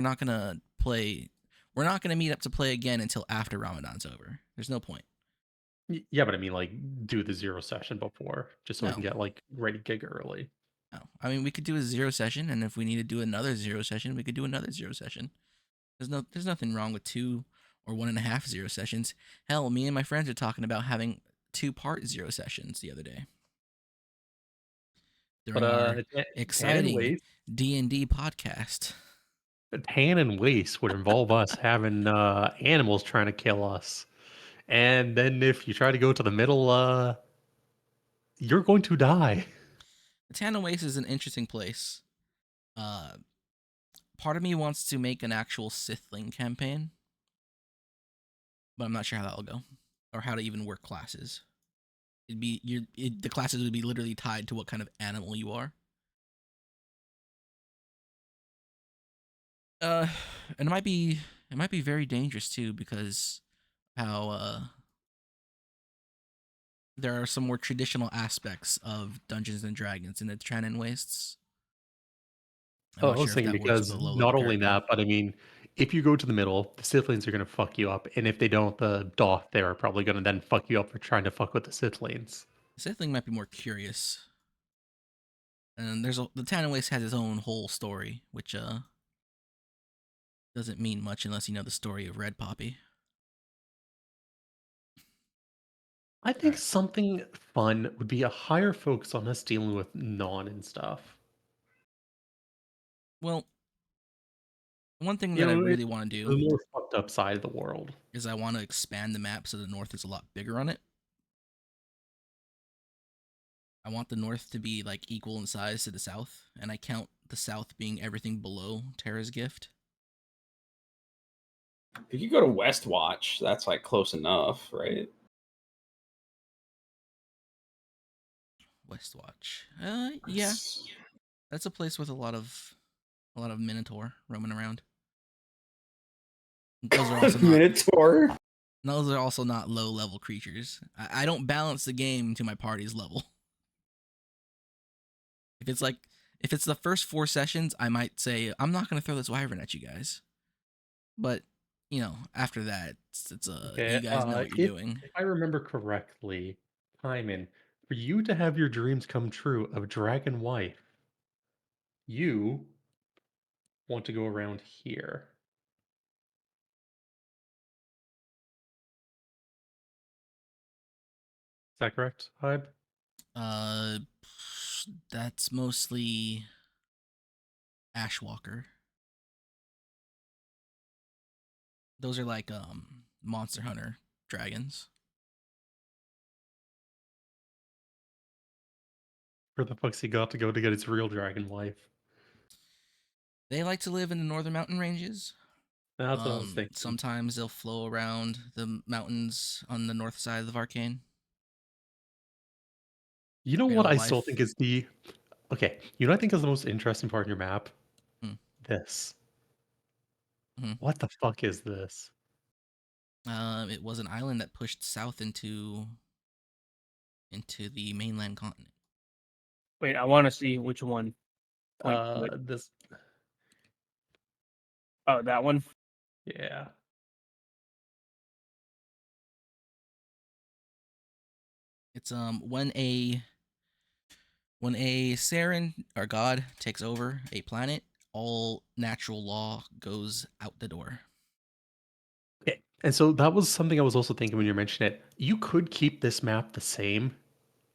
We're not gonna play. We're not gonna meet up to play again until after Ramadan's over. There's no point. Yeah, but I mean, like, do the 0 session before, just so we No, can get, like, ready gig early. no. I mean, we could do a 0 session, and if we need to do another 0 session, we could do another 0 session. There's nothing wrong with 2 or 1.5 0 sessions. Hell, me and my friends are talking about having 2-part 0 sessions the other day But, during our Tan and exciting Waste D&D podcast. Tan and Waste would involve us having, animals trying to kill us, and then if you try to go to the middle, you're going to die. Tana Waste is an interesting place. Uh, Part of me wants to make an actual Sithling campaign, but I'm not sure how that'll go or how to even work classes. The classes would be literally tied to what kind of animal you are. Uh, and it might be very dangerous too because how there are some more traditional aspects of Dungeons and Dragons in the Trannon Wastes. I'm Oh, not I was sure if thinking that works with a because low level not only character. that, but I mean, if you go to the middle, the Sithlings are gonna fuck you up, and if they don't, the Doth there are probably gonna then fuck you up for trying to fuck with the Sithlings. Sithling might be more curious, and the Trannon Waste has its own whole story, which doesn't mean much unless you know the story of Red Poppy. I All think right. something fun would be a higher focus on us dealing with non and stuff. Well, one thing You that I know, really want to the do more fucked up side of the world. is I want to expand the map so the north is a lot bigger on it. I want the north to be like equal in size to the south, and I count the south being everything below Terra's Gift. If you go to Westwatch, that's like close enough, right? Westwatch. Yeah, that's a place with a lot of Minotaur roaming around. Those are also not Minotaur. those are also not low level creatures. I don't balance the game to my party's level. If it's like if it's the first 4 sessions, I might say I'm not gonna throw this wyvern at you guys. But after that, you Okay, guys know what you're doing. if I remember correctly, Timon, for you to have your dreams come true of Dragon Wife, you want to go around here. Is that correct, Hybe? Uh, that's mostly Ashwalker. Those are like Monster Hunter dragons. Where the fuck's he got to go to get his real dragon wife? They like to live in the northern mountain ranges. That's what I was thinking. Sometimes they'll flow around the mountains on the north side of Arcane. You know what Cradle of I still think Life. is the okay, you know what I think is the most interesting part in your map? Hmm. This. Hmm. What the fuck is this? It was an island that pushed south into the mainland continent. Wait, I want to see which one. Point. This Oh, that one. yeah. It's when a Saren or god takes over a planet, all natural law goes out the door. Okay. And so that was something I was also thinking when you mentioned it. You could keep this map the same,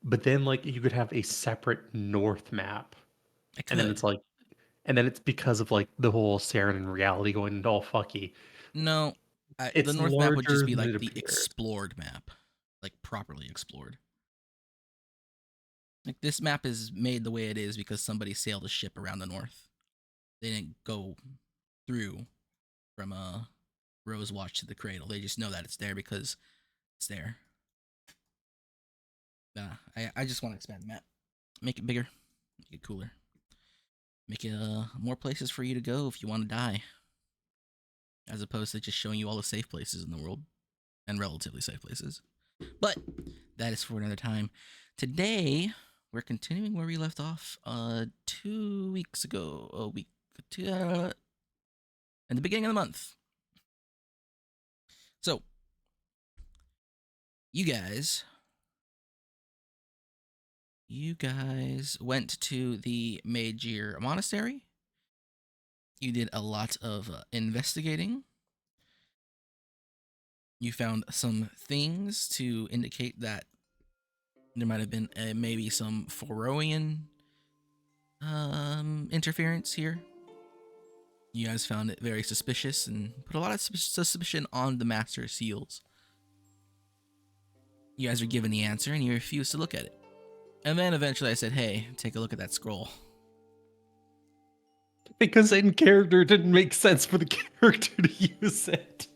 but then like you could have a separate north map. I And then could. it's like and then it's because of like the whole Saren and reality going all fucky. No, the It's north map would just larger be than it like the appears. explored map, like properly explored. Like this map is made the way it is because somebody sailed a ship around the north. They didn't go through from Rose Watch to the Cradle. They just know that it's there because it's there. Nah, I just want to expand the map, make it bigger, make it cooler, make it more places for you to go if you want to die, as opposed to just showing you all the safe places in the world and relatively safe places. But that is for another time. Today we're continuing where we left off 2 weeks ago. in the beginning of the month. So, you guys went to the Majir Monastery. You did a lot of investigating. You found some things to indicate that there might have been maybe some Foroian interference here. You guys found it very suspicious and put a lot of suspicion on the Master Seals. You guys are given the answer and you refuse to look at it. And then eventually I said, hey, take a look at that scroll. Because in character it didn't make sense for the character to use it.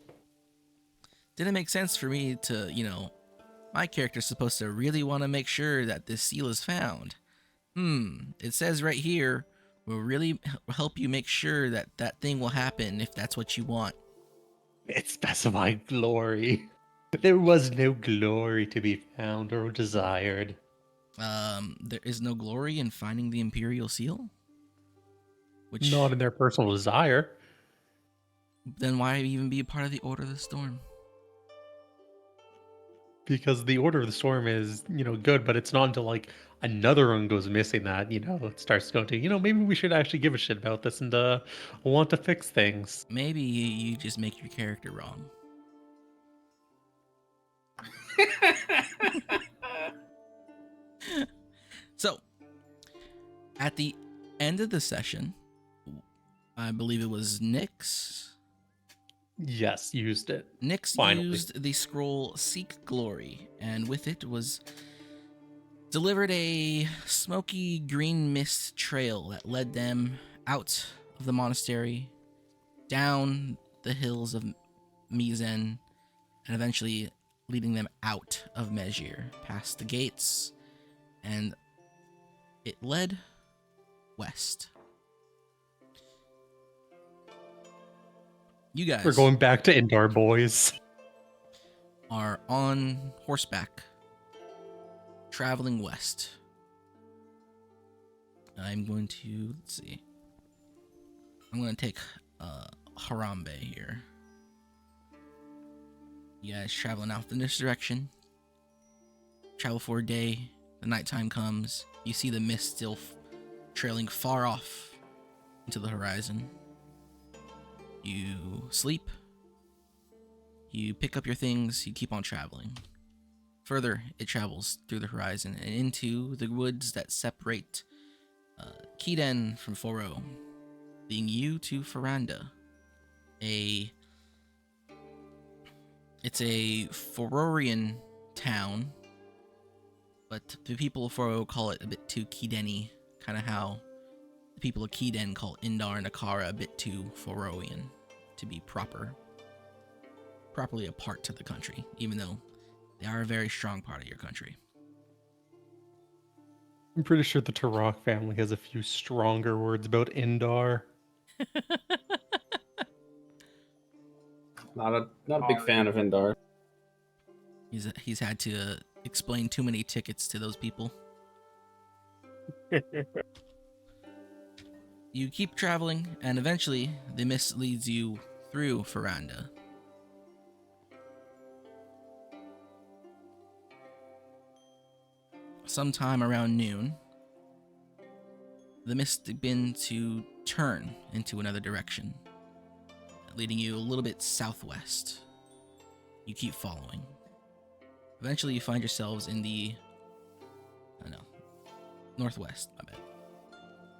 Didn't make sense for me to, my character's supposed to really want to make sure that this seal is found. It says right here, we'll really help you make sure that that thing will happen if that's what you want. It specified glory. There was no glory to be found or desired. There is no glory in finding the Imperial Seal? Which, Not in their personal desire. then why even be a part of the Order of the Storm? Because the Order of the Storm is, good, but it's not until like another one goes missing that, it starts going to, maybe we should actually give a shit about this and want to fix things. Maybe you just make your character wrong. So, at the end of the session, I believe it was Nyx. Yes, used it. Nyx Finally. used the scroll Seek Glory, and with it was delivered a smoky green mist trail that led them out of the monastery, down the hills of Mizen, and eventually leading them out of Mejir, past the gates, and it led west. You guys We're going back to Indar, boys. are on horseback, traveling west. I'm going to, let's see. I'm going to take Harambe here. You guys traveling out in this direction. Travel for a day. The nighttime comes. You see the mist still trailing far off into the horizon. You sleep. You pick up your things. You keep on traveling. Further, it travels through the horizon and into the woods that separate Kiden from Foro, leading you to Faranda. It's a Fororian town, but the people of Foro call it a bit too Kideni, kind of how the people of Kiden call Indar and Akara a bit too Foroian to be properly a part to the country, even though they are a very strong part of your country. I'm pretty sure the Turok family has a few stronger words about Indar. Not a big fan of Indar. He's had to explain too many tickets to those people. You keep traveling, and eventually the mist leads you through Faranda. Sometime around noon, the mist begins to turn into another direction, leading you a little bit southwest. You keep following. Eventually you find yourselves in the, northwest, my bad.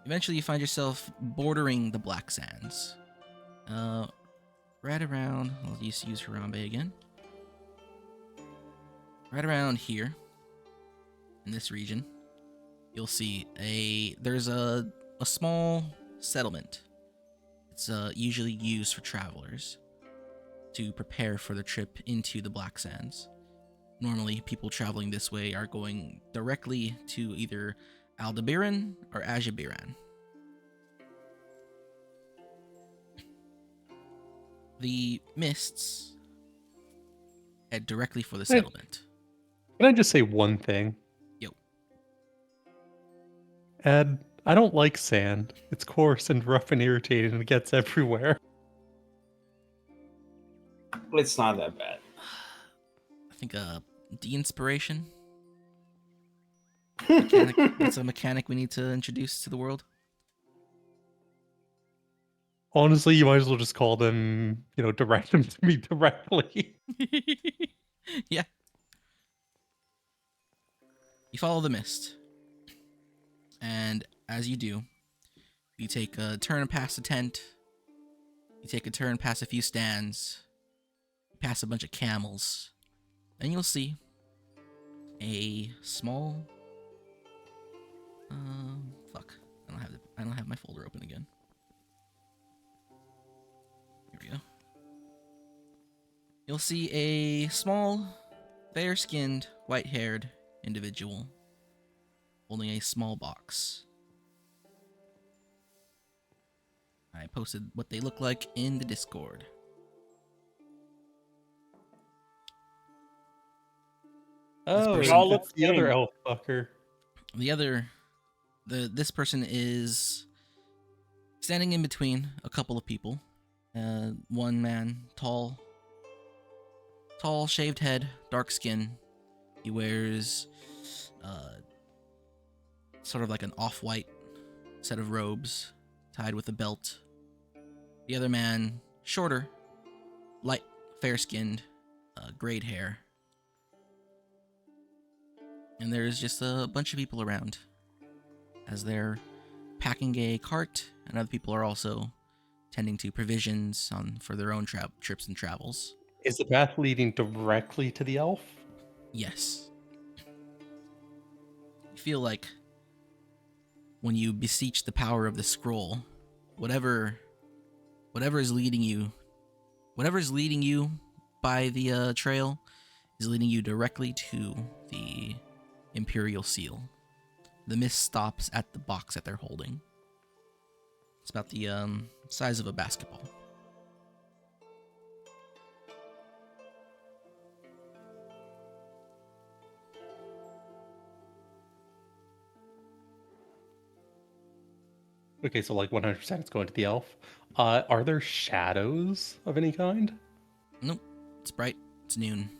Eventually you find yourself bordering the Black Sands. Right around, I'll use Harambe again. Right around here, in this region, you'll see there's a small settlement. It's usually used for travelers to prepare for the trip into the Black Sands. Normally, people traveling this way are going directly to either Aldebaran or Ajabiran. The mists head directly for the settlement. Can I just say one thing? Yo. Ed, I don't like sand. It's coarse and rough and irritating and it gets everywhere. But it's not that bad. I think de-inspiration. Mechanic, that's a mechanic we need to introduce to the world. Honestly, you might as well just call them, direct them to me directly. Yeah. You follow the mist. And as you do, you take a turn past a tent. You take a turn past a few stands. You pass a bunch of camels. And you'll see a small... fuck. I don't have my folder open again. Here we go. You'll see a small, fair-skinned, white-haired individual holding a small box. I posted what they look like in the Discord. Oh, person- all look it's the other same. elf fucker. This person is standing in between a couple of people. One man, tall, shaved head, dark skin. He wears sort of like an off-white set of robes tied with a belt. The other man, shorter, light, fair-skinned, grayed hair. And there's just a bunch of people around as they're packing a cart, and other people are also tending to provisions for their own trips and travels. Is the path leading directly to the elf? Yes. You feel like when you beseech the power of the scroll, whatever is leading you by the trail is leading you directly to the Imperial Seal. The mist stops at the box that they're holding. It's about the size of a basketball. Okay, so like 100% it's going to the elf. Are there shadows of any kind? Nope. It's bright. It's noon.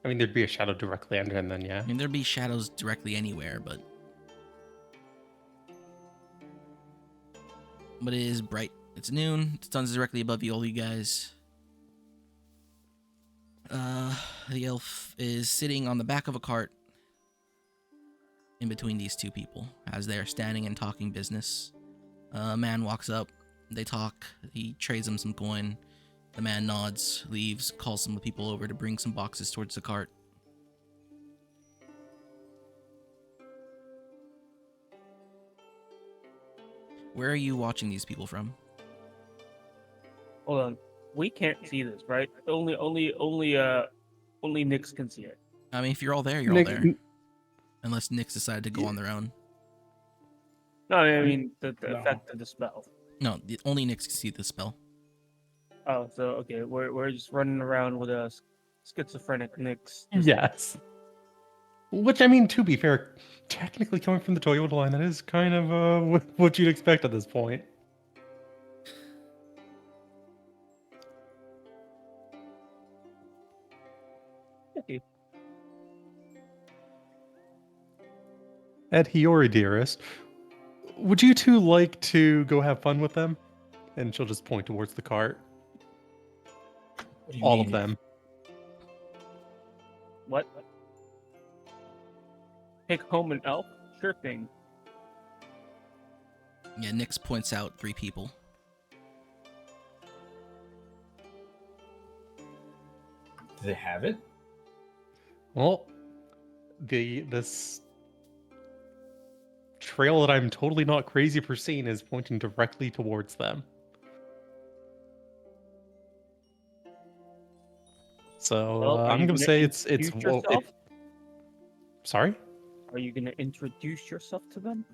I mean, there'd be a shadow directly under him then, yeah. I mean, there'd be shadows directly anywhere, but it is bright. It's noon. The sun's directly above all you guys. The elf is sitting on the back of a cart in between these two people as they are standing and talking business. A man walks up. They talk. He trades them some coin. The man nods, leaves, calls some of the people over to bring some boxes towards the cart. Where are you watching these people from? Hold on. We can't see this, right? Only Nyx can see it. I mean, if you're all there, you're all there. Unless Nyx decided to go on their own. No, I mean the No. effect of the spell. No, only Nyx can see the spell. Oh, so okay, we're just running around with a schizophrenic Nyx. Yes. Which, I mean, to be fair, technically coming from the Toyota line, that is kind of what you'd expect at this point. Okay. Ed Hiyori, dearest, would you two like to go have fun with them? And she'll just point towards the cart. What do you All mean? of them. What? Take home an elf? Sure thing. Yeah, Nyx points out 3 people. Do they have it? Well, this trail that I'm totally not crazy for seeing is pointing directly towards them. So Well, are I'm you gonna gonna say it's introduce well, yourself? sorry. Are you gonna introduce yourself to them?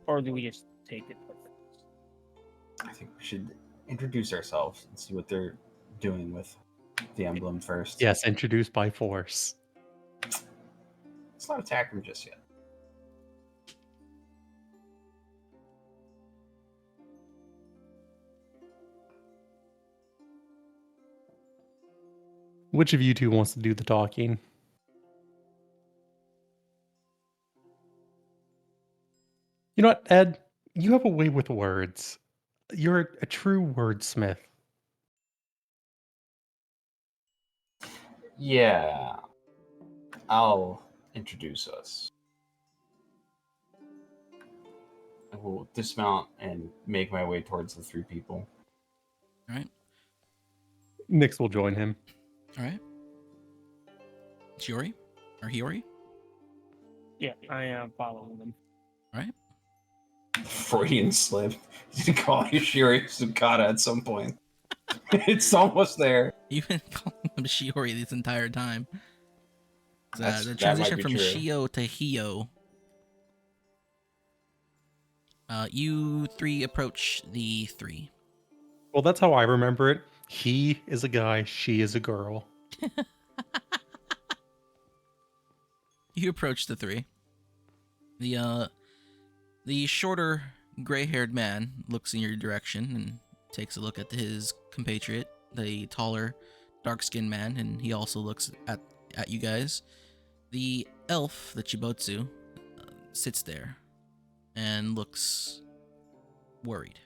Or do we just take it like this? I think we should introduce ourselves and see what they're doing with the emblem first. Yes, introduced by force. Let's not attack them just yet. Which of you two wants to do the talking? You know what, Ed? You have a way with words. You're a true wordsmith. Yeah, I'll introduce us. I will dismount and make my way towards the three people. All right. Nyx will join him. All right. Shiori or Hiyori. Yeah, I am following them. All right. Freudian slip. You call you Shiri Sukata at some point. It's almost there. You've been calling him Shiori this entire time. The That might transition be from true. Shio to Hio. You three approach the three. Well, that's how I remember it. He is a guy, she is a girl. You approach the three. The shorter, gray-haired man looks in your direction and takes a look at his compatriot, the taller, dark-skinned man, and he also looks at you guys. The elf, the Chibotsu, sits there and looks worried.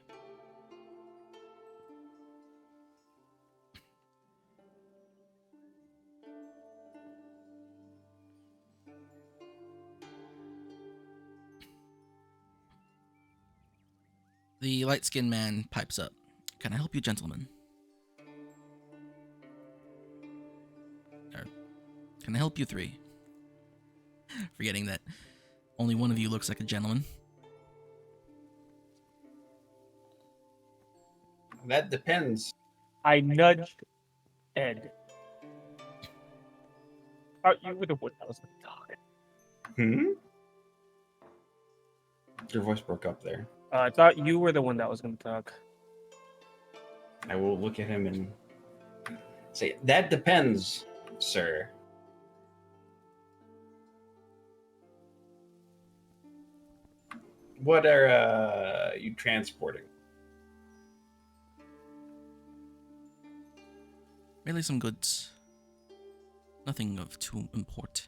The light-skinned man pipes up. Can I help you, gentlemen? Or, can I help you three? Forgetting that only one of you looks like a gentleman. That depends. I nudged Ed. Oh, you were the one that was going to talk. Your voice broke up there. I thought you were the one that was going to talk. I will look at him and say, that depends, sir. What are you transporting? Merely some goods. Nothing of too import.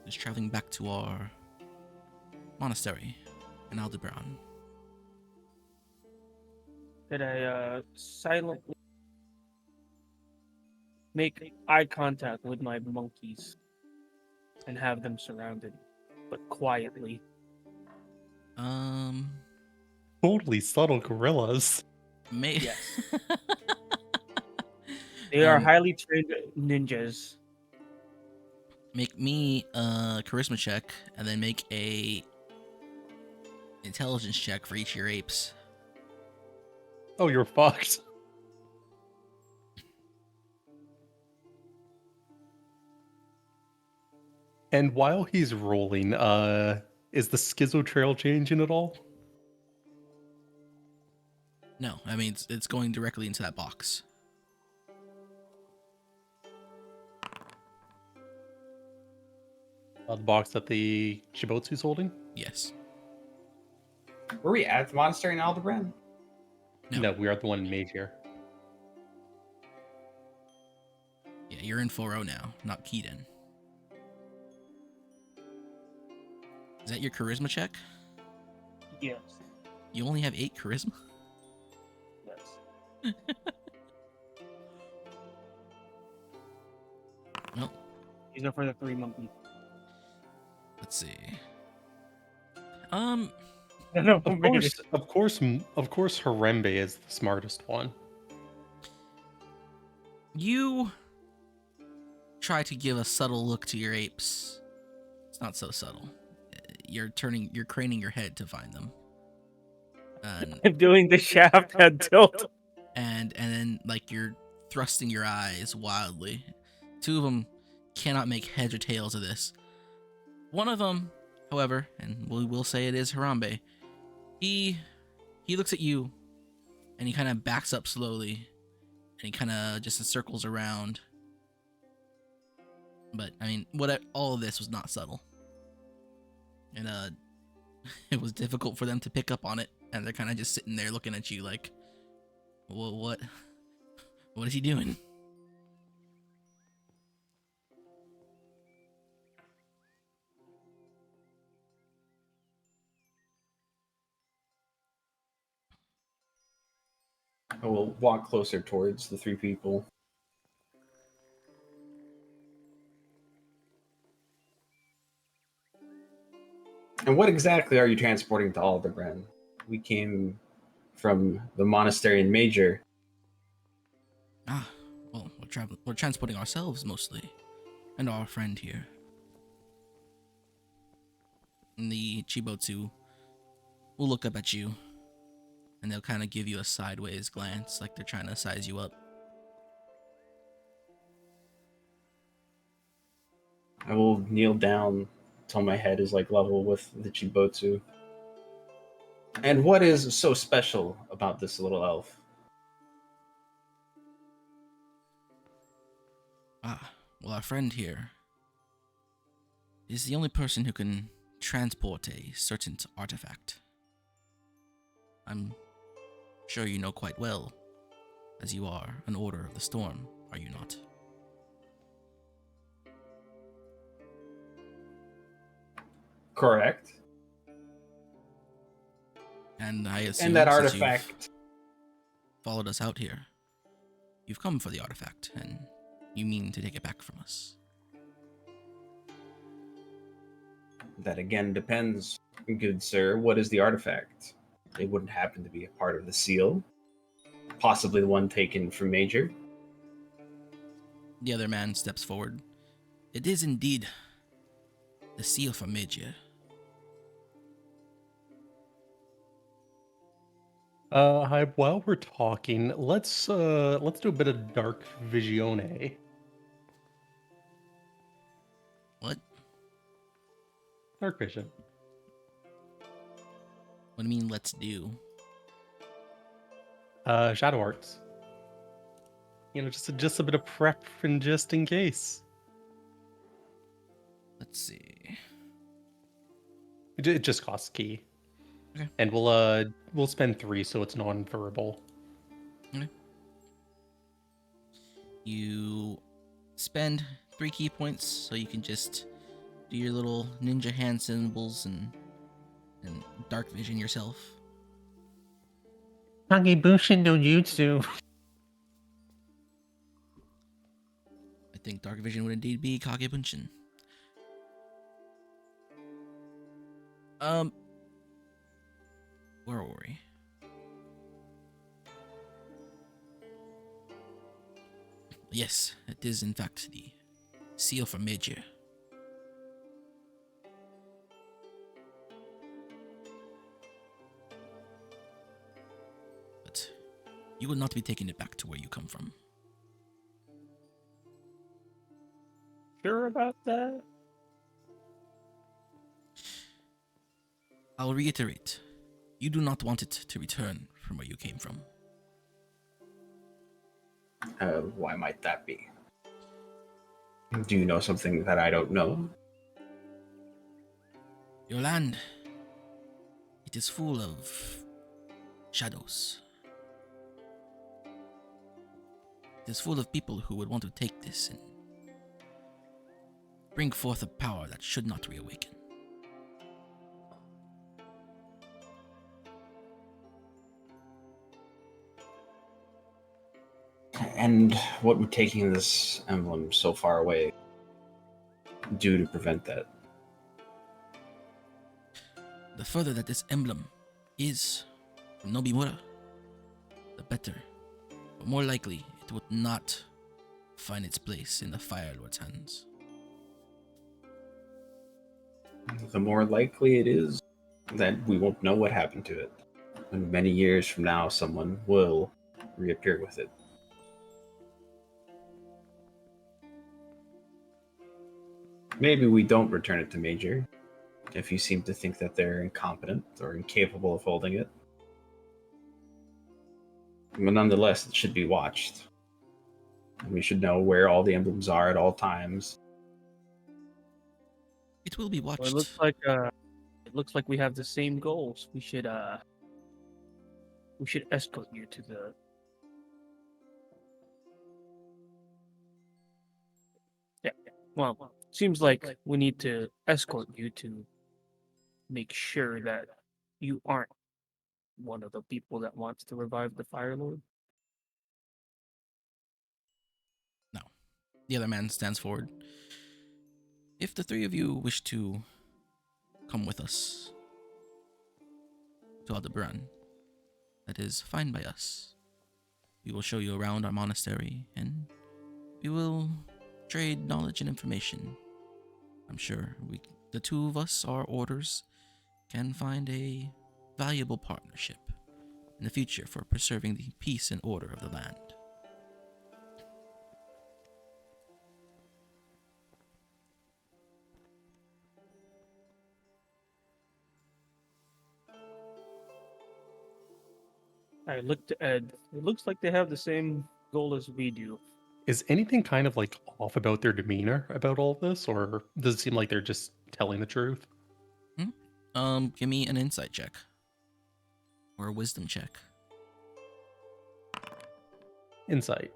Just traveling back to our monastery in Aldebaran. Did I silently make eye contact with my monkeys and have them surrounded, but quietly? Totally subtle gorillas. May Yes. They are Um, highly trained ninjas. Make me a charisma check, and then make a intelligence check for each of your apes. Oh, you're fucked. And while he's rolling, is the Schizo Trail changing at all? No, I mean it's going directly into that box. The box that the Shibotsu's holding? Yes. Were we at the monastery in Aldebaran? No. No, we are the one in Mage here. Yeah, you're in 4-0 now, not keyed in. Is that your charisma check? Yes. You only have 8 charisma? Yes. Well, These are for the 3 monkeys. let's see. No, Of course, Harembe is the smartest one. You try to give a subtle look to your apes. It's not so subtle. You're craning your head to find them. And I'm doing the shaft head tilt. and then like you're thrusting your eyes wildly. 2 of them cannot make heads or tails of this. One of them, however, and we will say it is Harambe, he looks at you and he kind of backs up slowly and he kind of just circles around. But I mean, all of this was not subtle. And it was difficult for them to pick up on it, and they're kind of just sitting there looking at you like, well, what is he doing? I will walk closer towards the three people. And what exactly are you transporting to Aldebaran? We came from the monastery in Major. Well, we're transporting ourselves mostly, and our friend here. And the Chibotsu will look up at you, and they'll kind of give you a sideways glance, like they're trying to size you up. I will kneel down till my head is like level with the Chibotsu. And what is so special about this little elf? Well, our friend here is the only person who can transport a certain artifact. I'm sure you know quite well, as you are an Order of the Storm, are you not? Correct. And I assume And that since you've artifact. followed us out here, you've come for the artifact, and you mean to take it back from us. That again depends, good sir. What is the artifact? It wouldn't happen to be a part of the seal. Possibly the one taken from Major. The other man steps forward. It is indeed the seal from Major. Hi. While we're talking, let's do a bit of dark visione. What? Dark vision. What do you mean, let's do? Shadow arts. You know, just a bit of prep and just in case. Let's see. It just costs key. Okay. And we'll spend 3, so it's non-verbal. Okay. You spend 3 key points, so you can just do your little ninja hand symbols and dark vision yourself. Kagebushin no jutsu. I think dark vision would indeed be Kagebunshin. Where were we? Yes, it is in fact the seal from Major. But you will not be taking it back to where you come from. Sure about that? I'll reiterate. You do not want it to return from where you came from. Why might that be? Do you know something that I don't know? Your land, it is full of shadows. It is full of people who would want to take this and bring forth a power that should not reawaken. And what would taking this emblem so far away do to prevent that? The further that this emblem is from Nobimura, the better. But more likely, it would not find its place in the Fire Lord's hands. The more likely it is that we won't know what happened to it. And many years from now, someone will reappear with it. Maybe we don't return it to Major, if you seem to think that they're incompetent or incapable of holding it. But nonetheless, it should be watched. And we should know where all the emblems are at all times. It will be watched. Well, it looks like we have the same goals. We should escort you to the. Yeah. Well, seems like we need to escort you to make sure that you aren't one of the people that wants to revive the Fire Lord. The other man stands forward. If the three of you wish to come with us to Aldebaran, that is fine by us. We will show you around our monastery, and we will trade knowledge and information. I'm sure the two of us, our orders, can find a valuable partnership in the future for preserving the peace and order of the land. I looked at Ed. It looks like they have the same goal as we do. Is anything kind of like off about their demeanor about all this, or does it seem like they're just telling the truth? Give me an insight check. Or a wisdom check. Insight.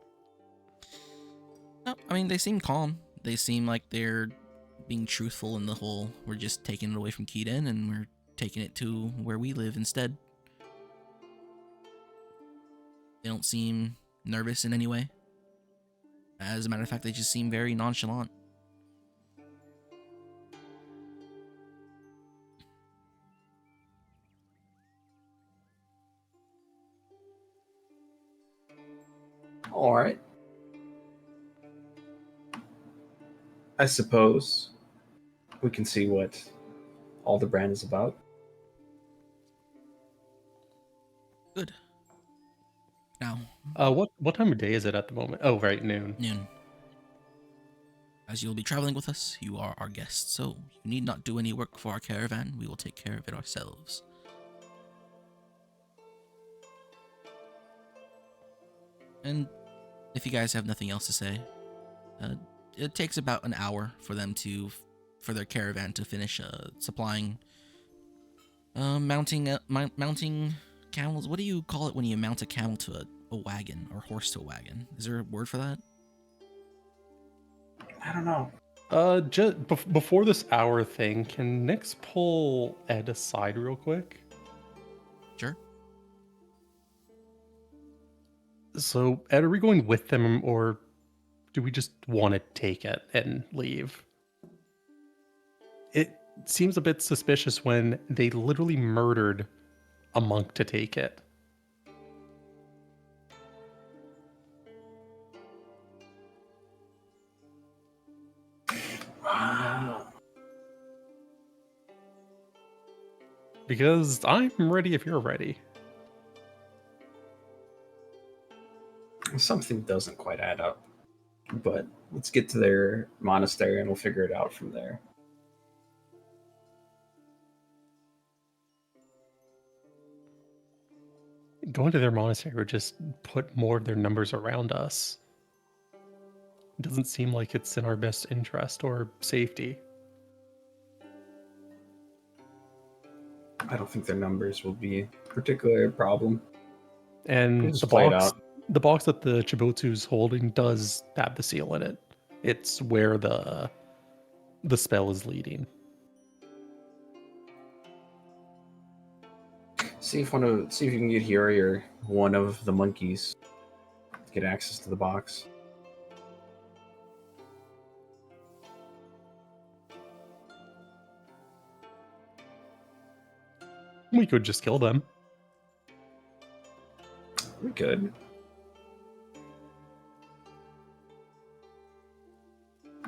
No, I mean, they seem calm. They seem like they're being truthful in the whole, we're just taking it away from Keaton and we're taking it to where we live instead. They don't seem nervous in any way. As a matter of fact, they just seem very nonchalant. All right. I suppose we can see what Aldebaran is about. Good. Now, What time of day is it at the moment? Oh, right, noon. noon. As you will be traveling with us, you are our guests, so you need not do any work for our caravan. We will take care of it ourselves. And if you guys have nothing else to say, it takes about an hour for them for their caravan to finish supplying, mounting camels. What do you call it when you mount a camel to a wagon or horse to a wagon? Is there a word for that? I don't know. Just before this hour thing, can Nix pull Ed aside real quick? Sure. So, Ed, are we going with them, or do we just want to take it and leave? It seems a bit suspicious when they literally murdered a monk to take it. Because I'm ready if you're ready. Something doesn't quite add up. But let's get to their monastery and we'll figure it out from there. Going to their monastery would just put more of their numbers around us. It doesn't seem like it's in our best interest or safety. I don't think their numbers will be particularly a problem. And Just play it out. the box that the Chibotsu's holding does have the seal in it. It's where the spell is leading. See if you can get Hiri or one of the monkeys to get access to the box. We could just kill them. We could.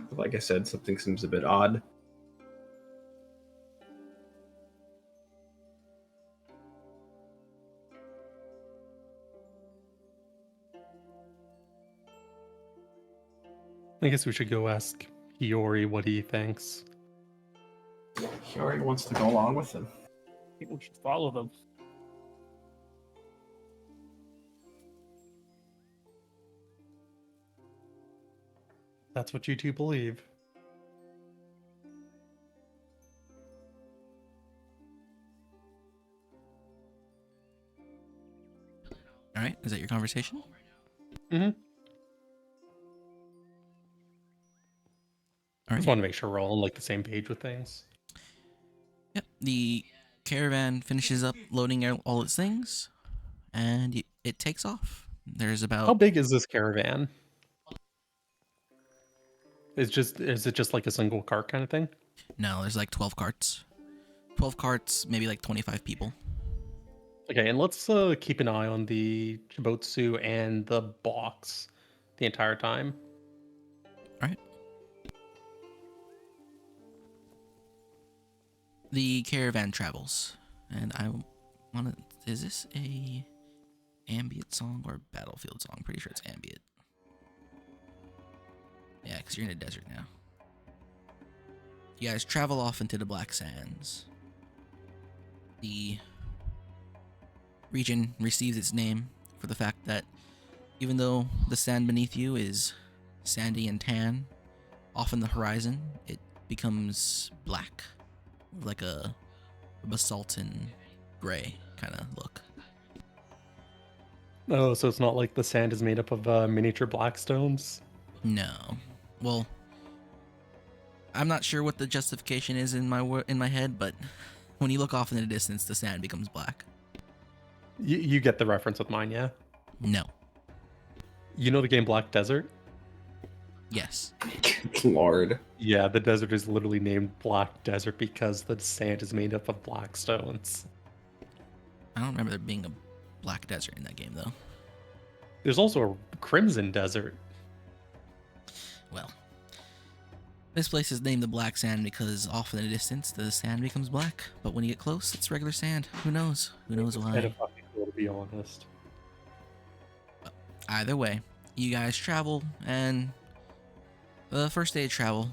But like I said, something seems a bit odd. I guess we should go ask Hiyori what he thinks. Hiri wants to go along with him. I think we should follow them. That's what you two believe. All right. Is that your conversation? Mm-hmm. All I right. just want to make sure we're all on like the same page with things. Yep. The caravan finishes up loading all its things, and it takes off. There's How about big is this caravan? Is it just like a single cart kind of thing? No, there's like 12 carts. 12 carts, maybe like 25 people. Okay, and let's keep an eye on the Chibotsu and the box the entire time. All right. The caravan travels, and I want to. Is this a ambient song or a battlefield song? Pretty sure it's ambient. Yeah, because you're in a desert now. You guys travel off into the Black Sands. The region receives its name for the fact that even though the sand beneath you is sandy and tan, off in the horizon it becomes black, like a basalt and gray kind of look. Oh, so it's not like the sand is made up of miniature blackstones? No, well, I'm not sure what the justification is in my head, but when you look off in the distance, the sand becomes black. You get the reference with mine, yeah? No. You know the game Black Desert? Yes. Lord. Yeah, the desert is literally named Black Desert because the sand is made up of black stones. I don't remember there being a black desert in that game, though. There's also a Crimson Desert. Well, this place is named the Black Sand because off in the distance, the sand becomes black. But when you get close, it's regular sand. Who knows? Who knows It's why? kind of fucking cool, to be honest. Either way, you guys travel, and the first day of travel,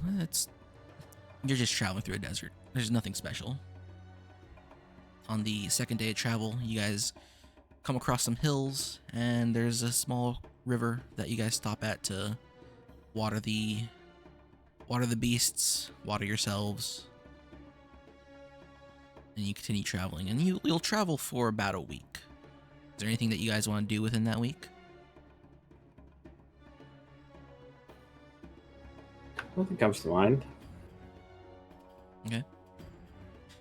you're just traveling through a desert. There's nothing special. On the second day of travel, you guys come across some hills, and there's a small river that you guys stop at to water the beasts, water yourselves, and you continue traveling. And you'll travel for about a week. Is there anything that you guys want to do within that week? Nothing comes to mind. Okay.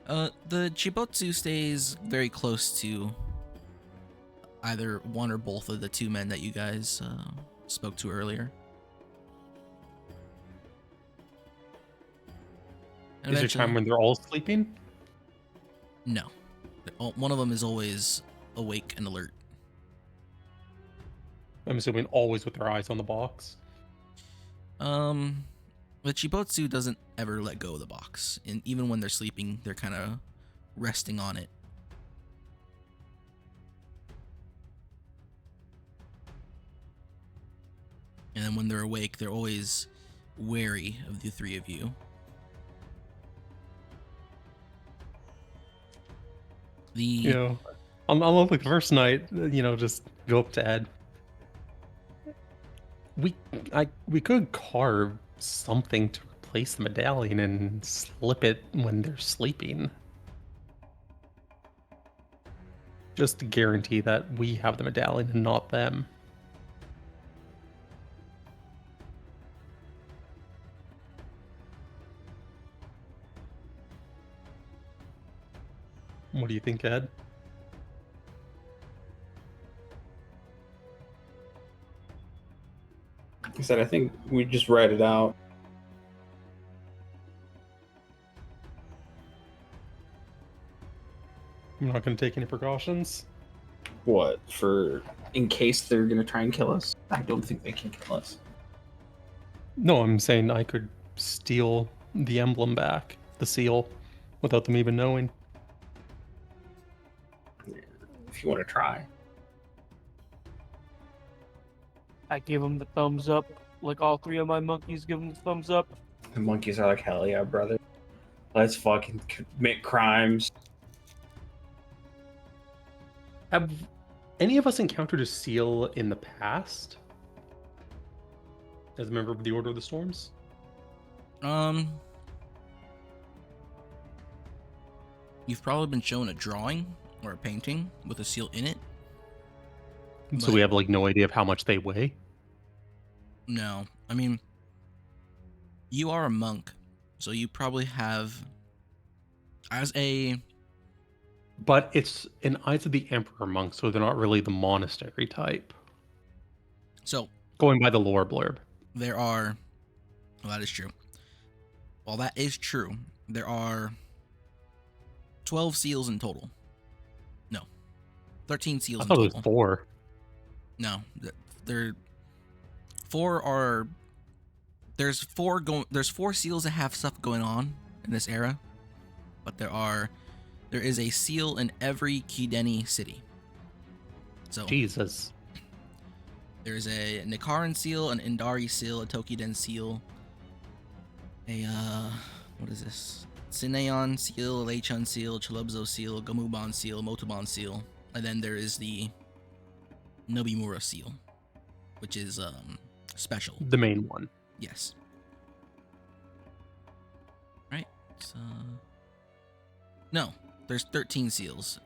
The Chibotsu stays very close to either one or both of the two men that you guys spoke to earlier. And Is there a time when they're all sleeping? No. One of them is always awake and alert. I'm assuming always with their eyes on the box. The Chibotsu doesn't ever let go of the box, and even when they're sleeping, they're kind of resting on it. And then when they're awake, they're always wary of the three of you. You know, on like the first night, just go up to Ed. We could carve something to replace the medallion and slip it when they're sleeping. Just to guarantee that we have the medallion and not them. What do you think, Ed? Like I said, I think we just write it out. I'm not going to take any precautions. What, for in case they're gonna try and kill us? I don't think they can kill us. No, I'm saying I could steal the emblem back, the seal, without them even knowing. If you want to try. I give him the thumbs up, like all three of my monkeys give him the thumbs up. The monkeys are like, hell yeah, brother. Let's fucking commit crimes. Have any of us encountered a seal in the past? As a member of the Order of the Storms? You've probably been shown a drawing or a painting with a seal in it. So But we have like no idea of how much they weigh? no, I mean, you are a monk, so you probably have, as a, But it's an Eyes of the Emperor monk, so they're not really the monastery type. so Going by the lore blurb. there are Well, that is true. Well, that is true. There are 12 seals in total. No, 13 seals I in thought it was total. 4. No, there 4 are. There's 4 seals that have stuff going on in this era, but there is a seal in every Kideni city. So Jesus. there's a Nikaran seal, an Indari seal, a Tokiden seal, a what is this? Sineon seal, Leichun seal, Chalubzo seal, Gamuban seal, Motoban seal, and then there is the Nobimura seal, which is special. The main one. Yes. Right. So no, there's 13 seals.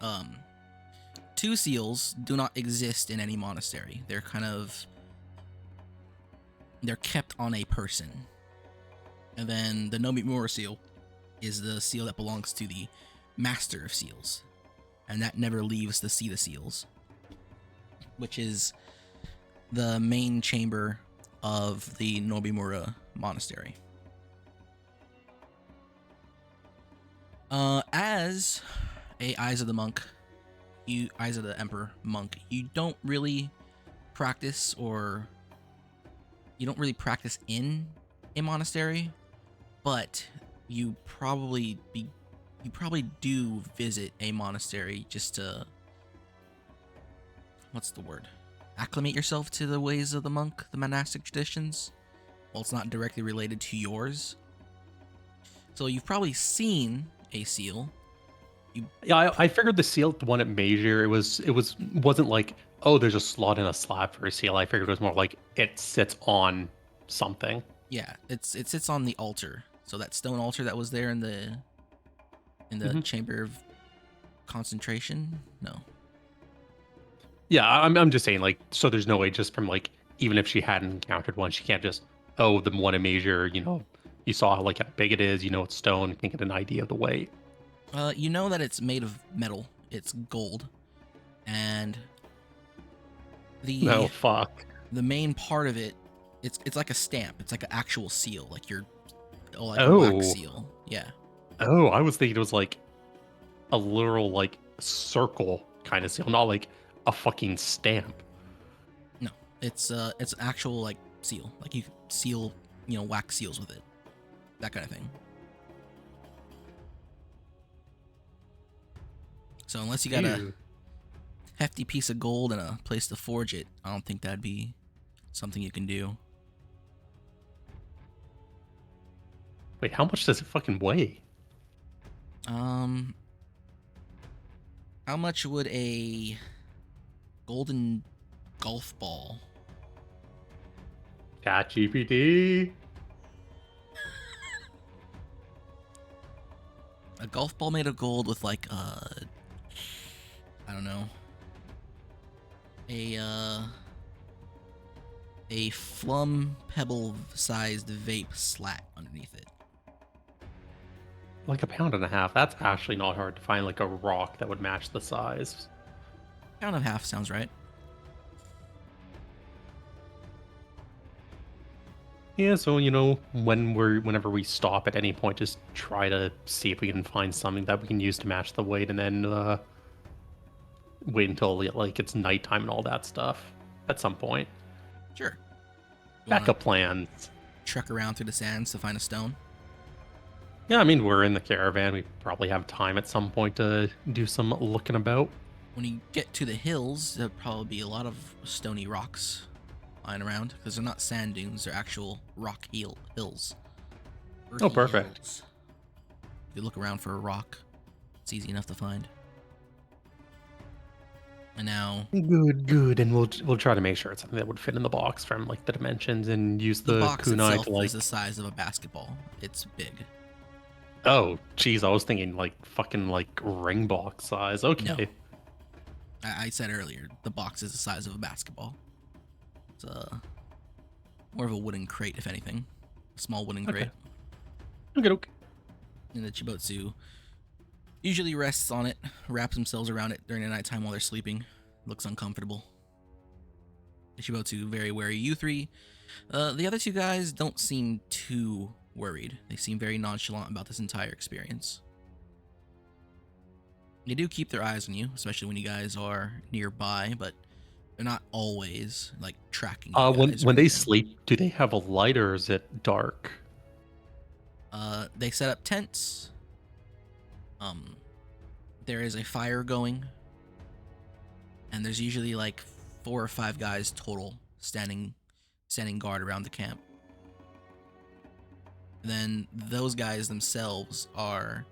2 seals do not exist in any monastery. They're kept on a person. And then the Nobimura seal is the seal that belongs to the Master of Seals. And that never leaves the Seat of Seals, which is the main chamber of the Nobimura Monastery. As a Eyes of the Emperor monk, you don't really practice in a monastery, but you probably do visit a monastery just to, what's the word? Acclimate yourself to the ways of the monk, the monastic traditions. Well, it's not directly related to yours. So you've probably seen a seal. Yeah, I figured the seal, the one at Major, wasn't like, oh, there's a slot in a slab for a seal. I figured it was more like it sits on something. Yeah, it sits on the altar. So that stone altar that was there in the chamber of concentration. No. Yeah, I'm just saying, like, so there's no way just from like, even if she hadn't encountered one, she can't just, oh, the one at Major, you saw like how big it is, it's stone, you can get an idea of the weight. You know that it's made of metal. It's gold, and No, fuck. the main part of it, it's like a stamp. It's like an actual seal, like a wax seal. Yeah. Oh, I was thinking it was like a literal like circle kind of seal, not like a fucking stamp. No, it's an actual like seal. Like you could seal, wax seals with it, that kind of thing. So unless you got a hefty piece of gold and a place to forge it, I don't think that'd be something you can do. Wait, how much does it fucking weigh? How much would a golden golf ball? ChatGPT. A golf ball made of gold with like I don't know, a flum pebble sized vape slat underneath it. Like 1.5 pounds. That's actually not hard to find, like a rock that would match the size. Pound and a half sounds right. Yeah, so whenever we stop at any point, just try to see if we can find something that we can use to match the weight, and then wait until like it's nighttime and all that stuff at some point. Sure. Backup plans. Trek around through the sands to find a stone. Yeah, I mean, we're in the caravan. We probably have time at some point to do some looking about. When you get to the hills, there'll probably be a lot of stony rocks lying around, because they're not sand dunes, they're actual rock hills. Oh, perfect. Hills. If you look around for a rock, it's easy enough to find. And now Good, and we'll try to make sure it's something that would fit in the box from like the dimensions, and use the the box kunai itself to like. is the size of a basketball. It's big. Oh, geez, I was thinking like fucking like ring box size. Okay. No. I said earlier, the box is the size of a basketball. It's more of a wooden crate, if anything. A small wooden crate. Okay. And the Chibotsu usually rests on it, wraps themselves around it during the nighttime while they're sleeping. Looks uncomfortable. Shibotsu very wary. You three, the other two guys don't seem too worried. They seem very nonchalant about this entire experience. They do keep their eyes on you, especially when you guys are nearby, but they're not always like tracking you guys. or When they anything. sleep, do they have a light or is it dark? They set up tents. There is a fire going, and there's usually like 4 or 5 guys total standing guard around the camp. Then those guys themselves are,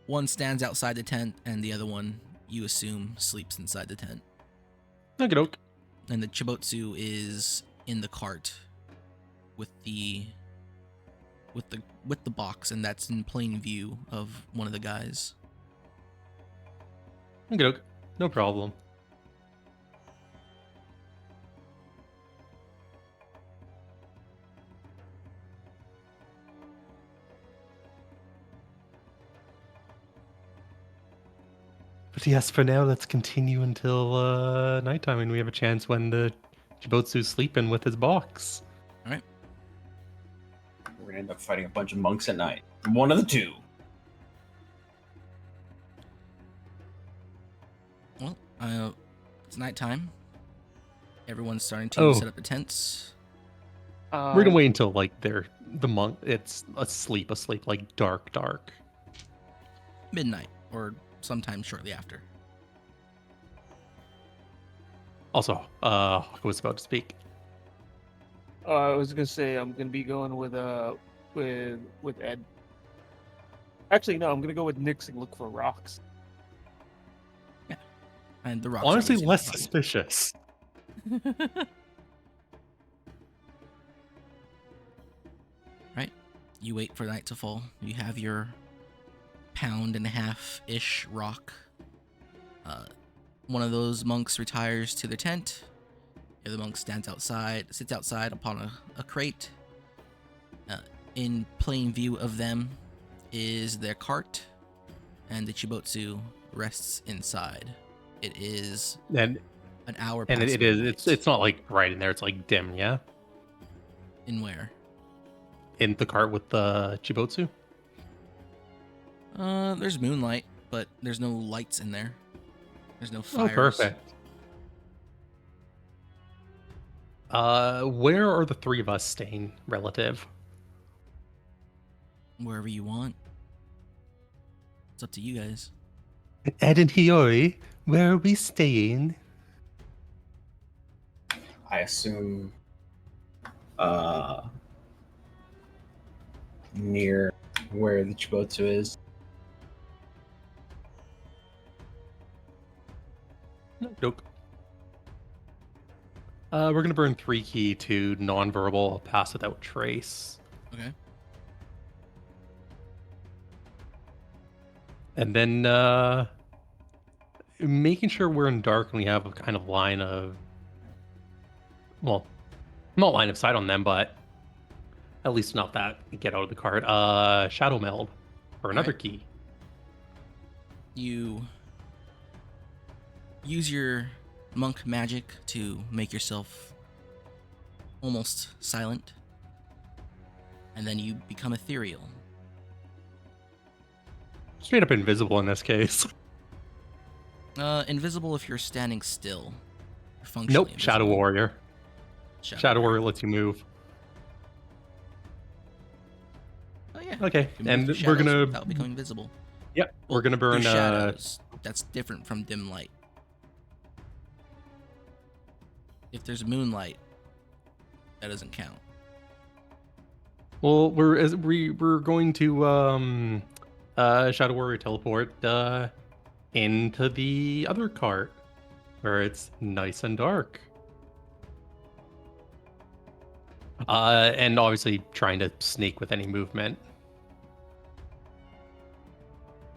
one stands outside the tent, and the other one, you assume, sleeps inside the tent. Okie doke. And the Chibotsu is in the cart with the box, and that's in plain view of one of the guys. Okie doke. No problem. But yes, for now, let's continue until nighttime, and we have a chance when the Jibotsu's sleeping with his box. All right. We're gonna end up fighting a bunch of monks at night. One of the two. Well, it's nighttime. Everyone's starting to set up the tents. We're gonna wait until like the monk. It's asleep, like dark. Midnight or sometime shortly after. Also, Haku was about to speak. I was gonna say I'm gonna be going with Ed. Actually, no, I'm gonna go with Nyx and look for rocks. Yeah, and the rocks. Honestly, are less easy to suspicious. find. Right. You wait for night to fall. You have your 1.5-ish rock. One of those monks retires to their tent. The other monk sits outside upon a crate. In plain view of them is their cart, and the Chibotsu rests inside. It is And an hour and past it is midnight. it's not like right in there. It's like dim, yeah. In where? In the cart with the Jibotsu. There's moonlight, but there's no lights in there. There's no Oh, fires. perfect. Where are the three of us staying, relative? Wherever you want. It's up to you guys. Ed and Hiyori, where are we staying? I assume near where the Chibotsu is. Nope. We're gonna burn 3 key to nonverbal, pass without trace. Okay. And then making sure we're in dark and we have a kind of line of, well, not line of sight on them, but at least not that get out of the cart. Shadow meld for another Alright. key. You use your monk magic to make yourself almost silent, and then you become ethereal. Straight up invisible in this case. Invisible if you're standing still. Functionally Nope. invisible. Shadow Warrior. Shadow Warrior lets you move. Oh yeah. Okay, You can and move through we're shadows gonna. without becoming visible. Yep, we're Well, gonna burn. through shadows. That's different from dim light. If there's moonlight, that doesn't count. Well, we're going to Shadow Warrior teleport into the other cart where it's nice and dark. And obviously trying to sneak with any movement.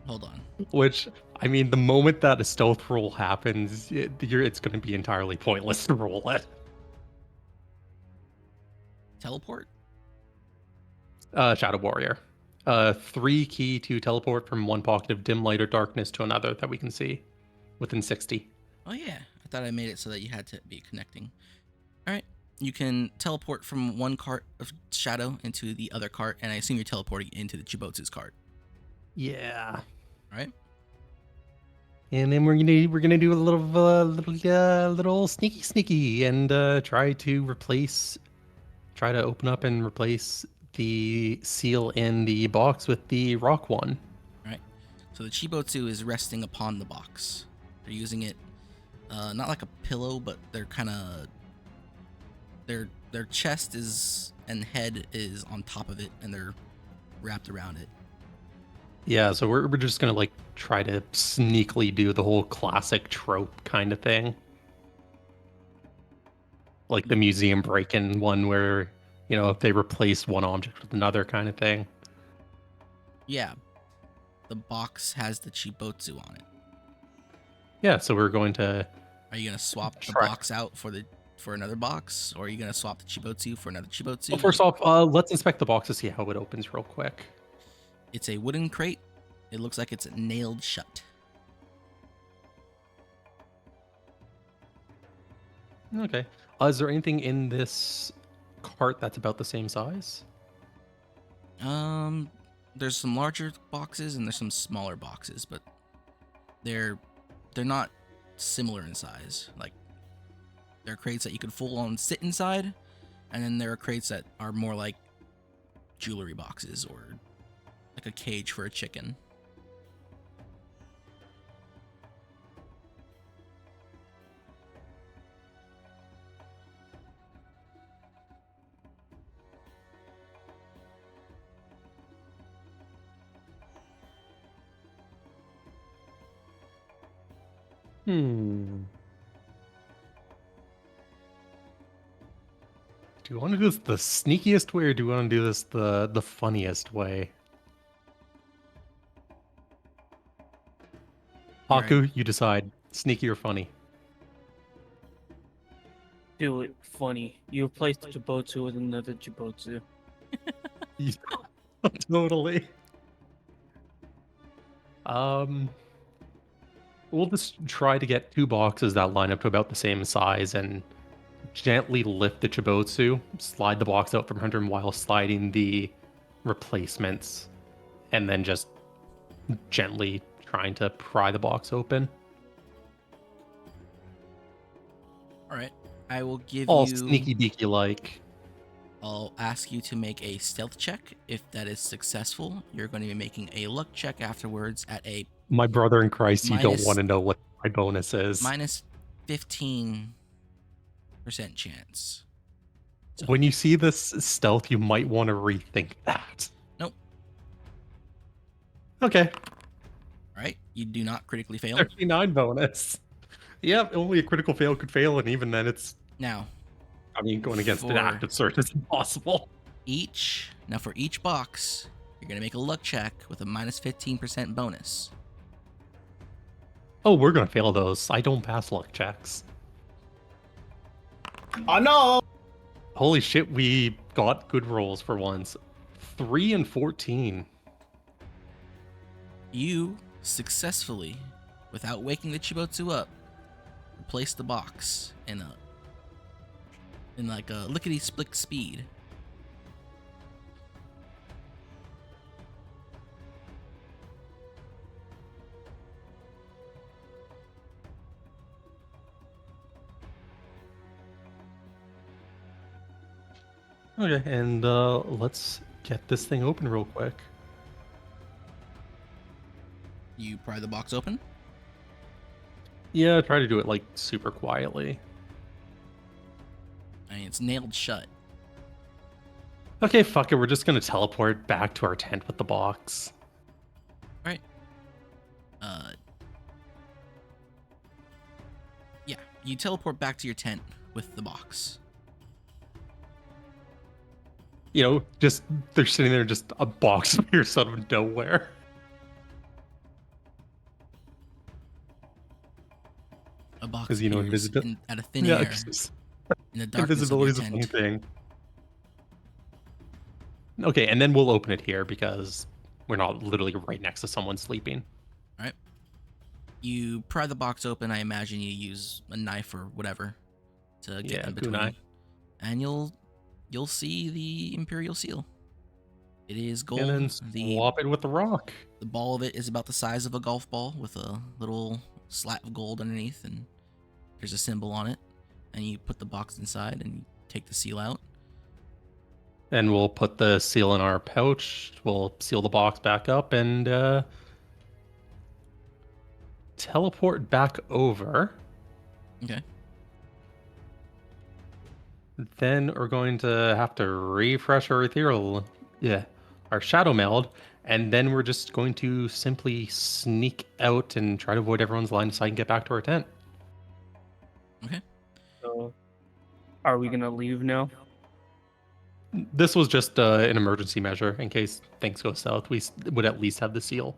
Hold on. Which, I mean, the moment that a stealth roll happens, it's going to be entirely pointless to roll it. Teleport? Shadow Warrior. 3 key to teleport from one pocket of dim light or darkness to another that we can see within 60. Oh yeah. I thought I made it so that you had to be connecting. You can teleport from one cart of shadow into the other cart, and I assume you're teleporting into the Chibotsu's cart. Yeah. All right. And then we're gonna do a little sneaky and try to open up and replace the seal in the box with the rock one. All right. So the Chibotsu is resting upon the box. They're using it not like a pillow, but they're kind of their chest is and head is on top of it, and they're wrapped around it. Yeah, so we're just gonna like try to sneakily do the whole classic trope kind of thing. Like the museum break-in one where, if they replace one object with another kind of thing. Yeah. The box has the Chibotsu on it. Yeah, so we're going to Are you gonna swap the try. box out for another box, or are you gonna swap the Chibotsu for another Chibotsu? Well, first off, let's inspect the box to see how it opens real quick. It's a wooden crate. It looks like it's nailed shut. Okay. Is there anything in this cart that's about the same size? There's some larger boxes and there's some smaller boxes, but they're not similar in size. Like, there are crates that you could full on sit inside, and then there are crates that are more like jewelry boxes or like a cage for a chicken. Do you want to do this the sneakiest way, or do you want to do this the funniest way? Alright. Haku, you decide. Sneaky or funny? Do it funny. You replace the Chibotsu with another Chibotsu. Totally. We'll just try to get two boxes that line up to about the same size and gently lift the Chibotsu, slide the box out from under him while sliding the replacements, and then just gently trying to pry the box open. Alright. I will give All you... sneaky beaky like. I'll ask you to make a stealth check. If that is successful, you're going to be making a luck check afterwards at a My brother in Christ, you don't Minus- want to know what my bonus is. minus 15% chance. So, When you see this stealth, you might want to rethink that. Nope. Okay. Alright, you do not critically fail. 39 bonus. Yeah, only a critical fail could fail, and even then it's, Now, going against an For- active search is impossible. for each box, you're going to make a luck check with a minus 15% bonus. Oh, we're gonna fail those. I don't pass luck checks. Oh no! Holy shit, we got good rolls for once. 3 and 14. You successfully, without waking the Chibotsu up, replace the box in like a lickety-split speed. Okay, and let's get this thing open real quick. You pry the box open. Yeah, try to do it like super quietly. I mean, it's nailed shut. Okay, fuck it, we're just gonna teleport back to our tent with the box. Right. Yeah, you teleport back to your tent with the box. Just they're sitting there, just a box appears out of nowhere. A box 'Cause, appears out of thin air in the darkness invisibility of is your a funny tent. thing. Okay, and then we'll open it here because we're not literally right next to someone sleeping. Right. You pry the box open. I imagine you use a knife or whatever to get Yeah, in kunai. between, and you'll see the Imperial seal. It is And gold. then The swap it with the rock. ball of it is about the size of a golf ball with a little slat of gold underneath, and there's a symbol on it. And you put the box inside and you take the seal out. And we'll put the seal in our pouch. We'll seal the box back up and teleport back over. Okay. Then we're going to have to refresh our our shadow meld, and then we're just going to simply sneak out and try to avoid everyone's line so I can get back to our tent. Okay. So, are we gonna leave now? This was just an emergency measure in case things go south. We would at least have the seal.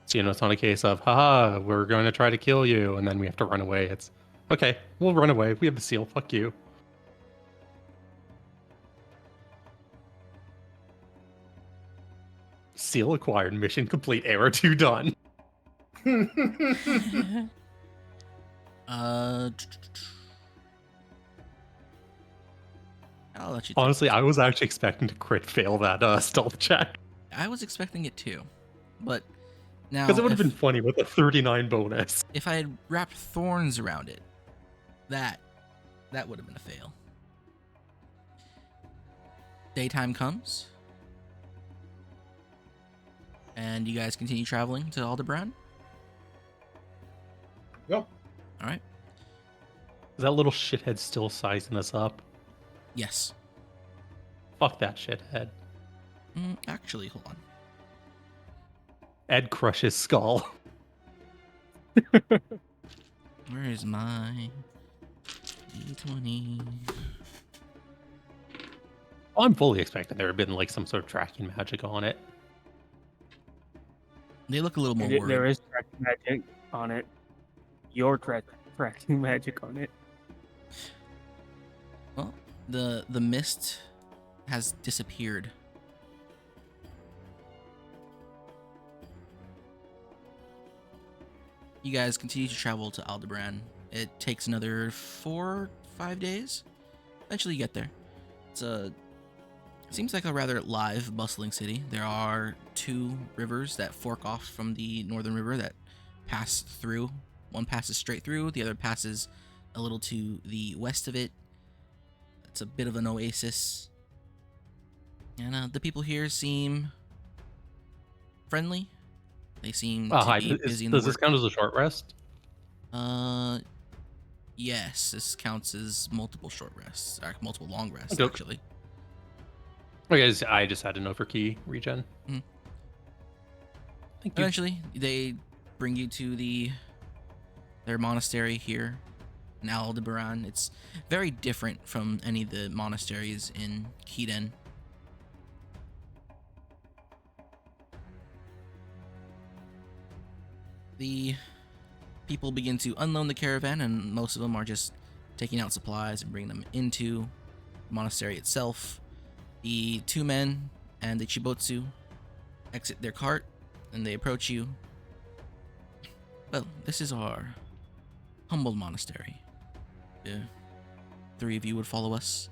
So, it's not a case of, haha, we're going to try to kill you, and then we have to run away. It's, okay, we'll run away. We have the seal. Fuck you. Seal acquired. Mission complete. Error 2 done. I'll let you. Honestly, I was actually expecting to crit fail that stealth check. I was expecting it too, but now Because it would have been funny with a 39 bonus. if I had wrapped thorns around it, that would have been a fail. Daytime comes, and you guys continue traveling to Aldebaran. Yep. All right. Is that little shithead still sizing us up? Yes. Fuck that shithead. Actually, hold on. Ed crushes skull. Where is my D20? I'm fully expecting there had been like some sort of tracking magic on it. They look a little more worried. There is tracking magic on it. Your tracking magic on it. Well, the mist has disappeared. You guys continue to travel to Aldebaran. It takes another 4-5 days. Eventually you get there. It seems like a rather live, bustling city. There are 2 rivers that fork off from the northern river that pass through. One passes straight through, the other passes a little to the west of it. It's a bit of an oasis. And the people here seem friendly. They seem to Hi. be busy in the Does this work. count as a short rest? Yes, this counts as multiple short rests, or multiple long rests, Okay. actually. Okay, I just had to know for key regen. Mhm. Thank you. Eventually, they bring you to their monastery here in Aldebaran. It's very different from any of the monasteries in Keeden. The people begin to unload the caravan, and most of them are just taking out supplies and bringing them into the monastery itself. The 2 men and the Chibotsu exit their cart, and they approach you. Well, this is our humble monastery. The 3 of you would follow us.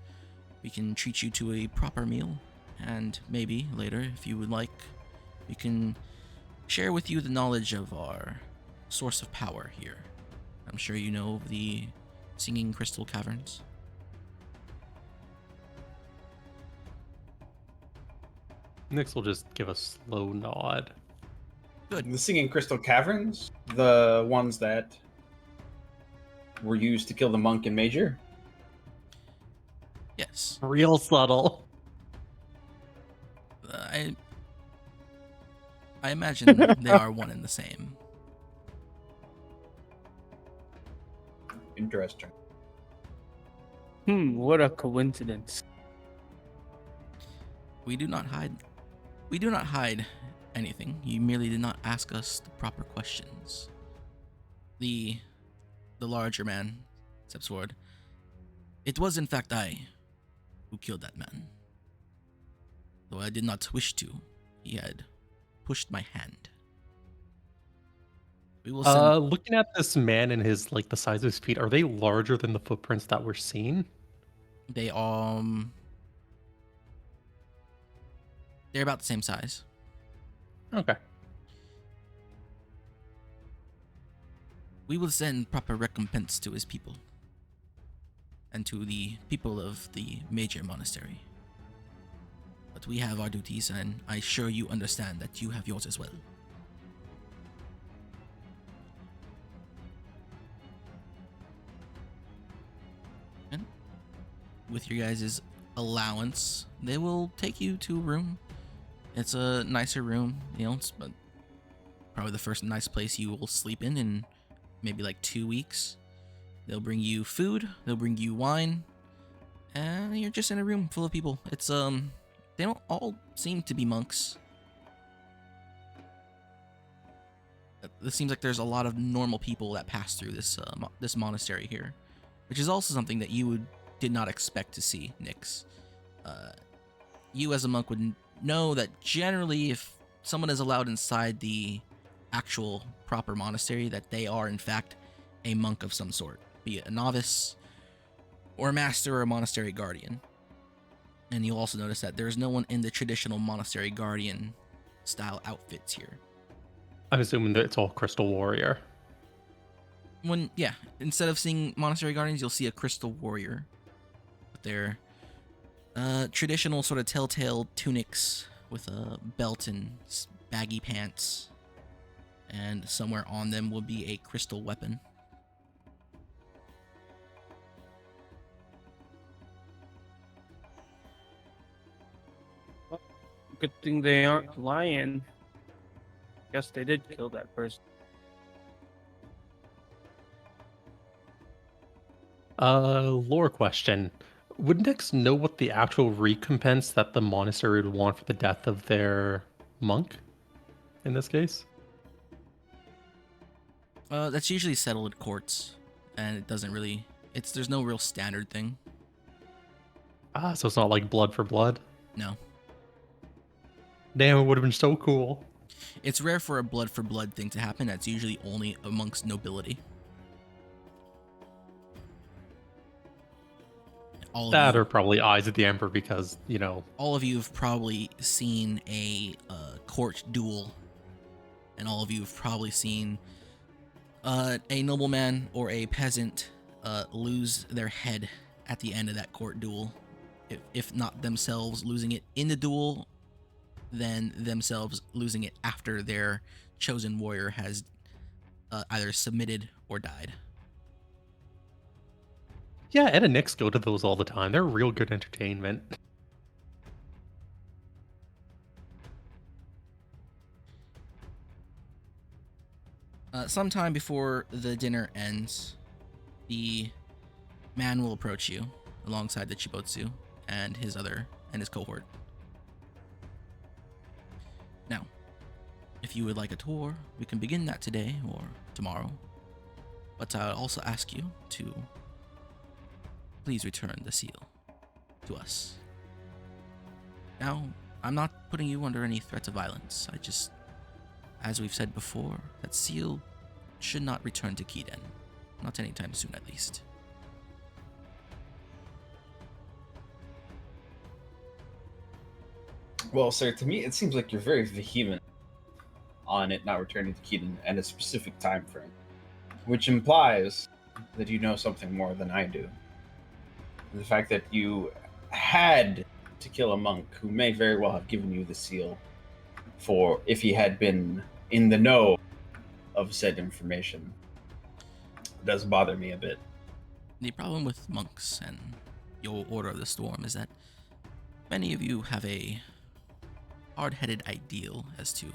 We can treat you to a proper meal, and maybe later, if you would like, we can share with you the knowledge of our source of power here. I'm sure you know of the Singing Crystal Caverns. Nyx will just give a slow nod. Good. The Singing Crystal Caverns, the ones that were used to kill the monk and major. Yes. Real subtle. I imagine they are one and the same. Interesting. What a coincidence. We do not hide anything. You merely did not ask us the proper questions. The larger man steps forward. It was in fact I who killed that man. Though I did not wish to, he had pushed my hand. We will send. Looking at this man and his like the size of his feet, are they larger than the footprints that we're seeing? They they're about the same size. Okay. We will send proper recompense to his people and to the people of the major monastery. But we have our duties, and I sure you understand that you have yours as well. And with your guys' allowance, they will take you to a room. It's a nicer room, you know, it's probably the first nice place you will sleep in maybe like 2 weeks. They'll bring you food, they'll bring you wine, and you're just in a room full of people. It's they don't all seem to be monks. It seems like there's a lot of normal people that pass through this monastery here, which is also something that you did not expect to see, Nyx. You as a monk would know that generally if someone is allowed inside the actual proper monastery, that they are in fact a monk of some sort, be it a novice or a master or a monastery guardian. And you'll also notice that there's no one in the traditional monastery guardian style outfits here. I'm assuming that it's all Crystal Warrior. Instead of seeing monastery guardians, you'll see a crystal warrior with their traditional sort of telltale tunics with a belt and baggy pants, and somewhere on them will be a crystal weapon. Good thing they aren't lying. Guess they did kill that person. Lore question. Would Nyx know what the actual recompense that the monastery would want for the death of their monk in this case? That's usually settled at courts, and it doesn't really. There's no real standard thing. So it's not like blood for blood? No, Damn, it would have been so cool. it's rare for a blood for blood thing to happen. That's usually only amongst nobility. That or probably Eyes of the Emperor because, all of you have probably seen a court duel, and all of you have probably seen a nobleman or a peasant lose their head at the end of that court duel. If not themselves losing it in the duel, then themselves losing it after their chosen warrior has either submitted or died. Yeah, Ed and Nyx go to those all the time. They're real good entertainment. Sometime before the dinner ends, the man will approach you alongside the Chibotsu and his cohort. Now, if you would like a tour, we can begin that today or tomorrow. But I'll also ask you to please return the seal to us. Now, I'm not putting you under any threat of violence. I just, as we've said before, that seal should not return to Kiden. Not anytime soon, at least. Well, sir, to me, it seems like you're very vehement on it not returning to Keaton at a specific time frame, which implies that you know something more than I do. The fact that you had to kill a monk who may very well have given you the seal for if he had been in the know of said information does bother me a bit. The problem with monks and your Order of the Storm is that many of you have a hard-headed ideal as to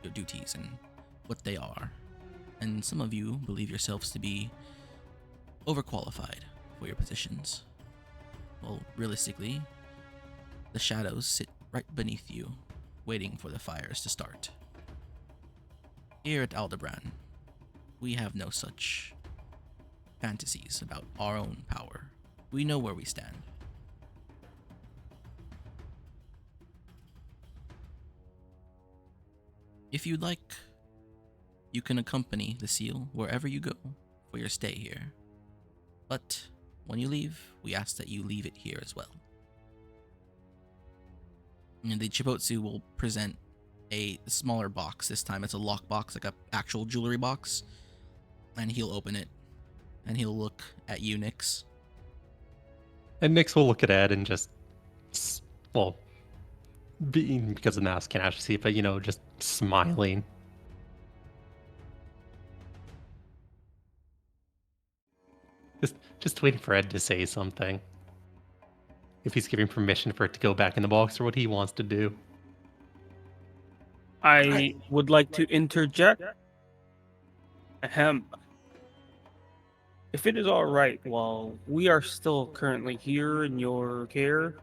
your duties and what they are, and some of you believe yourselves to be overqualified for your positions. Well, realistically, the shadows sit right beneath you, waiting for the fires to start. Here at Aldebaran, we have no such fantasies about our own power. We know where we stand. If you'd like, You can accompany the seal wherever you go for your stay here. But when you leave, we ask that you leave it here as well. And the Chibotsu will present a smaller box. This time it's a lock box, like a actual jewelry box. And he'll open it. And he'll look at you, Nyx. And Nyx will look at Ed and just, well, being because the mask can't actually see it, but just smiling. Just waiting for Ed to say something. If he's giving permission for it to go back in the box or what he wants to do. I would like to interject. Ahem. If it is all right, while we are still currently here in your care,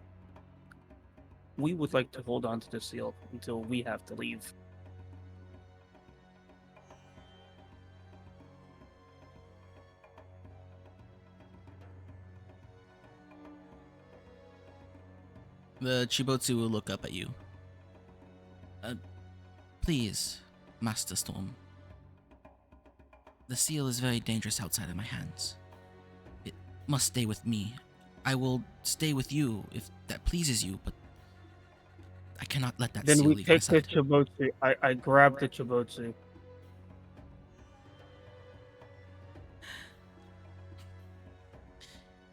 we would like to hold on to the seal until we have to leave. The Chibotsu will look up at you. Please, Master Storm. The seal is very dangerous outside of my hands. It must stay with me. I will stay with you if that pleases you, but I cannot let that Then seal we leave my take the side. Chibotsu. I grab the Chibotsu.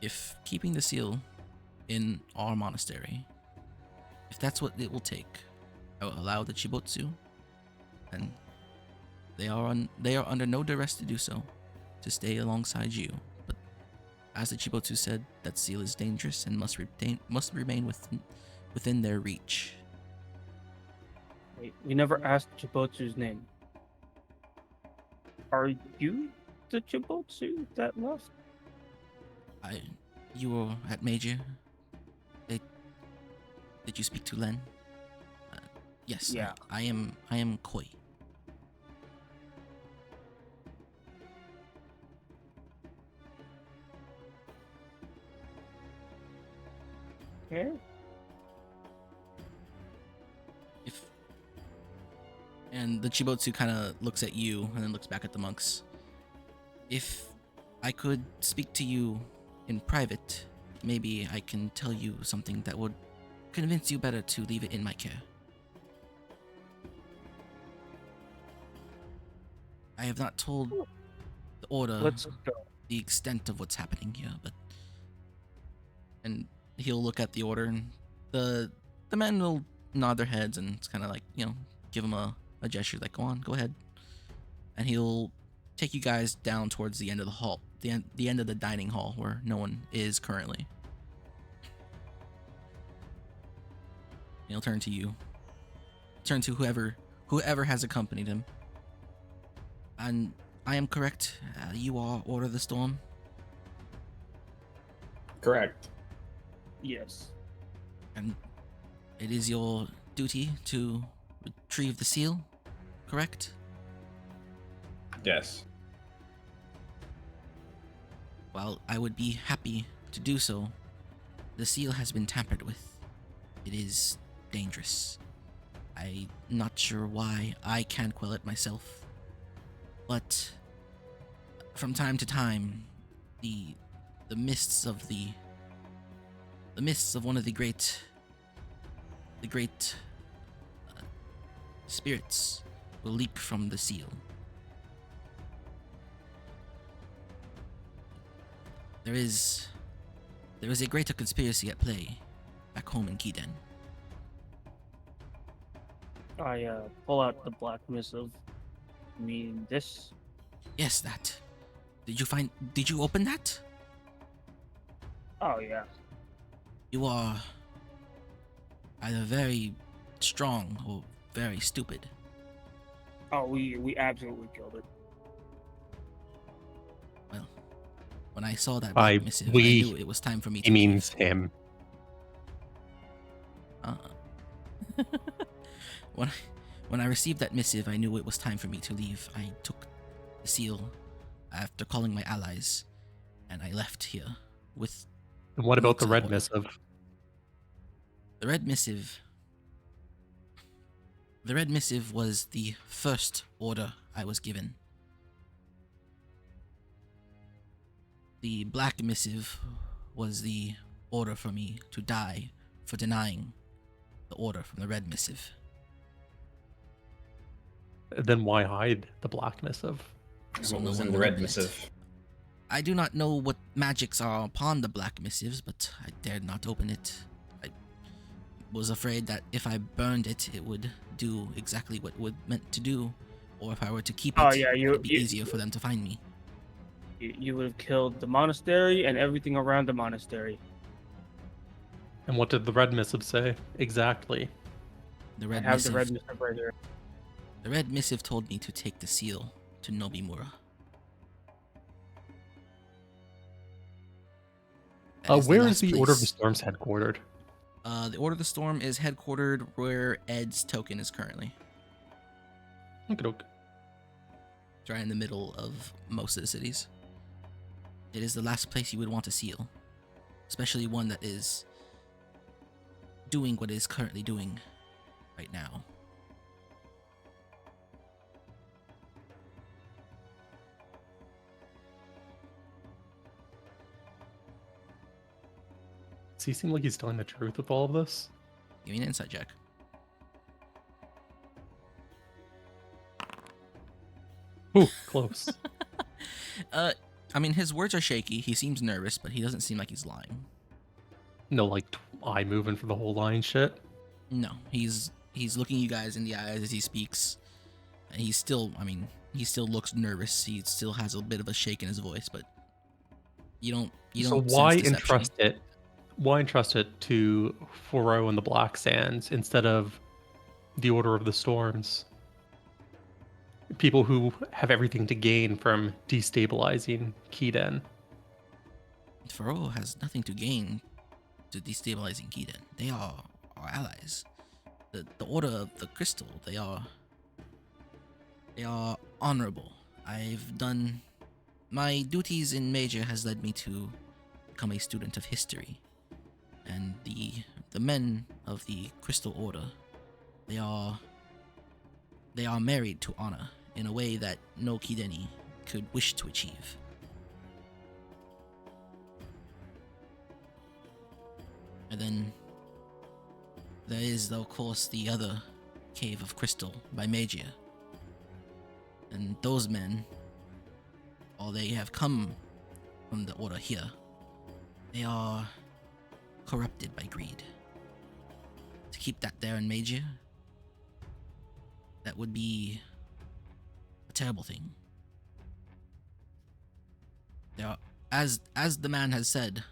If keeping the seal in our monastery, if that's what it will take, I will allow the Chibotsu, and they are under no duress to do so, to stay alongside you. But as the Chibotsu said, that seal is dangerous and must remain within their reach. Wait, we never asked Chibotsu's name. Are you the Chibotsu that left? You were at Major. Did you speak to Len? Yes. Yeah. I am Koi. Okay. And the Chibotsu kind of looks at you and then looks back at the monks. If I could speak to you in private, maybe I can tell you something that would convince you better to leave it in my care. I have not told the order Let's go. the extent of what's happening here, but... And he'll look at the order, and the men will nod their heads, and it's kind of like, give him a gesture, like, go ahead. And he'll take you guys down towards the end of the hall, the end of the dining hall, where no one is currently. He'll turn to you. Turn to whoever has accompanied him. And I am correct. You are Order of the Storm. Correct. Yes. And it is your duty to retrieve the seal, correct? Yes. While I would be happy to do so, the seal has been tampered with. It is dangerous. I'm not sure why I can't quell it myself, but from time to time, the mists of one of the great spirits will leak from the seal. There is a greater conspiracy at play back home in Kiden. I pull out the black missive. I mean, this. Yes, that. Did you open that? Oh yeah. You are either very strong or very stupid. Oh, we absolutely killed it. Well, when I saw that By black missive, I we, knew it was time for me to He means him. When I received that missive, I knew it was time for me to leave. I took the seal after calling my allies, and I left here with... And what about the Looks red like- missive? The red missive was the first order I was given. The black missive was the order for me to die for denying the order from the red missive. Then why hide the black missive? And So what no was one in the will red open it. missive? I do not know what magics are upon the black missives, but I dared not open it. I was afraid that if I burned it, it would do exactly what it was meant to do, or if I were to keep it, Oh, yeah, it would be easier for them to find me. You would have killed the monastery and everything around the monastery. And what did the red missive say exactly? The I red have missive. the red missive right here. The red missive told me to take the seal to Nobimura. That Where is last the Order of the place. Storms headquartered? The Order of the Storm is headquartered where Ed's token is currently. Okay. It's right in the middle of most of the cities. It is the last place you would want a seal, especially one that is doing what it is currently doing right now. Does he seem like he's telling the truth with all of this? Give me an insight check. Ooh, close. I mean, his words are shaky. He seems nervous, but he doesn't seem like he's lying. No, like eye moving for the whole line shit. No, he's looking you guys in the eyes as he speaks. And he's still, I mean, he still looks nervous. He still has a bit of a shake in his voice, but you don't So sense why deception. entrust it? Why entrust it to Furo and the Black Sands instead of the Order of the Storms? People who have everything to gain from destabilizing Kiden. Faro has nothing to gain to destabilizing Kiden. They are our allies. The Order of the Crystal, they are honorable. I've done my duties in Major has led me to become a student of history. And the men of the Crystal Order, they are married to honor in a way that no Kideni could wish to achieve. And then there is, of course, the other Cave of Crystal by Magia. And those men, while they have come from the Order here, they are corrupted by greed. To keep that there in Magia, that would be a terrible thing. There are, as the man has said,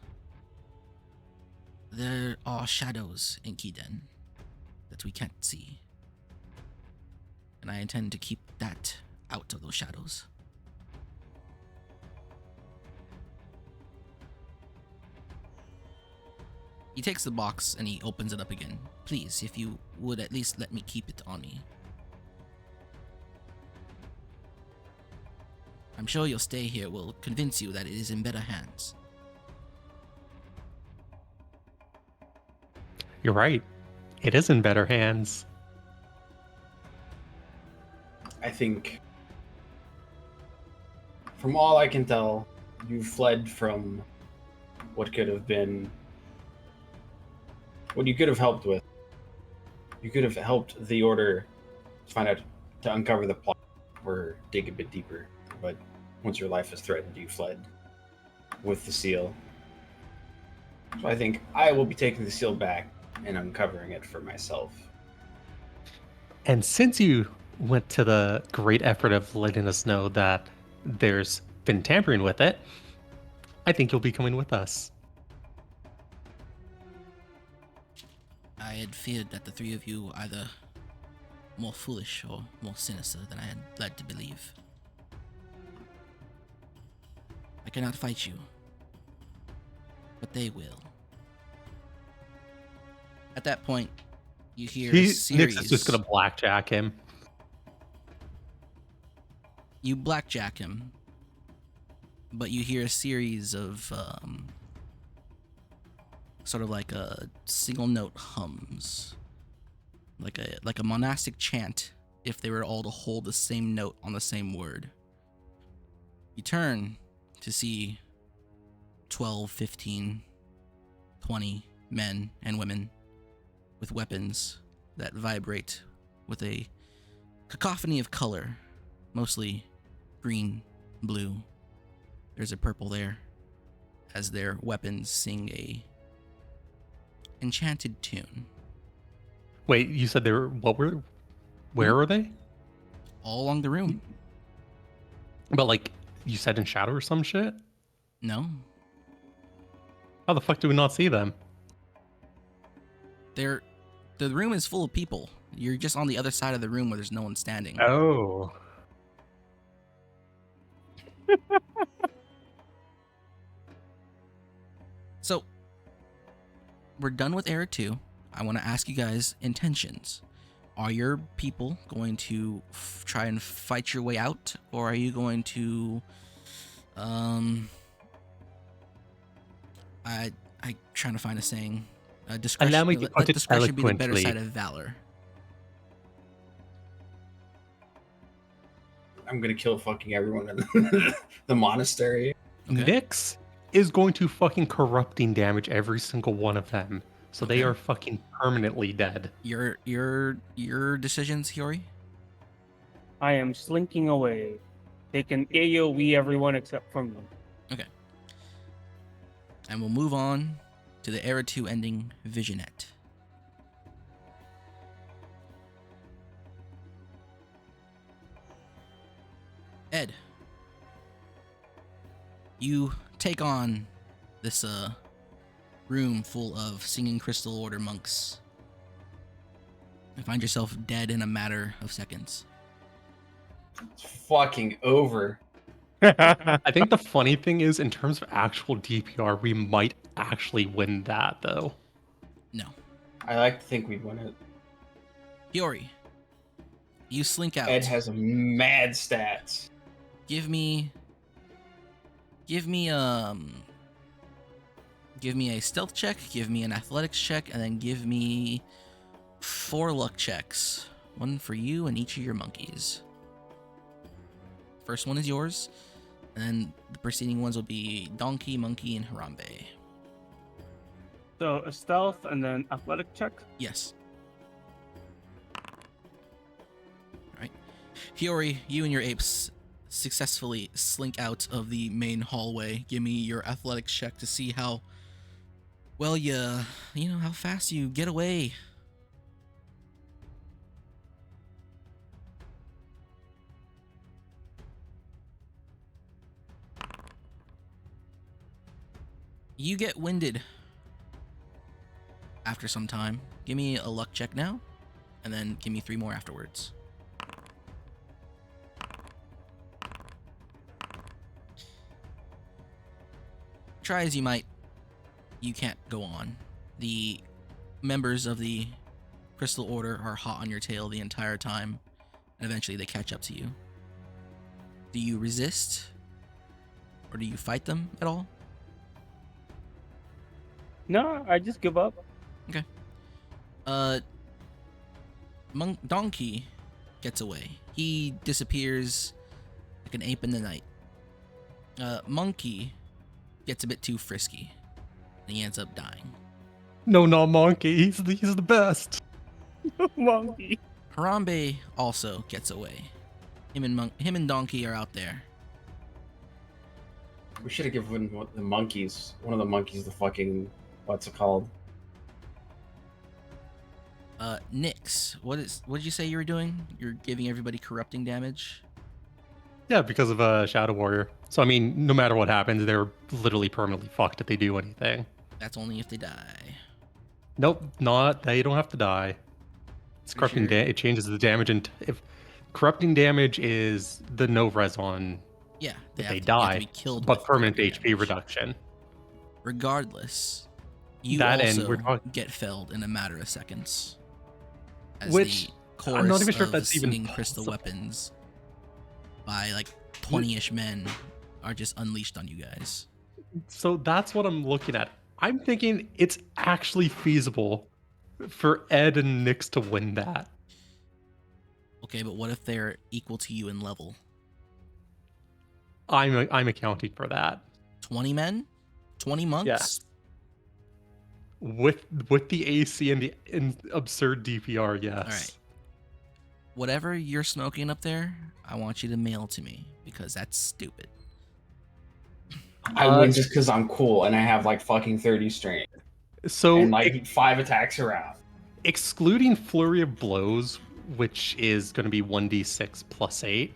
there are shadows in Kiden that we can't see. And I intend to keep that out of those shadows. He takes the box and he opens it up again. Please, if you would at least let me keep it on me. I'm sure your stay here will convince you that it is in better hands. You're right. It is in better hands. I think, from all I can tell, you fled from what could have been, what you could have helped with. You could have helped the Order to uncover the plot or dig a bit deeper. But once your life is threatened, you fled with the seal. So I think I will be taking the seal back and uncovering it for myself. And since you went to the great effort of letting us know that there's been tampering with it, I think you'll be coming with us. I had feared that the three of you were either more foolish or more sinister than I had led to believe. I cannot fight you, but they will. At that point, you hear a Nix series. is just gonna blackjack him. You blackjack him, but you hear a series of sort of like a single note hums, like a monastic chant if they were all to hold the same note on the same word. You turn to see 12, 15, 20 men and women with weapons that vibrate with a cacophony of color, mostly green, blue. There's a purple there, as their weapons sing a enchanted tune. Wait, you said they were where are they? All along the room. But like you said in shadow or some shit? No, How the fuck do we not see them? the room is full of people. You're just on the other side of the room where there's no one standing. Oh. So, we're done with Era 2. I want to ask you guys intentions. Are your people going to try and fight your way out, or are you going to, I trying to find a saying. Discretion. Allow me to Let put it discretion be the better eloquently. side of valor. I'm gonna kill fucking everyone in the monastery. Okay. Nyx is going to fucking corrupting damage every single one of them. So they Okay. are fucking permanently dead. Your decisions, Hiyori? I am slinking away. They can AoE everyone except for me. And we'll move on to the Era 2 ending, Visionette. Ed, you take on this room full of singing Crystal Order monks and find yourself dead in a matter of seconds. It's fucking over. I think the funny thing is, in terms of actual DPR, we might actually win that, though. No. I like to think we'd win it. Hiyori, you slink out. Ed has mad stats. Give me a stealth check, give me an athletics check, and then give me 4 luck checks. One for you and each of your monkeys. First one is yours, and then the preceding ones will be Donkey, Monkey, and Harambe. So a stealth and then athletic check. Yes. Alright. Hiyori, you and your apes successfully slink out of the main hallway. Give me your athletics check to see how well how fast you get away. You get winded after some time. Give me a luck check now, and then give me 3 more afterwards. Try as you might, you can't go on. The members of the Crystal Order are hot on your tail the entire time, and eventually they catch up to you. Do you resist? Or do you fight them at all? No, I just give up. Donkey gets away. He disappears like an ape in the night. Monkey gets a bit too frisky, and he ends up dying. No, not Monkey. He's the best. Monkey. Harambe also gets away. Him and Donkey are out there. We should have given one of the monkeys the fucking, what's it called? Nyx, what did you say you were doing? You're giving everybody corrupting damage? Yeah, because of Shadow Warrior. So I mean, no matter what happens, they're literally permanently fucked if they do anything. That's only if they die. Nope, not. They don't have to die. It's You corrupting. sure? It changes the damage, and if corrupting damage is the no res on Yeah, if they have to die, be killed but with permanent corrupting HP damage. reduction. Regardless, you That end, also we're talking- get felled in a matter of seconds. As Which, the chorus I'm not even sure if of that's even singing crystal possible. weapons by like 20-ish men are just unleashed on you guys. So that's what I'm looking at. I'm thinking it's actually feasible for Ed and Nyx to win that. Okay, but what if they're equal to you in level? I'm accounting for that. 20 men? 20 monks? Yes. With the AC and the absurd DPR, yes. All right. Whatever you're smoking up there, I want you to mail to me because that's stupid. I win just because I'm cool and I have like fucking 30 strength So and like 5 attacks around. excluding Flurry of Blows, which is going to be 1d6 plus 8,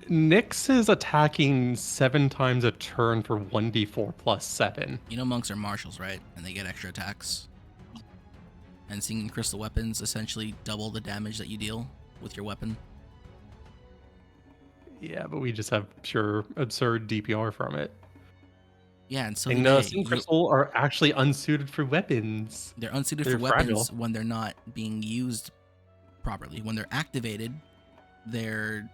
Nyx is attacking 7 times a turn for 1d4 plus 7. You know monks are martials, right? And they get extra attacks. And singing crystal weapons essentially double the damage that you deal with your weapon. Yeah, but we just have pure absurd DPR from it. Yeah, and so And do they. Sing Crystal are actually unsuited for weapons. They're unsuited They're for weapons fragile. when they're not being used properly. When they're activated, they're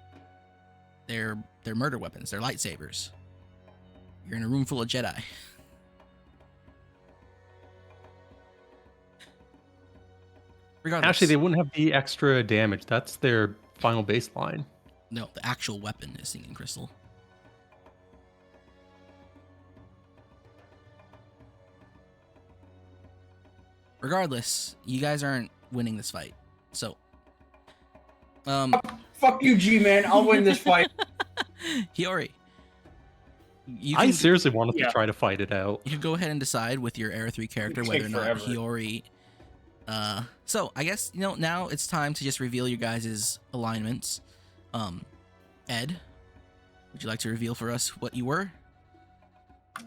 murder weapons. They're lightsabers. You're in a room full of Jedi. Regardless, Actually, they wouldn't have the extra damage. That's their final baseline. no, the actual weapon is singing crystal. Regardless, you guys aren't winning this fight. So, Fuck you, G-Man. I'll win this fight. Hiyori, you I can, seriously wanted Yeah. to try to fight it out. you can go ahead and decide with your Era 3 character It'd whether or take not forever. Hiyori. So I guess now it's time to just reveal your guys' alignments. Ed, would you like to reveal for us what you were?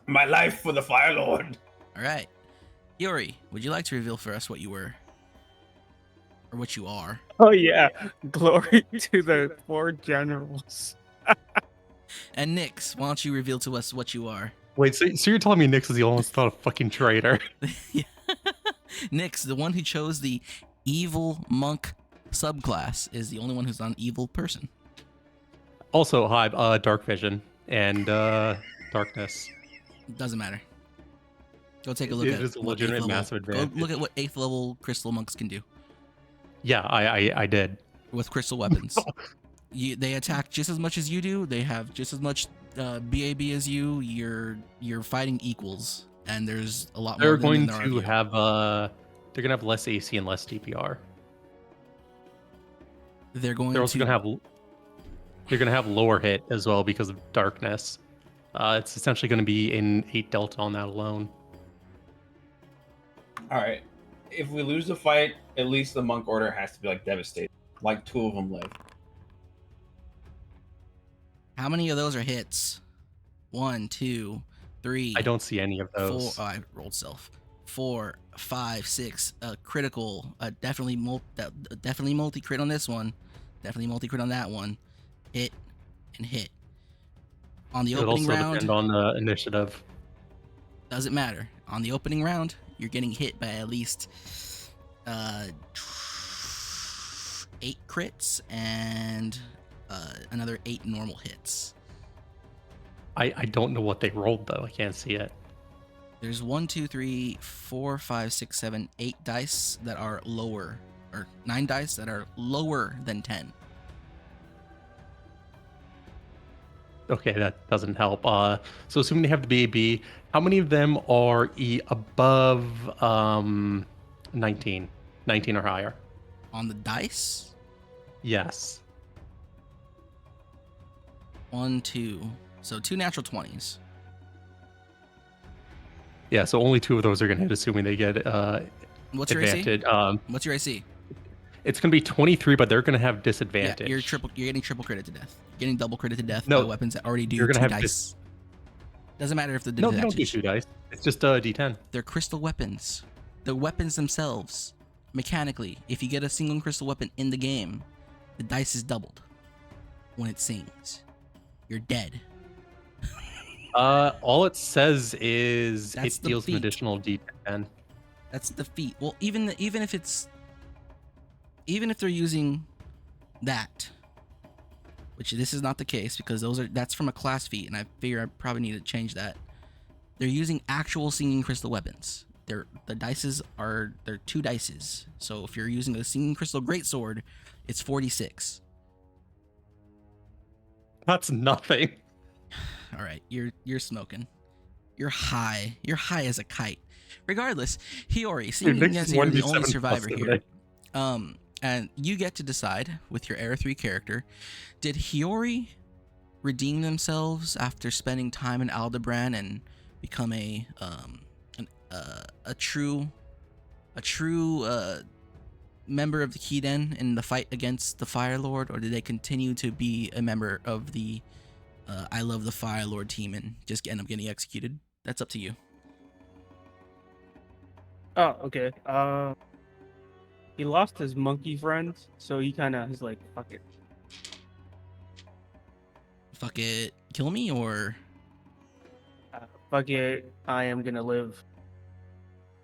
My life for the Fire Lord. All right, Hiyori, would you like to reveal for us what you were, or what you are? Oh yeah, glory to the 4 generals. And Nyx, why don't you reveal to us what you are? Wait, so you're telling me Nyx is the only one that's not a fucking traitor? Yeah. Nyx, the one who chose the evil monk subclass, is the only one who's not an evil person. Also, hi, dark vision and darkness. Doesn't matter. Go take a look It at is a what legitimate 8th level, massive go advantage. look at what 8th level crystal monks can do Yeah, I did. with crystal weapons. They attack just as much as you do. They have just as much BAB as you. You're fighting equals, and there's a lot more. They're of them going than there are of to you. have they're gonna have less AC and less DPR. They're going They're also to. gonna have lower hit as well because of darkness. It's essentially gonna be an 8 delta on that alone. All right. If we lose the fight, at least the monk order has to be like devastated. Like 2 of them live. How many of those are hits? 1, 2, 3. I don't see any of 4. those. Oh, I rolled self. 4, 5, 6. Critical. Definitely multi crit on this one. Definitely multi crit on that one. Hit and hit. On the It would opening also round, depend on the initiative. doesn't matter. On the opening round, you're getting hit by at least 8 crits and another 8 normal hits. I don't know what they rolled though. I can't see it. There's 1, 2, 3, 4, 5, 6, 7, 8 dice that are lower, or 9 dice that are lower than 10. Okay, that doesn't help. So assuming they have the BAB, how many of them are above 19? 19 or higher? On the dice, Yes. 1, 2. So 2 natural 20s. Yeah, so only 2 of those are going to hit, assuming they get What's your AC? advantage. What's your AC? It's going to be 23, but they're going to have Yeah, disadvantage. you're getting triple critted to death. You're getting double critted to death No, by weapons that already do you're 2 gonna have dice. Doesn't matter if the No, they don't do disadvantage. 2 dice. It's just D10. They're crystal weapons. The weapons themselves, mechanically, if you get a single crystal weapon in the game, the dice is doubled when it sings. You're dead. All it says is That's it the deals an feat. additional D10. That's the feat. Well, even if they're using that, which this is not the case because that's from a class feat, and I figure I probably need to change that. They're using actual singing crystal weapons. They're 2 dices. So if you're using a singing crystal greatsword, It's 46. That's nothing. All right, you're smoking. You're high. You're high as a kite. Regardless, Hiyori, seeing Dude, Nyx as is you're the 1d7 only plus survivor here, today. and you get to decide with your Era 3 character, did Hiyori redeem themselves after spending time in Aldebaran and become a true member of the Kiden in the fight against the Fire Lord, or did they continue to be a member of the I Love the Fire Lord team and just end up getting executed? That's up to you. Oh, okay. He lost his monkey friend, so he kind of is like, fuck it. Fuck it, kill me, or Fuck it, I am gonna live.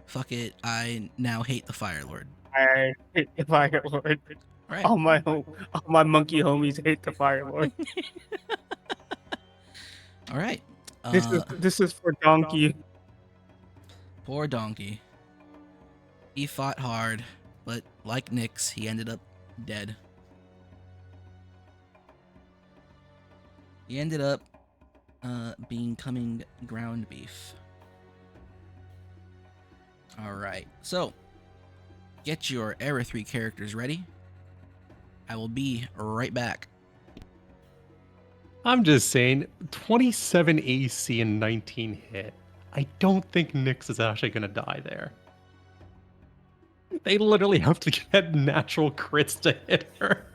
fuck it, I now hate the Fire Lord. I hate the Fire Lord. All right. All my monkey homies hate the Fire Lord. All right. This is for Donkey. Poor Donkey. He fought hard, but like Nyx, he ended up dead. He ended up becoming ground beef. Alright, so get your Era 3 characters ready. I will be right back. I'm just saying, 27 AC and 19 hit. I don't think Nyx is actually going to die there. They literally have to get natural crits to hit her.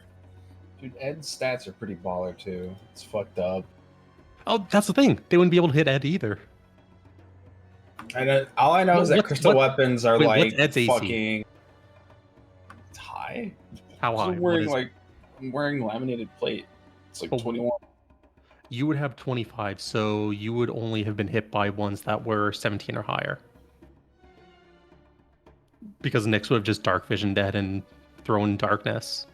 Dude, Ed's stats are pretty baller too. It's fucked up. Oh, that's the thing. They wouldn't be able to hit Ed either. And all I know is that What's- crystal weapons are wait, what's like Ed's AC? fucking. It's high. How high? I'm What wearing is it? I'm wearing laminated plate. It's like Oh. 21. You would have 25, so you would only have been hit by ones that were 17 or higher. Because Nyx would have just dark vision dead and thrown darkness.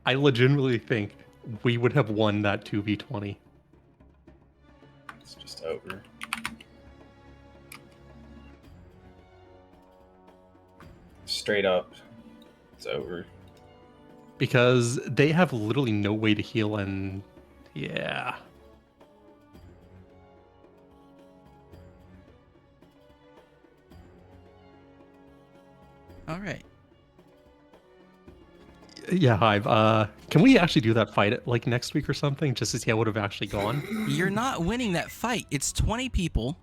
I legitimately think we would have won that 2v20. It's just over. Straight up, it's over. Because they have literally no way to heal, and yeah. All right. Yeah, Hive. Can we actually do that fight like next week or something, just to see how it would have actually gone? You're not winning that fight. It's 20 people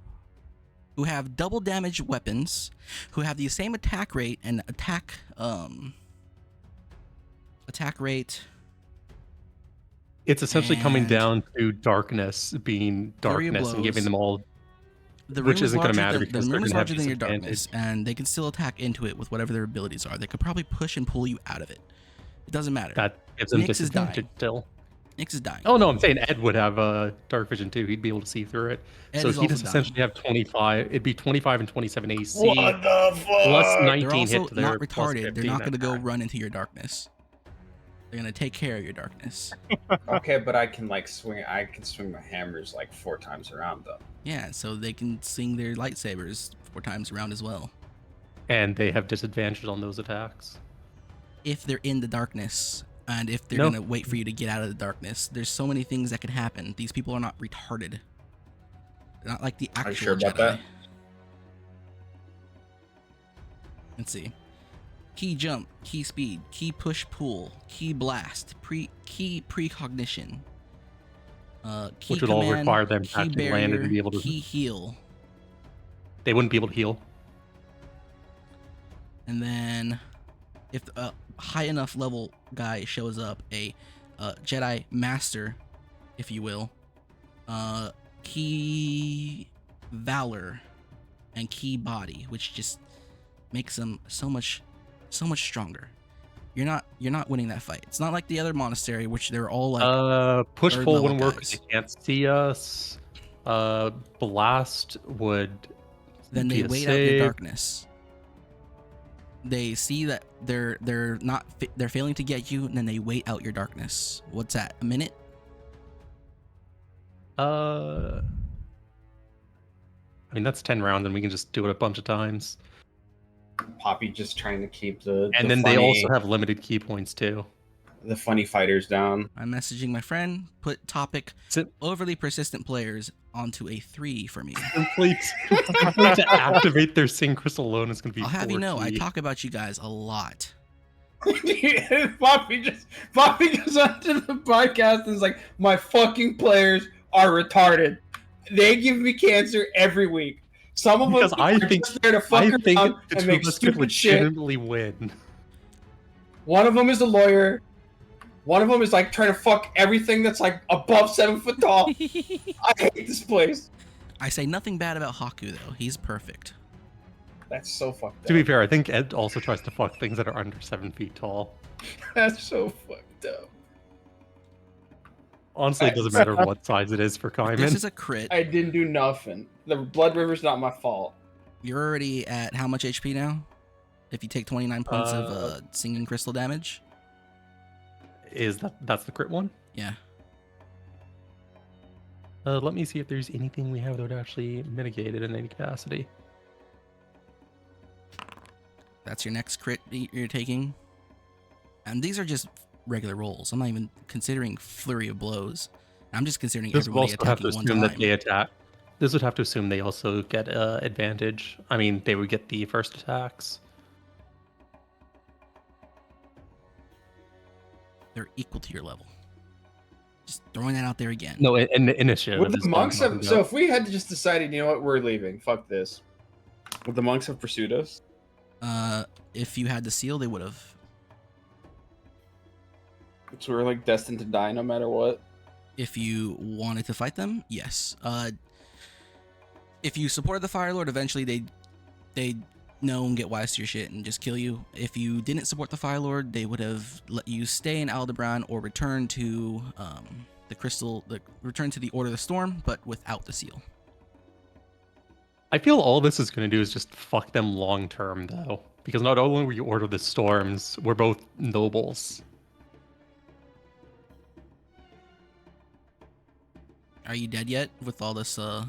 who have double damage weapons, who have the same attack rate and attack rate. It's essentially coming And down to darkness being flurry of darkness and giving blows. them all. The Which room is isn't gonna larger matter than, because the they're room is gonna have larger than your disadvantage. darkness, and they can still attack into it with whatever their abilities are. They could probably push and pull you out of it. It doesn't matter. That gives them Nyx is dying. disadvantage still. Nyx is dying. Oh no, I'm saying Ed would have dark vision too. He'd be able to see through it. Ed So is he'd also essentially have 25. It'd be 25 and 27 AC. What the fuck? Plus 19 They're also hit to their not plus retarded. 15 They're not going to go attack. run into your darkness. They're going to take care of your darkness. Okay, but I can like swing. I can swing my hammers like 4 times around though. Yeah, so they can swing their lightsabers 4 times around as well. And they have disadvantages on those attacks. If they're in the darkness, and if they're No. going to wait for you to get out of the darkness, there's so many things that could happen. These people are not retarded. They're not like the actual Are you sure about Jedi. that? Let's see. Key jump, key speed, key push pull, key blast, key precognition. Key Which would all command, require them to key actually land and barrier, be able to- key heal. They wouldn't be able to heal. And then if a high enough level guy shows up, a Jedi Master, if you will, key Valor and key Body, which just makes them so much stronger. You're not winning that fight. It's not like the other monastery, which they're all like Push third pull level wouldn't work guys. because they can't see us. Blast would. then be they a wait out your save. darkness. They see that they're failing to get you, and then they wait out your darkness. What's that? A minute? I mean, that's 10 rounds, and we can just do it a bunch of times. Poppy just trying to keep the And the then funny, they also have limited key points too. the funny fighters down. I'm messaging my friend. Put topic Sim- overly persistent players onto a 3 for me. Simply to activate their Sync Crystal alone is going to be I'll have you know, I key. talk about you guys a lot. Poppy goes onto the podcast and is like, my fucking players are retarded. They give me cancer every week. Some of Because them I are think just there to I fuck think around the and two make of us could stupid shit. legitimately win. One of them is a lawyer. One of them is like trying to fuck everything that's like above 7 foot tall. I hate this place. I say nothing bad about Haku though. He's perfect. That's so fucked up. To be fair, I think Ed also tries to fuck things that are under 7 feet tall. That's so fucked up. Honestly, it doesn't matter what size it is for This Kaiman. is a crit. I didn't do nothing. The blood river's not my fault. You're already at how much HP now? If you take 29 points of singing crystal damage? That's the crit one? Yeah. Let me see if there's anything we have that would actually mitigate it in any capacity. That's your next crit you're taking. And these are just regular rolls. I'm not even considering flurry of blows. I'm just considering This would everybody also have to attacking one assume that time. they attack. This would have to assume they also get advantage. I mean, they would get the first attacks. They're equal to your level. Just throwing that out there again. No, in the initiative. Would is the what I'm monks talking have? So about. if we had to just decided, you know what, we're leaving. Fuck this. Would the monks have pursued us? If you had the seal, they would have. So we're like destined to die no matter what. If you wanted to fight them, yes. If you supported the Fire Lord, eventually they'd know and get wise to your shit and just kill you. If you didn't support the Fire Lord, they would have let you stay in Aldebaran or return to return to the Order of the Storm, but without the seal. I feel all this is going to do is just fuck them long term, though. Because not only were you Order the Storms, we're both nobles. Are you dead yet with all this, all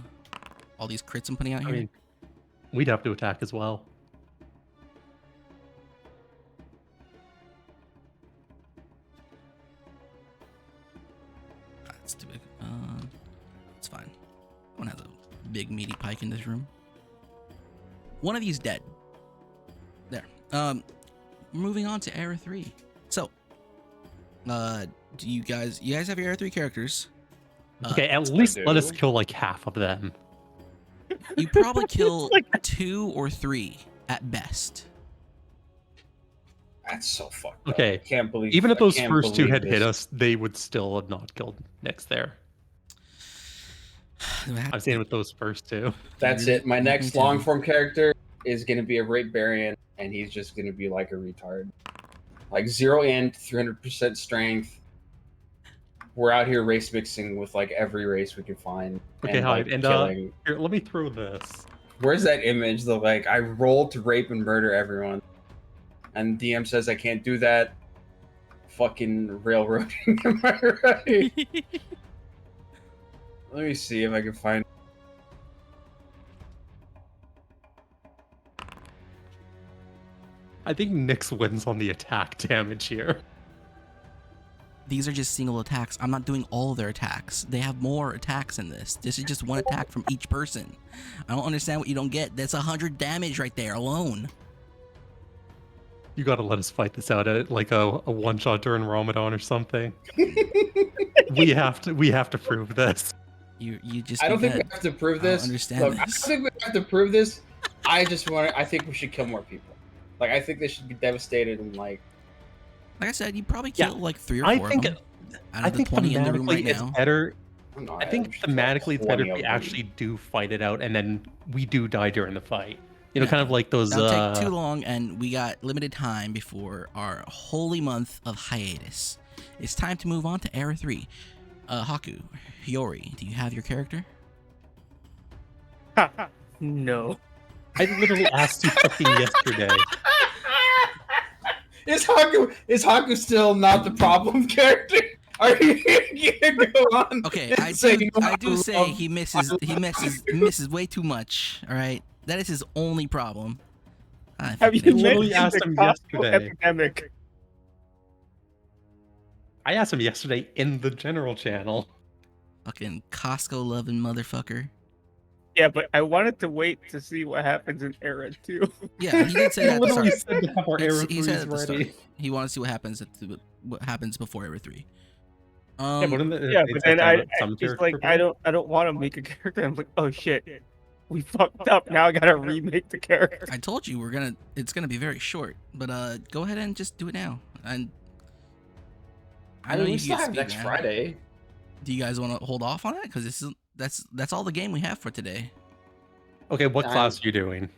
these crits I'm putting out I here? mean, we'd have to attack as well. That's too big. It's fine. One has a big meaty pike in this room. One of you's dead. There. Moving on to Era 3. So, do you guys have your Era 3 characters? Okay, at I least do. let us kill like half of them. You probably kill 2 or 3 at best. That's so fucked Okay, up. I can't believe. Even if I those can't first two believe had hit this. us, they would still have not killed Nyx there. I'm saying with those first two. That's it. My next Me too. long form character is gonna be a Rape Barian, and he's just gonna be like a retard. Like 0 int, 300% strength. We're out here race mixing with like every race we can find. Okay, and, hi, like, and killing. here, let me throw this. Where's that image? The like I rolled to rape and murder everyone, and DM says I can't do that. Fucking railroading, am I right? Let me see if I can find. I think Nyx wins on the attack damage here. These are just single attacks. I'm not doing all of their attacks. They have more attacks in this. This is just one attack from each person. I don't understand what you don't get. That's 100 damage right there alone. You gotta let us fight this out at like a one-shot during Ramadan or something. we have to prove this. You just. I don't think we dead. have to prove I don't this. understand Look, I don't this. think we have to prove this. I think we should kill more people. Like I think they should be devastated and like. Like I said, you probably Yeah, kill like 3 or 4 I of think them. Out I of the think 20 in the room thematically right it's now. better. I don't know, I think we should kill thematically it's better 20 if we of them. actually do fight it out and then we do die during the fight. You know, Yeah. kind of like those. That'll take too long, and we got limited time before our holy month of hiatus. It's time to move on to Era 3. Haku, Hiyori, do you have your character? No. I literally asked you fucking yesterday. Is Haku still not the problem character? Are you gonna go on? Okay, and I say, do, you know, I do say love- he misses way too much. All right, that is his only problem. I Have fucking you hate literally mentioned asked the him Costco yesterday. epidemic? I asked him yesterday in the general channel. Fucking Costco loving motherfucker. Yeah, but I wanted to wait to see what happens in Era 2. Yeah, he did say He that at the literally start. said to have our He arrow he said threes at the start. ready. He wanted to see what happens what happens before Era 3. Yeah, but Yeah, it but says then I some it's character like build. I don't want to make a character. I'm like, oh shit, we fucked up. Now I gotta remake the character. I told you it's gonna be very short, but go ahead and just do it now. And I know mean, you we can still get have speed next now. Friday. Do you guys want to hold off on it? Because that's all the game we have for today. Okay, what I'm- class are you doing?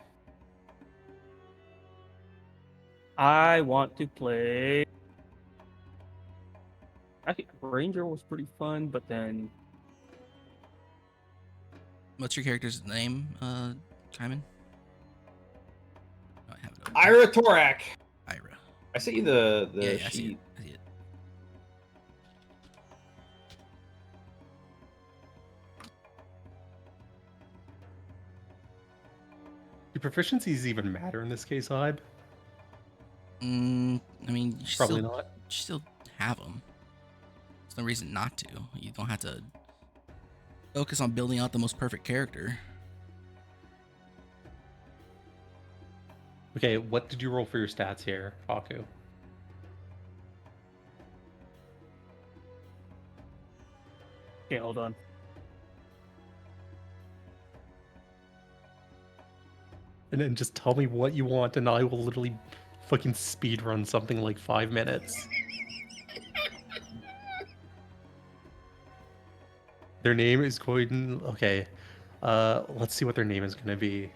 I want to play. I think Ranger was pretty fun, but then What's your character's name, Kyman? Oh, I have it over there. Ira Torak. Ira. I sent you the Yeah, I see sheet. it. I see it. Do proficiencies even matter in this case, Hybe? I mean, you should Probably still, not. you should still have them. There's no reason not to. You don't have to focus on building out the most perfect character. Okay, what did you roll for your stats here, Haku? okay, hold on. And then just tell me what you want, and I will literally fucking speed run something like 5 minutes. Their name is going. Okay, let's see what their name is going to be.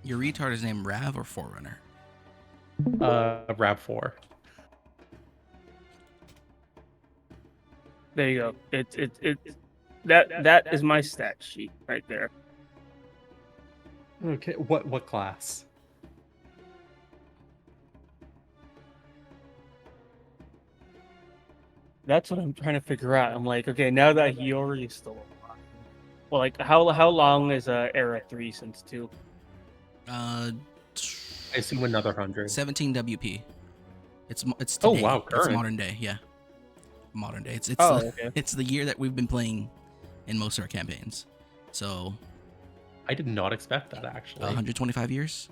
Your retard is named Rav or Forerunner? Rav4. There you go. That is my stat sheet right there. Okay, what class? That's what I'm trying to figure out. I'm like, okay, now that Hiyori is still alive, well, like how long is Era 3 since 2? I assume another 100. 17 WP. It's Oh, today. wow, It's current. modern day. Yeah, modern day. It's Oh, okay. it's the year that we've been playing in most of our campaigns. So I did not expect that, actually. 125 years.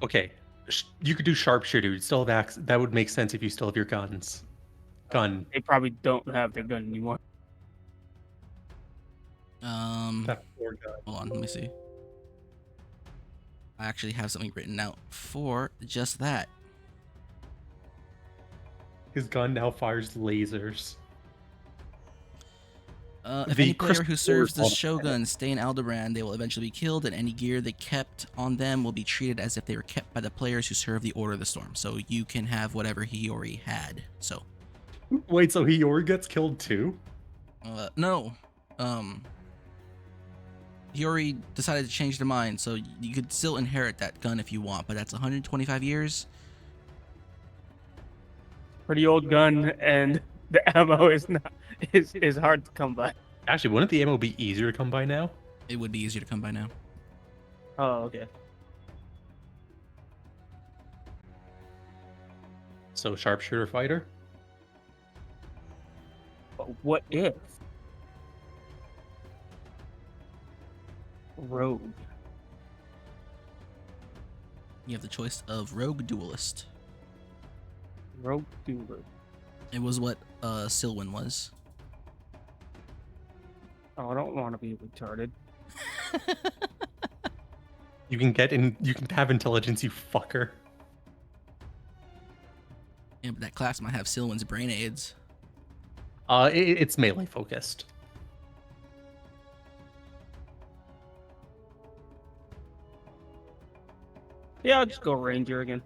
Okay, you could do sharpshooter. You'd still have that would make sense if you still have your guns. Gun. They probably don't have their gun anymore. That poor gun. Hold on, let me see. I actually have something written out for just that. His gun now fires lasers. If The any player crystal who serves the ball- Shogun stay in Aldebaran, they will eventually be killed, and any gear they kept on them will be treated as if they were kept by the players who serve the Order of the Storm. So you can have whatever Hiyori had. So, Wait, so Hiyori gets killed too? no. Hiyori decided to change their mind, so you could still inherit that gun if you want, but that's 125 years. Pretty old gun, and the ammo is hard to come by. Actually, wouldn't the ammo be easier to come by now? It would be easier to come by now. Oh, okay. So sharpshooter fighter? But what if Rogue? You have the choice of Rogue Duelist. Rogue Dueler. It was what Silwyn was. Oh, I don't want to be retarded. You can have intelligence, you fucker. Yeah, but that class might have Silwyn's brain aids. It's melee focused. Yeah, I'll just go Ranger again.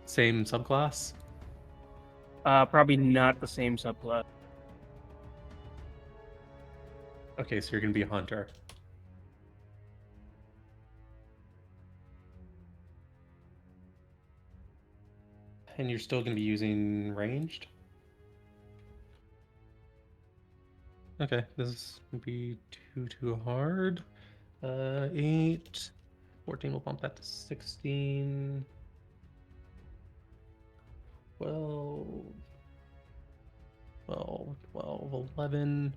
Same subclass? Probably not the same subclass. Okay, so you're gonna be a hunter. And you're still going to be using ranged? Okay, this is going to be too hard. 8. 14 will bump that to 16. 12. 11.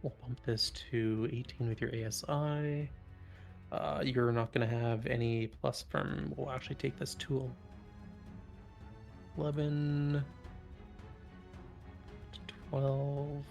We'll bump this to 18 with your ASI. You're not going to have any plus from... We'll actually take this to 11. 12.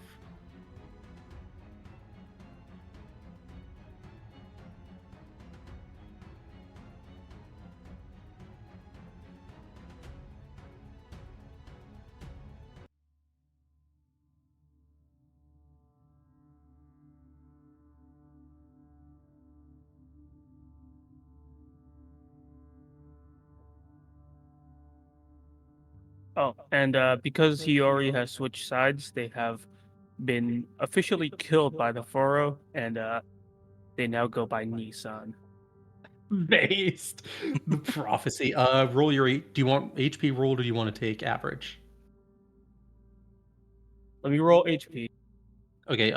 Oh, and because he already has switched sides, they have been officially killed by the Foro, and they now go by Nissan. Based. The prophecy. Roll your 8. Do you want HP roll or do you want to take average? Let me roll HP. Okay,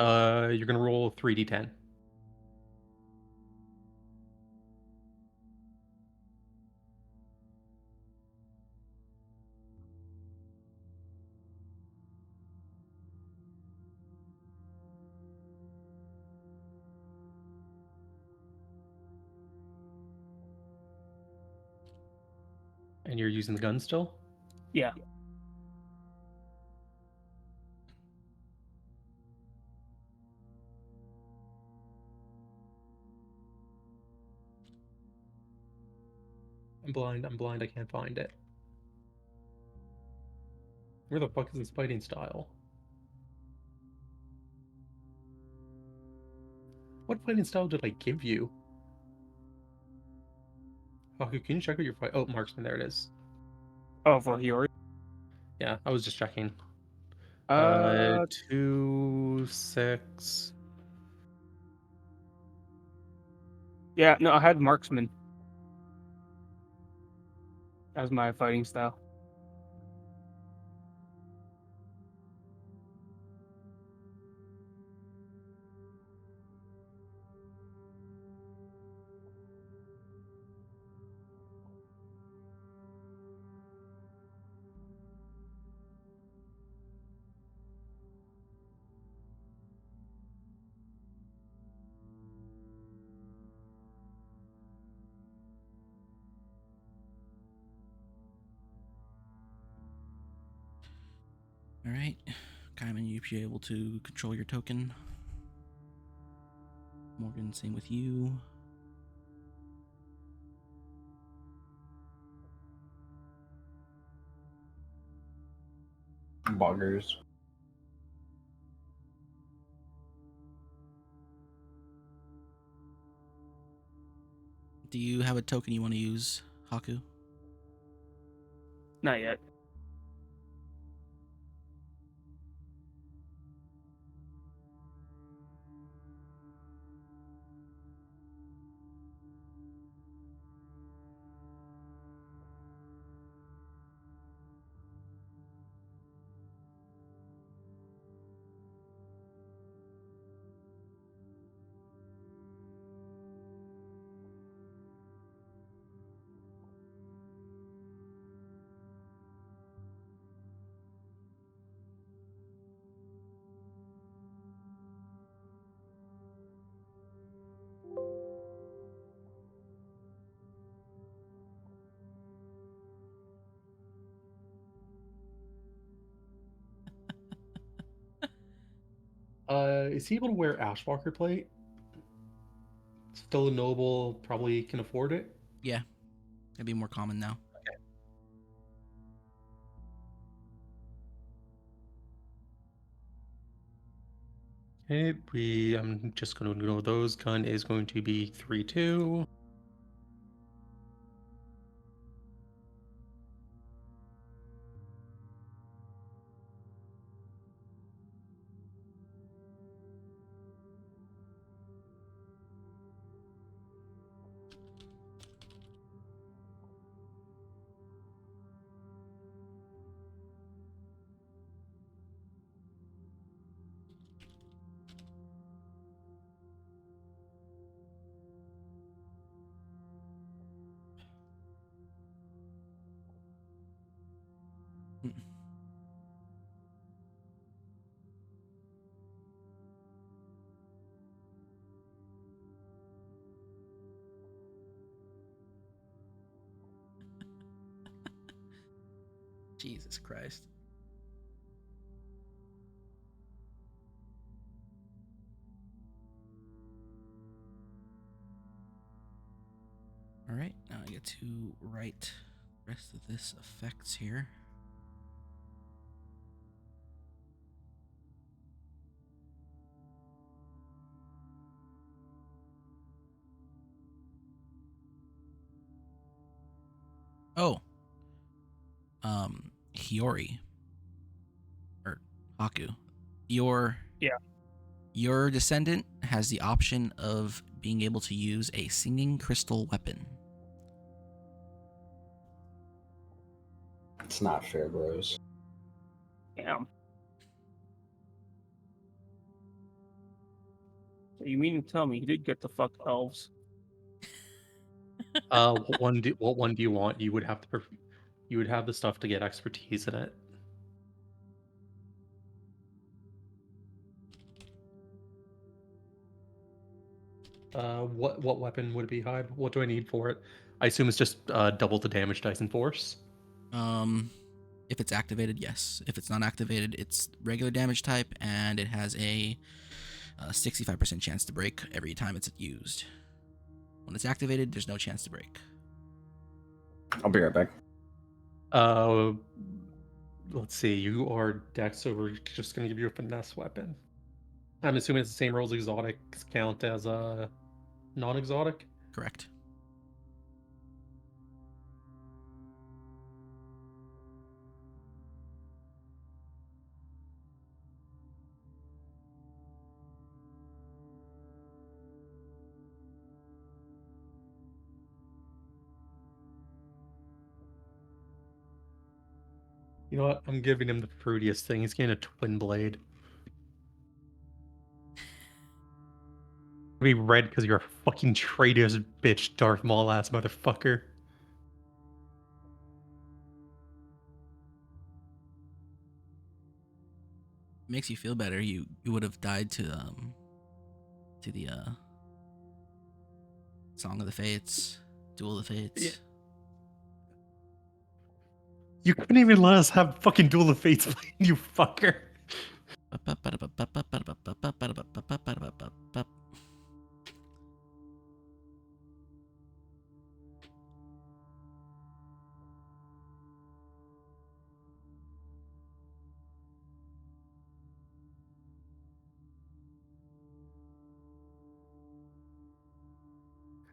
you're gonna roll 3d10. And you're using the gun still? Yeah. I'm blind, I can't find it. Where the fuck is this fighting style? What fighting style did I give you? Haku, can you check out your fight? Oh, marksman, there it is. Oh, for Hiyori? Yeah, I was just checking. 2, 6. Yeah, no, I had marksman as my fighting style. All right, Kaiman, you be able to control your token. Morgan, same with you. Buggers. Do you have a token you want to use, Haku? Not yet. Is he able to wear Ashwalker plate? Still a noble, probably can afford it. Yeah, it'd be more common now. Okay, I'm just going to go with those. Gun is going to be 3-2. Jesus Christ. All right, now I get to write the rest of this effects here. Oh, Hiyori or Haku, your Yeah. your descendant has the option of being able to use a singing crystal weapon. It's not fair, bros. Damn. So you mean to tell me he did get the fuck elves? What one do you want? You would have to. You would have the stuff to get expertise in it. What weapon would it be, Hyde? What do I need for it? I assume it's just double the damage dice and force. If it's activated, yes. If it's not activated, it's regular damage type, and it has a 65% chance to break every time it's used. When it's activated, there's no chance to break. I'll be right back. Let's see. You are Dex, so we're just gonna give you a finesse weapon. I'm assuming it's the same rules exotics count as non-exotic. Correct. You know what? I'm giving him the fruitiest thing. He's getting a twin blade. Be red because you're a fucking traitorous bitch, Darth Maul ass motherfucker. Makes you feel better. You would have died to the Song of the Fates, Duel of the Fates. Yeah. You couldn't even let us have fucking Duel of Fates, you fucker.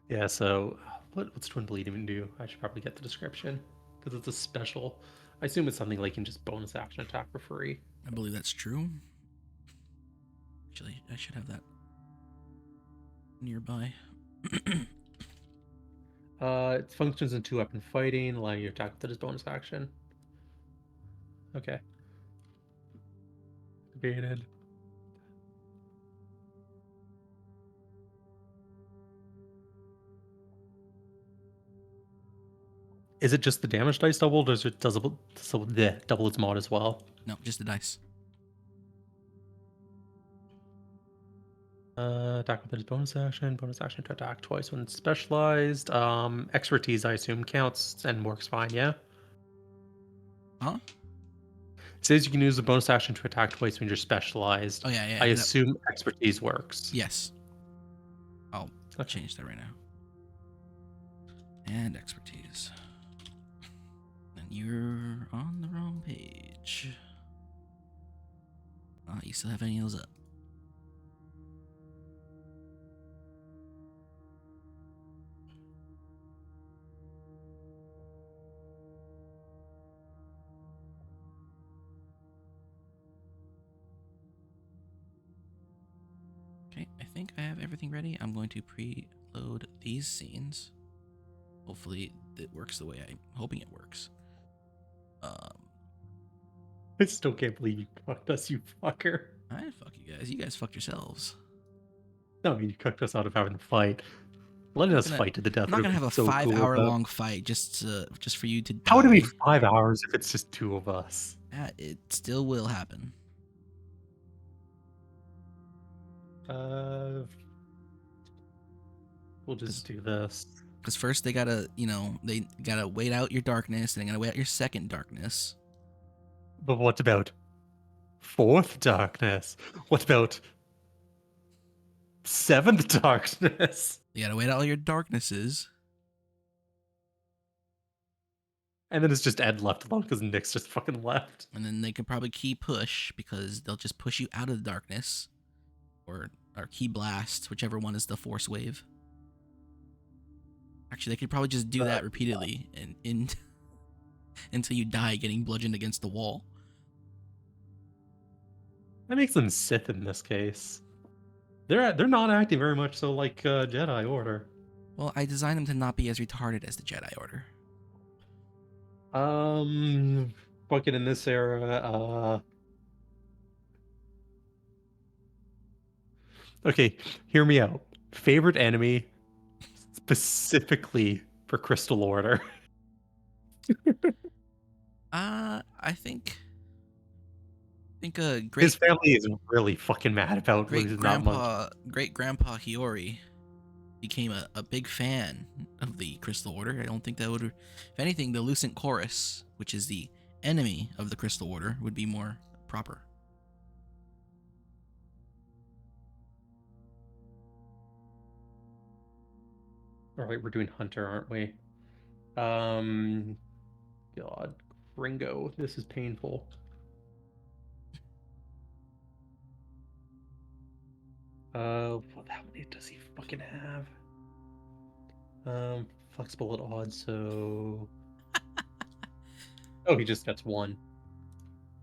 Yeah, so what's Twin Bleed even do? I should probably get the description because it's a special. I assume it's something like you can just bonus action attack for free. I believe that's true. Actually, I should have that nearby. It functions in 2-weapon fighting, allowing you to attack with it as bonus action. Okay. Debated. Is it just the damage dice doubled, or does it double its mod as well? No, just the dice. Attack with its bonus action to attack twice when it's specialized. Expertise, I assume, counts and works fine, yeah? Huh? It says you can use a bonus action to attack twice when you're specialized. Oh yeah. I assume expertise works. Yes. I'll Okay. change that right now. And expertise. And you're on the wrong page. You still have any of those up? Okay, I think I have everything ready. I'm going to preload these scenes. Hopefully it works the way I'm hoping it works. I still can't believe you fucked us, you fucker. I didn't fuck you guys. You guys fucked yourselves. No, I mean, you cucked us out of having to fight. Letting us fight to the death. I'm not gonna have a so 5-hour cool, long fight just for you to die. How would it be 5 hours if it's just two of us? It still will happen. We'll just do this. Because first they gotta wait out your darkness, and they gotta wait out your second darkness. But what about fourth darkness? What about seventh darkness? You gotta wait out all your darknesses. And then it's just Ed left alone because Nick's just fucking left. And then they could probably key push because they'll just push you out of the darkness. Or key blast, whichever one is the force wave. Actually, they could probably just do that repeatedly and until you die getting bludgeoned against the wall. That makes them Sith in this case. They're not acting very much so like Jedi Order. Well, I designed them to not be as retarded as the Jedi Order. Fucking in this era, okay, hear me out. Favorite enemy specifically for Crystal Order. I think a His family is really fucking mad about great losing that much. grandpa Hiyori became a big fan of the Crystal Order. I don't think that would, if anything, the Lucent Chorus, which is the enemy of the Crystal Order, would be more proper. All right, we're doing Hunter, aren't we? God, Ringo, this is painful. What how many does he fucking have? Flexible at odds, so. Oh, he just gets one.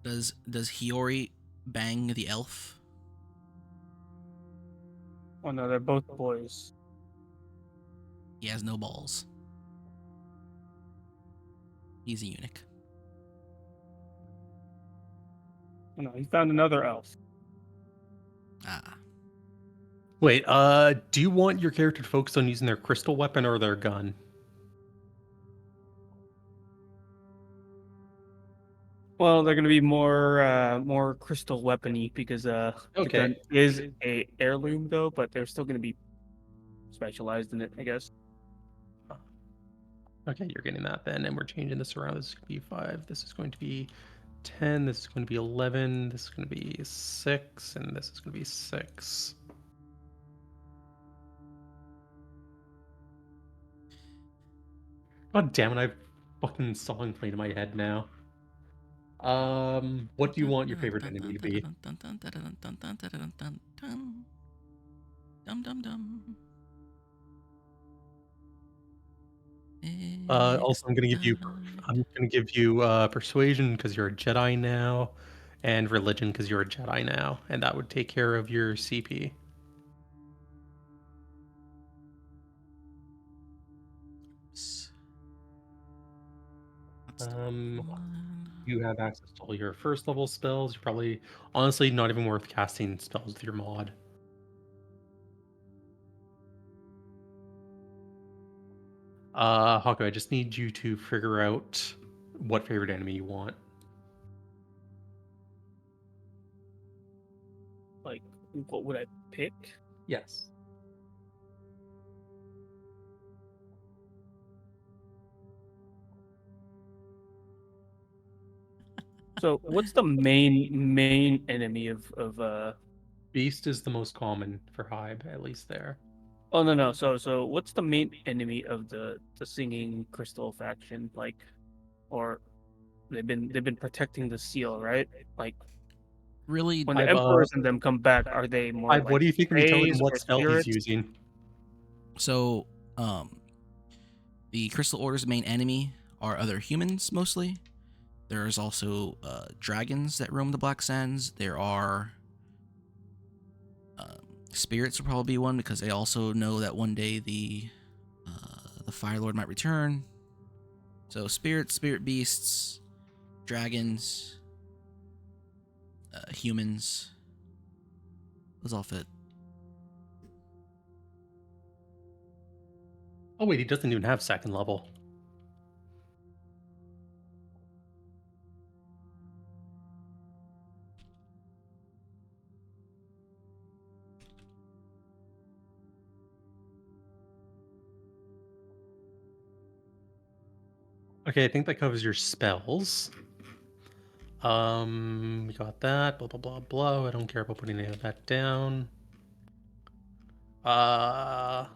Does Hiyori bang the elf? Oh no, they're both boys. He has no balls. He's a eunuch. Oh no, he found another elf. Ah. Wait, do you want your character to focus on using their crystal weapon or their gun? Well, they're gonna be more crystal weapony because the gun is a heirloom though, but they're still gonna be specialized in it, I guess. Okay, you're getting that then, and we're changing this around. This is going to be 5. This is going to be 10. This is going to be 11. This is going to be 6, and this is going to be 6. God damn it! I have fucking song playing in my head now. What do you want your favorite enemy to be? Dum dum dum. Also, I'm going to give you persuasion because you're a Jedi now, and religion because you're a Jedi now, and that would take care of your CP. You have access to all your first level spells. You're probably honestly not even worth casting spells with your mod. Haku, I just need you to figure out what favorite enemy you want. Like, what would I pick? Yes. So, what's the main enemy of Beast is the most common for Hybe, at least there. Oh no. So what's the main enemy of the singing crystal faction? Like, or they've been protecting the seal, right? Like, Really, when the emperors and them come back, are they more Hybe, like what do you think when you tell him fays what or spell spirits? he's using? so the Crystal Order's main enemy are other humans mostly. There's also dragons that roam the Black Sands. There are spirits will probably be one because they also know that one day the Fire Lord might return. So spirits, spirit beasts, dragons, humans. Those all fit. Oh wait, he doesn't even have second level. Okay, I think that covers your spells. We got that. Blah blah blah blah. I don't care about putting any of that down. Uh.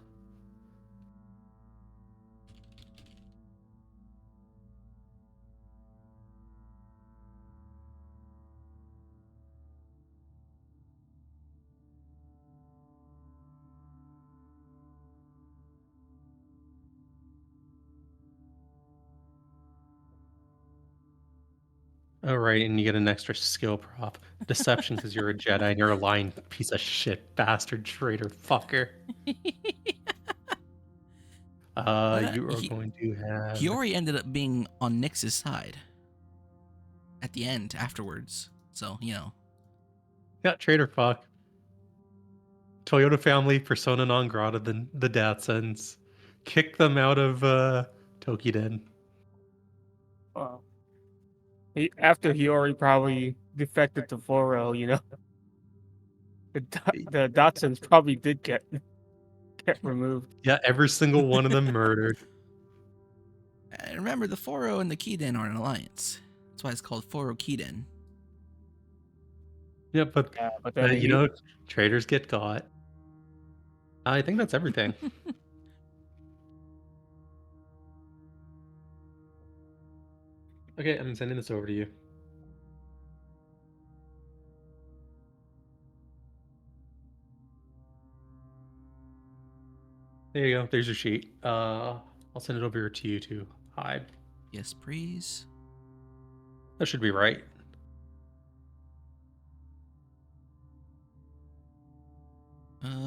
All right, and you get an extra skill prop. Deception because you're a Jedi and you're a lying piece of shit, bastard, traitor, fucker. But, You are going to have. Hiyori ended up being on Nyx's side at the end afterwards. So, you know. Yeah, traitor, fuck. Toyota family, persona non grata, the Datsuns. Kick them out of Tokiden. Wow. After Hiyori probably defected to Foro, you know, the Datsuns probably did get removed. Yeah, every single one of them murdered. And remember, the Foro and the Kiden are an alliance. That's why it's called Foro Kiden. Yeah, but then you know, traitors get caught. I think that's everything. Okay, I'm sending this over to you. There you go. There's your sheet. I'll send it over to you too. Hide. Yes, please. That should be right.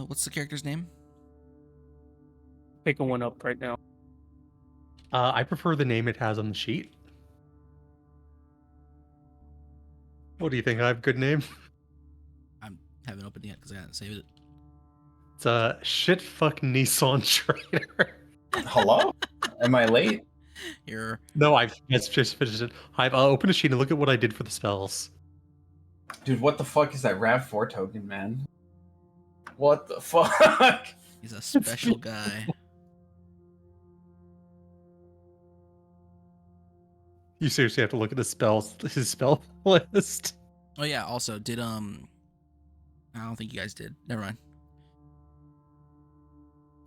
What's the character's name? Picking one up right now. I prefer the name it has on the sheet. What do you think? I have a good name? I haven't opened it yet because I haven't saved it. It's a shit fuck Nissan traitor. Hello? Am I late? Here. No, I've just finished it. I've opened a sheet and look at what I did for the spells. Dude, what the fuck is that RAV4 token, man? What the fuck? He's a special guy. You seriously have to look at the spells, his spell list. Oh yeah, also did I don't think you guys did. Never mind.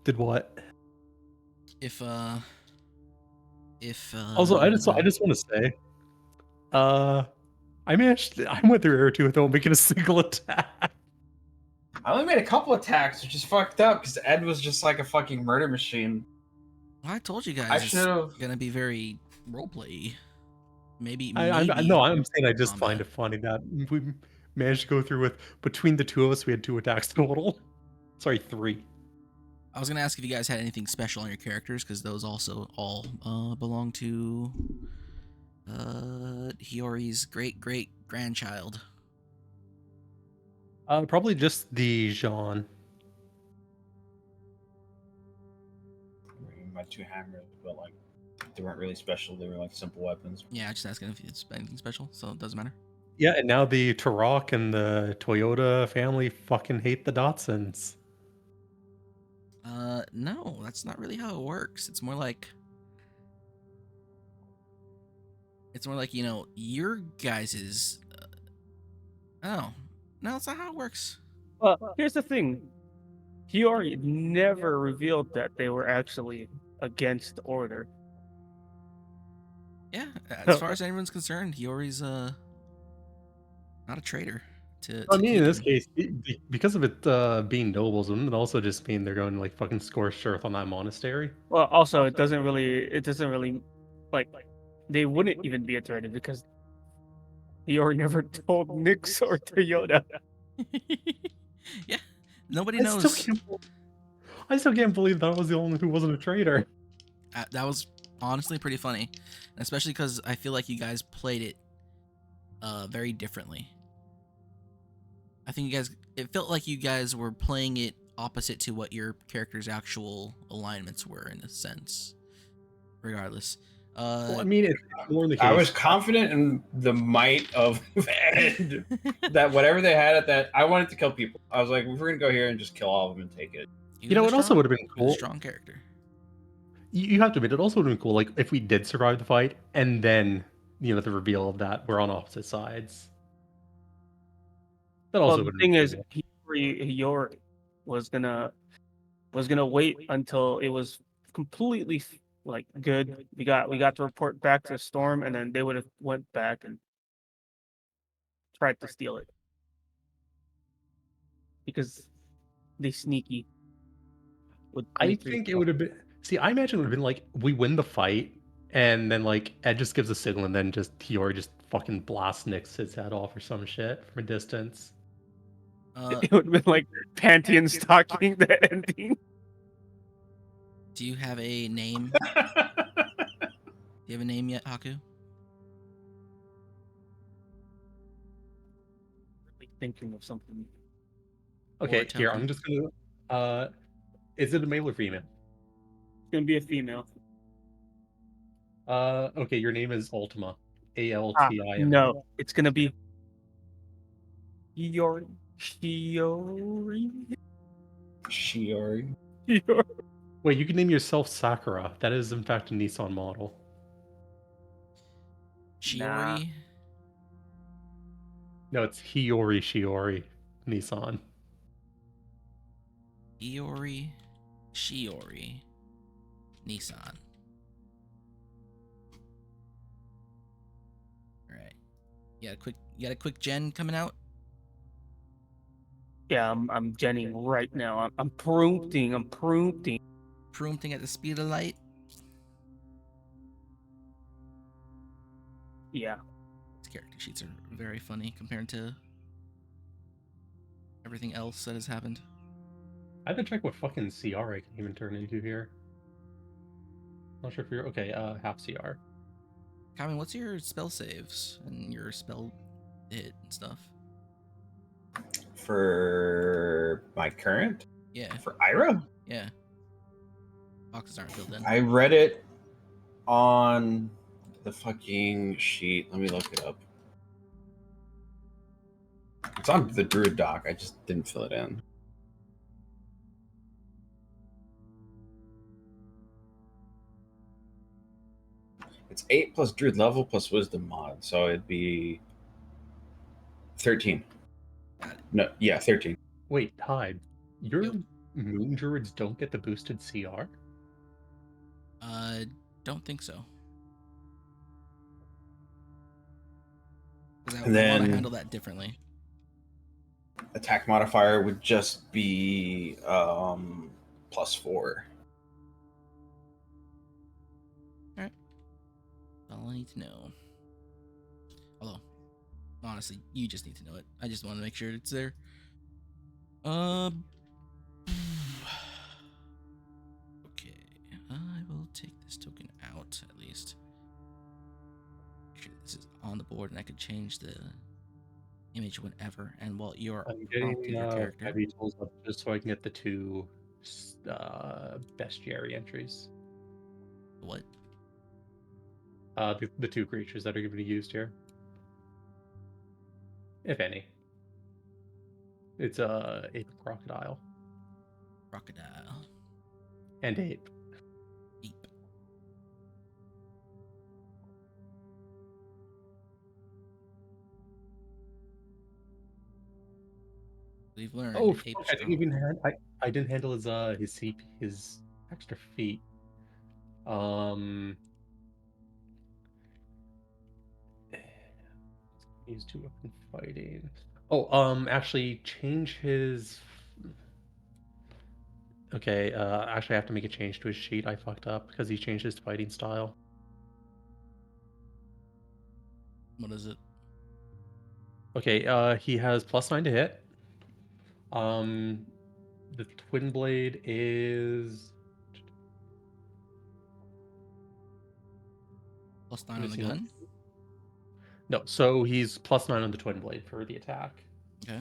Did what? If Also, I just want to say, I went through Air 2 without making a single attack. I only made a couple attacks, which is fucked up because Ed was just like a fucking murder machine. Well, I told you I guys it's should've- gonna be very roleplay. Maybe I'm saying I just combat. find it funny that we managed to go through with, between the two of us, we had 2 attacks total. Sorry, 3. I was gonna ask if you guys had anything special on your characters because those also all belong to Hiyori's great grandchild. Probably just the Jean. My 2 hammers, but like they weren't really special. They were like simple weapons. Yeah, just asking if it's anything special, so it doesn't matter. Yeah, and now the Turok and the Toyota family fucking hate the Datsuns. No, that's not really how it works. It's more like you know, your guys's. Oh, no, that's not how it works. Well, here's the thing. Hiyori never revealed that they were actually against the order. Yeah, as far as anyone's concerned, Hiyori's not a traitor. I mean, in this Keegan. case, because of it being nobles, wouldn't it also just mean they're going to like fucking scorched earth on that monastery? Well, also it doesn't really like they wouldn't even be a traitor because Hiyori never told Nyx or Toyota. Yeah, nobody I knows. still can't believe that was the only one who wasn't a traitor. That was honestly pretty funny, especially because I feel like you guys played it very differently. I think it felt like you guys were playing it opposite to what your character's actual alignments were in a sense. Regardless. Well, I mean, it's more in the case. I was confident in the might of Ed that whatever they had at that, I wanted to kill people. I was like, we're gonna go here and just kill all of them and take it. You know, it also would have been He was cool. a strong character. You have to admit, it also would have been cool, like if we did survive the fight and then the reveal of that we're on opposite sides. That Well, also the would thing be is, cool. Hiyori was gonna wait until it was completely like good. We got to report back to Storm, and then they would have went back and tried to steal it because they sneaky with I 23. think it would have been. See, I imagine it would have been like we win the fight, and then like Ed just gives a signal, and then just Hiyori just fucking blasts Nick's his head off or some shit from a distance. It would have been like Pantheon stalking the ending. Do you have a name? Do you have a name yet, Haku? Really thinking of something. Okay, tell here them. I'm just gonna. Is it a male or female? It's gonna be a female. Okay, your name is Ultima. Ah, Altima. no, it's gonna be Hiyori. Hiyori. Shiori. Hiyori. Wait, you can name yourself Sakura. That is in fact a Nissan model. Nah. Shiori? No, it's Shiori Nissan. Iori? Shiori? Nissan. Alright. You got a quick gen coming out? Yeah, I'm genning right now. I'm prompting. I'm prompting. Prompting at the speed of light? Yeah. These character sheets are very funny compared to everything else that has happened. I have to check what fucking CR I can even turn into here. Not sure if you're okay. Half CR. Carmen, what's your spell saves and your spell hit and stuff? For my current? Yeah, For Ira? yeah. Boxes aren't filled in. I read it on the fucking sheet. Let me look it up. It's on the Druid doc. I just didn't fill it in. It's 8 plus Druid level plus Wisdom mod, so it'd be 13. Got it. No, yeah, 13. Wait, Tide. Your Yep. moon druids don't get the boosted CR? Don't think so. Because I And want to then handle that differently. attack modifier would just be +4. That's all I need to know. Although, honestly, you just need to know it. I just want to make sure it's there. Okay, I will take this token out at least. Make sure this is on the board, and I could change the image whenever. And while you're I'm prompting getting your character, heavy tools up just so I can get the two bestiary entries. what? The two creatures that are going to be used here. If any. It's ape and crocodile. Crocodile. And ape. Ape. We've learned Oh ape fuck, I didn't handle his CP, his extra feet. He's too weapon fighting. Oh, actually change his. Okay, actually I have to make a change to his sheet. I fucked up because he changed his fighting style. What is it? Okay, he has +9 to hit. The twin blade is +9 on the gun? No, so he's +9 on the twin blade for the attack. Okay.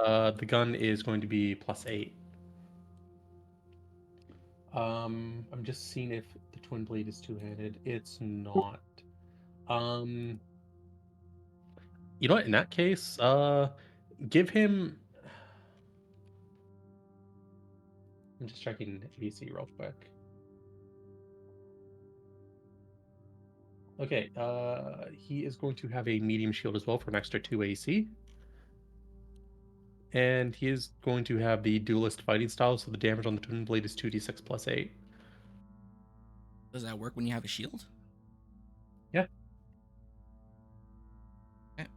The gun is going to be +8. I'm just seeing if the twin blade is two-handed. It's not. You know what? In that case, give him. I'm just checking AC real quick. Okay, he is going to have a medium shield as well for an extra 2 AC. And he is going to have the duelist fighting style, so the damage on the twin blade is 2d6 plus 8. Does that work when you have a shield? Yeah. Okay.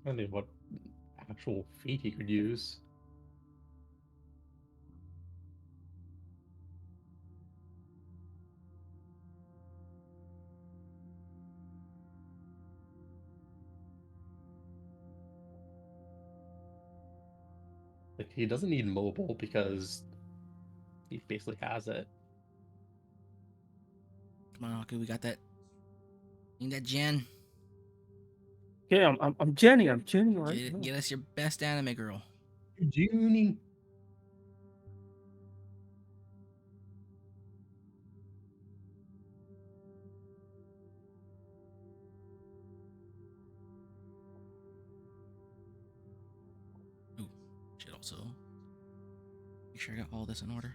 I don't know what actual feat he could use. Like, he doesn't need mobile because he basically has it. Come on, Haku, we got that. Need that gen. Yeah, I'm Jenny. I'm Jenny, right? Get us your best anime girl. Junie. Ooh, should also make sure I got all this in order.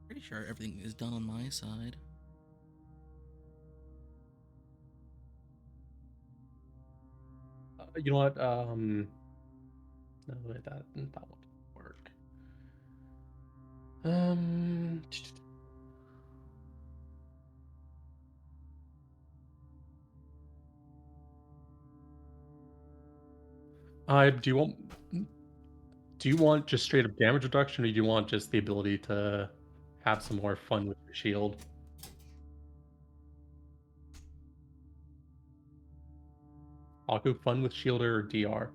Pretty sure everything is done on my side. You know what? No, wait, that won't work. Um, do you want just straight up damage reduction, or do you want just the ability to have some more fun with your shield? Haku, fun with shield or DR?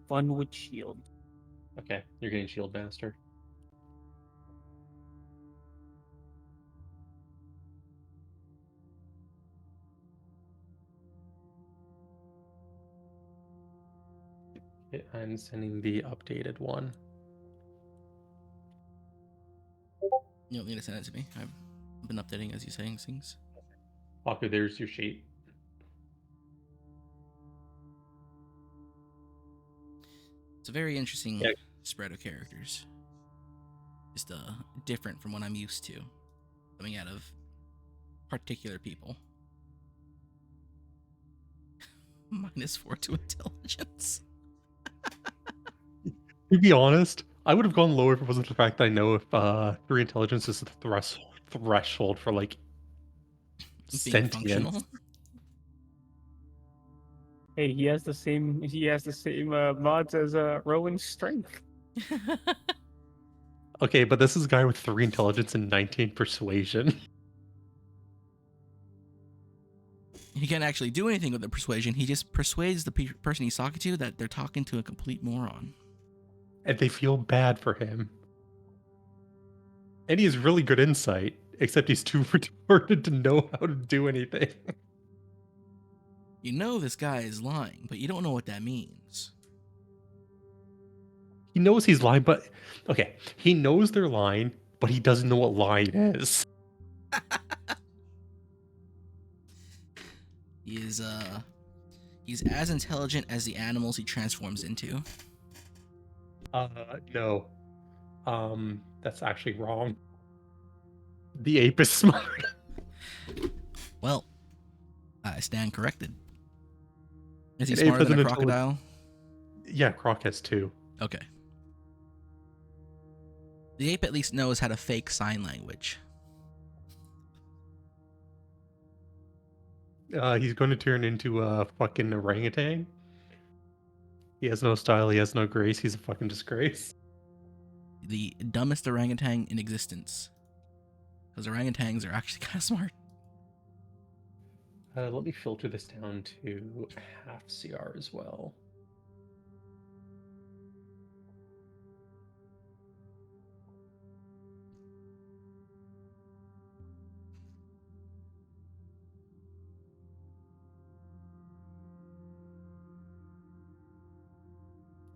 Fun with shield. Okay, you're getting shield master. Okay, I'm sending the updated one. You don't need to send it to me. I've been updating as you saying things. Haku, there's your sheet. It's a very interesting Yeah. spread of characters. Just different from what I'm used to coming out of particular people. -4 to intelligence. To be honest, I would have gone lower if it wasn't the fact that I know if 3 intelligence is the threshold for like Being sentience. functional. Hey, he has the same mods as Rowan's strength. Okay, but this is a guy with 3 intelligence and 19 persuasion. He can't actually do anything with the persuasion. He just persuades the person he's talking to that they're talking to a complete moron. And they feel bad for him. And he has really good insight, except he's too retarded to know how to do anything. You know this guy is lying, but you don't know what that means. He knows he's lying, but okay, he knows they're lying, but he doesn't know what lying is. He's as intelligent as the animals he transforms into. No. That's actually wrong. The ape is smart. Well, I stand corrected. Is he An ape smarter has than a an crocodile? Yeah, Croc has 2. Okay. The ape at least knows how to fake sign language. He's going to turn into a fucking orangutan. He has no style, he has no grace, he's a fucking disgrace. The dumbest orangutan in existence. Because orangutans are actually kind of smart. Let me filter this down to half CR as well.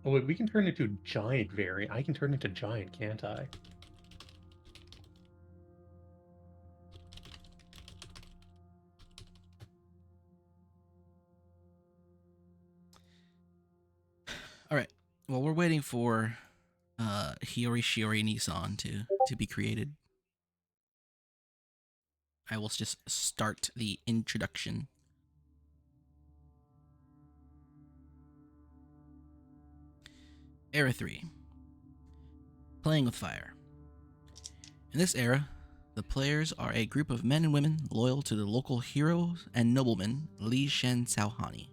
Oh wait, we can turn into giant variant. I can turn into giant, can't I? All right. Well, we're waiting for Hiyori Shiori Nissan to be created. I will just start the introduction. Era 3. Playing with fire. In this era, the players are a group of men and women loyal to the local hero and nobleman Li Shen Caohani.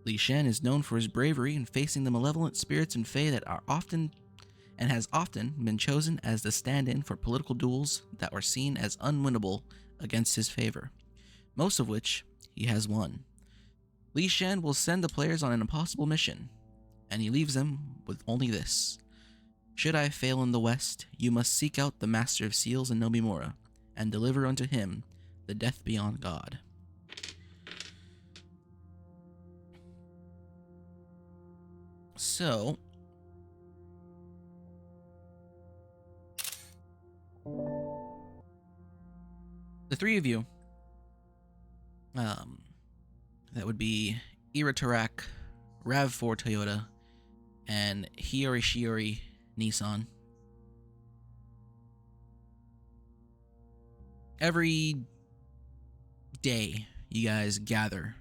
Li Shen is known for his bravery in facing the malevolent spirits and fae that are often and has often been chosen as the stand-in for political duels that were seen as unwinnable against his favor, most of which he has won. Li Shen will send the players on an impossible mission, and he leaves them with only this. Should I fail in the West, you must seek out the Master of Seals in Nobimura, and deliver unto him the death beyond God. So, the three of you, that would be Iratarak, RAV4 Toyota, and Hiyori Shiori Nissan. Every day, you guys gather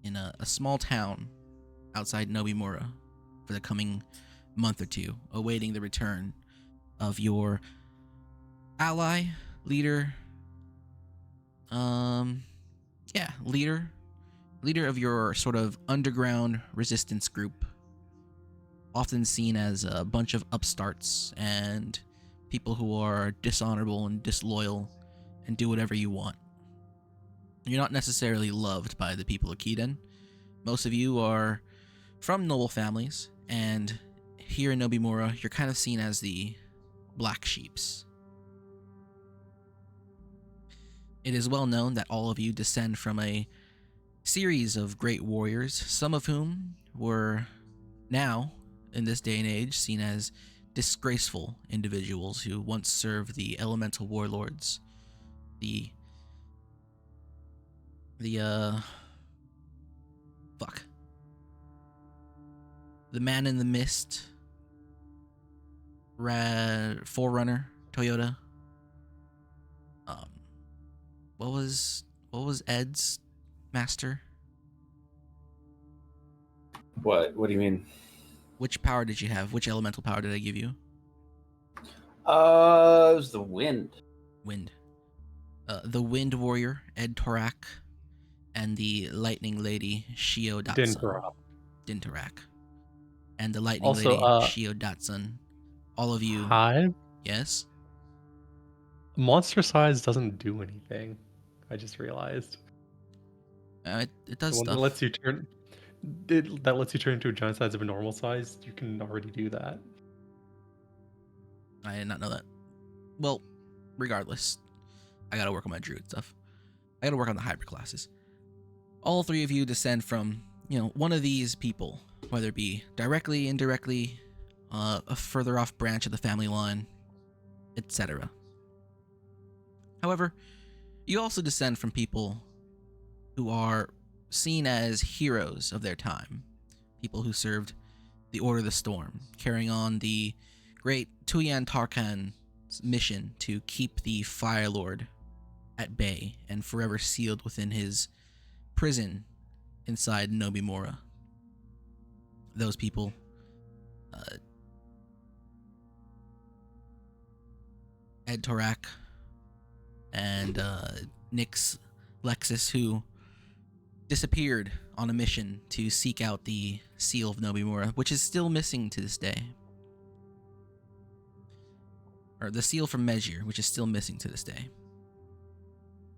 in a small town outside Nobimura for the coming month or two, awaiting the return of your ally, leader, leader of your sort of underground resistance group, often seen as a bunch of upstarts and people who are dishonorable and disloyal and do whatever you want. You're not necessarily loved by the people of Kiden. Most of you are from noble families, and here in Nobimura, you're kind of seen as the black sheeps. It is well known that all of you descend from a series of great warriors, some of whom were now, in this day and age, seen as disgraceful individuals who once served the elemental warlords, the Man in the Mist, Forerunner, Toyota. What was Ed's master? What do you mean? Which power did you have? Which elemental power did I give you? It was the wind. Wind. The Wind Warrior, Ed Torak, and the Lightning Lady, Shio Datsun. Dintarak. And the Lightning Also, Lady, Shio Datsun. All of you. Hi. Yes? Monster size doesn't do anything. I just realized. It does The one stuff. that lets you turn into a giant size of a normal size. You can already do that. I did not know that. Well, regardless, I gotta work on my druid stuff. I gotta work on the hybrid classes. All three of you descend from, one of these people, whether it be directly, indirectly, a further off branch of the family line, etc. However, you also descend from people who are seen as heroes of their time, people who served the Order of the Storm, carrying on the great Tuyan Tarkan's mission to keep the Fire Lord at bay and forever sealed within his prison inside Nobimura. Those people, Ed Torak and Nyx Lexus, who disappeared on a mission to seek out the seal of Nobimura, which is still missing to this day. Or the seal from Mejir, which is still missing to this day.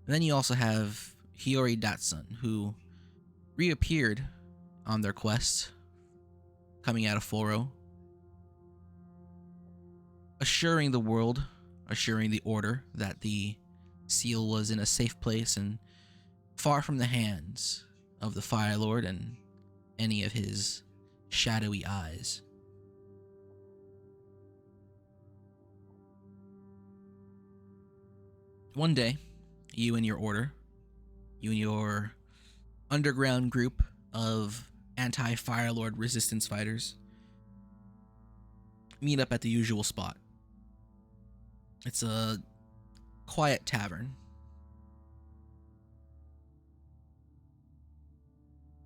And then you also have Hiyori Datsun, who reappeared on their quest, coming out of Foro, assuring the world, assuring the Order that the seal was in a safe place and far from the hands of the Fire Lord and any of his shadowy eyes. One day, you and your underground group of anti-Fire Lord resistance fighters meet up at the usual spot. It's a quiet tavern.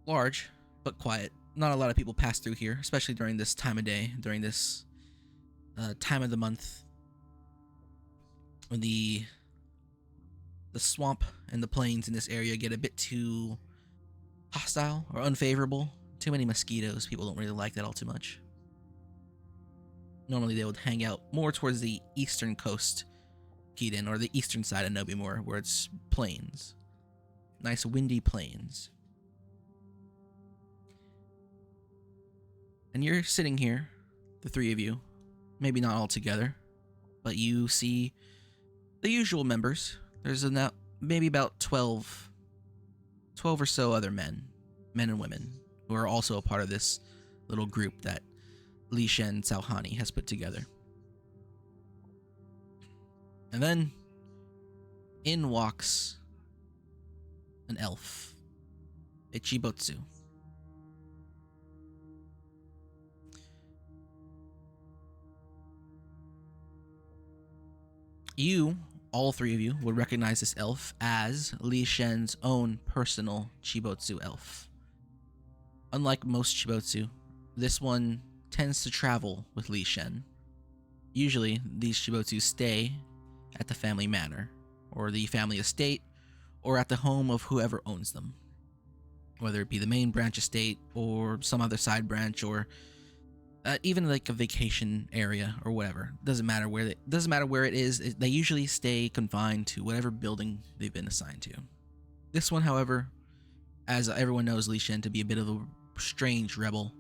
Large, but quiet. Not a lot of people pass through here, especially during this time of day, during this time of the month, when the swamp and the plains in this area get a bit too hostile or unfavorable. Too many mosquitoes. People don't really like that all too much. Normally they would hang out more towards the eastern coast, Keaton, or the eastern side of Nobimore, where it's plains. Nice windy plains. And you're sitting here, the three of you, maybe not all together, but you see the usual members. There's maybe about 12 or so other men and women, who are also a part of this little group that Li Shen Saohani has put together. And then in walks an elf, a Chibotsu. You, all three of you, would recognize this elf as Li Shen's own personal Chibotsu elf. Unlike most Chibotsu, this one tends to travel with Li Shen. Usually, these Chibotsu stay at the family manor, or the family estate, or at the home of whoever owns them. Whether it be the main branch estate, or some other side branch, or even like a vacation area or whatever. Doesn't matter where it is. They usually stay confined to whatever building they've been assigned to. This one, however, as everyone knows Li Shen to be a bit of a strange rebel,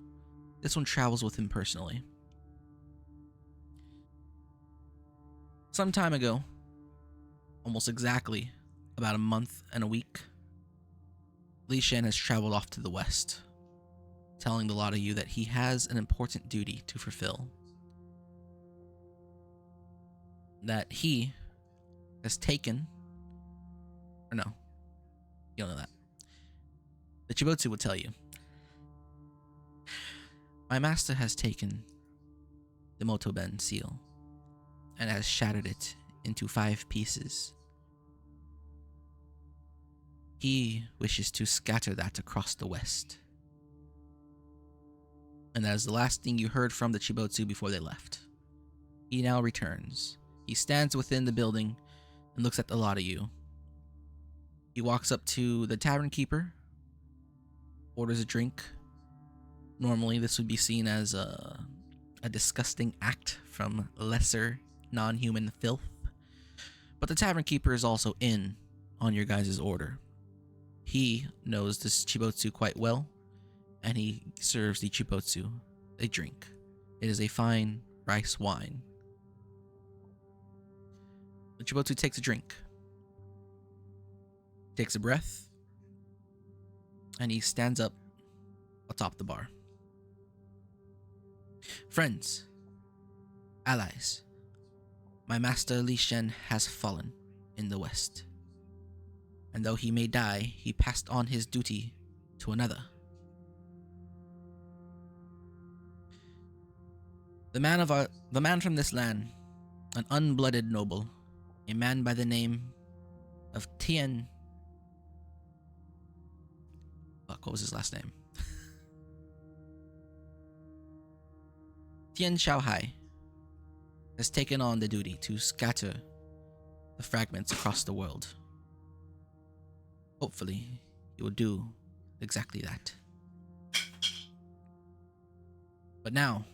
this one travels with him personally. Some time ago, almost exactly about a month and a week, Li Shen has traveled off to the west, telling the lot of you that he has an important duty to fulfill. That he has taken... Or no, you don't know that. The Chibotsu will tell you. My master has taken the Motoben seal and has shattered it into 5 pieces. He wishes to scatter that across the west. And that is the last thing you heard from the Chibotsu before they left. He now returns. He stands within the building and looks at a lot of you. He walks up to the tavern keeper, orders a drink. Normally this would be seen as a disgusting act from lesser non-human filth. But the tavern keeper is also in on your guys' order. He knows this Chibotsu quite well, and he serves the Chibotsu a drink. It is a fine rice wine. The Chibotsu takes a drink, takes a breath, and he stands up atop the bar. Friends, allies, my master Li Shen has fallen in the west. And though he may die, he passed on his duty to another. The man from this land, an unblooded noble, a man by the name of Tian... Fuck, what was his last name? Tian Xiaohai has taken on the duty to scatter the fragments across the world. Hopefully, he will do exactly that. But now,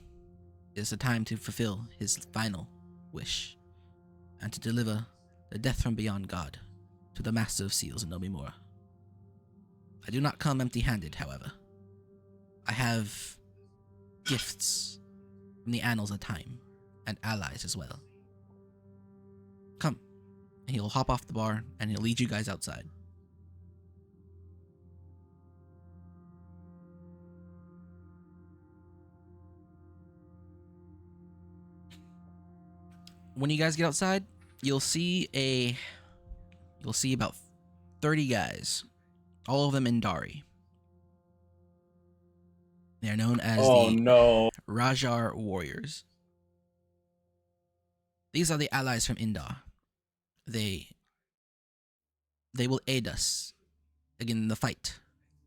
it is the time to fulfill his final wish, and to deliver the death from beyond God to the Master of Seals in Nobimura. I do not come empty-handed, however. I have gifts from the annals of time, and allies as well. Come, and he'll hop off the bar, and he'll lead you guys outside. when you guys get outside, you'll see about 30 guys, all of them in Dari. They are known as Oh the no. Rajar warriors. These are the allies from Indar. They will aid us in the fight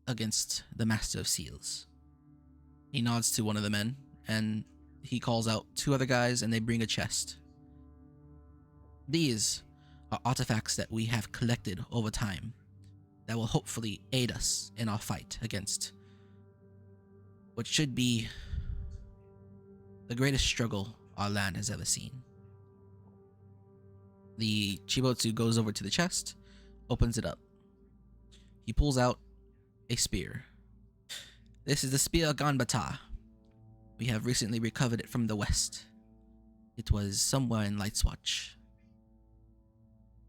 against the Master of Seals. He nods to one of the men, and he calls out 2 other guys, and they bring a chest. These are artifacts that we have collected over time that will hopefully aid us in our fight against what should be the greatest struggle our land has ever seen. The Chibotsu goes over to the chest, opens it up. He pulls out a spear. This is the spear Ganbata. We have recently recovered it from the west. It was somewhere in Lightswatch.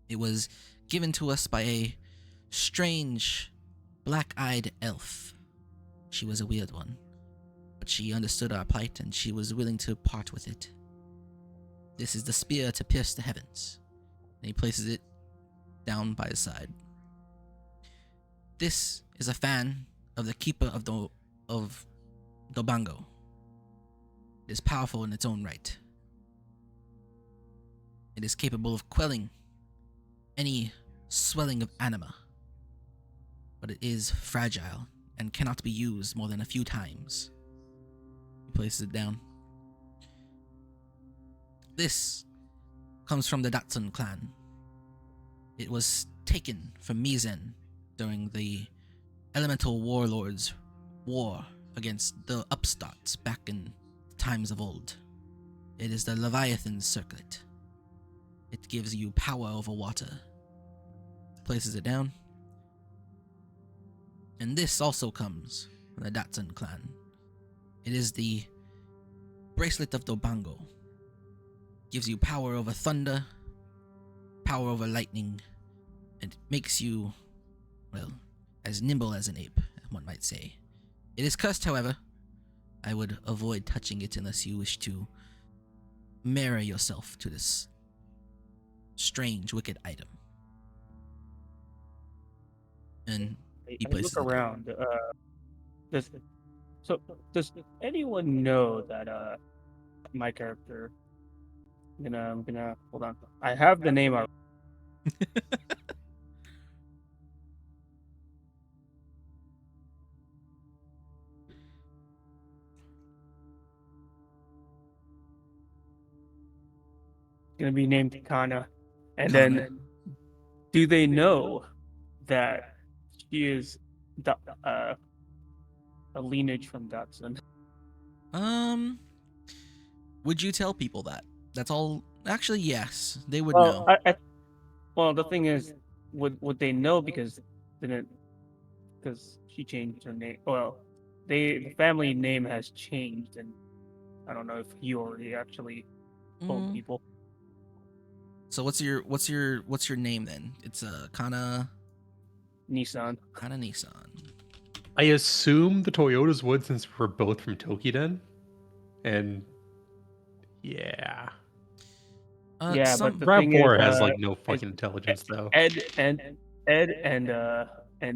It was given to us by a strange, black-eyed elf. She was a weird one, but she understood our plight and she was willing to part with it. This is the spear to pierce the heavens. And he places it down by his side. This is a fan of the Keeper of Dobango. It is powerful in its own right. It is capable of quelling any swelling of anima, but it is fragile and cannot be used more than a few times. He places it down. This comes from the Datsun clan. It was taken from Mizen during the Elemental Warlords' war against the upstarts back in times of old. It is the Leviathan's circlet. It gives you power over water. Places it down. And this also comes from the Datsun clan. It is the Bracelet of Dobango. Gives you power over thunder, power over lightning, and makes you, well, as nimble as an ape, one might say. It is cursed, however. I would avoid touching it unless you wish to marry yourself to this strange, wicked item. And he I places look it down. around. Does anyone know that my character? I'm gonna hold on. I have the name already. Gonna be named Kana. And Kana. then, do they know that she is a lineage from Datsun? Would you tell people that? That's all. Actually, yes, they would Well, know. well, the thing is, would they know because she changed her name? Well, the family name has changed, and I don't know if you already actually told Mm. people. So what's your name then? It's Kana Nissan. Nissan. I assume the Toyotas would, since we're both from Tokiden. And yeah. Yeah, Some but the thing is, RAV4 has like no fucking intelligence though. Ed and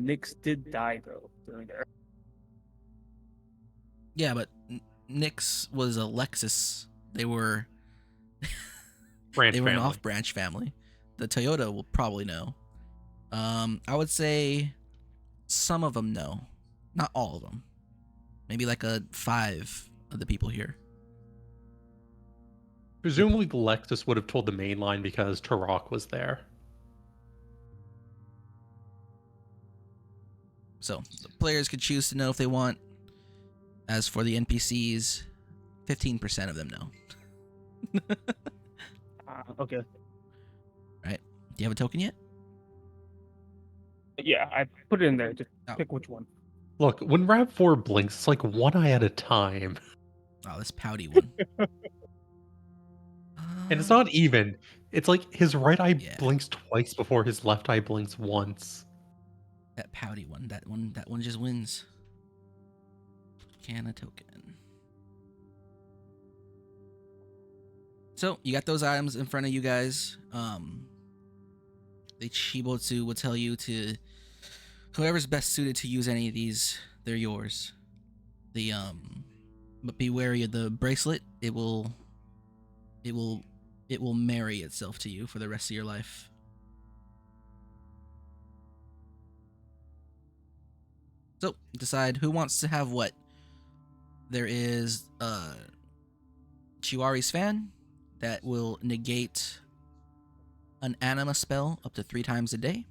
Nix did die though during there. yeah, but Nyx was a Lexus. They were Branch they were an family. off-branch family. The Toyota will probably know. I would say some of them know, not all of them. Maybe like 5 of the people here. Presumably the Lexus would have told the main line because Turok was there. So the players could choose to know if they want. As for the NPCs, 15% of them know. Okay. Right? Do you have a token yet? Yeah, I put it in there. Just Oh. pick which one. Look, when RAV4 blinks, it's like one eye at a time. Oh, this pouty one. And it's not even. It's like his right eye Yeah. blinks twice before his left eye blinks once. That pouty one. That one just wins. Can a token. So you got those items in front of you guys. The Chibotsu will tell you to whoever's best suited to use any of these, they're yours. But be wary of the bracelet. It will marry itself to you for the rest of your life. So decide who wants to have what. There is Chiwari's fan that will negate an anima spell up to 3 times a day.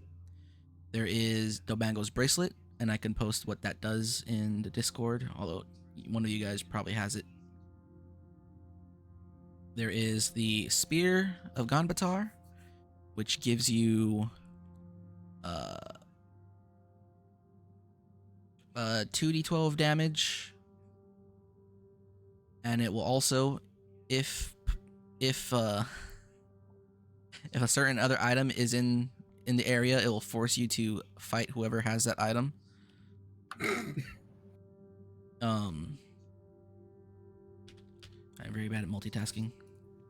There is Dobango's bracelet, and I can post what that does in the Discord, although one of you guys probably has it. There is the Spear of Ganbatar, which gives you 2d12 damage, and it will also, if a certain other item is in the area, it will force you to fight whoever has that item. I'm very bad at multitasking.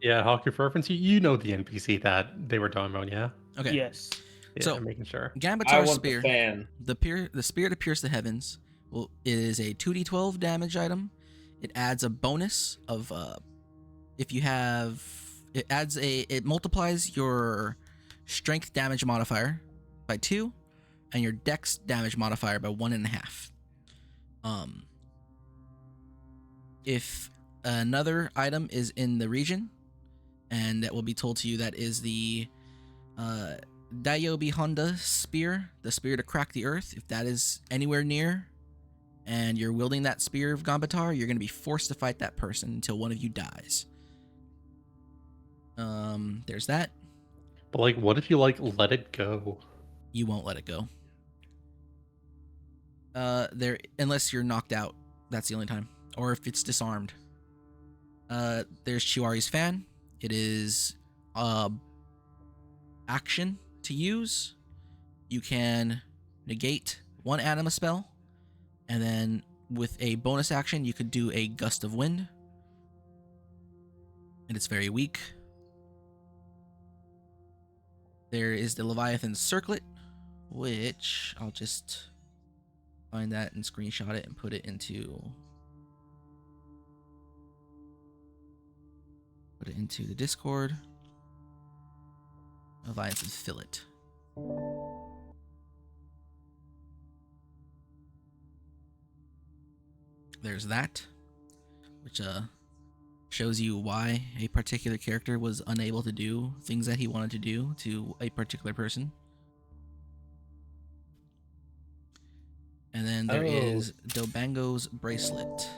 Yeah, Haku, for reference, you know the NPC that they were talking about, yeah? Okay. Yes. Yeah, So- I'm making sure. I Ganbatar's want spear. the fan. The spear to pierce the heavens is a 2d12 damage item. It adds a bonus of if you have it multiplies your strength damage modifier by 2 and your dex damage modifier by 1.5. If another item is in the region, and that will be told to you, that is the Daiobi Honda spear, the spear to crack the earth. If that is anywhere near and you're wielding that spear of Ganbatar, you're going to be forced to fight that person until one of you dies. There's that. But, like, what if you, like, let it go? You won't let it go. Unless you're knocked out. That's the only time. Or if it's disarmed. There's Chiwari's fan. It is action to use. You can negate 1 anima spell, and then with a bonus action you could do a gust of wind, and it's very weak. There is the Leviathan circlet, which I'll just find that and screenshot it and put it into the Discord. Leviathan fillet. There's that, which shows you why a particular character was unable to do things that he wanted to do to a particular person. And then there is Dobango's bracelet,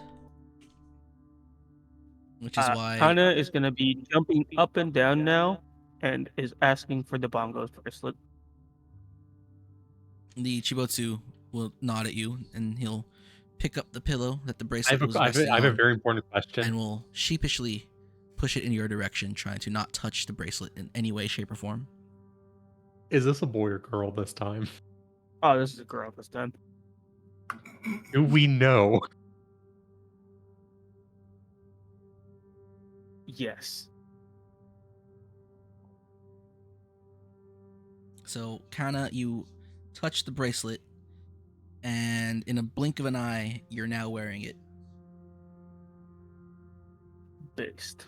which is why Hana is going to be jumping up and down now and is asking for the Bongo's bracelet. the Chibotsu will nod at you, and he'll pick up the pillow that the I bracelet have, was a, I, have resting a, I have a on, very important question. and will sheepishly push it in your direction, trying to not touch the bracelet in any way, shape, or form. Is this a boy or girl this time? Oh, this is a girl this time. Do we know? Yes. So, Kana, you touch the bracelet, and in a blink of an eye, you're now wearing it. Based.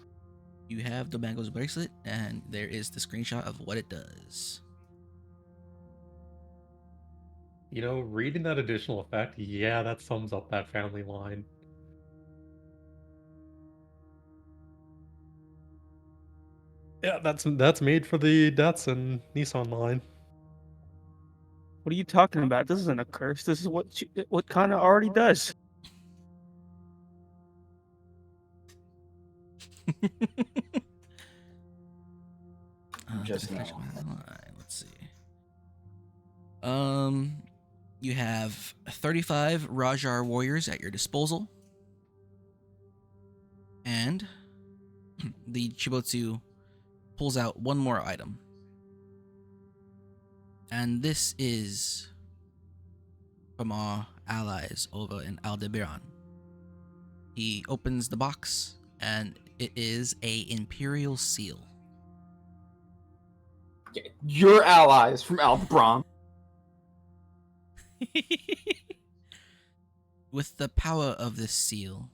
You have Dobango's bracelet, and there is the screenshot of what it does. You know, reading that additional effect, yeah, that sums up that family line. Yeah, that's made for the Datsun Nissan line. What are you talking about? This isn't a curse. This is what Kana already does. Just now. Let's see. You have 35 Rajar warriors at your disposal, and the Chibotsu pulls out one more item, and this is from our allies over in Aldebaran. He opens the box, and It is a Imperial seal. Your allies from Aldebaran. With the power of this seal,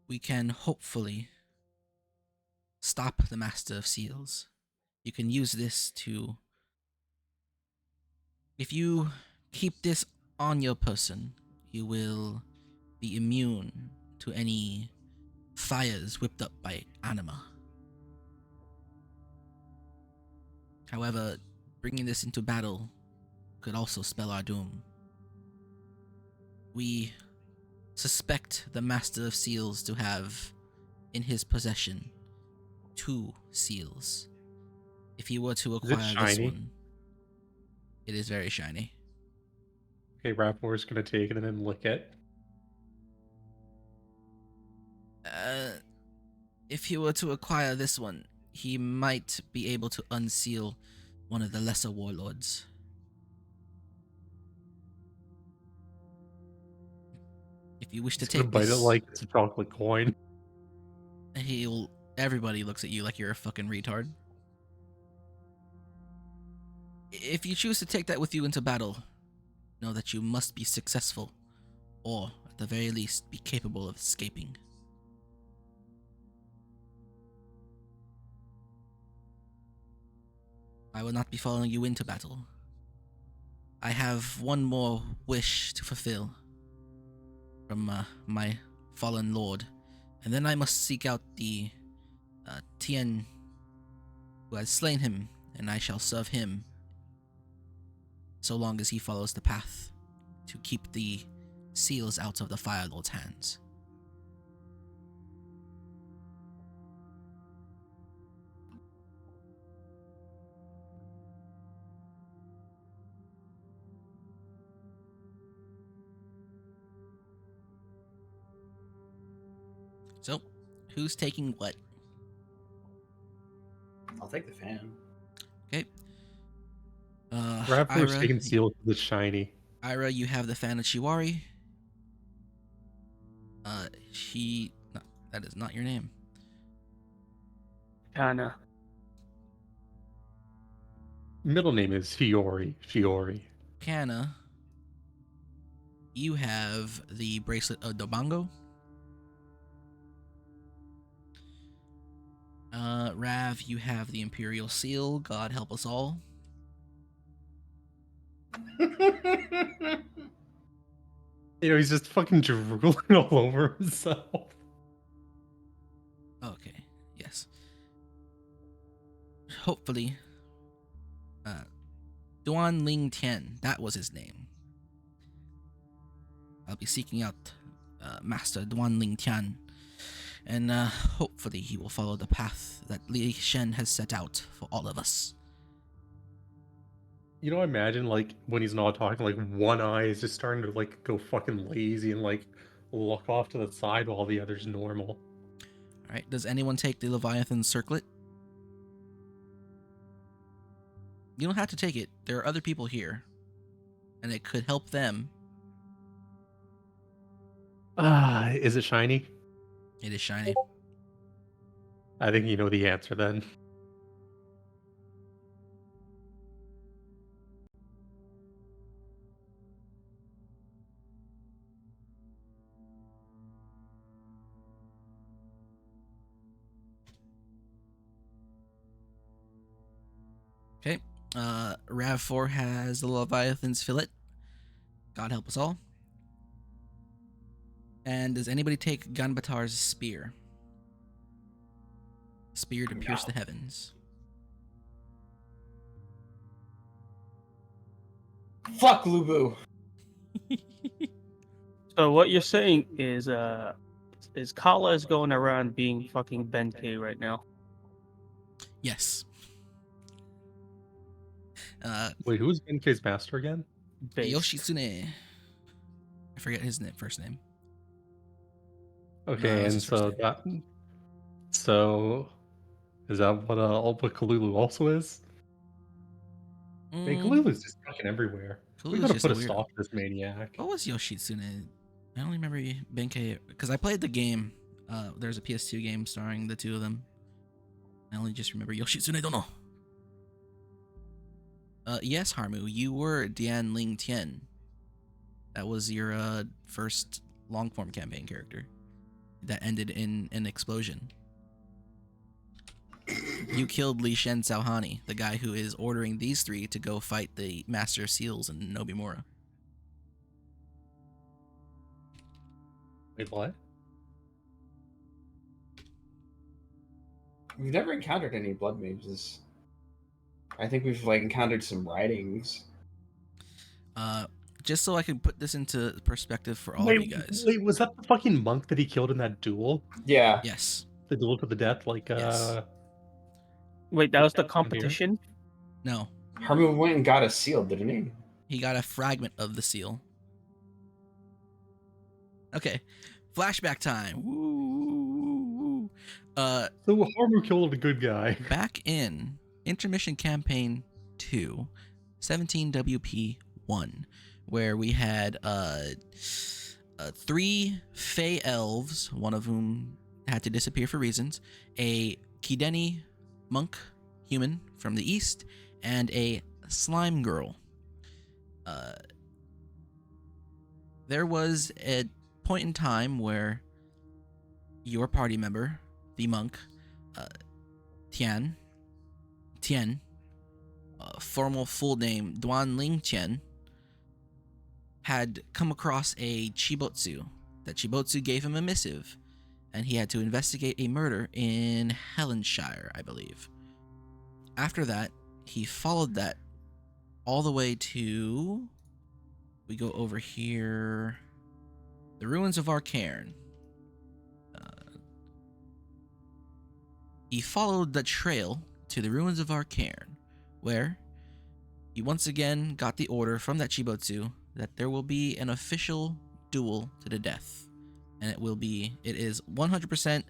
we can hopefully stop the Master of Seals. You can use this to... If you keep this on your person, you will be immune to any fires whipped up by anima. However, bringing this into battle could also spell our doom. We suspect the Master of Seals to have in his possession 2 seals. If he were to Is it acquire this shiny? one, it is very shiny. Okay, Rapor's gonna take it and then lick it. If he were to acquire this one, he might be able to unseal one of the lesser warlords. If you wish to He's gonna take bite this, it like it's a chocolate coin. everybody looks at you like you're a fucking retard. If you choose to take that with you into battle, know that you must be successful, or at the very least be capable of escaping. I will not be following you into battle. I have one more wish to fulfill from my fallen lord, and then I must seek out the Tien who has slain him, and I shall serve him so long as he follows the path to keep the seals out of the Fire Lord's hands. So, who's taking what? I'll take the fan. Okay. Rapor's Ira, taking seal because it's shiny. Ira, you have the fan of Chiwari. No, that is not your name. Kinda. Middle name is Shiori. Shiori. Kana, you have the bracelet of Dobango. Rav, you have the Imperial Seal. God help us all. You know, he's just fucking drooling all over himself. Okay, yes. Hopefully, Duan Ling Tian, that was his name. I'll be seeking out Master Duan Ling Tian, and hopefully he will follow the path that Li Shen has set out for all of us. You know, imagine like when he's not talking, like one eye is just starting to like go fucking lazy and like look off to the side while the other's normal. Alright, does anyone take the Leviathan Circlet? You don't have to take it. There are other people here, and it could help them. Is it shiny? It is shiny. I think you know the answer then. Okay. Rav4 has the Leviathan's Fillet. God help us all. And does anybody take Ganbatar's Spear? Spear to pierce the heavens. Fuck Lubu. So what you're saying is Kala is going around being fucking Benkei right now. Yes. Wait, who's Benkei's master again? Based. Yoshitsune. I forget his first name. Okay, that was and his first so name. that. So, is that what Alba Kalulu also is? I mean, Kalulu's just fucking everywhere. We Kalulu's gotta just put a a weirdo. stop to this maniac. What was Yoshitsune? I only remember Benkei because I played the game There's a PS2 game starring the two of them. I only just remember Yoshitsune Dono. Yes, Harmu, you were Dian Ling Tian. That was your first long-form campaign character that ended in an explosion. You killed Li Shen Saohani, the guy who is ordering these three to go fight the Master of Seals in Nobimura. Wait, what? We've never encountered any blood mages. I think we've like encountered some writings. Just so I can put this into perspective for all wait, of you guys. Wait, was that the fucking monk that he killed in that duel? Yeah. Yes. The duel to the death, like Yes. Wait, that was the That sounds weird. competition? No. Harmu went and got a seal, didn't he? He got a fragment of the seal. Okay. Flashback time. Woo. So Haru killed a good guy. Back in Intermission Campaign 2, 17WP1, where we had 3 Fey elves, one of whom had to disappear for reasons, a Kideni monk human from the east, and a slime girl. There was a point in time where your party member, the monk, Tian, formal full name Duan Ling Tian, had come across a Chibotsu. That Chibotsu gave him a missive, and he had to investigate a murder in Helenshire, I believe. After that, he followed that all the way to... We go over here... The ruins of Arcairn. He followed the trail to the ruins of Arcairn, where he once again got the order from that Chibotsu that there will be an official duel to the death. And it is 100%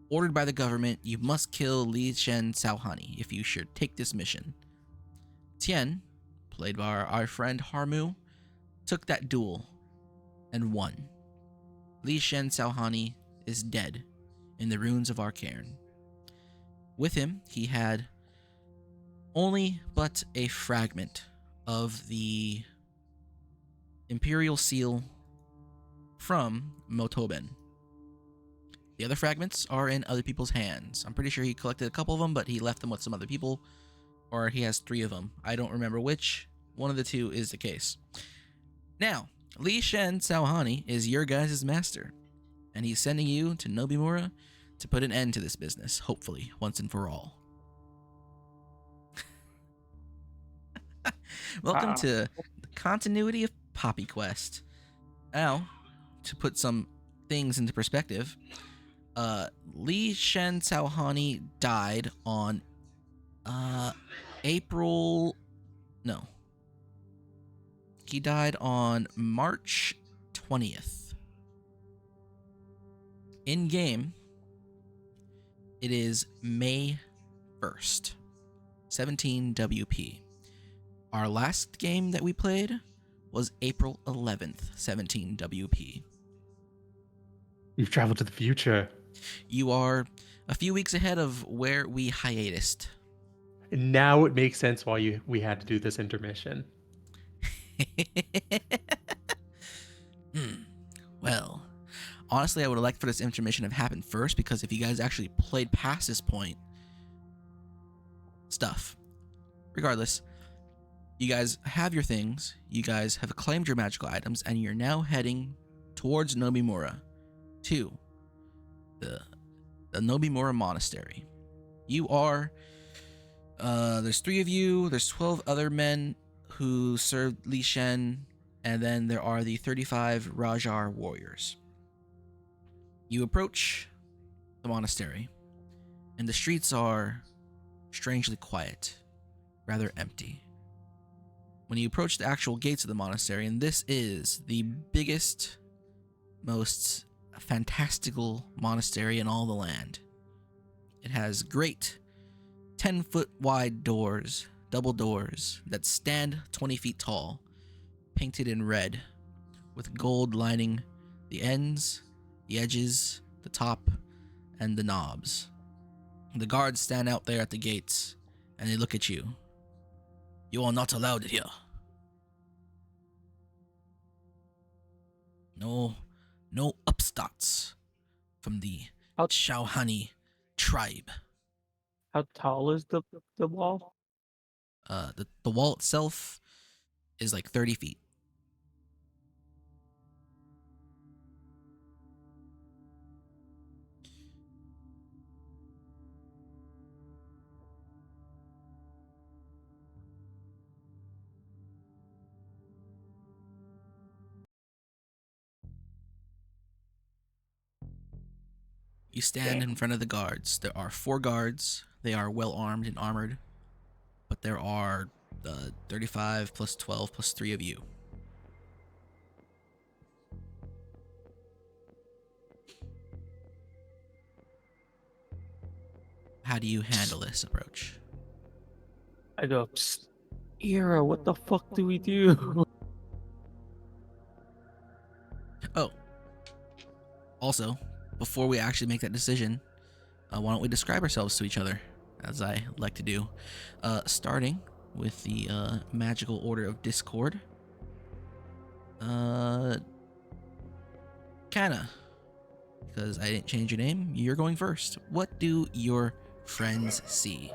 ordered by the government. You must kill Li Shen Saohani if you should take this mission. Tian, played by our friend Harmu, took that duel and won. Li Shen Saohani is dead in the ruins of Arcairn. With him, he had only but a fragment of the Imperial Seal from Motoben. The other fragments are in other people's hands. I'm pretty sure he collected a couple of them, but he left them with some other people, or he has 3 of them. I don't remember which. One of the 2 is the case. Now, Li Shen Saohani is your guys' master, and he's sending you to Nobimura to put an end to this business, hopefully, once and for all. Welcome to the continuity of Poppy Quest. Now, to put some things into perspective, Li Shen Saohani died on he died on March 20th. In game, it is May 1st, 17WP. Our last game that we played was April 11th, 17WP. You've traveled to the future. You are a few weeks ahead of where we hiatused. And now it makes sense why we had to do this intermission. Well, honestly, I would have liked for this intermission to have happened first, because if you guys actually played past this point, stuff. Regardless, you guys have your things, you guys have claimed your magical items, and you're now heading towards Nobimura, to the Nobimura Monastery. You are, there's 3 of you, there's 12 other men who served Li Shen, and then there are the 35 Rajar warriors. You approach the monastery, and the streets are strangely quiet, rather empty. When you approach the actual gates of the monastery, and this is the biggest, most fantastical monastery in all the land. It has great 10-foot wide doors, double doors, that stand 20 feet tall, painted in red, with gold lining the ends, the edges, the top, and the knobs. The guards stand out there at the gates, and they look at you. You are not allowed here. No upstarts from the How- Shauhani tribe. How tall is the wall? The wall itself is like 30 feet. You stand in front of the guards. There are 4 guards. They are well armed and armored, but there are 35 plus 12 plus 3 of you. How do you handle this approach? I go, "Psst, Ira, what the fuck do we do?" Oh, also, before we actually make that decision, why don't we describe ourselves to each other, as I like to do, starting with the magical order of Discord. Kana, because I didn't change your name, you're going first. What do your friends see?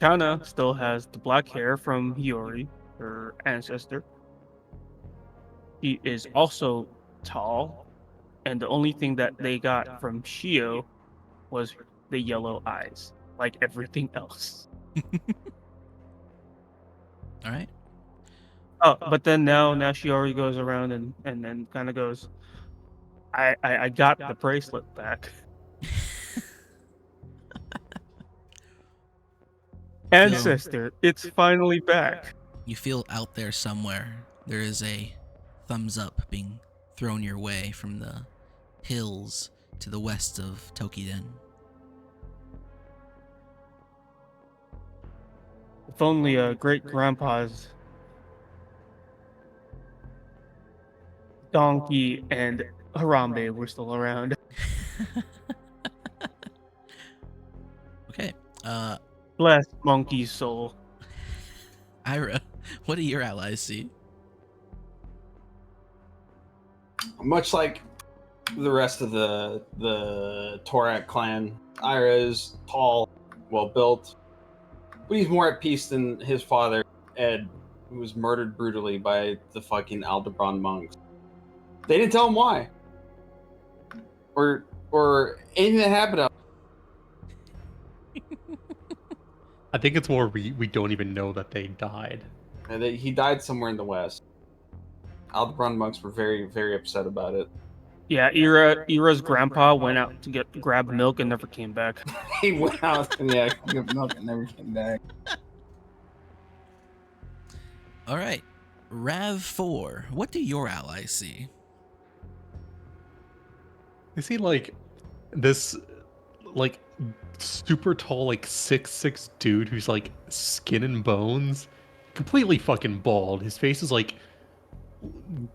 Kana still has the black hair from Hiyori, her ancestor. He is also tall, and the only thing that they got from Shio was the yellow eyes, like everything else. All right. Oh, but then now Shiori goes around and then kind of goes, I got the bracelet back. Ancestor, it's finally back. You feel out there somewhere there is a thumbs up being thrown your way from the hills to the west of Tokiden. If only great grandpa's donkey and Harambe were still around. Okay. Bless monkey's soul. Ira, what do your allies see? Much like the rest of the Torak clan, Ira is tall, well built, but he's more at peace than his father, Ed, who was murdered brutally by the fucking Aldebaran monks. They didn't tell him why, or anything that happened. I think it's more we don't even know that they died. And that he died somewhere in the west. Aldebaran monks were very, very upset about it. Yeah, Ira's grandpa went out to grab milk and never came back. He went out and got milk and never came back. All right. Rav4, what do your allies see? I see like this like super tall, like 6'6" dude who's like skin and bones, completely fucking bald. His face is like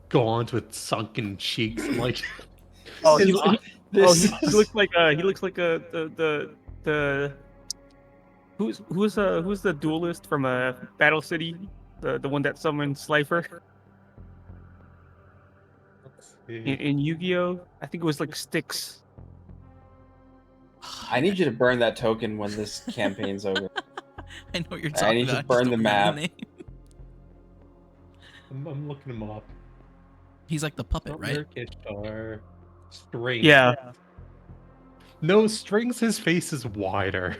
gaunt with sunken cheeks. Like Oh, his he eye- looks like the who's the duelist from Battle City, the one that summoned Slifer in Yu-Gi-Oh. I think it was like Styx. I need you to burn that token when this campaign's over. I know what you're talking need to about. burn Just the don't remember map. name. I'm looking him up. He's like the puppet, right? Star Strings. Yeah. No, Strings, his face is wider.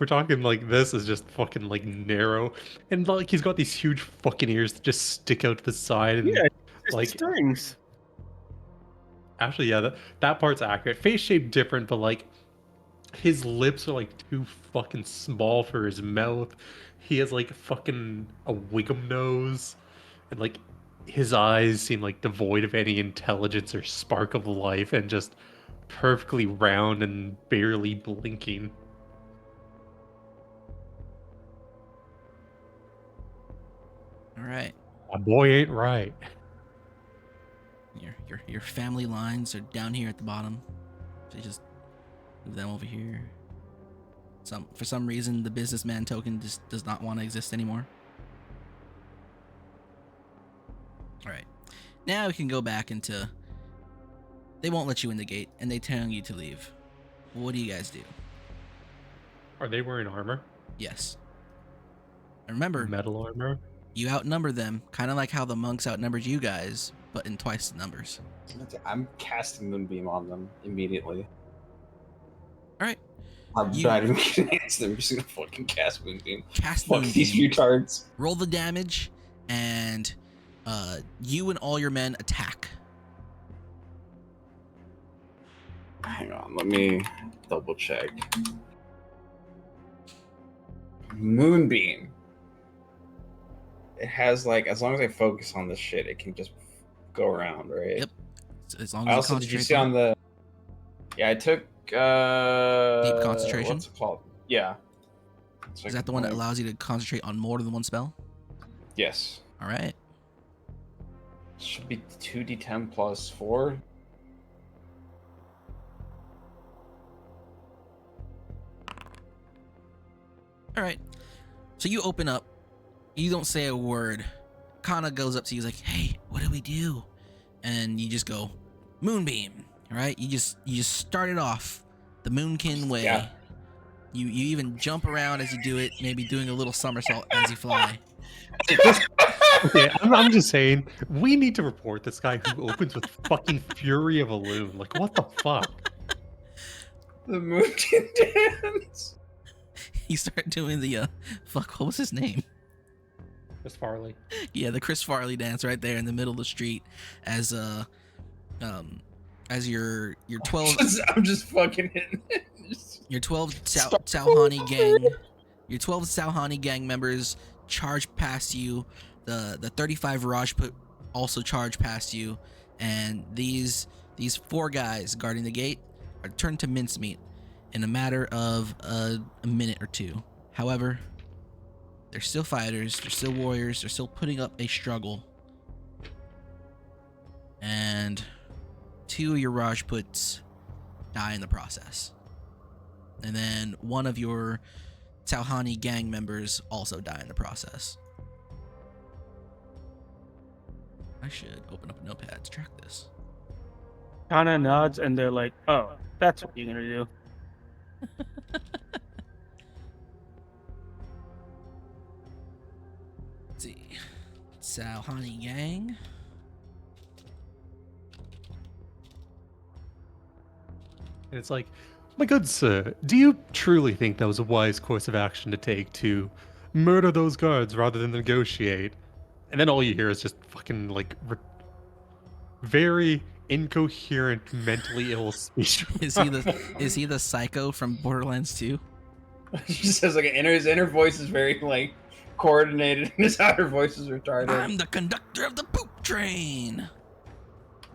We're talking like this is just fucking like narrow. And like he's got these huge fucking ears that just stick out to the side and Yeah, it's like strings. actually yeah, that part's accurate. Face shape different, but like his lips are like too fucking small for his mouth. He has like fucking a Wiggum nose. And like his eyes seem like devoid of any intelligence or spark of life and just perfectly round and barely blinking. All right. My boy ain't right. Your family lines are down here at the bottom. So you just move them over here. For some reason, the businessman token just does not want to exist anymore. All right, now we can go back into. They won't let you in the gate, and they tell you to leave. What do you guys do? Are they wearing armor? Yes. And remember, Metal armor? you outnumber them, kind of like how the monks outnumbered you guys, but in twice the numbers. I'm casting Moonbeam on them immediately. All right. I'm You- not even gonna answer them. I'm just gonna fucking cast Moonbeam. Cast Fuck these Moonbeam. retards. Roll the damage, and you and all your men attack. Hang on, let me double check. Moonbeam. It has like, as long as I focus on this shit, it can just go around, right? Yep. So as long I as also, you did you concentrate see on the? Yeah, I took Deep concentration? What's it called? Yeah. So Is that the one that allows you to concentrate on more than one spell? Yes. All right. Should be 2d10 plus 4. All right. So you open up. You don't say a word. Kana goes up to you. He's like, "Hey, what do we do?" And you just go, "Moonbeam." All right. You just start it off the Moonkin way. Yeah. You even jump around as you do it, maybe doing a little somersault as you fly. Okay, I'm just saying, we need to report this guy who opens with fucking Fury of a Loon. Like, what the fuck? The Moonkin dance. You start doing the fuck. What was his name? Miss Farley. Yeah, the Chris Farley dance right there in the middle of the street as your 12 I'm just fucking hitting it. your 12 Sauhani gang your 12 Sauhani gang members charge past you. The 35 Rajput also charge past you, and these 4 guys guarding the gate are turned to mincemeat in a matter of a minute or two. However, they're still fighters, they're still warriors, they're still putting up a struggle. And 2 of your Rajputs die in the process. And then 1 of your Sauhani gang members also die in the process. I should open up a notepad to track this. Kana nods, and they're like, "Oh, that's what you're gonna do." Let's see. Sauhani gang. And it's like, my good sir, do you truly think that was a wise course of action to take to murder those guards rather than negotiate? And then all you hear is just fucking like very incoherent, mentally ill speech. Is he the psycho from Borderlands 2? He just says like his inner voice is very like coordinated, and his outer voice is retarded. I'm the conductor of the poop train.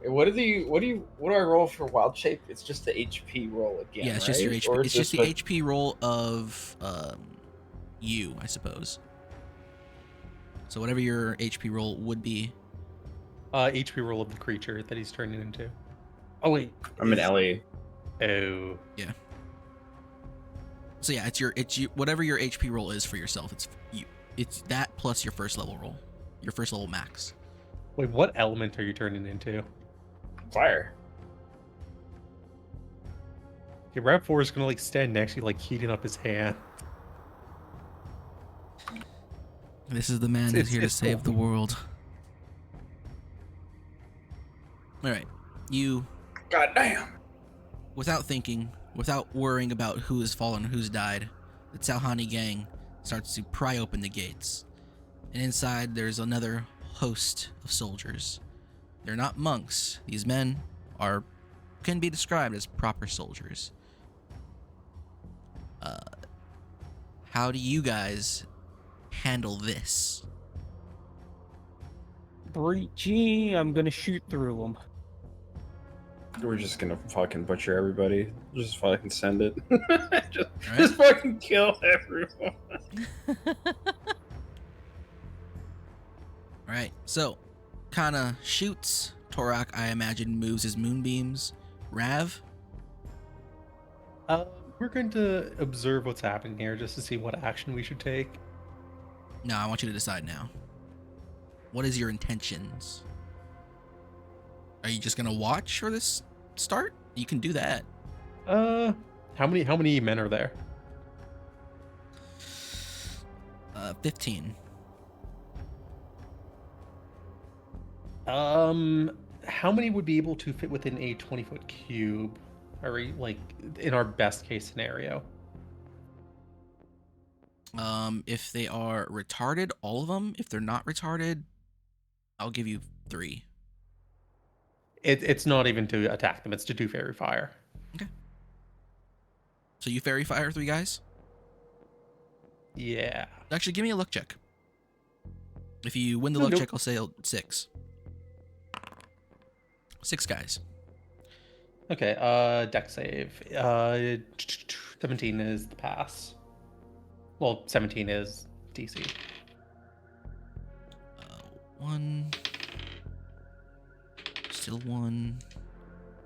What do I roll for wild shape? It's just the HP roll again. Yeah, it's right? just your HP. Or It's just the like- HP roll of you, I suppose. So whatever your HP roll would be. HP roll of the creature that he's turning into. Oh wait, I'm an Ellie. Oh. So yeah, it's your whatever your HP roll is for yourself. It's you. It's that plus your first level roll, your first level max. Wait, what element are you turning into? Fire. Okay, Rav4 is gonna like stand next to you, like heating up his hand. This is the man who's It's- here to it's save the cool. world. All right, you, God damn. without thinking, without worrying about who has fallen, who's died, the Sauhani gang starts to pry open the gates, and inside there's another host of soldiers. They're not monks. These men can be described as proper soldiers. How do you guys handle this? breachy. I'm gonna shoot through them. We're just gonna fucking butcher everybody. Just fucking send it. just, Alright. just fucking kill everyone. All right, so Kana shoots. Torak, I imagine, moves his moonbeams. Rav, We're going to observe what's happening here just to see what action we should take. no, I want you to decide now. What is your intentions? Are you just gonna watch for this start? You can do that. How many men are there? 15. How many would be able to fit within a 20-foot cube? Are we, like, in our best case scenario? If they are retarded, all of them. If they're not retarded, I'll give you 3. It's not even to attack them, it's to do fairy fire. So you fairy fire 3 guys? Yeah. Actually, give me a luck check. If you win the Oh, luck nope. check, I'll say 6. 6 guys. Okay, deck save. 17 is the pass. Well, 17 is DC. 1. Still 1.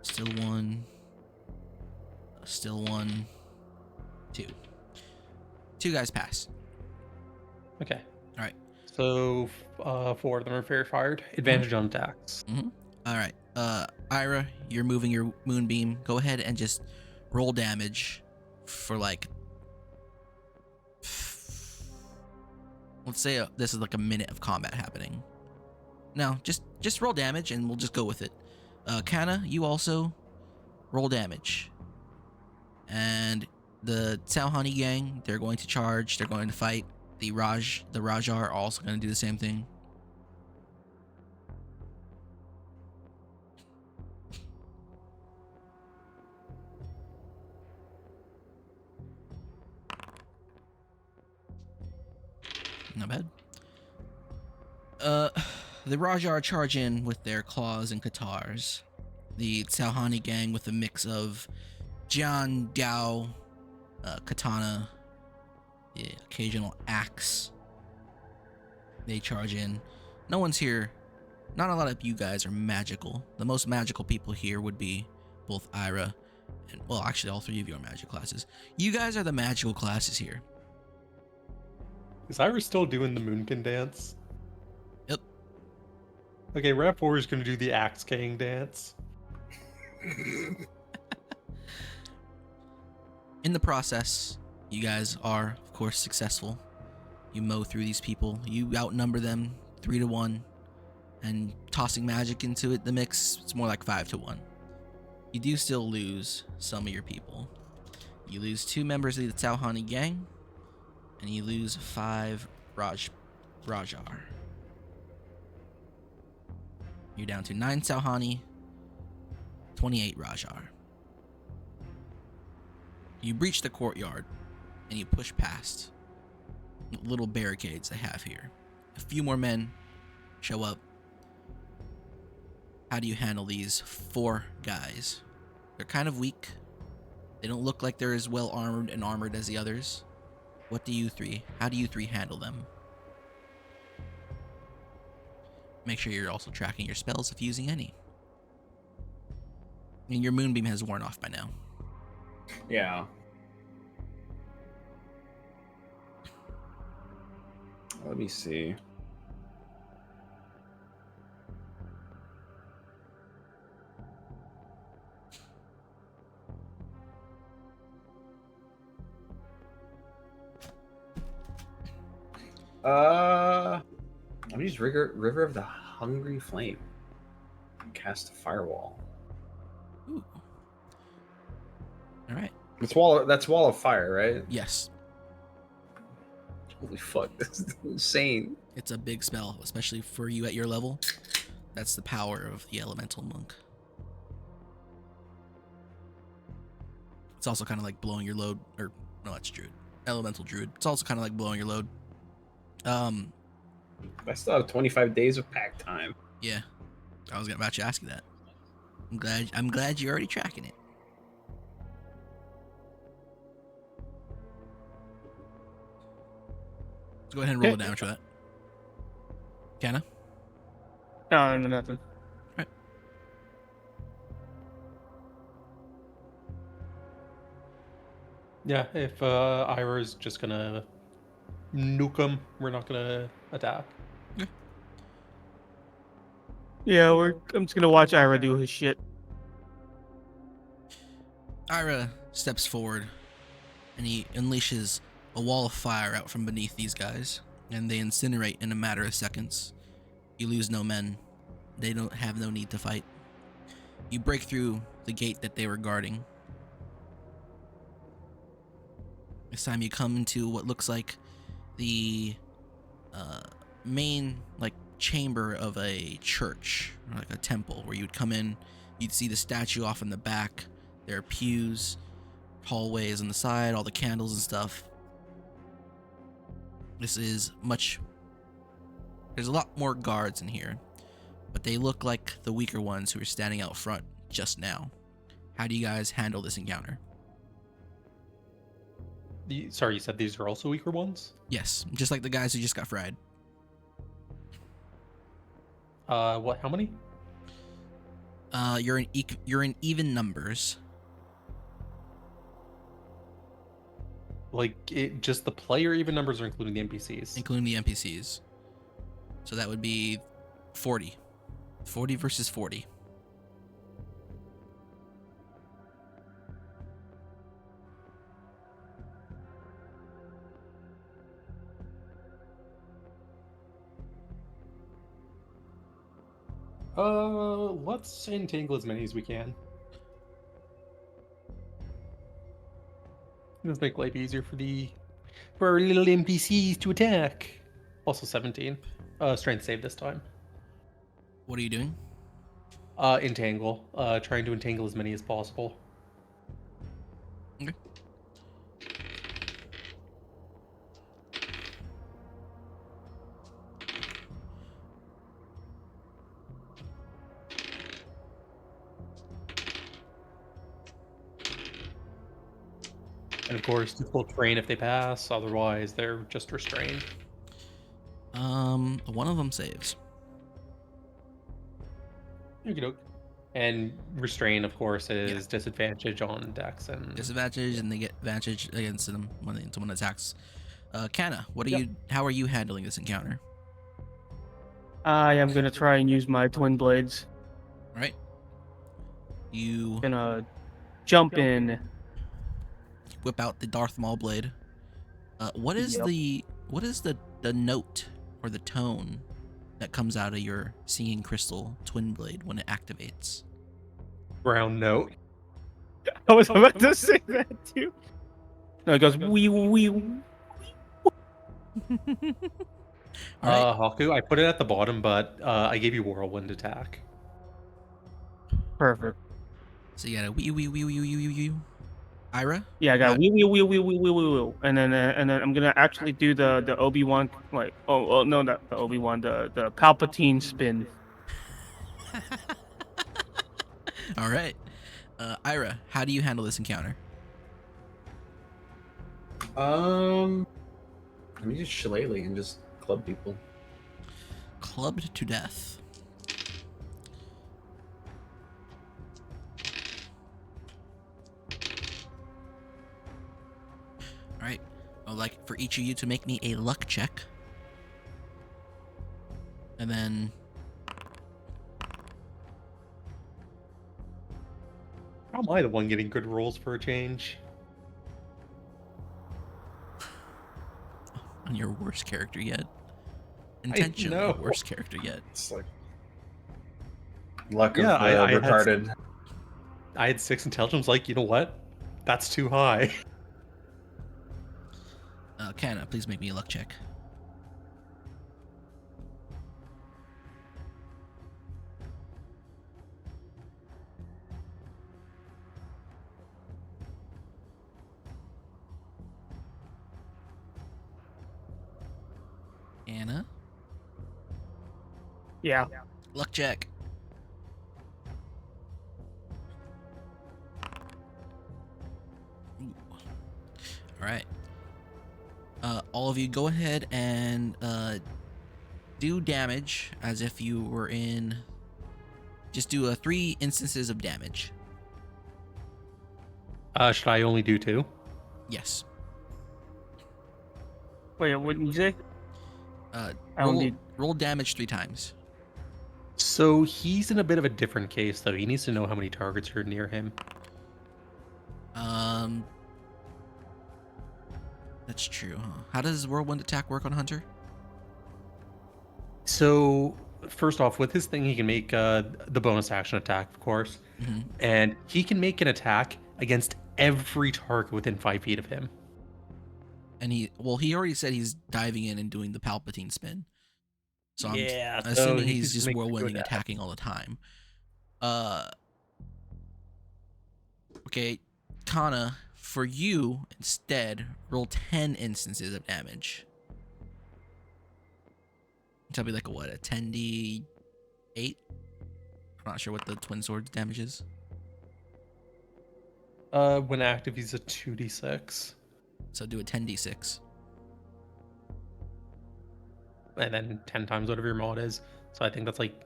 Still 1. Still 1. 2. 2 guys pass. Okay. All right. So, 4 of them are fairy fired. Advantage on attacks. All right. Ira, you're moving your moonbeam. Go ahead and just roll damage for like. Let's say this is like a minute of combat happening. No, just roll damage and we'll just go with it. Kana, you also roll damage. And the Sauhani gang, they're going to charge. They're going to fight. The Rajar are also going to do the same thing. Not bad. The Rajar charge in with their claws and katars. The Sauhani gang with a mix of Jian, Dao, katana, the occasional axe. They charge in. No one's here. Not a lot of you guys are magical. The most magical people here would be both Ira and, well, actually, all 3 of you are magic classes. You guys are the magical classes here. Is Iris still doing the Moonkin dance? Yep. Okay, Rap 4 is going to do the Axe King dance. In the process, you guys are, of course, successful. You mow through these people. You outnumber them 3 to 1. And tossing magic into the mix, it's more like 5 to 1. You do still lose some of your people. You lose 2 members of the Sauhani gang. And you lose 5 Rajar. You're down to 9 Sauhani, 28 Rajar. You breach the courtyard, and you push past little barricades they have here. A few more men show up. How do you handle these 4 guys? They're kind of weak. They don't look like they're as well armored as the others. What do you 3? How do you 3 handle them? Make sure you're also tracking your spells if using any. I mean, your moonbeam has worn off by now. Yeah. Let me see. I'll use River of the Hungry Flame. Cast a firewall. Ooh. All right. That's wall of fire, right? Yes. Holy fuck, this is insane. It's a big spell, especially for you at your level. That's the power of the elemental monk. It's also kind of like blowing your load, or no, it's druid. Elemental druid. It's also kind of like blowing your load. I still have 25 days of pack time. Yeah. I was about to ask you that. I'm glad you're already tracking it. Let's go ahead and roll the damage for that. Kana? No, nothing. Yeah, if Ira's just gonna nuke them, we're not gonna attack. Yeah, I'm just gonna watch Ira do his shit. Ira steps forward and he unleashes a wall of fire out from beneath these guys, and they incinerate in a matter of seconds. You lose no men. They don't have no need to fight. You break through the gate that they were guarding. This time you come into what looks like the main chamber of a church, or like a temple, where you'd come in, you'd see the statue off in the back. There are pews, hallways on the side, all the candles and stuff. This is there's a lot more guards in here, but they look like the weaker ones who are standing out front just now. How do you guys handle this encounter? Sorry, you said these are also weaker ones? Yes, just like the guys who just got fried. What? How many? You're in even numbers. Like, just the player even numbers, or including the NPCs? Including the NPCs. So that would be 40. 40 versus 40. Let's entangle as many as we can. Let's make life easier for our little NPCs to attack. Also 17. Strength save this time. What are you doing? Entangle. Trying to entangle as many as possible. Okay. And of course, the full train if they pass. Otherwise, they're just restrained. One of them saves. Okey-doke. And restrain, of course, is disadvantage on dex and Disadvantage, and they get advantage against them when someone attacks. Kanna, Yep. how are you handling this encounter? I am gonna try and use my twin blades. All right. You Gonna jump in. whip out the Darth Maul blade. What is Yep. the note or the tone that comes out of your singing crystal twin blade when it activates? brown note. I was about to say that too. No, it goes wee wee. All right. Haku, I put it at the bottom, but I gave you whirlwind attack. Perfect. So you got a wee. Ira? Yeah, I got wee, and then I'm gonna actually do the Obi-Wan no, not the Obi-Wan, the Palpatine spin. All right. Ira, how do you handle this encounter? I mean, just shillelagh and just club people. Clubbed to death. All right. I'd like for each of you to make me a luck check. And then How am I the one getting good rolls for a change? on your worst character yet. Intentionally know. worst character yet. It's like luck of Yeah, I had retarded. I had 6 intelligence. Like, you know what? That's too high. Kanna, please make me a luck check. Anna, Yeah. luck check. Ooh. All right. All of you, go ahead and do damage as if you were in. Just do 3 instances of damage. Should I only do 2? Yes. Wait, what did you say? I don't Roll, need. roll damage 3 times. So he's in a bit of a different case, though. He needs to know how many targets are near him. That's true. Huh? How does whirlwind attack work on Hunter? So first off, with his thing, he can make the bonus action attack, of course, Mm-hmm. and he can make an attack against every target within 5 feet of him. And he already said he's diving in and doing the Palpatine spin. So I'm Yeah, so assuming he he's just just makes a good whirlwinding, attack. attacking all the time. Okay, Kana, for you instead, roll 10 instances of damage. Tell me like a 10d8? I'm not sure what the twin swords damage is. When active, he's a 2d6, So do a 10d6. and then 10 times whatever your mod is. So I think that's like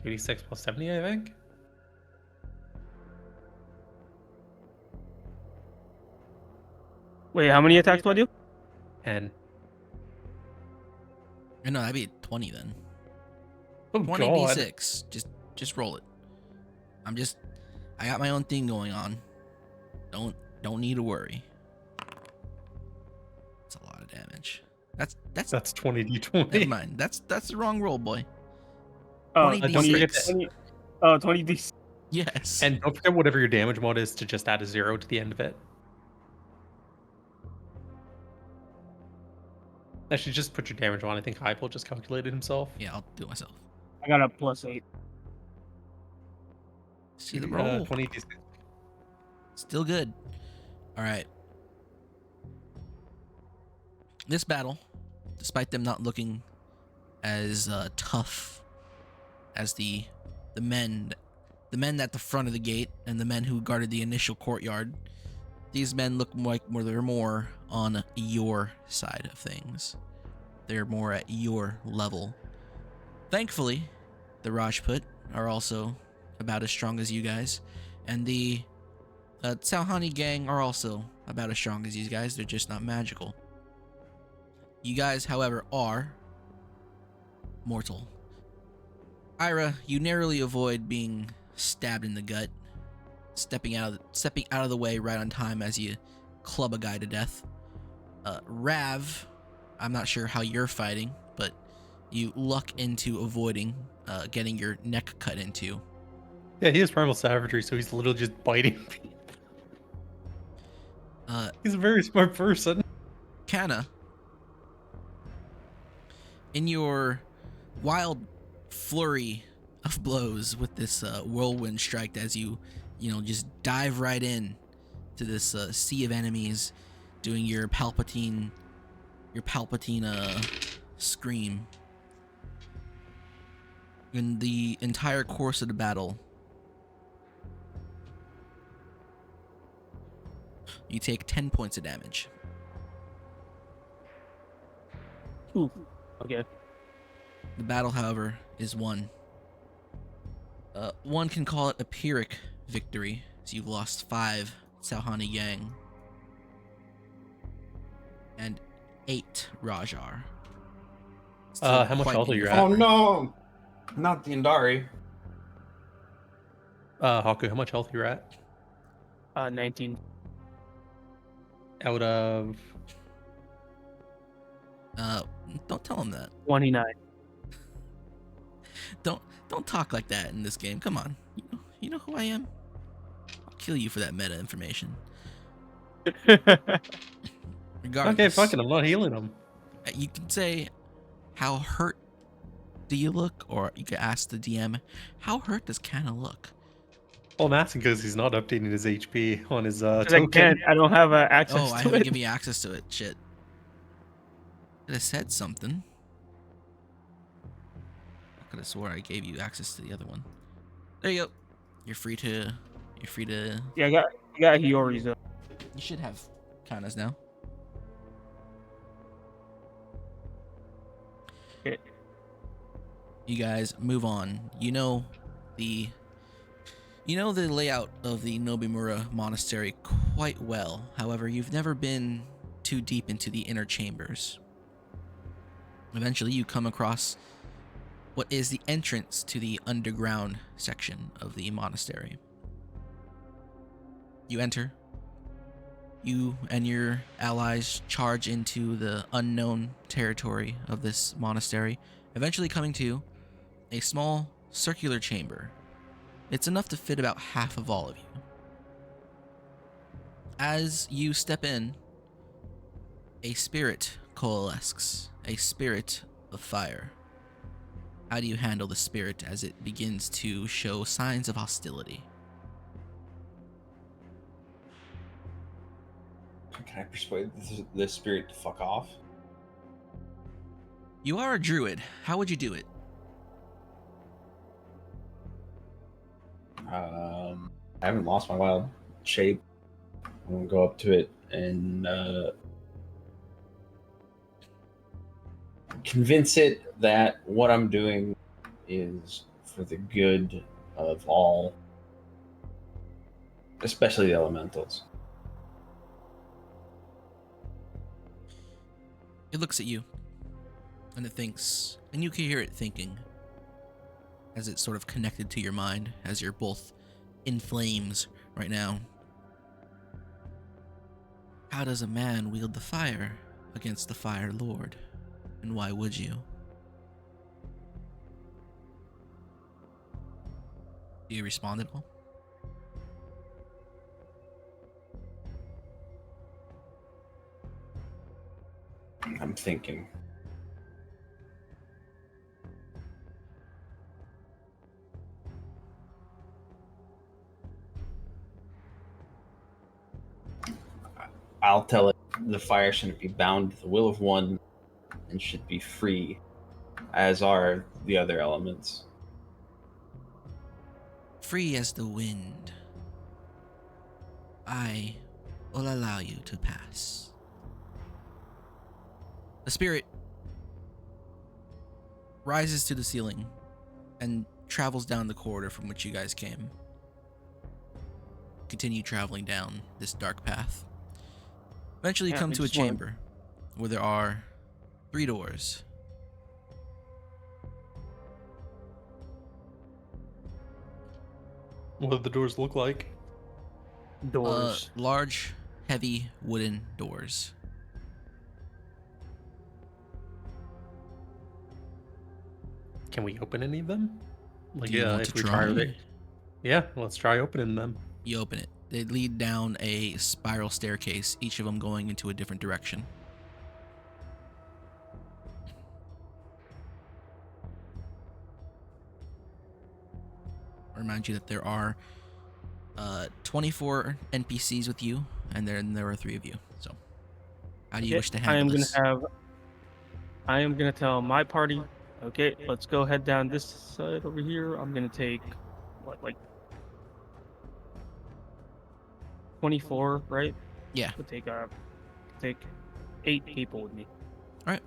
2d6 plus 70, I think. Wait, how many attacks do I do? And No, that'd be 20 then. oh 20 god, d6. Just roll it. I got my own thing going on. Don't need to worry. That's a lot of damage. That's that's 20d20. never mind. That's the wrong roll, boy. Oh, 20 don't forget d6. 20, oh, 20 d. Yes. And don't forget whatever your damage mod is to just add a 0 to the end of it. Actually, just put your damage on. I think Hype will just calculate it himself. Yeah, I'll do it myself. I got a +8. See the roll. 20d6. Still good. All right. This battle, despite them not looking as tough as the men at the front of the gate and the men who guarded the initial courtyard, these men look they're more on your side of things. They're more at your level. Thankfully, the Rajput are also about as strong as you guys, and the Salhani gang are also about as strong as you guys. They're just not magical. You guys, however, are mortal. Ira, you narrowly avoid being stabbed in the gut, stepping out of the way right on time as you club a guy to death. Rav, I'm not sure how you're fighting, but you luck into avoiding getting your neck cut into. Yeah, he has primal savagery, so he's literally just biting people. He's a very smart person. Kana, in your wild flurry of blows with this whirlwind strike, as you just dive right in to this sea of enemies, doing your Palpatine scream. In the entire course of the battle, you take 10 points of damage. Ooh, okay. The battle, however, is won. One can call it a Pyrrhic victory, as you've lost 5 Salhani gang and 8 Rajar. Still How much quite health are in you your at? Oh favor. no! Not the Andari. Haku, how much health are you at? 19. Out of Don't tell him that. 29. Don't talk like that in this game. Come on. You know who I am? I'll kill you for that meta information. Regardless. okay, fucking, I'm not healing him. You can say, how hurt do you look? Or you could ask the DM, how hurt does Kana look? Well, I'm asking because he's not updating his HP on his 'Cause I token. can't. I don't have access Oh, I to haven't it. given you access to it. Shit. Could have said something. I could have swore I gave you access to the other one. There you go. You're free to. Yeah, I got Hiyori's though. You should have Kana's now. Okay. You guys move on. You know the layout of the Nobimura Monastery quite well. However, you've never been too deep into the inner chambers. Eventually, you come across what is the entrance to the underground section of the monastery. You enter. You and your allies charge into the unknown territory of this monastery, eventually coming to a small circular chamber. It's enough to fit about half of all of you. As you step in, a spirit coalesces, a spirit of fire. How do you handle the spirit as it begins to show signs of hostility? Can I persuade this spirit to fuck off? You are a druid. How would you do it? I haven't lost my wild shape. I'm gonna go up to it and convince it that what I'm doing is for the good of all, especially the elementals. It looks at you, and it thinks, and you can hear it thinking, as it's sort of connected to your mind, as you're both in flames right now. How does a man wield the fire against the Fire Lord? And why would you? Do you respond at all? I'm thinking. I'll tell it the fire shouldn't be bound to the will of one and should be free, as are the other elements. Free as the wind, I will allow you to pass. The spirit rises to the ceiling and travels down the corridor from which you guys came. Continue traveling down this dark path. Eventually you come to a chamber where there are 3 doors. What do the doors look like? Doors. Large, heavy wooden doors. Can we open any of them? Like, Do you want if to we try? it. Yeah, let's try opening them. You open it. They lead down a spiral staircase, each of them going into a different direction. I remind you that there are 24 NPCs with you, and then there are 3 of you. So, how do you wish to handle this? I am gonna tell my party. Okay, let's go head down this side over here. I'm gonna take like 24, right? Yeah. We'll take 8 people with me. All right.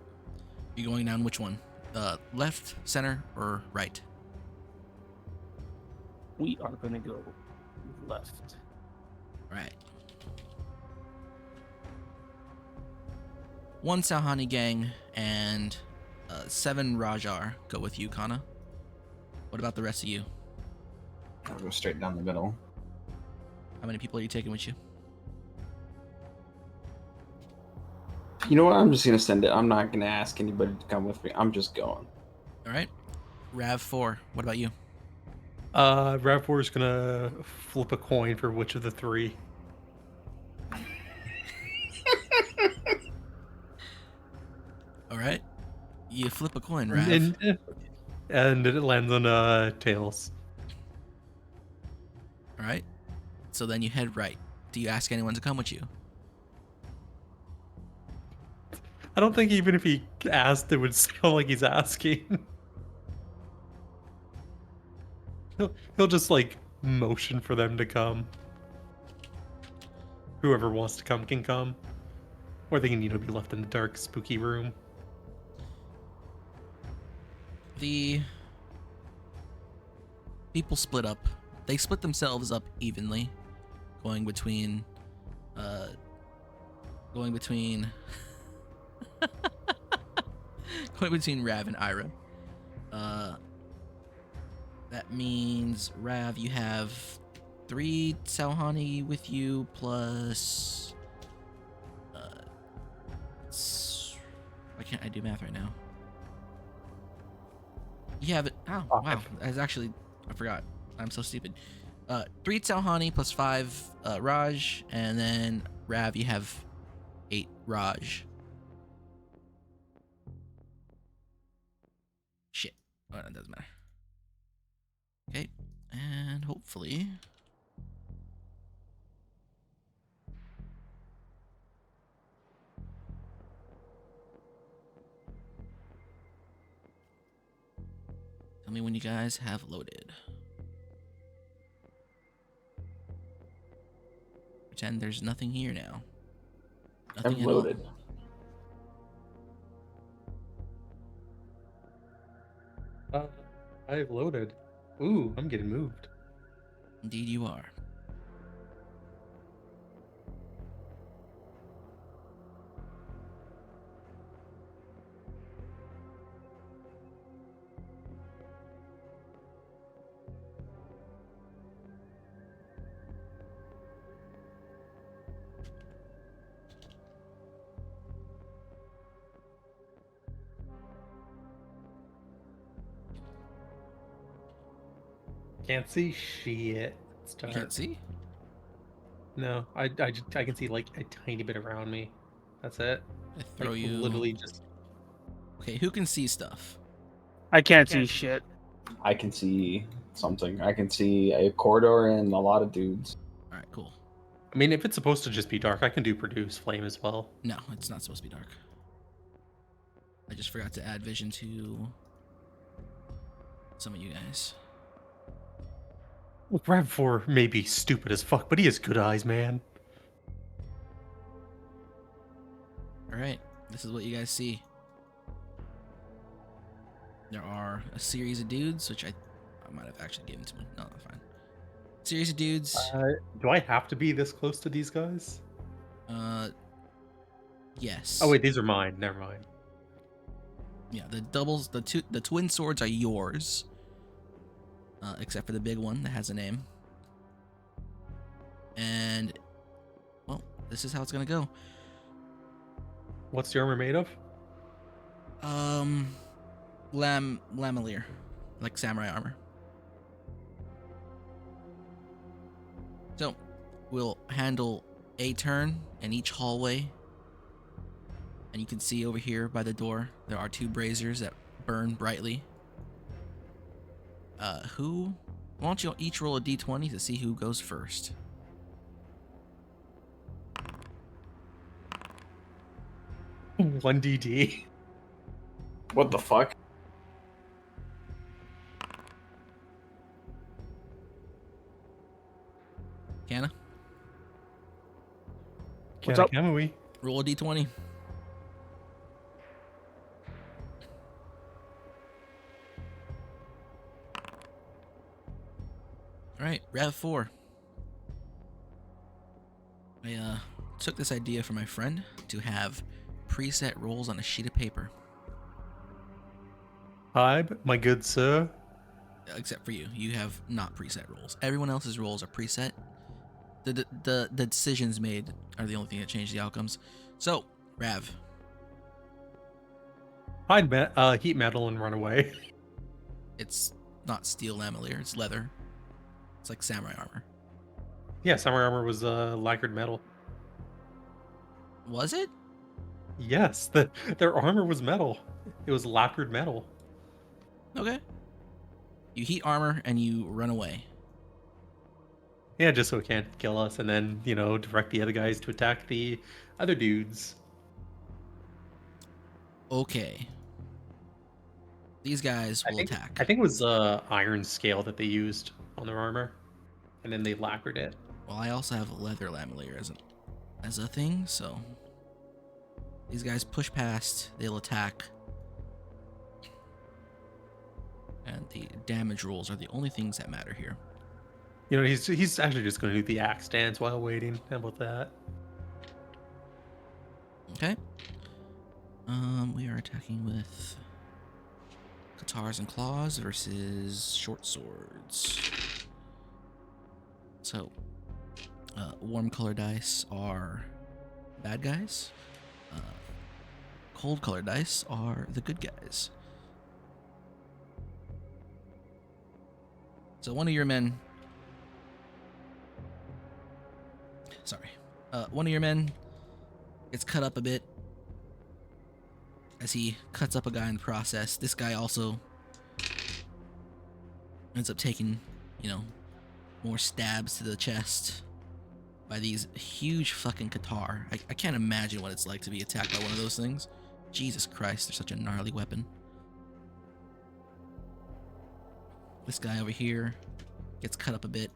You going down which one? Left, center, or right? We are gonna go left. Right. 1 Sahani gang and 7 Rajar go with you, Kana. What about the rest of you? I'll go straight down the middle. How many people are you taking with you? You know what? I'm just gonna send it. I'm not gonna ask anybody to come with me. I'm just going. All right. Rav4, what about you? Rav4 is gonna flip a coin for which of the 3. All right. You flip a coin, Rav. And it lands on tails. All right. So then you head right. Do you ask anyone to come with you? I don't think even if he asked, it would sound like he's asking. He'll just like motion for them to come. Whoever wants to come can come. Or they can, be left in the dark, spooky room. The people split up. They split themselves up evenly, going between going between Rav and Ira. That means Rav, you have 3 Sauhani with you plus why can't I do math right now? You have it. Oh, wow. That's actually, I forgot. I'm so stupid. 3 Sauhani plus 5 Raj, and then Rav, you have 8 Raj. Shit. Oh, it doesn't matter. Okay, and hopefully. Tell me when you guys have loaded. Pretend there's nothing here now. Nothing I'm at all. loaded. I've loaded. Ooh, I'm getting moved. Indeed you are. Can't see shit. It's You dark. can't see? No, I can see like a tiny bit around me. That's it. I throw Like, you. literally just. Okay, who can see stuff? I can't see shit. I can see something. I can see a corridor and a lot of dudes. All right, cool. I mean, if it's supposed to just be dark, I can do produce flame as well. No, it's not supposed to be dark. I just forgot to add vision to some of you guys. Well, Rav 4 may be stupid as fuck, but he has good eyes, man. All right, this is what you guys see. There are a series of dudes, which I might have actually given to me. No, that's fine. Series of dudes. Do I have to be this close to these guys? Yes. Oh wait, these are mine. Never mind. Yeah, the doubles, the twin swords are yours. Except for the big one that has a name. And, well, this is how it's gonna go. What's the armor made of? Lamalier, like samurai armor. So, we'll handle a turn in each hallway. And you can see over here by the door, there are 2 braziers that burn brightly. Why don't you each roll a d20 to see who goes first? One DD. What the fuck? Canna, What's up? Kamui. roll a d20. Alright, Rav 4. I took this idea from my friend to have preset rolls on a sheet of paper. Hi, my good sir. Except for you. You have not preset rolls. Everyone else's rolls are preset. The decisions made are the only thing that change the outcomes. So, Rav, Hide heat metal and run away. it's not steel lamalier, it's leather. It's like samurai armor. Yeah, samurai armor was lacquered metal. Was it? Yes, their armor was metal. It was lacquered metal. Okay. You heat armor and you run away. Yeah, just so it can't kill us, and then direct the other guys to attack the other dudes. Okay. These guys will attack. I think it was iron scale that they used on their armor, and then they lacquered it. Well, I also have leather lamalier as a thing, so these guys push past, they'll attack. And the damage rolls are the only things that matter here. You know, he's actually just going to do the axe dance while waiting. How about that? Okay. We are attacking with Katars and Claws versus Short Swords. So, warm color dice are bad guys. Cold color dice are the good guys. So one of your men... one of your men gets cut up a bit as he cuts up a guy in the process. This guy also ends up taking, you know, more stabs to the chest by these huge fucking Qatar. I can't imagine what it's like to be attacked by one of those things. Jesus Christ, they're such a gnarly weapon. This guy over here gets cut up a bit.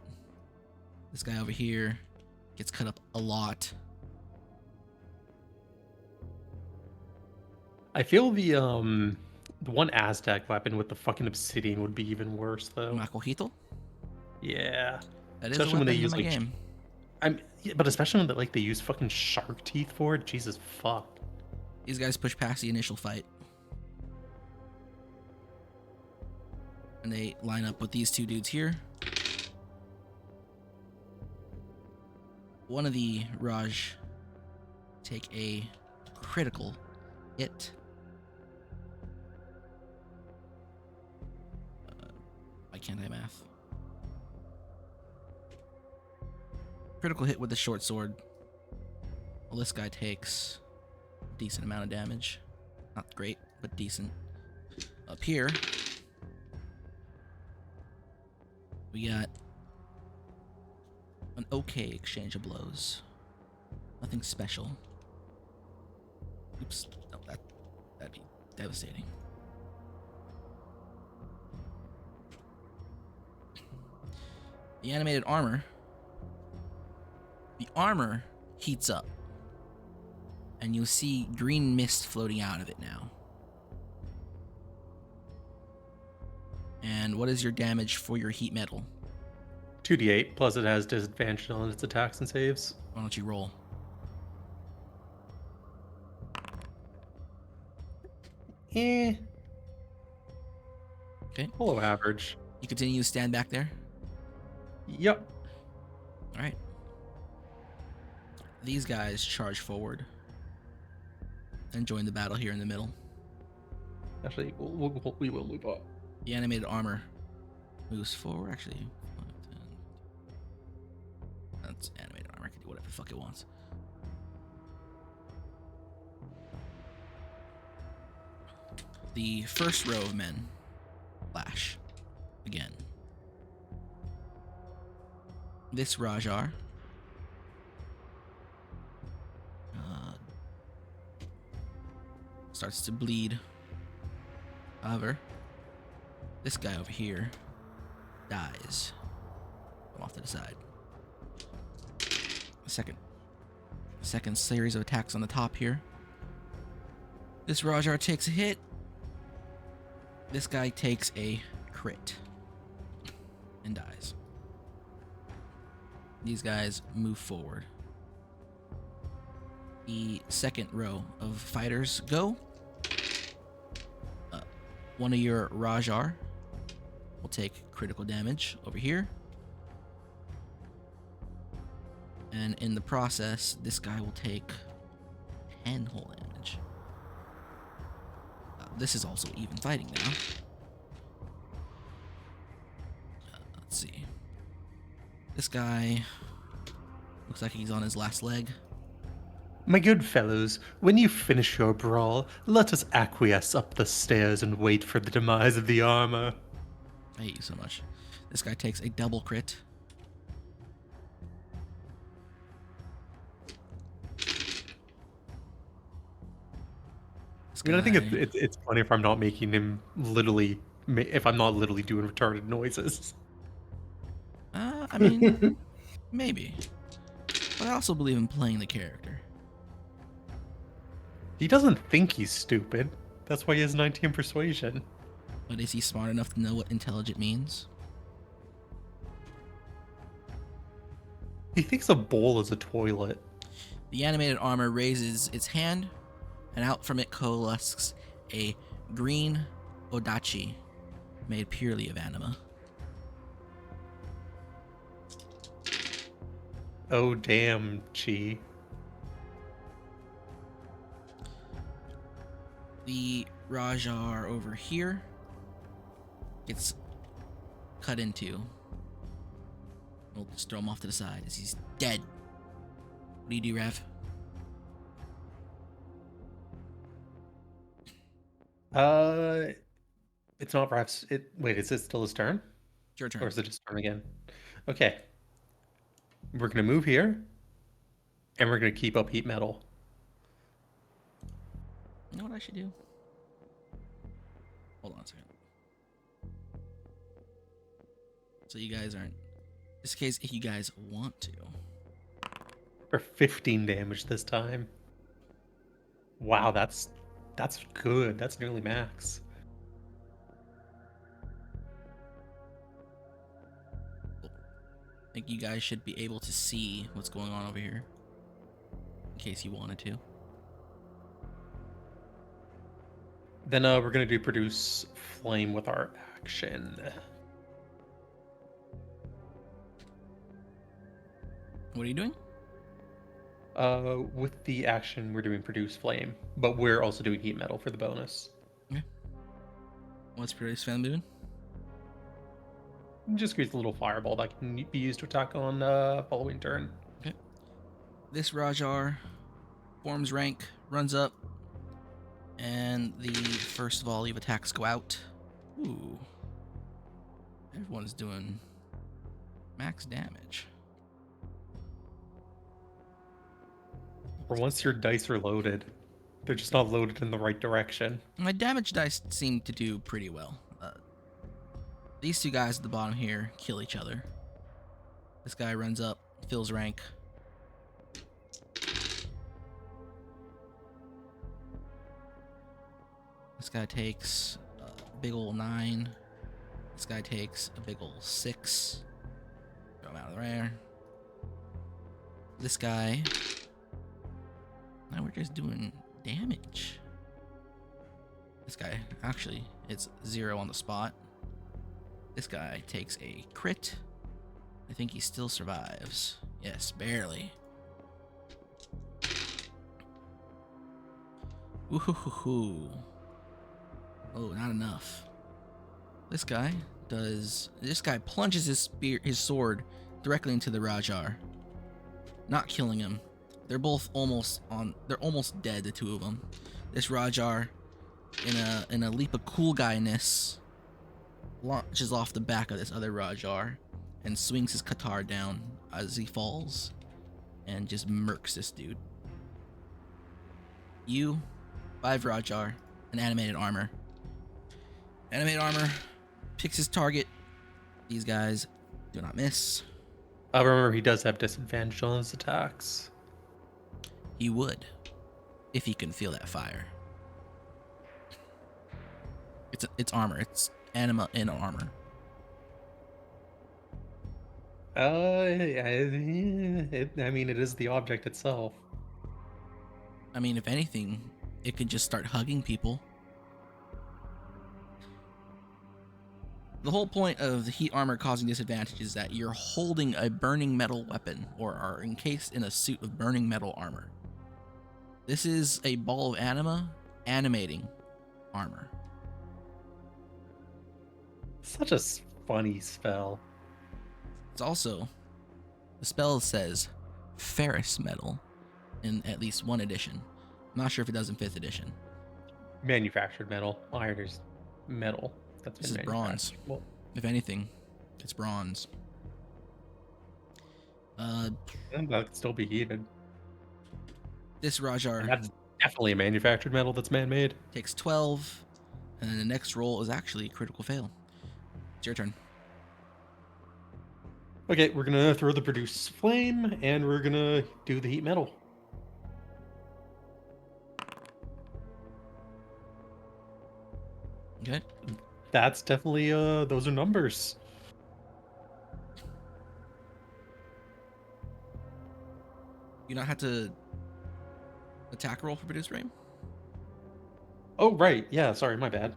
This guy over here gets cut up a lot. I feel the one Aztec weapon with the fucking obsidian would be even worse though. Makohito? Yeah. That is Especially a when they weapon in use my like game. yeah, but especially when they use fucking shark teeth for it. Jesus fuck. These guys push past the initial fight. And they line up with these two dudes here. One of the Raj take a critical hit. Why can't I math? Critical hit with the short sword. Well, this guy takes a decent amount of damage. Not great, but decent. Up here, we got an okay exchange of blows. Nothing special. Oops. No, that'd be devastating. The animated armor. The armor heats up. And you'll see green mist floating out of it now. And what is your damage for your heat metal? 2d8, plus it has disadvantage on its attacks and saves. Why don't you roll? Eh. Okay. Below average. You continue to stand back there? Yep. Alright. These guys charge forward and join the battle here in the middle. Actually, we will move up. The animated armor moves forward. Actually, 5, 10. That's animated armor. It can do whatever the fuck it wants. The first row of men flash again. This Rajar starts to bleed. However, this guy over here dies. I'm off to the side. Second series of attacks on the top here. This Rajar takes a hit. This guy takes a crit and dies. These guys move forward. The second row of fighters go. One of your Rajar will take critical damage over here. And in the process, this guy will take 10 whole damage. This is also even fighting now. Let's see. This guy looks like he's on his last leg. My good fellows, when you finish your brawl, let us acquiesce up the stairs and wait for the demise of the armor. I hate you so much. This guy takes a double crit. I mean, I think it's funny if I'm not making him literally, if I'm not literally doing retarded noises. I mean, maybe. But I also believe in playing the character. He doesn't think he's stupid. That's why he has 19 persuasion. But is he smart enough to know what intelligent means? He thinks a bowl is a toilet. The animated armor raises its hand, and out from it coalesces a green odachi made purely of anima. Oh, damn, Chi. The Rajar over here gets cut into. We'll just throw him off to the side as he's dead. What do you do, Rav? It's not perhaps wait, is it still his turn? It's your Or turn. is it just turn again? Okay. We're gonna move here. And we're gonna keep up heat metal. You know what I should do? Hold on a second. So you guys aren't. Just in case if you guys want to. For 15 damage this time. Wow, that's good. That's nearly max. I think you guys should be able to see what's going on over here. In case you wanted to. Then we're gonna do produce flame with our action. What are you doing? With the action, we're doing produce flame, but we're also doing heat metal for the bonus. What's Produce Fan doing? Just creates a little fireball that can be used to attack on following turn. This Rajar forms rank, runs up, and the first volley of attacks go out. Ooh. Everyone's doing max damage. Or once your dice are loaded, they're just not loaded in the right direction. My damage dice seem to do pretty well. These two guys at the bottom here kill each other. This guy runs up, fills rank. This guy takes a big ol' 9. This guy takes a big ol' 6. Throw him out of there. This guy. Now we're just doing damage. This guy, actually, it's 0 on the spot. This guy takes a crit. I think he still survives. Yes, barely. Woohoo! Oh, not enough. This guy plunges his sword directly into the Rajar, not killing him. They're both almost dead, the two of them. This Rajar, in a leap of cool guyness, launches off the back of this other Rajar and swings his Qatar down as he falls and just murks this dude. You, 5 Rajar, and animated armor. Animated armor picks his target. These guys do not miss. Remember, he does have disadvantage on his attacks. He would, if he can feel that fire. It's armor. It's anima in armor. I mean, it is the object itself. I mean, if anything, it could just start hugging people. The whole point of the heat armor causing disadvantage is that you're holding a burning metal weapon or are encased in a suit of burning metal armor. This is a ball of anima animating armor. Such a funny spell. It's also, the spell says ferrous metal in at least one edition. I'm not sure if it does in 5th edition. Manufactured metal. Iron is metal. That's This been is bronze. Well, If anything, it's bronze. that could still be heated. This And Rajar that's definitely a manufactured metal that's man-made. takes 12, and then the next roll is actually a critical fail. It's your turn. Okay, we're gonna throw the produce flame, and we're gonna do the heat metal. Okay. That's definitely those are numbers. You not have to attack roll for produce frame? Oh right, yeah, sorry, my bad.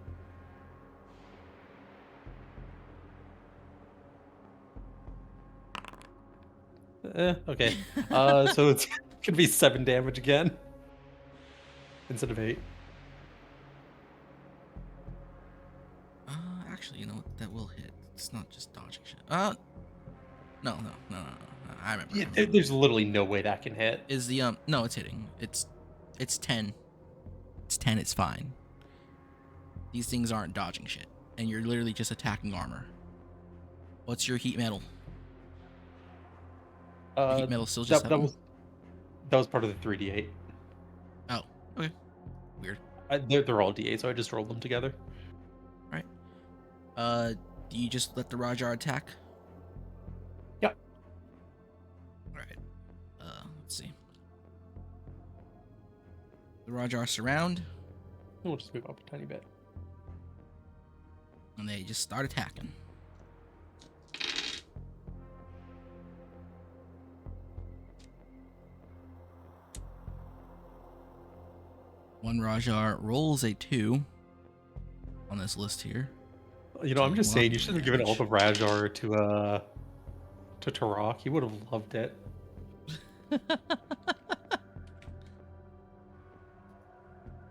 Okay. So it's gonna be 7 damage again. Instead of 8. Actually, you know what? That will hit. It's not just dodging shit. No. I remember. Yeah, there's literally no way that can hit. Is the no, it's hitting. It's 10. It's 10. It's fine. These things aren't dodging shit, and you're literally just attacking armor. What's your heat metal? Your heat metal still just that 7? was part of the 3d8. Oh, okay. Weird. They're all d8, so I just rolled them together. All right. Do you just let the Rajar attack? Yep. All right. Let's see. The Rajar surround, We'll just move up a tiny bit. and they just start attacking. One Rajar rolls a 2 on this list here. You know, I'm just Well, saying you should have given all damage. the Rajar to Tarak. He would have loved it.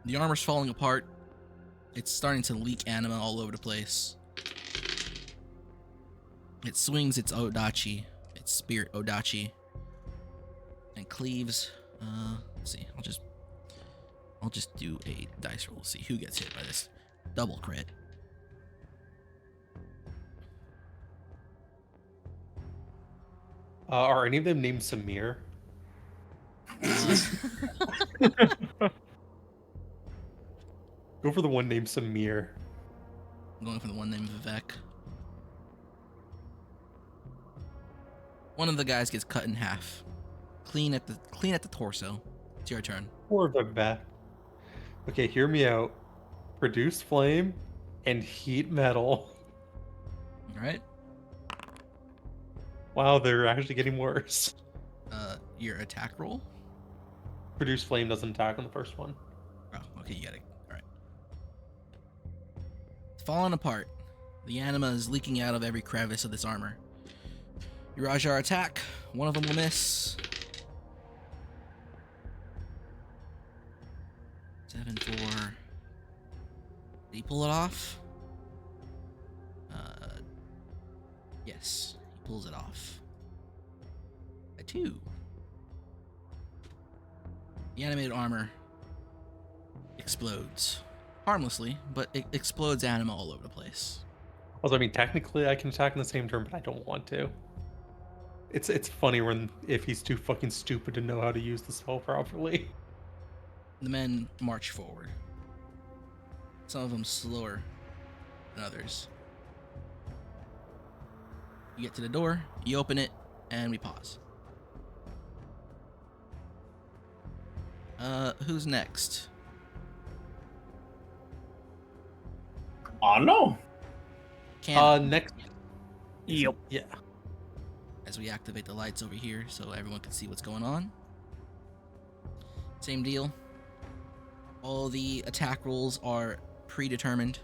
The armor's falling apart. It's starting to leak anima all over the place. It swings its Odachi, its spirit Odachi, and cleaves. Let's see. I'll just do a dice roll to see who gets hit by this double crit. Are any of them named Samir? Go for the one named Samir. I'm going for the one named Vivek. One of the guys gets cut in half, clean at the torso. It's your turn. Or Vivek. Okay, hear me out. Produce flame and heat metal. All right. Wow, they're actually getting worse. Your attack roll. Produce flame doesn't attack on the first one. Oh, okay, you got it. All right. It's falling apart. The anima is leaking out of every crevice of this armor. Your Rajar attack. One of them will miss. 7 4. Did he pull it off? Yes, he pulls it off. A 2. The animated armor explodes. Harmlessly, but it explodes anima all over the place. Also, I mean, technically I can attack in the same turn, but I don't want to. It's funny when if he's too fucking stupid to know how to use the spell properly. The men march forward. Some of them slower than others. You get to the door, you open it, and we pause. Who's next? Oh no! Next. Yep. Yeah. As we activate the lights over here so everyone can see what's going on. Same deal. All the attack rolls are predetermined.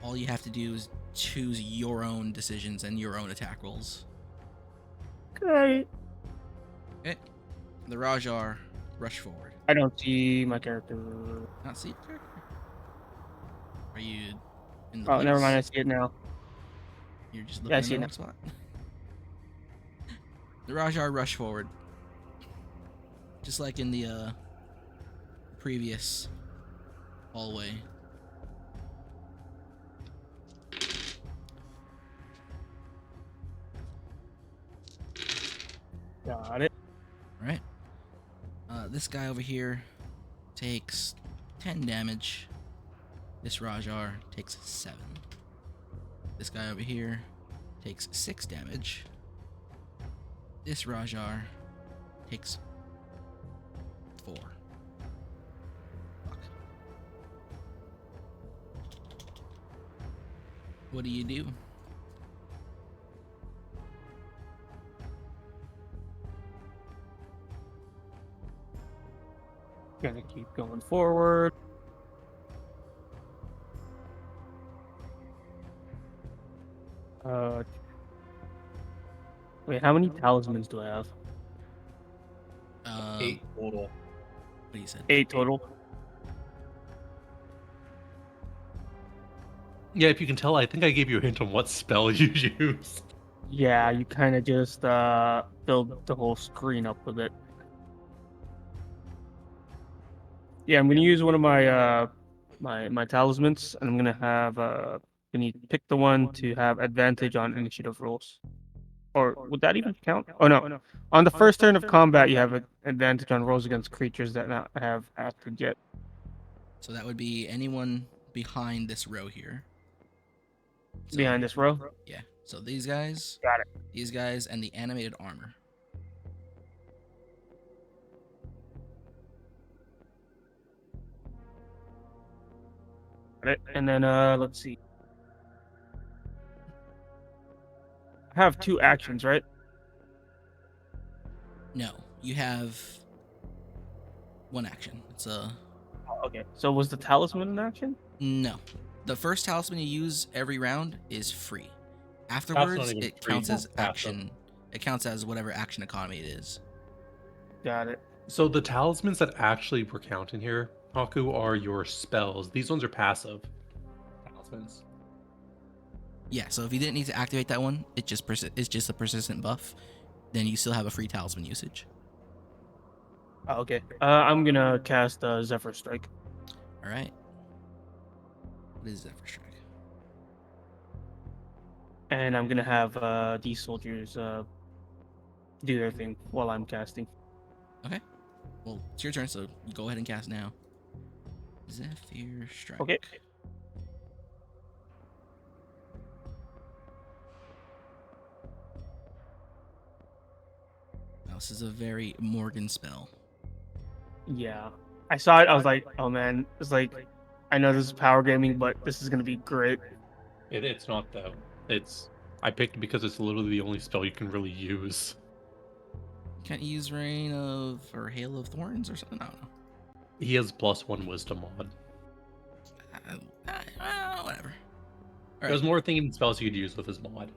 All you have to do is choose your own decisions and your own attack rolls. Great. Okay. The Rajar rush forward. I don't see my character. Not see your character? Are you in the Oh, never place? mind. I see it now. You're just Yeah, I looking see in it the wrong spot. The Rajar rush forward. Just like in the previous hallway. Got it. Alright. This guy over here takes 10 damage. This Rajar takes 7. This guy over here takes 6 damage. This Rajar takes 4. Fuck. What do you do? Gonna keep going forward. Wait, how many talismans do I have? 8 total. What do you said? 8 total. Yeah, if you can tell, I think I gave you a hint on what spell you used. Yeah, you kind of just filled the whole screen up with it. Yeah, I'm gonna use one of my my talismans, and I'm gonna have gonna pick the one to have advantage on initiative rolls. Or would that even count? Oh no, on the first turn of combat, you have an advantage on rolls against creatures that not have acted yet. So that would be anyone behind this row here. So, Behind this row. Yeah. So these guys, Got it. these guys, and the animated armor. Got it. And then let's see. I have 2 actions, right? No, you have 1 action. It's a Okay. So was the talisman an action? no. The first talisman you use every round is free. not Afterwards, even it free, counts as it's passive. action. It counts as whatever action economy it is. Got it. So the talismans that actually were counting here, Haku, are your spells. These ones are passive talismans. Yeah. So if you didn't need to activate that one, it's just a persistent buff. Then you still have a free talisman usage. Oh, okay. I'm gonna cast Zephyr Strike. All right. What is Zephyr Strike? And I'm gonna have these soldiers do their thing while I'm casting. Okay. Well, it's your turn, so you go ahead and cast now. Zephyr Strike. Okay. Now, this is a very Morgan spell. Yeah. I saw it. I was like, oh man, it's like, I know this is power gaming, but this is gonna be great. It's not though. I picked it because it's literally the only spell you can really use. Can't you use Rain of or Hail of Thorns or something? I don't know. He has +1 wisdom on. Whatever. There's more thinking spells you could use with his mod.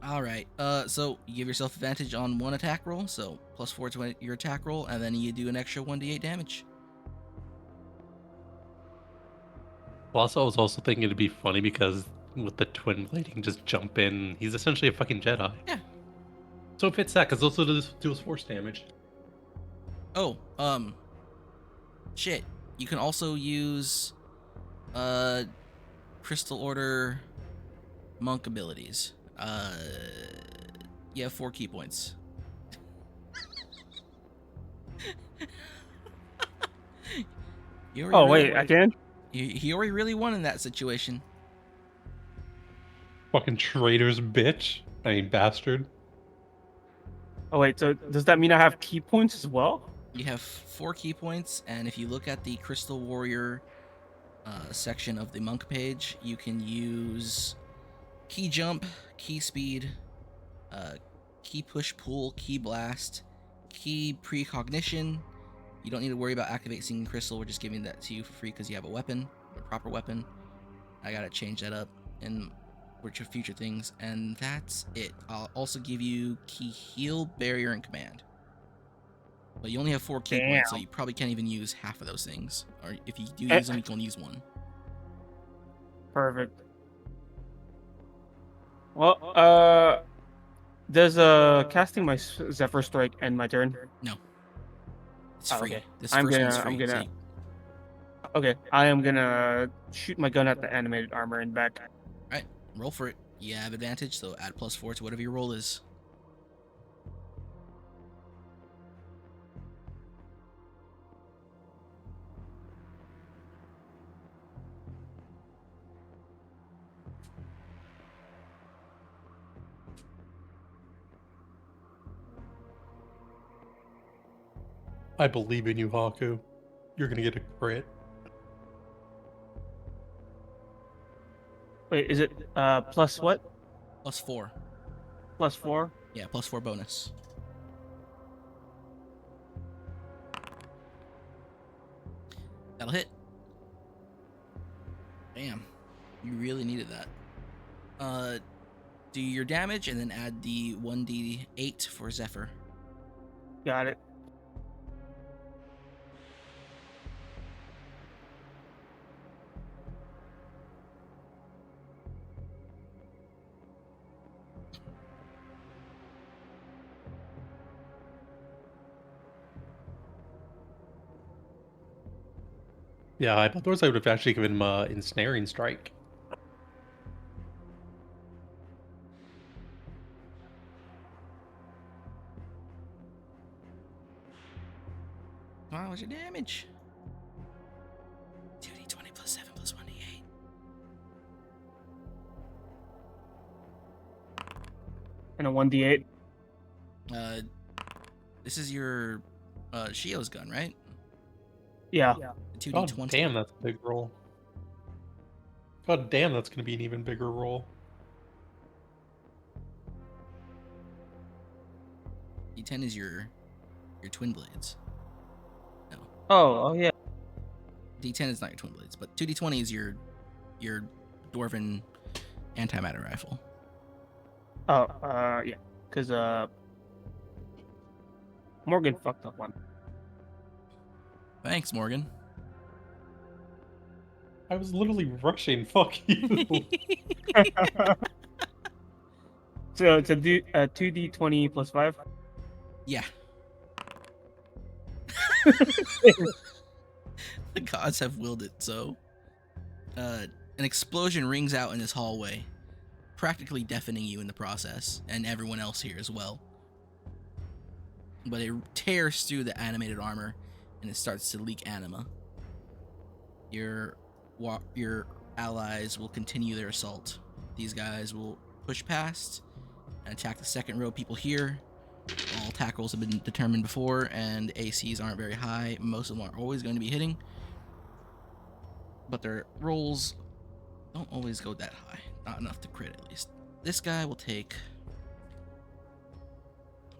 All right. So you give yourself advantage on 1 attack roll, so +4 to your attack roll, and then you do an extra 1d8 damage. Plus, I was also thinking it'd be funny because with the twin blading, just jump in. He's essentially a fucking Jedi. Yeah. So it fits that because also deals force damage. Oh, shit. You can also use, Crystal Order monk abilities. You have 4 key points. Oh wait, I can? He already really won in that situation. Fucking traitor's bitch. I mean, bastard. Oh wait, so does that mean I have key points as well? You have 4 key points, and if you look at the Crystal Warrior section of the monk page, you can use key jump, key speed, key push pull, key blast, key precognition. You don't need to worry about activating Singing Crystal. We're just giving that to you for free because you have a weapon, a proper weapon. I gotta change that up in future things, and that's it. I'll also give you key heal, barrier, and command. But you only have 4 key points, so you probably can't even use half of those things. Or if you do use them, you can only use 1. Perfect. Well, does casting my Zephyr Strike end my turn? No. It's Oh, free. okay. This I'm first gonna- one's free. I'm gonna- so you- Okay, I am gonna shoot my gun at the animated armor and back. Alright, roll for it. You have advantage, so add +4 to whatever your roll is. I believe in you, Haku. You're gonna get a crit. Wait, is it plus what? +4. Plus 4? Yeah, +4 bonus. That'll hit. Damn. You really needed that. Do your damage and then add the 1d8 for Zephyr. Got it. Yeah, I thought those I would have actually given him ensnaring strike. Wow, what's your damage? 2d20 plus 7 plus 1d8. And a 1d8. This is your Shio's gun, right? Yeah. 2d20. God damn, that's a big roll. God damn, that's going to be an even bigger roll. D10 is your twin blades. No, Oh, yeah. D10 is not your twin blades, but 2d20 is your dwarven antimatter rifle. Oh, yeah. Because, Morgan fucked up one. Thanks, Morgan. I was literally rushing. Fuck you. So it's a 2d20 plus 5? Yeah. The gods have willed it so. An explosion rings out in this hallway, practically deafening you in the process, and everyone else here as well. But it tears through the animated armor, and it starts to leak anima. Your allies will continue their assault. These guys will push past and attack the second row people here. All tackles have been determined before, and ACs aren't very high. Most of them are always going to be hitting, but their rolls don't always go that high. Not enough to crit, at least. This guy will take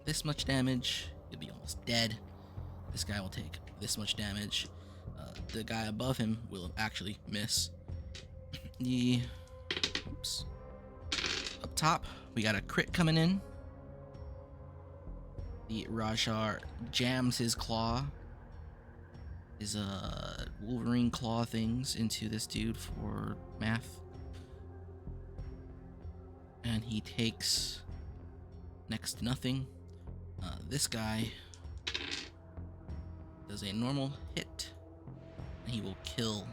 this much damage. He'll be almost dead. This guy will take this much damage. The guy above him will actually miss. Oops. Up top, we got a crit coming in. The Rajar jams his claw, his Wolverine claw things into this dude for math. And he takes next to nothing. This guy does a normal hit, and he will kill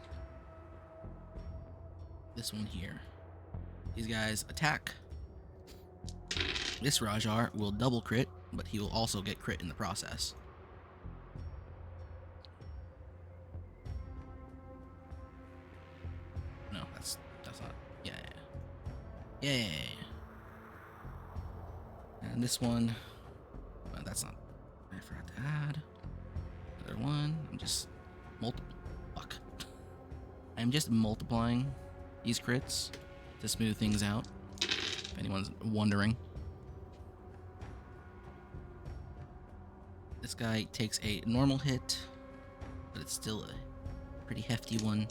this one here. These guys attack. This Rajar will double crit, but he will also get crit in the process. No, that's not. Yeah. And this one, well, that's not. I forgot to add another one. I'm just multiplying these crits to smooth things out. If anyone's wondering. This guy takes a normal hit, but it's still a pretty hefty one.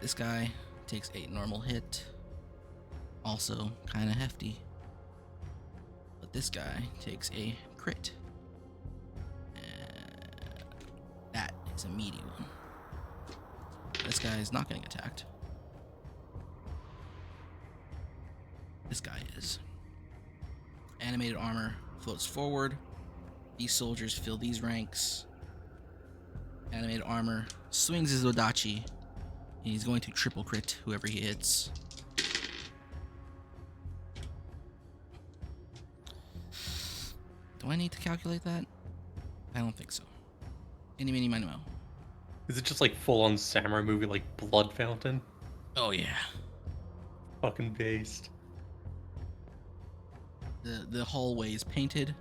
This guy takes a normal hit, also kind of hefty. But this guy takes a crit. And that is a meaty one. This guy is not getting attacked. This guy is. Animated armor floats forward. These soldiers fill these ranks. Animated armor swings his Odachi, and he's going to triple crit whoever he hits. Do I need to calculate that? I don't think so. Any, mini, miny, mo. Is it just like full on samurai movie, like Blood Fountain? Oh yeah. Fucking based. The hallway is painted,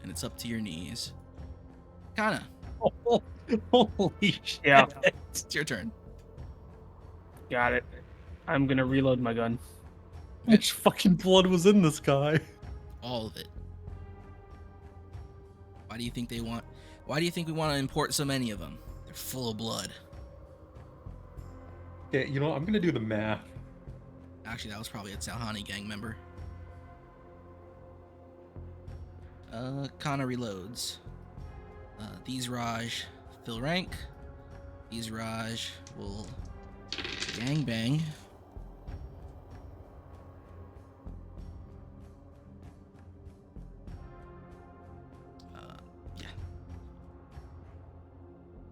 and it's up to your knees. Kana, Holy shit. Yeah. it's your turn. Got it. I'm gonna reload my gun. How much fucking blood was in this guy? All of it. Why do you think Why do you think we want to import so many of them? They're full of blood. Okay, you know what? I'm gonna do the math. Actually, that was probably a Salhani gang member. Kana reloads. These Raj fill rank. These Raj will gang bang. Yeah.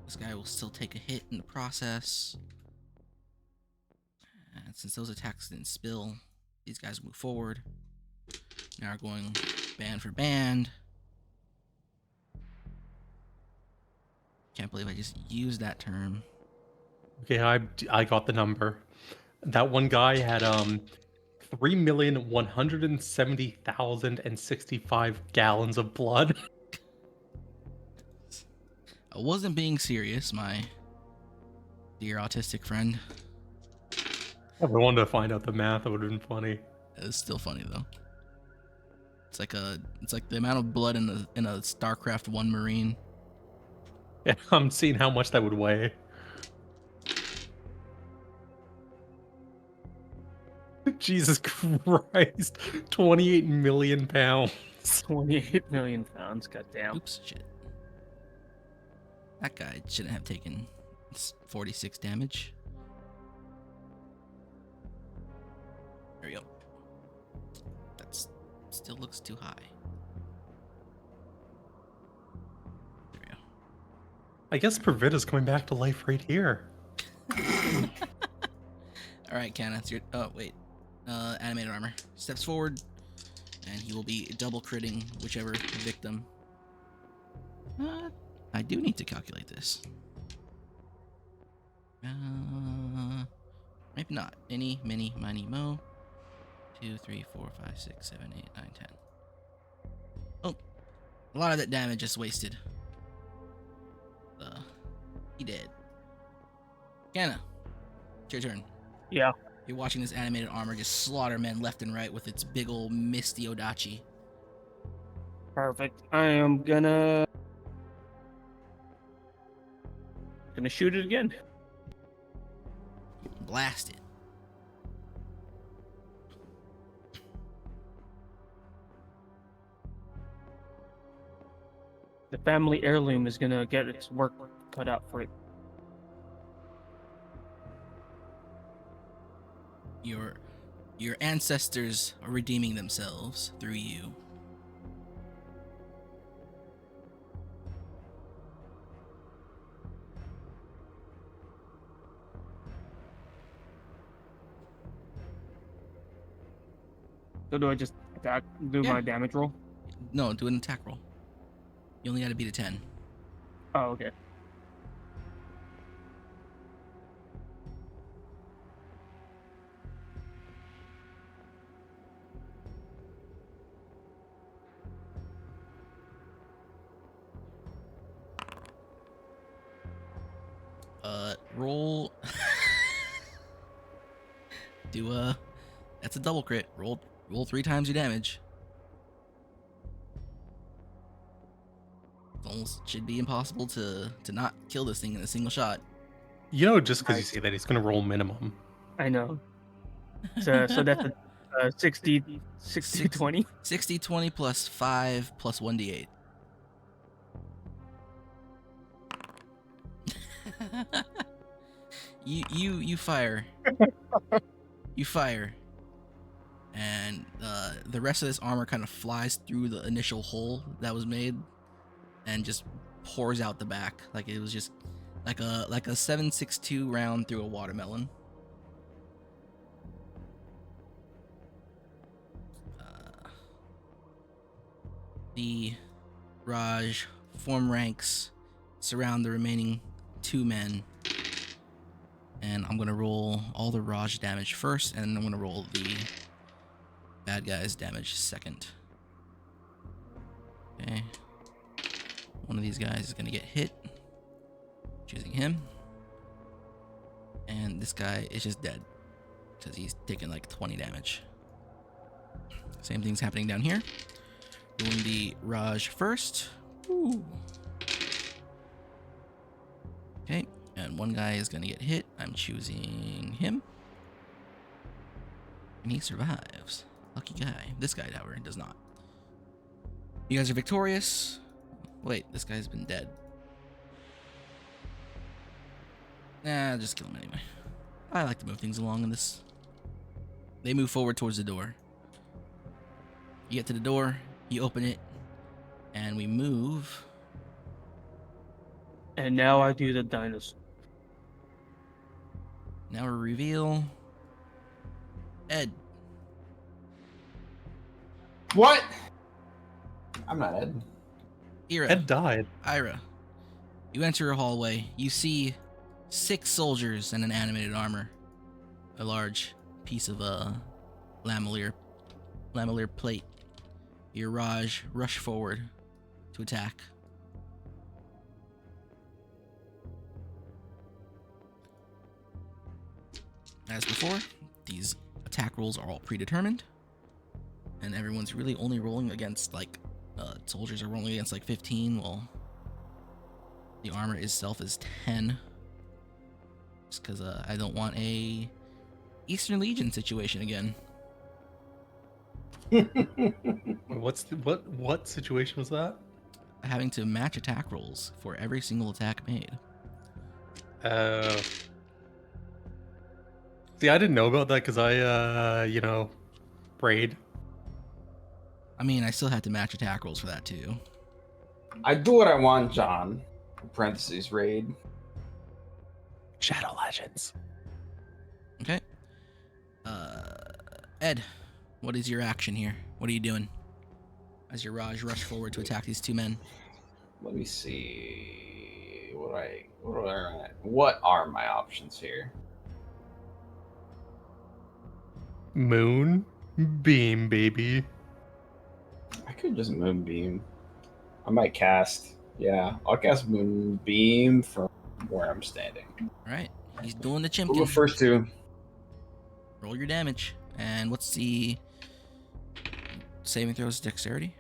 This guy will still take a hit in the process. And since those attacks didn't spill, these guys move forward. Now we're going band for band. Can't believe I just used that term. Okay, I got the number. That one guy had 3,170,065 gallons of blood. I wasn't being serious, my dear autistic friend. If I wanted to find out the math, it would have been funny. It's still funny though. It's like the amount of blood in a StarCraft 1 Marine. Yeah, I'm seeing how much that would weigh. Jesus Christ. 28 million pounds. 28 million pounds. Goddamn. Oops, shit. That guy shouldn't have taken 46 damage. There we go. That still looks too high. There we go. I guess Pravita's coming back to life right here. All right, Kana, it's your. Oh wait, animated armor steps forward, and he will be double critting whichever victim. I do need to calculate this. Maybe not. Any, mini, miny, mo. 2, 3, 4, 5, 6, 7, 8, 9, 10. Oh, a lot of that damage is wasted. He dead. Kana, it's your turn. Yeah. You're watching this animated armor just slaughter men left and right with its big old misty odachi. Perfect. I am gonna shoot it again. Blast it. The family heirloom is gonna get its work cut out for it. Your ancestors are redeeming themselves through you. So do I just attack, do Yeah. my damage roll? No, do an attack roll. You only gotta beat a 10. Oh, okay. Roll. That's a double crit. Roll 3 times your damage. It almost should be impossible to not kill this thing in a single shot. You know, just because you Nice. say that, he's going to roll minimum. I know. So that's a 60 20. 60, 20 plus 5 plus 1d8. You fire. You fire. And the rest of this armor kind of flies through the initial hole that was made and just pours out the back like it was just like a 7.62 round through a watermelon. The Raj form ranks, surround the remaining 2 men, and I'm gonna roll all the Raj damage first, and I'm gonna roll the bad guy's damage second. Okay. One of these guys is gonna get hit. Choosing him. And this guy is just dead. because he's taking like 20 damage. Same thing's happening down here. Doing the Raj first. Ooh. Okay, and one guy is gonna get hit. I'm choosing him. And he survives. Lucky guy. This guy, however, does not. You guys are victorious. Wait, this guy's been dead. Nah, just kill him anyway. I like to move things along in this. They move forward towards the door. You get to the door, you open it, and we move. And now I do the dinosaur. Now we reveal Ed. What? I'm not Ed. Ira. Ed died. Ira. You enter a hallway. You see 6 soldiers in an animated armor. A large piece of lamellar plate. Your Raj rush forward to attack. As before, these attack rolls are all predetermined, and everyone's really only rolling against like soldiers are rolling against like 15, while the armor itself is 10. Just because I don't want a Eastern Legion situation again. What situation was that? Having to match attack rolls for every single attack made. See, I didn't know about that because I, raid. I mean, I still had to match attack rolls for that too. I do what I want, John. Parentheses raid. Shadow Legends. Okay. Ed, what is your action here? What are you doing? As your Raj rush forward to attack these 2 men. Let me see. What are my options here? Moon beam, baby. I could just moonbeam. I might cast. Yeah, I'll cast moonbeam from where I'm standing. Alright, he's doing the We'll go chimkin. first 2. Roll your damage. And what's the saving throws? Dexterity?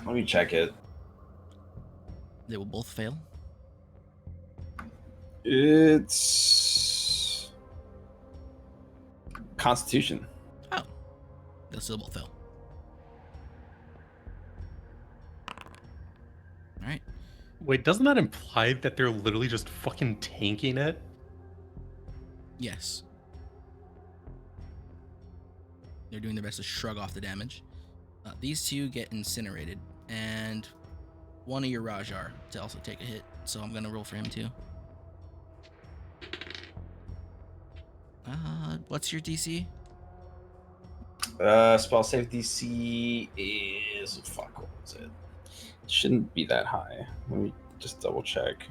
Let me check it. They will both fail. It's Constitution. Oh. They'll still both fail. Alright. Wait, doesn't that imply that they're literally just fucking tanking it? Yes. They're doing their best to shrug off the damage. These 2 get incinerated, and one of your Rajar to also take a hit, so I'm gonna roll for him too. What's your DC? Spell save DC is what was it? It shouldn't be that high. Let me just double check.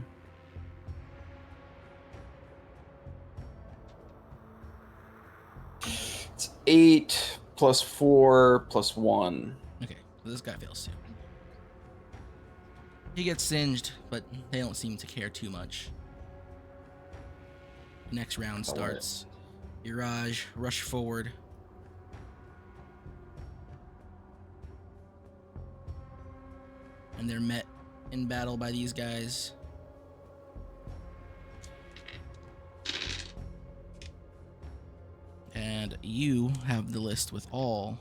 It's 8 plus 4 plus 1. Okay, so this guy fails too. He gets singed, but they don't seem to care too much. Next round starts. Iraj, rush forward. And they're met in battle by these guys. And you have the list with all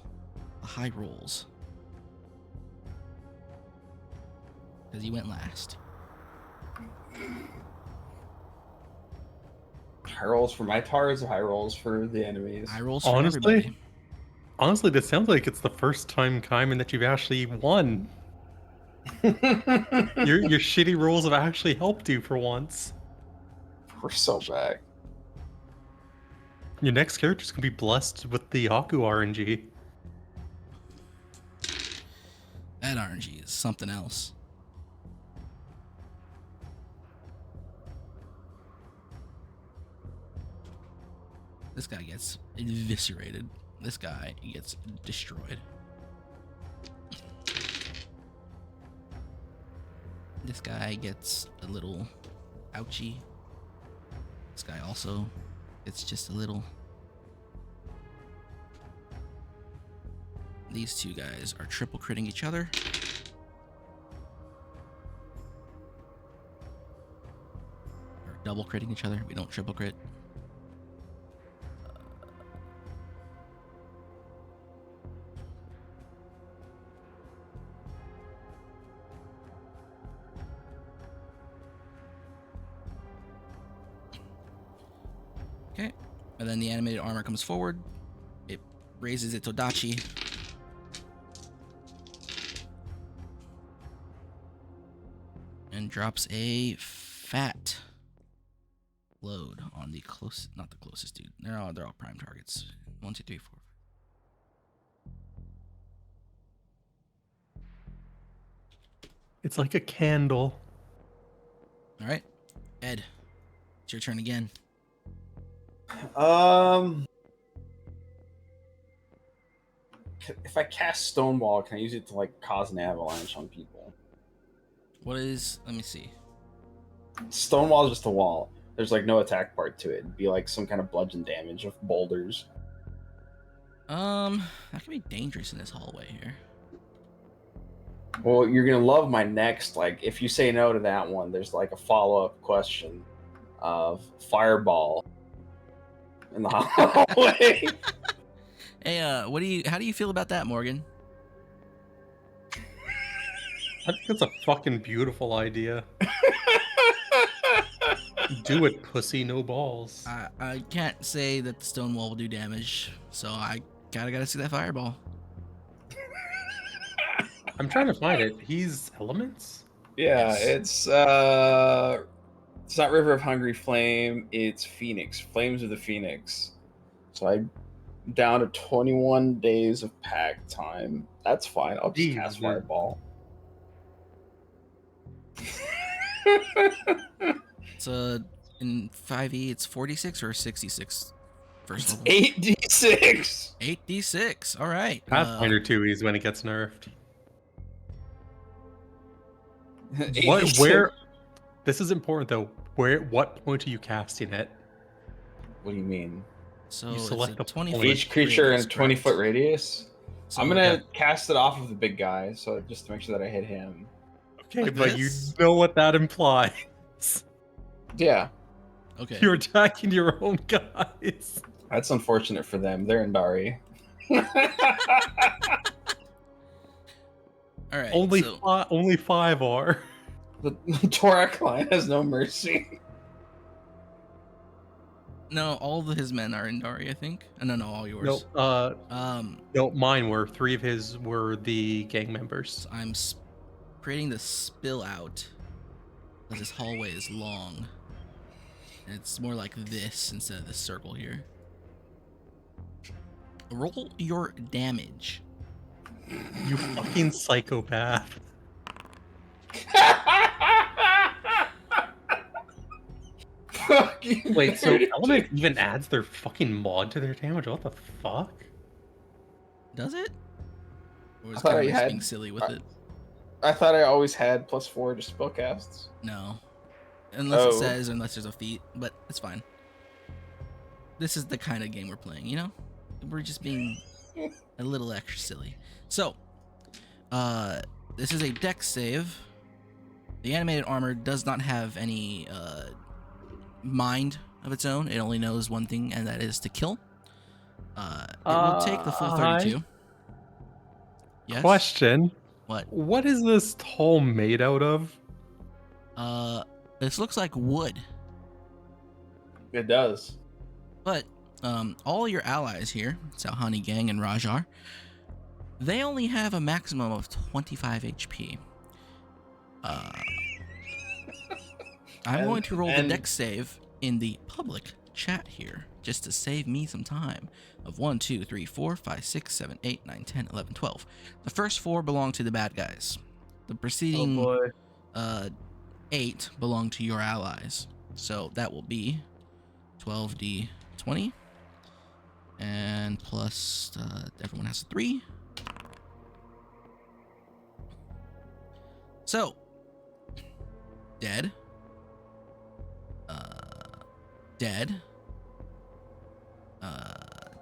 the high rolls. Because you went last. High rolls for my tars, high rolls for the enemies. High rolls for Honestly? everybody. Honestly, this sounds like it's the first time, Kaiman, that you've actually won. Your shitty rolls have actually helped you for once. We're so back. Your next character's gonna be blessed with the Haku RNG. That RNG is something else. This guy gets eviscerated. This guy gets destroyed. This guy gets a little ouchy. This guy also, it's just a little. These two guys are triple critting each other. Or double critting each other. We don't triple crit. Okay, and then the animated armor comes forward. It raises its Odachi. And drops a fat load on the closest, not the closest dude. They're all prime targets. 1, 2, 3, 4. It's like a candle. All right, Ed, it's your turn again. If I cast Stonewall, can I use it to like cause an avalanche on people? What is? Let me see. Stonewall is just a wall. There's like no attack part to it. It'd be like some kind of bludgeon damage of boulders. That could be dangerous in this hallway here. Well, you're gonna love my next. Like, if you say no to that one, there's like a follow-up question of fireball in the hallway. Hey, what do you? How do you feel about that, Morgan? I think that's a fucking beautiful idea. Do it, pussy, no balls. I can't say that the stone wall will do damage, so I gotta see that fireball. I'm trying to find it. He's elements? Yeah, Yes. it's not River of Hungry Flame, it's Phoenix. Flames of the Phoenix. So I'm down to 21 days of pack time. That's fine. I'll just cast Jesus. Fireball. It's in 5e, it's 46 or 66 first level. 8d6. 8d6. All right. Pathfinder 2 is when it gets nerfed. 8d6. Where? This is important though. What point are you casting it? What do you mean? So You it's select a a 20 point. foot Each creature in a radius, 20-foot correct? radius? So I'm gonna cast it off of the big guy, so just to make sure that I hit him. Okay, Like but this? you know what that implies. Yeah, Okay. You're attacking your own guys. that's unfortunate for them. They're in Dari. All right. Only so, only 5 are. The Torak line has no mercy. no, all of his men are in Dari, I think. No, all yours. No, mine were. 3 of his were the gang members. So I'm creating the spill out because this hallway is long. And it's more like this instead of this circle here. Roll your damage. You fucking psychopath. Fucking Wait, so nerd. Element even adds their fucking mod to their damage? What the fuck? Does it? Or I is thought kind I of had- being silly with it? I thought I always had +4 to spellcasts. No. Unless it Oh. says, unless there's a feat, but it's fine. This is the kind of game we're playing, you know? We're just being a little extra silly. So, this is a dex save. The animated armor does not have any mind of its own. It only knows one thing, and that is to kill. It will take the full 32. Yes? Question. What? What is this tall made out of? This looks like wood. It does. But all your allies here, Salhani Gang and Rajar, they only have a maximum of 25 HP. I'm going to roll the dex save in the public chat here, just to save me some time. Of 1, 2, 3, 4, 5, 6, 7, 8, 9, 10, 11, 12. The first 4 belong to the bad guys. The preceding 8 belong to your allies. So that will be 12d20. And plus, everyone has a 3. So, dead. dead.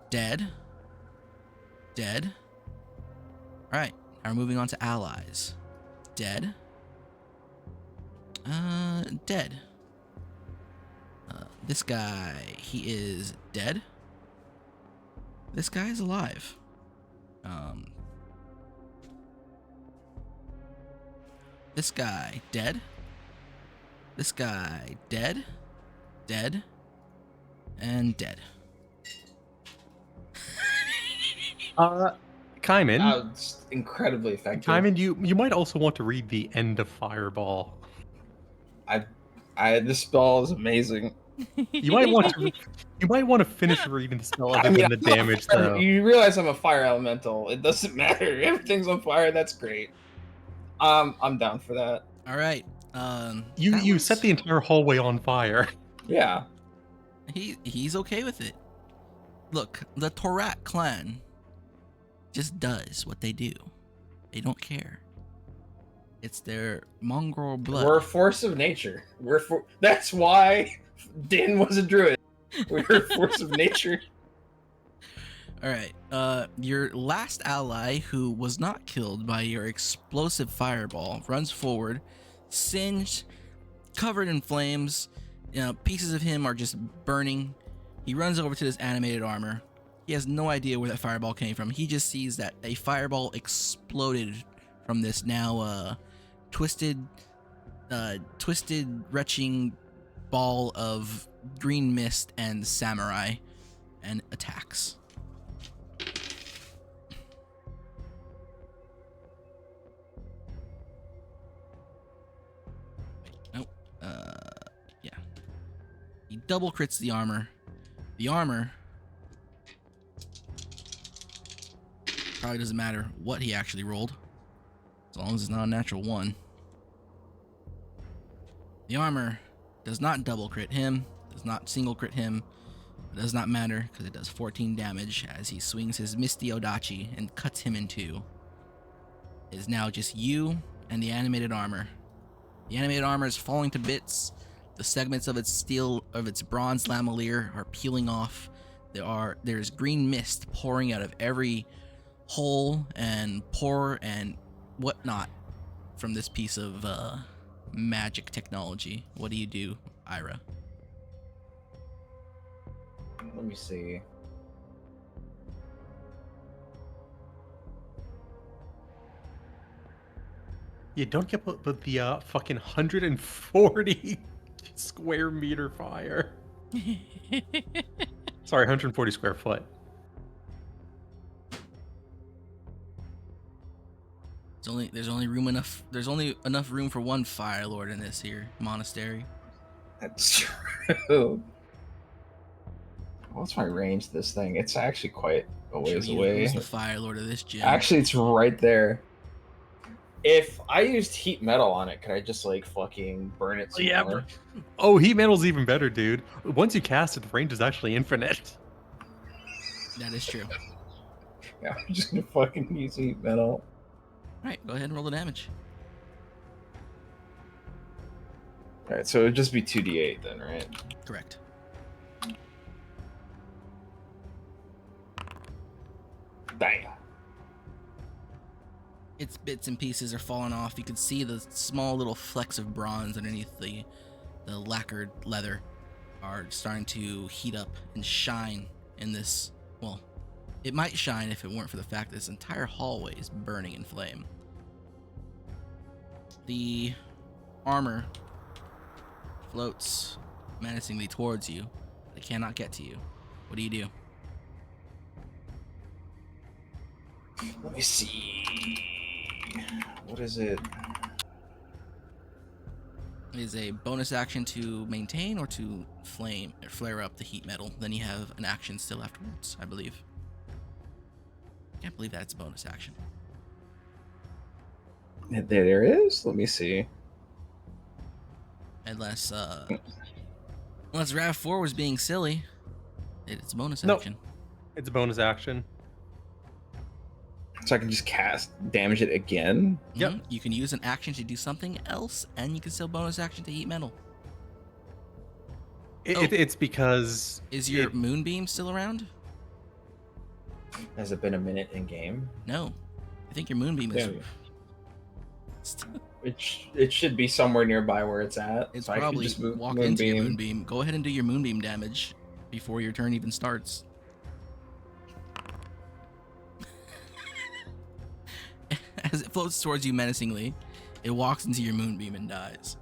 Dead. Dead. All right. Now we're moving on to allies. Dead. Dead. This guy, he is dead. This guy is alive. This guy, dead. This guy, dead. Dead. And dead. Kaiman, That was incredibly effective. Kaiman, you might also want to read the end of Fireball. This spell is amazing. You might want to finish reading the spell other than the I'm a damage fire- though. You realize I'm a fire elemental. It doesn't matter. Everything's on fire. That's great. I'm down for that. All right. You set the entire hallway on fire. Yeah. He's okay with it. Look, the Torak clan just does what they do. They don't care. It's their mongrel blood. We're a force of nature. That's why Din was a druid. We're a force of nature. All right. Your last ally, who was not killed by your explosive fireball, runs forward, singed, covered in flames. Pieces of him are just burning. He runs over to this animated armor. He has no idea where that fireball came from. He just sees that a fireball exploded from this now twisted, retching ball of green mist and samurai, and attacks. Nope. Yeah. He double crits the armor. The armor probably doesn't matter what he actually rolled, as long as it's not a natural 1. The armor does not double crit him, does not single crit him. It does not matter because it does 14 damage as he swings his Misty Odachi and cuts him in 2. It is now just you and the animated armor. The animated armor is falling to bits. The segments of its bronze lamelier are peeling off. There's green mist pouring out of every hole and pore and whatnot from this piece of magic technology. What do you do, Ira? Let me see. You don't get but the fucking 140 square meter fire. Sorry, 140 square foot. There's only enough room for one Fire Lord in this here monastery. That's true. What's my range of this thing? It's actually quite a ways away. Who's the Fire Lord of this gym? Actually, it's right there. If I used heat metal on it, could I just like fucking burn it some more? Oh, heat metal's even better, dude. Once you cast it, the range is actually infinite. That is true. Yeah, I'm just gonna fucking use heat metal. Alright, go ahead and roll the damage. Alright, so it'd just be 2d8 then, right? Correct. Bang. Its bits and pieces are falling off. You can see the small little flecks of bronze underneath the lacquered leather are starting to heat up and shine in this. Well, it might shine if it weren't for the fact that this entire hallway is burning in flame. The armor floats menacingly towards you. They cannot get to you. What do you do? Let me see. What is it? Is a bonus action to maintain or to flare up the heat metal. Then you have an action still afterwards, I believe. Can't believe that's a bonus action. There is? Let me see. Unless RAV4 was being silly. It's a bonus Nope. action. It's a bonus action. So I can just cast damage it again? Yep. Mhm. You can use an action to do something else, and you can still bonus action to heat metal. It's because Is your moonbeam still around? Has it been a minute in game? No. I think your moonbeam is... Damn you. It should be somewhere nearby where it's at. It's so I could probably just move walk into your moonbeam. Go ahead and do your moonbeam damage before your turn even starts. As it floats towards you menacingly, it walks into your moonbeam and dies.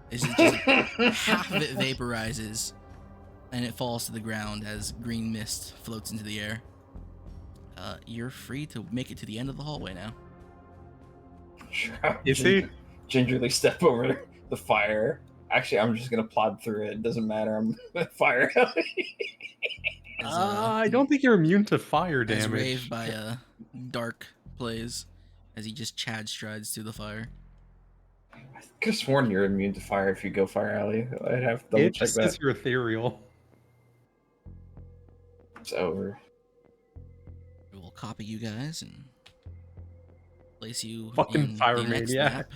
It's just half of it vaporizes, and it falls to the ground as green mist floats into the air. You're free to make it to the end of the hallway now. You see? Gingerly step over the fire. Actually, I'm just gonna plod through it. It doesn't matter. I'm fire. I don't think you're immune to fire As damage. Rave by Dark plays, as he just Chad strides through the fire. I could have sworn you're immune to fire if you go fire alley. I'd have to double It check just that. says you're ethereal. It's over. We'll copy you guys and place you Fucking in fire the raid, next yeah. map.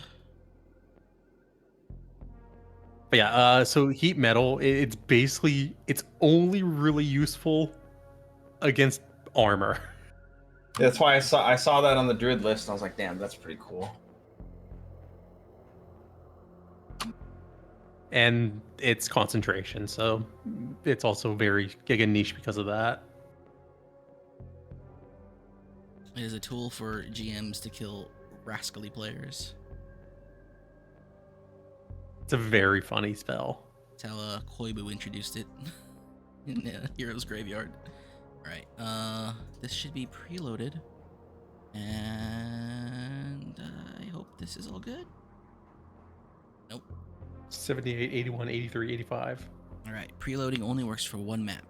But yeah, so heat metal, it's basically, it's only really useful against armor. That's why I saw that on the druid list. And I was like, damn, that's pretty cool. And it's concentration, so it's also very giga niche because of that. It is a tool for GMs to kill rascally players. It's a very funny spell. That's how Koibu introduced it in Heroes Graveyard. Alright, this should be preloaded. And I hope this is all good. Nope. 78, 81, 83, 85, Alright, preloading only works for one map.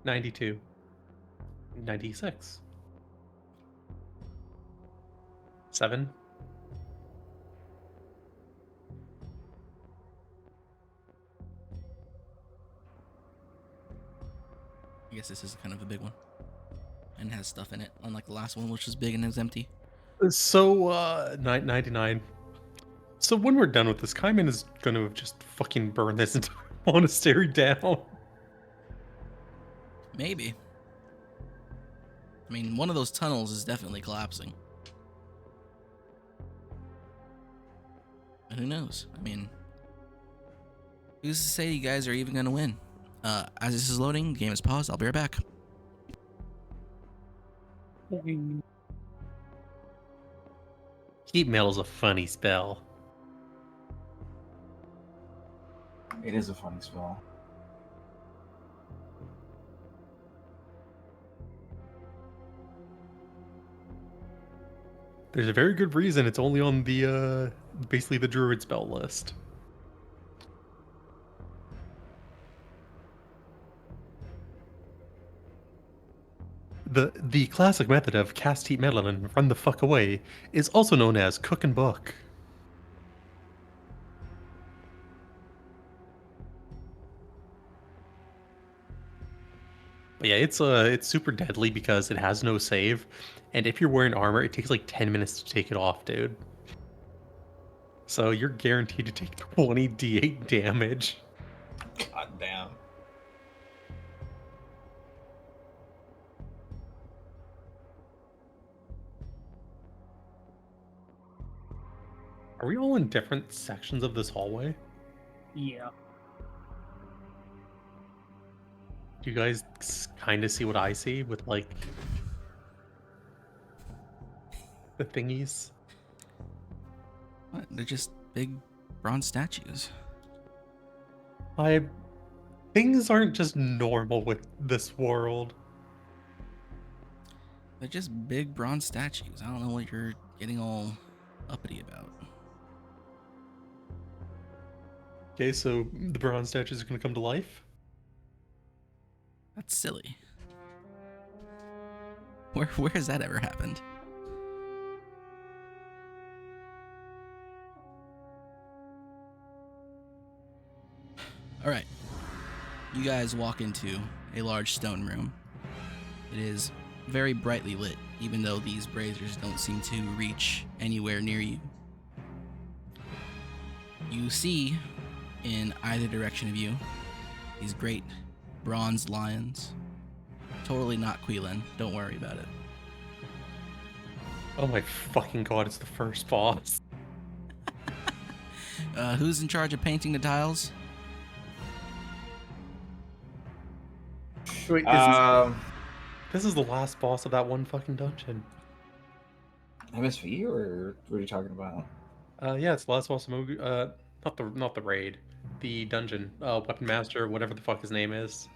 92, 96, 7. I guess this is kind of a big one. And has stuff in it, unlike the last one, which was big and is empty. So, 99. So when we're done with this, Kaiman is going to just fucking burn this entire monastery down. Maybe. I mean, one of those tunnels is definitely collapsing. And who knows? I mean, who's to say you guys are even going to win? As this is loading, the game is paused. I'll be right back. Heat metal's a funny spell. It is a funny spell. There's a very good reason it's only on the basically the druid spell list. The classic method of cast heat metal and run the fuck away is also known as cook and book. But yeah, it's super deadly because it has no save, and if you're wearing armor, it takes like 10 minutes to take it off, dude. So you're guaranteed to take 20 d8 damage. God damn. Are we all in different sections of this hallway? Yeah. Do you guys kind of see what I see with like the thingies? What? They're just big bronze statues. Things aren't just normal with this world. They're just big bronze statues. I don't know what you're getting all uppity about. Okay, so the bronze statues are gonna come to life? That's silly. Where has that ever happened? Alright. You guys walk into a large stone room. It is very brightly lit, even though these braziers don't seem to reach anywhere near you. You see, in either direction of you, These great bronze lions. Totally not Quillen. Don't worry about it. Oh my fucking god, it's the first boss. Who's in charge of painting the tiles? Wait, this is the last boss of that one fucking dungeon. MSV, or what are you talking about? Yeah, it's the last boss of Mogu. Not the raid, the dungeon. Weapon Master, whatever the fuck his name is.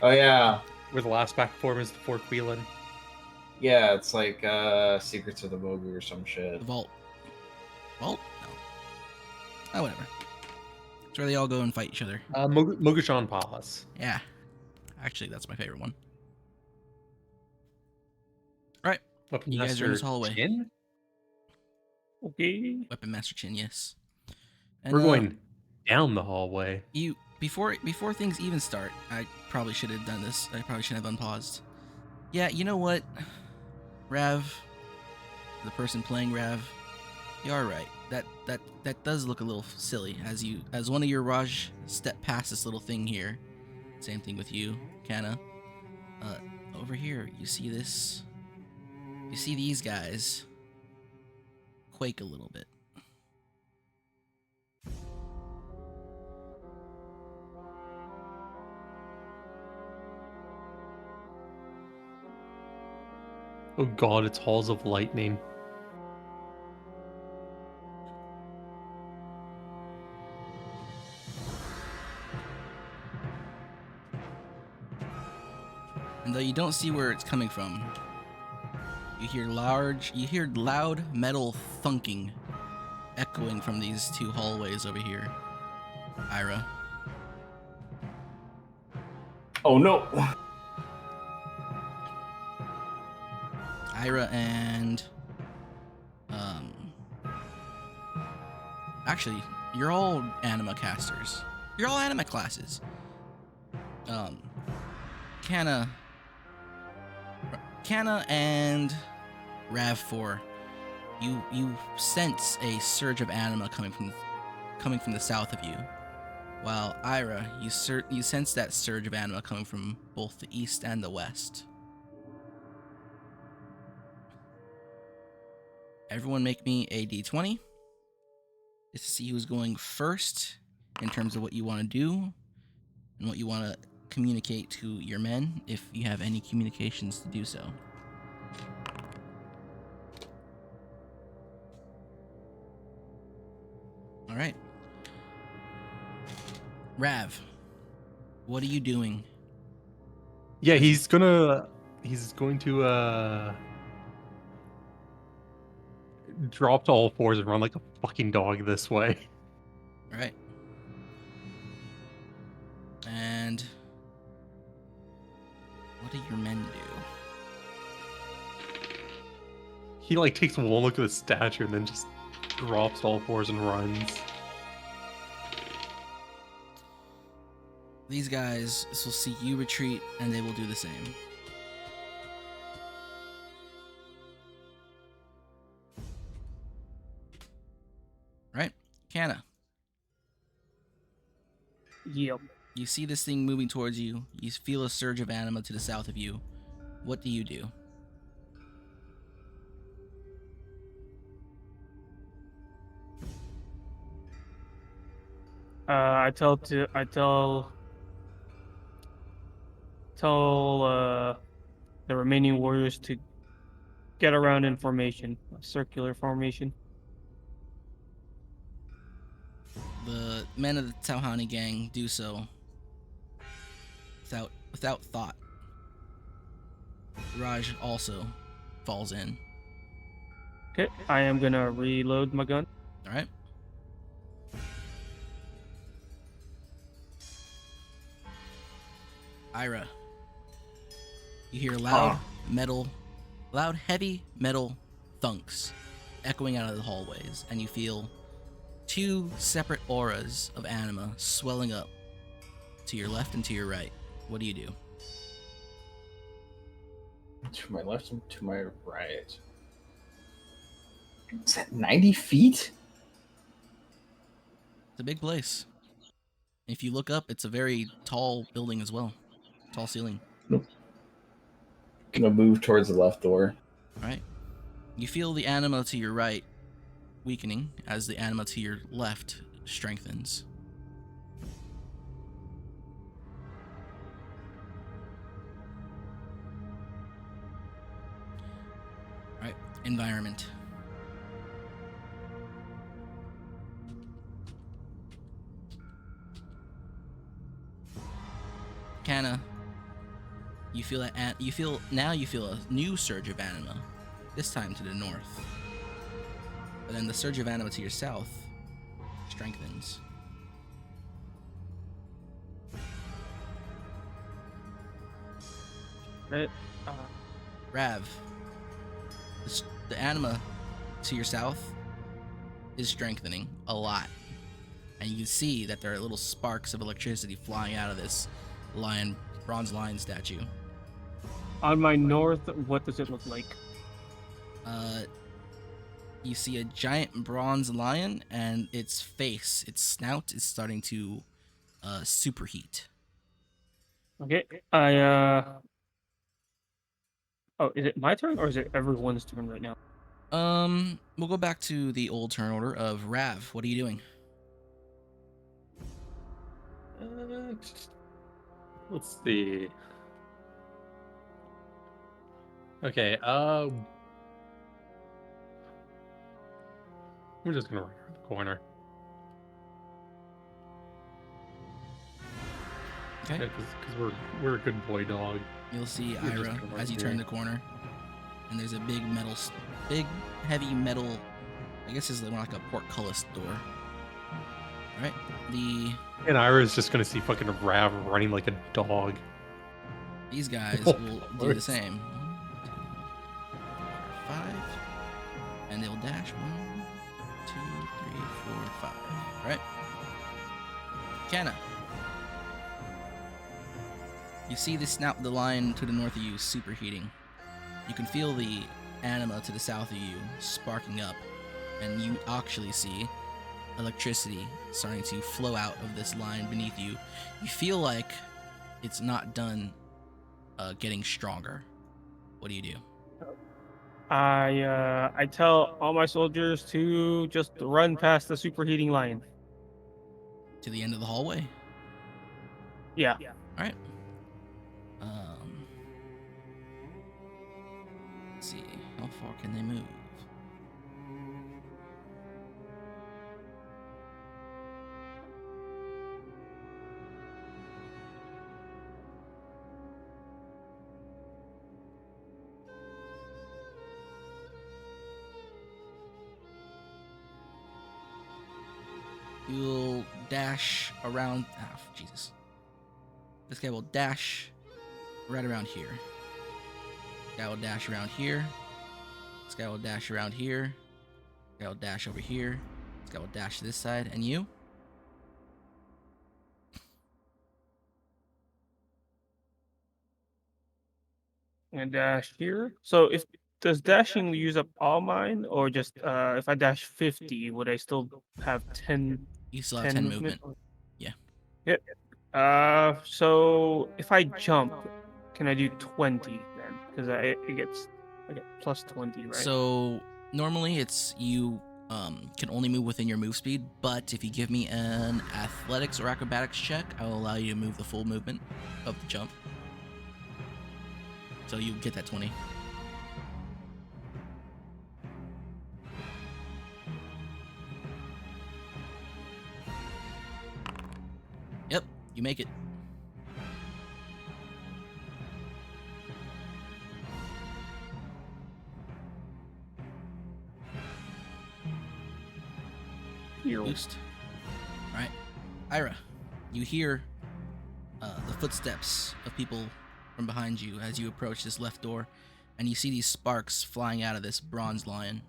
Oh yeah, Where the last back form is the Fort Quillen. yeah. It's like Secrets of the Mogu or some shit. The vault. Vault? No. Oh, whatever. It's where they all go and fight each other. Mogushan Palace. Yeah. Actually, that's my favorite one. Right. Weapon You guys are in this Master hallway. Chin? Okay. Weapon Master Chin, yes. And, We're going down the hallway. You before things even start, I probably should have done this. I probably should have unpaused. Yeah, you know what? Rav, the person playing Rav, you are right. That does look a little silly as one of your Raj step past this little thing here. Same thing with you, Kana. Over here, you see this? You see these guys quake a little bit. Oh god, it's Halls of Lightning. And though you don't see where it's coming from, you hear loud metal thunking echoing from these two hallways over here. Ira. Oh no! Ira and actually, you're all anima casters. You're all anima classes. Kana and Rav4, you sense a surge of anima coming from the south of you. While Ira, you sense that surge of anima coming from both the east and the west. Everyone make me a d20 to see who's going first in terms of what you want to do and what you want to communicate to your men, if you have any communications to do so. All right. Rav, what are you doing? Yeah, he's going to drop to all fours and run like a fucking dog this way. All right. And what do your men do? He like takes one look at the statue and then just drops to all fours and runs. These guys will see you retreat, and they will do the same. Right? Kana, Yep. you see this thing moving towards you. You feel a surge of anima to the south of you. What do you do? I tell the remaining warriors to get around in formation, a circular formation. The men of the Tauhani gang do so without thought. Raj also falls in. Okay, I am gonna reload my gun. All right. Ira, you hear loud heavy metal thunks echoing out of the hallways, and you feel two separate auras of anima swelling up to your left and to your right. What do you do? To my left and to my right. Is that 90 feet? It's a big place. If you look up, it's a very tall building as well. Tall ceiling. Gonna move towards the left door. Right? You feel the anima to your right weakening as the anima to your left strengthens. Right? Environment. Kana, you feel that you feel a new surge of anima, this time to the north. But then the surge of anima to your south strengthens. Right. Rav, the anima to your south is strengthening a lot. And you can see that there are little sparks of electricity flying out of this bronze lion statue. On my north, what does it look like? You see a giant bronze lion, and its snout is starting to superheat. Okay. Oh, is it my turn or is it everyone's turn right now? We'll go back to the old turn order of Rav. What are you doing? Let's see. Okay, we're just gonna run around the corner. Okay. Because we're a good boy dog. You'll see We're just Ira gonna run as you here. turn the corner, and there's a big heavy metal. I guess it's more like a portcullis door. All right. And Ira's just gonna see fucking Rav running like a dog. These guys Oh, will of do the course. same. 1, 2, 5, and they'll dash 1, 2, 3, 4, 5. All right. Kana. You see the lion to the north of you superheating. You can feel the anima to the south of you sparking up, and you actually see electricity starting to flow out of this line beneath you. You feel like it's not done getting stronger. What do you do? I tell all my soldiers to just run past the superheating lion. To the end of the hallway? Yeah. All right. Let's see. How far can they move? You'll dash around. Oh, Jesus. This guy will dash right around here. This guy will dash around here. This guy will dash around here. This guy will dash over here. This guy will dash to this side. And you? And dash here. So does dashing use up all mine, or just if I dash 50, would I still have 10? You still have 10 movement. Yeah. Yeah. So if I jump, can I do 20 then? Because I get plus 20, right? So normally it's you can only move within your move speed, but if you give me an athletics or acrobatics check, I will allow you to move the full movement of the jump. So you get that 20. Yep, you make it. Boost. All right, Ira, you hear the footsteps of people from behind you as you approach this left door, and you see these sparks flying out of this bronze lion.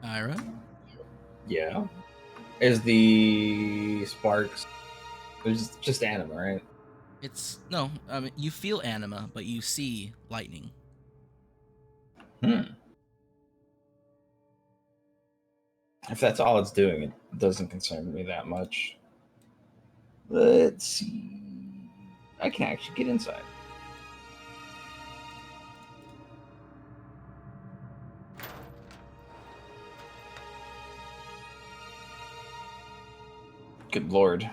Ira? Yeah. Is the sparks? There's just anima, right? It's no. I mean, you feel anima, but you see lightning. If that's all it's doing, it doesn't concern me that much. Let's see. I can actually get inside. Good lord.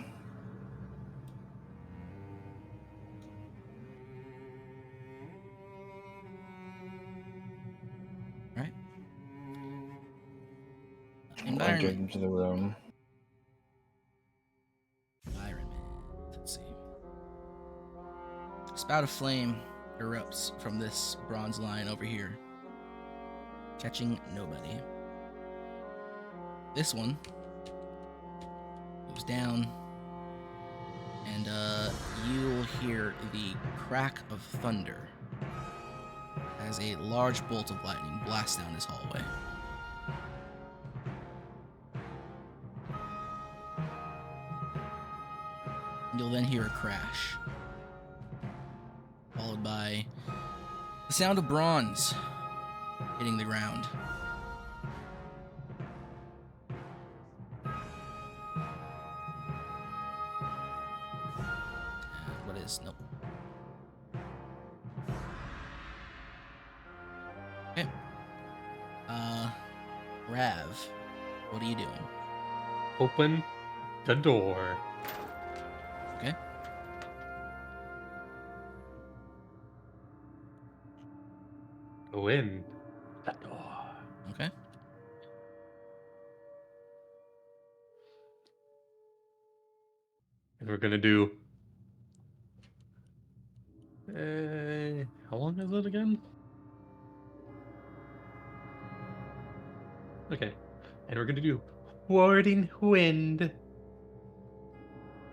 Right. Enter Environment. into the room. Environment. Let's see. A spout of flame erupts from this bronze line over here, catching nobody. This one moves down, and you'll hear the crack of thunder as a large bolt of lightning blasts down this hallway. You'll then hear a crash, followed by the sound of bronze hitting the ground. And what is? Nope. Okay. Rav, what are you doing? Open the door. Okay. Go in that door. Okay. And we're gonna do. How long is it again? Okay. And we're gonna do Warding Wind.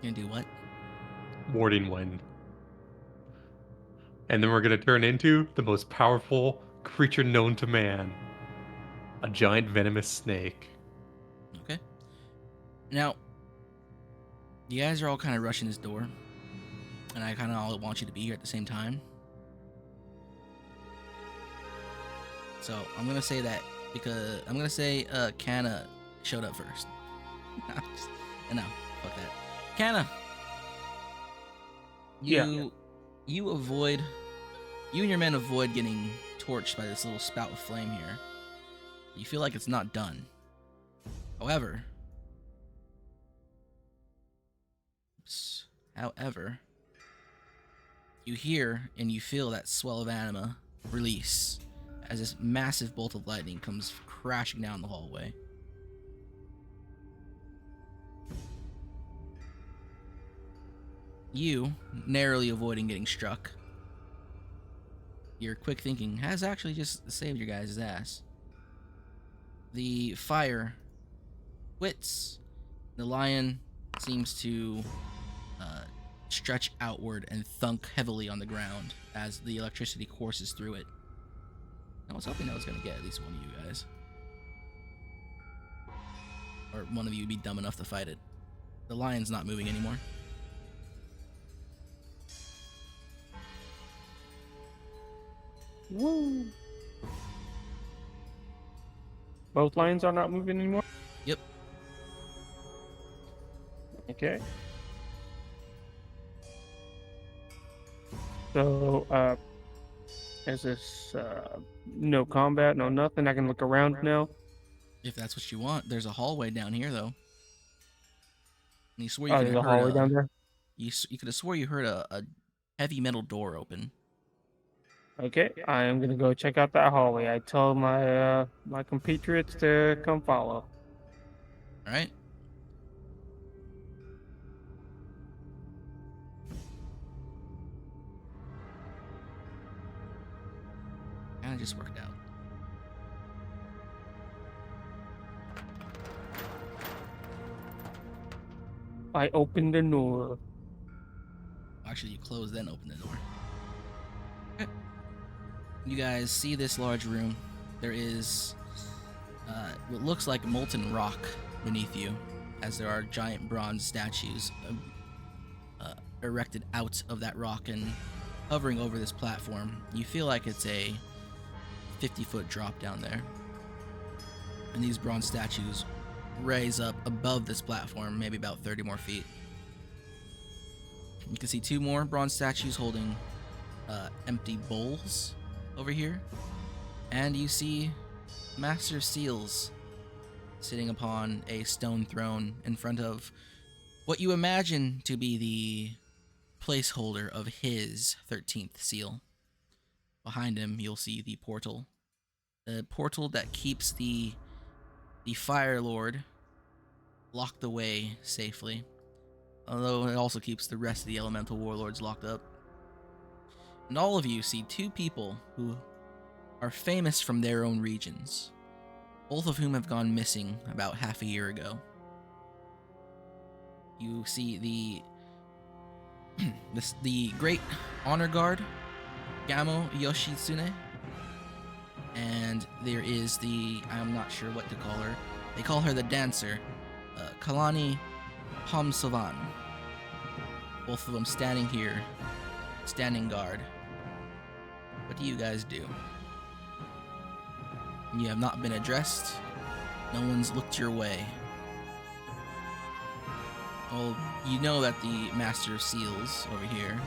You gonna do what? Warding Wind. And then we're gonna turn into the most powerful creature known to man. A giant venomous snake. Okay. Now, you guys are all kind of rushing this door, and I kind of all want you to be here at the same time. So I'm gonna say that because I'm gonna say Kanna showed up first. No, fuck that. Kanna, you avoid, you and your men avoid getting torched by this little spout of flame here. You feel like it's not done. However, you hear and you feel that swell of anima release as this massive bolt of lightning comes crashing down the hallway. You, narrowly avoiding getting struck, your quick thinking has actually just saved your guys' ass. The fire quits. The lion seems to stretch outward and thunk heavily on the ground as the electricity courses through it. I was hoping that was going to get at least one of you guys. Or one of you would be dumb enough to fight it. The lion's not moving anymore. Woo! Both lions are not moving anymore? Yep. Okay. So, is this, no combat, no nothing? I can look around now? If that's what you want. There's a hallway down here, though. And you swore you Oh, could there's have a heard hallway down there? You could have swore you heard a heavy metal door open. Okay, I am gonna go check out that hallway. I tell my, my compatriots to come follow. All right. Kind of just worked out. I open the door. Actually, you close, then open the door. Okay. You guys see this large room. There is what looks like molten rock beneath you, as there are giant bronze statues erected out of that rock and hovering over this platform. You feel like it's a 50-foot drop down there. And these bronze statues raise up above this platform, maybe about 30 more feet. You can see 2 more bronze statues holding empty bowls over here. And you see Master of Seals sitting upon a stone throne in front of what you imagine to be the placeholder of his 13th seal. Behind him, you'll see the portal. The portal that keeps the Fire Lord locked away safely. Although it also keeps the rest of the Elemental Warlords locked up. And all of you see 2 people who are famous from their own regions, both of whom have gone missing about half a year ago. You see the Great Honor Guard, Gamo Yoshitsune, and there is I'm not sure what to call her. They call her the Dancer, Kalani Hamsovan. Both of them standing here, standing guard. What do you guys do? You have not been addressed. No one's looked your way. Well, you know that the Master of Seals over here,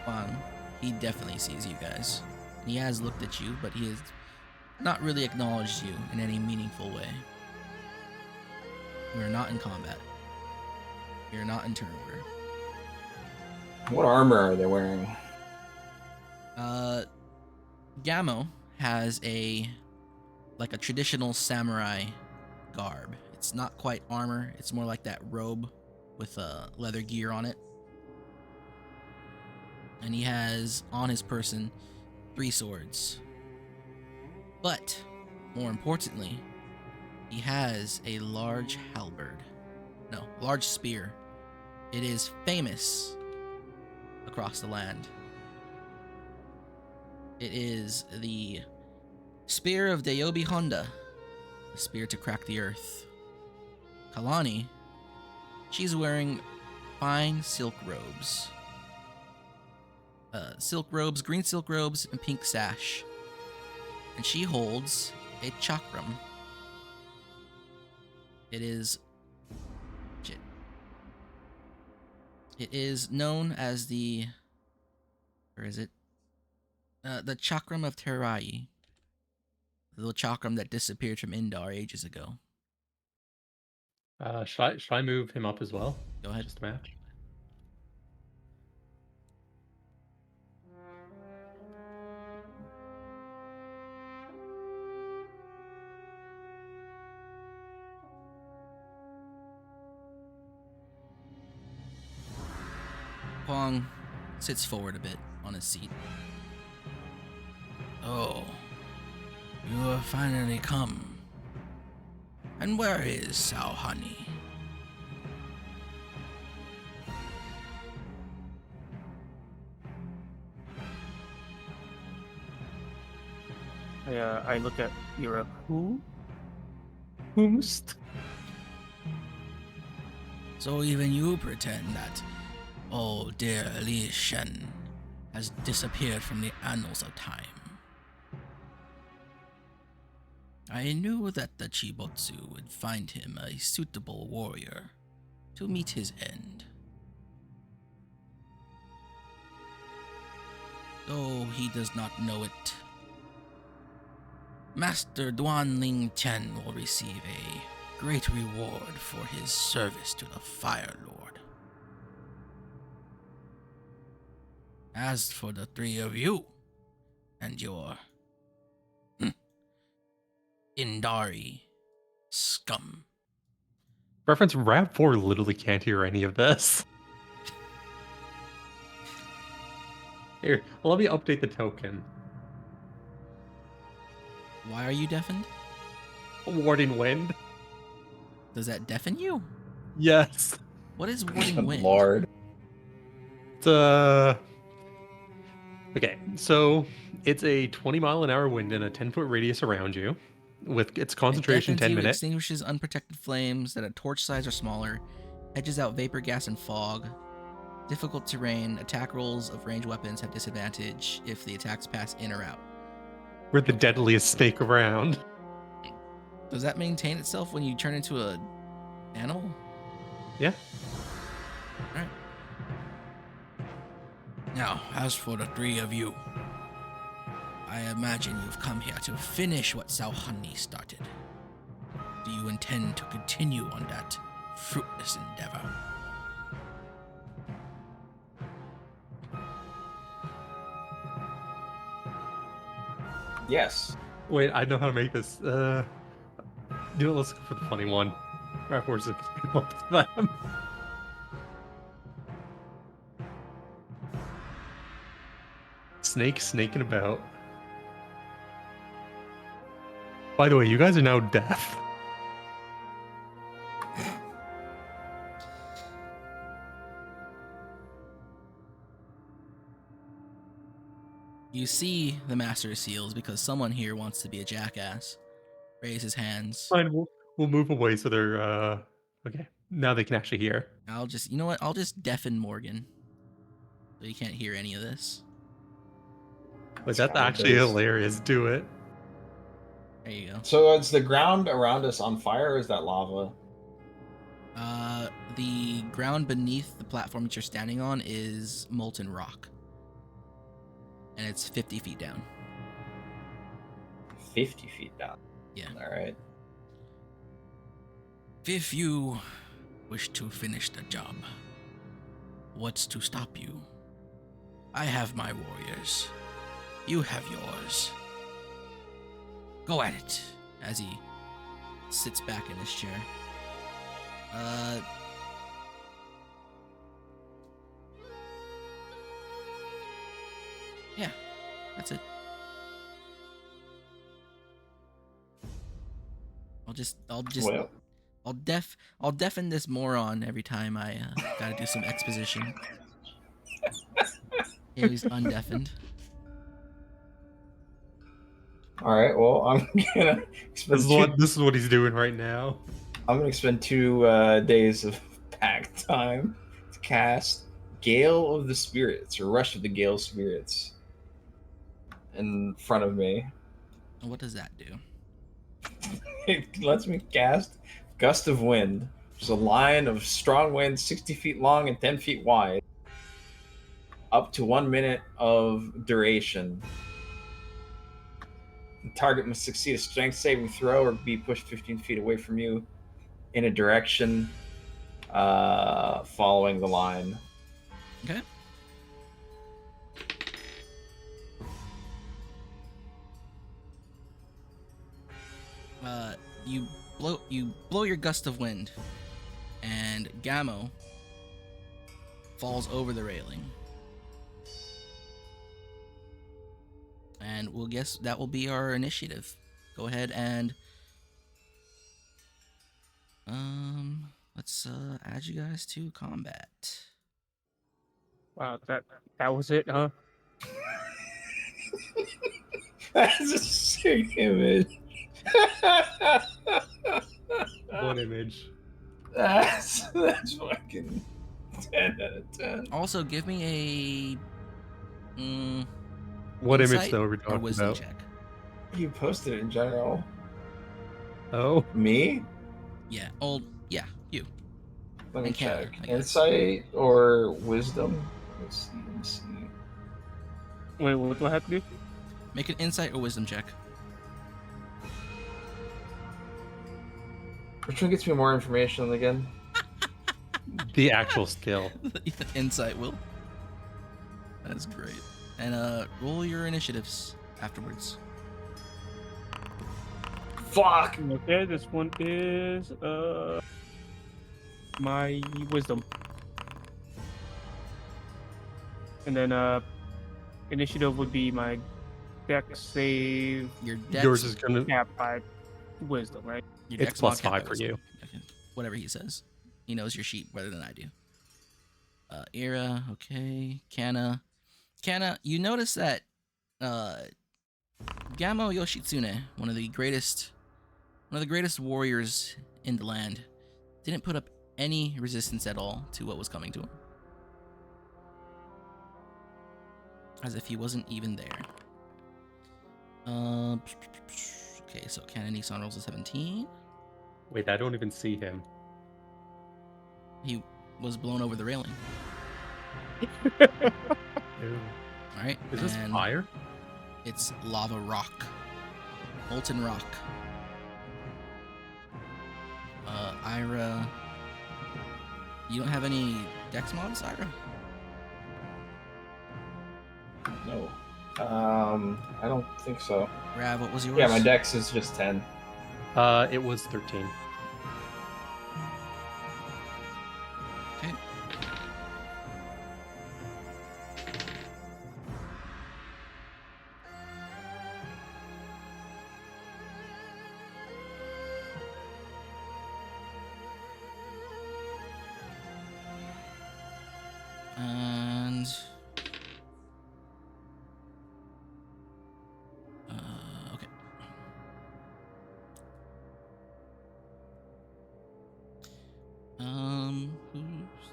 Juan, he definitely sees you guys. He has looked at you, but he has not really acknowledged you in any meaningful way. We are not in combat. We are not in turn order. What armor are they wearing? Gamo has a traditional samurai garb. It's not quite armor. It's more like that robe with leather gear on it. And he has on his person 3 swords. But more importantly, he has a large halberd. No, large spear. It is famous across the land. It is the Spear of Dayobi Honda, the spear to crack the earth. Kalani, she's wearing fine silk robes. Green silk robes, and pink sash. And she holds a chakram. It is known as the chakram of Terai. The little chakram that disappeared from Indar ages ago. Should I move him up as well? Go ahead. Just a match. Huang sits forward a bit on his seat. Oh, you have finally come. And where is Sao Honey? I look at Ira. Who? Whomst? So even you pretend that, oh dear Li Shen, has disappeared from the annals of time. I knew that the Chibotsu would find him a suitable warrior to meet his end. Though he does not know it, Master Duan Ling Chen will receive a great reward for his service to the Fire Lord. As for the 3 of you, and your Indari scum. Reference Rav4 literally can't hear any of this. Here, let me update the token. Why are you deafened? Warding wind. Does that deafen you? Yes. What is warding Good wind? Lord. It's okay, so it's a 20-mile-an-hour wind in a 10-foot radius around you, with its concentration It 10 deafens you, minutes. extinguishes unprotected flames that at torch size or smaller, hedges out vapor gas and fog, Difficult terrain. Attack rolls of ranged weapons have disadvantage if the attacks pass in or out. We're the deadliest snake around. Does that maintain itself when you turn into a animal? Yeah. Alright. Now, as for the three of you, I imagine you've come here to finish what Sauhani started. Do you intend to continue on that fruitless endeavor? Yes. Wait, I know how to make this. Let's go for the funny one. Right, where's it? Both of them. Snake snaking about. By the way, you guys are now deaf. You see the Master of Seals because someone here wants to be a jackass. Raise his hands. Fine, we'll move away so they're okay. Now they can actually hear. You know what? I'll just deafen Morgan. So you can't hear any of this. But that's actually hilarious. Do it. There you go. So is the ground around us on fire, or is that lava? The ground beneath the platform that you're standing on is molten rock. And it's 50 feet down. 50 feet down. Yeah. All right. If you wish to finish the job, what's to stop you? I have my warriors. You have yours. Go at it, as he sits back in his chair. Yeah, that's it. Well, I'll deafen this moron every time I gotta do some exposition. Yeah, he's undeafened. all right. Well, I'm gonna expend This is what he's doing right now. I'm gonna spend 2 days of pack time to cast Gale of the Spirits, or Rush of the Gale Spirits, in front of me. What does that do? It lets me cast Gust of Wind, which is a line of strong wind 60 feet long and 10 feet wide, up to 1 minute of duration. The target must succeed a strength saving throw or be pushed 15 feet away from you in a direction following the line. Okay. You blow your gust of wind, and Gamo falls over the railing. And we'll guess that will be our initiative. Go ahead and let's add you guys to combat. Wow, that was it, huh? That's a sick image. One image. That's fucking 10 out of 10. Also, give me a What image insight though are we or talking wisdom about? check. You posted it in general. Oh, Me? Yeah, you. Let me And Canada, check. I guess. Insight or wisdom? Let's see. Wait, what do I have to do? Make an insight or wisdom check. Which one gets me more information again? the actual skill. Insight will. That's great. And roll your initiatives afterwards. Fuck! Okay, this one is my wisdom. And then initiative would be my dex save Your dex, Yours is gonna. cap by wisdom, right? your It's dex plus mod cap 5 for wisdom. you. Okay. Whatever he says. He knows your sheet better than I do. Ira, okay. Kana, you notice that Gamo Yoshitsune, one of the greatest warriors in the land, didn't put up any resistance at all to what was coming to him. as if he wasn't even there. Okay, so Canon Nissan rolls a 17. Wait, I don't even see him. He was blown over the railing. Ew. All right, Is this and fire? it's lava rock, molten rock. Ira, you don't have any dex mods, Ira? No. I don't think so. Rav, what was yours? Yeah, my dex is just 10. It was 13. Okay. And okay.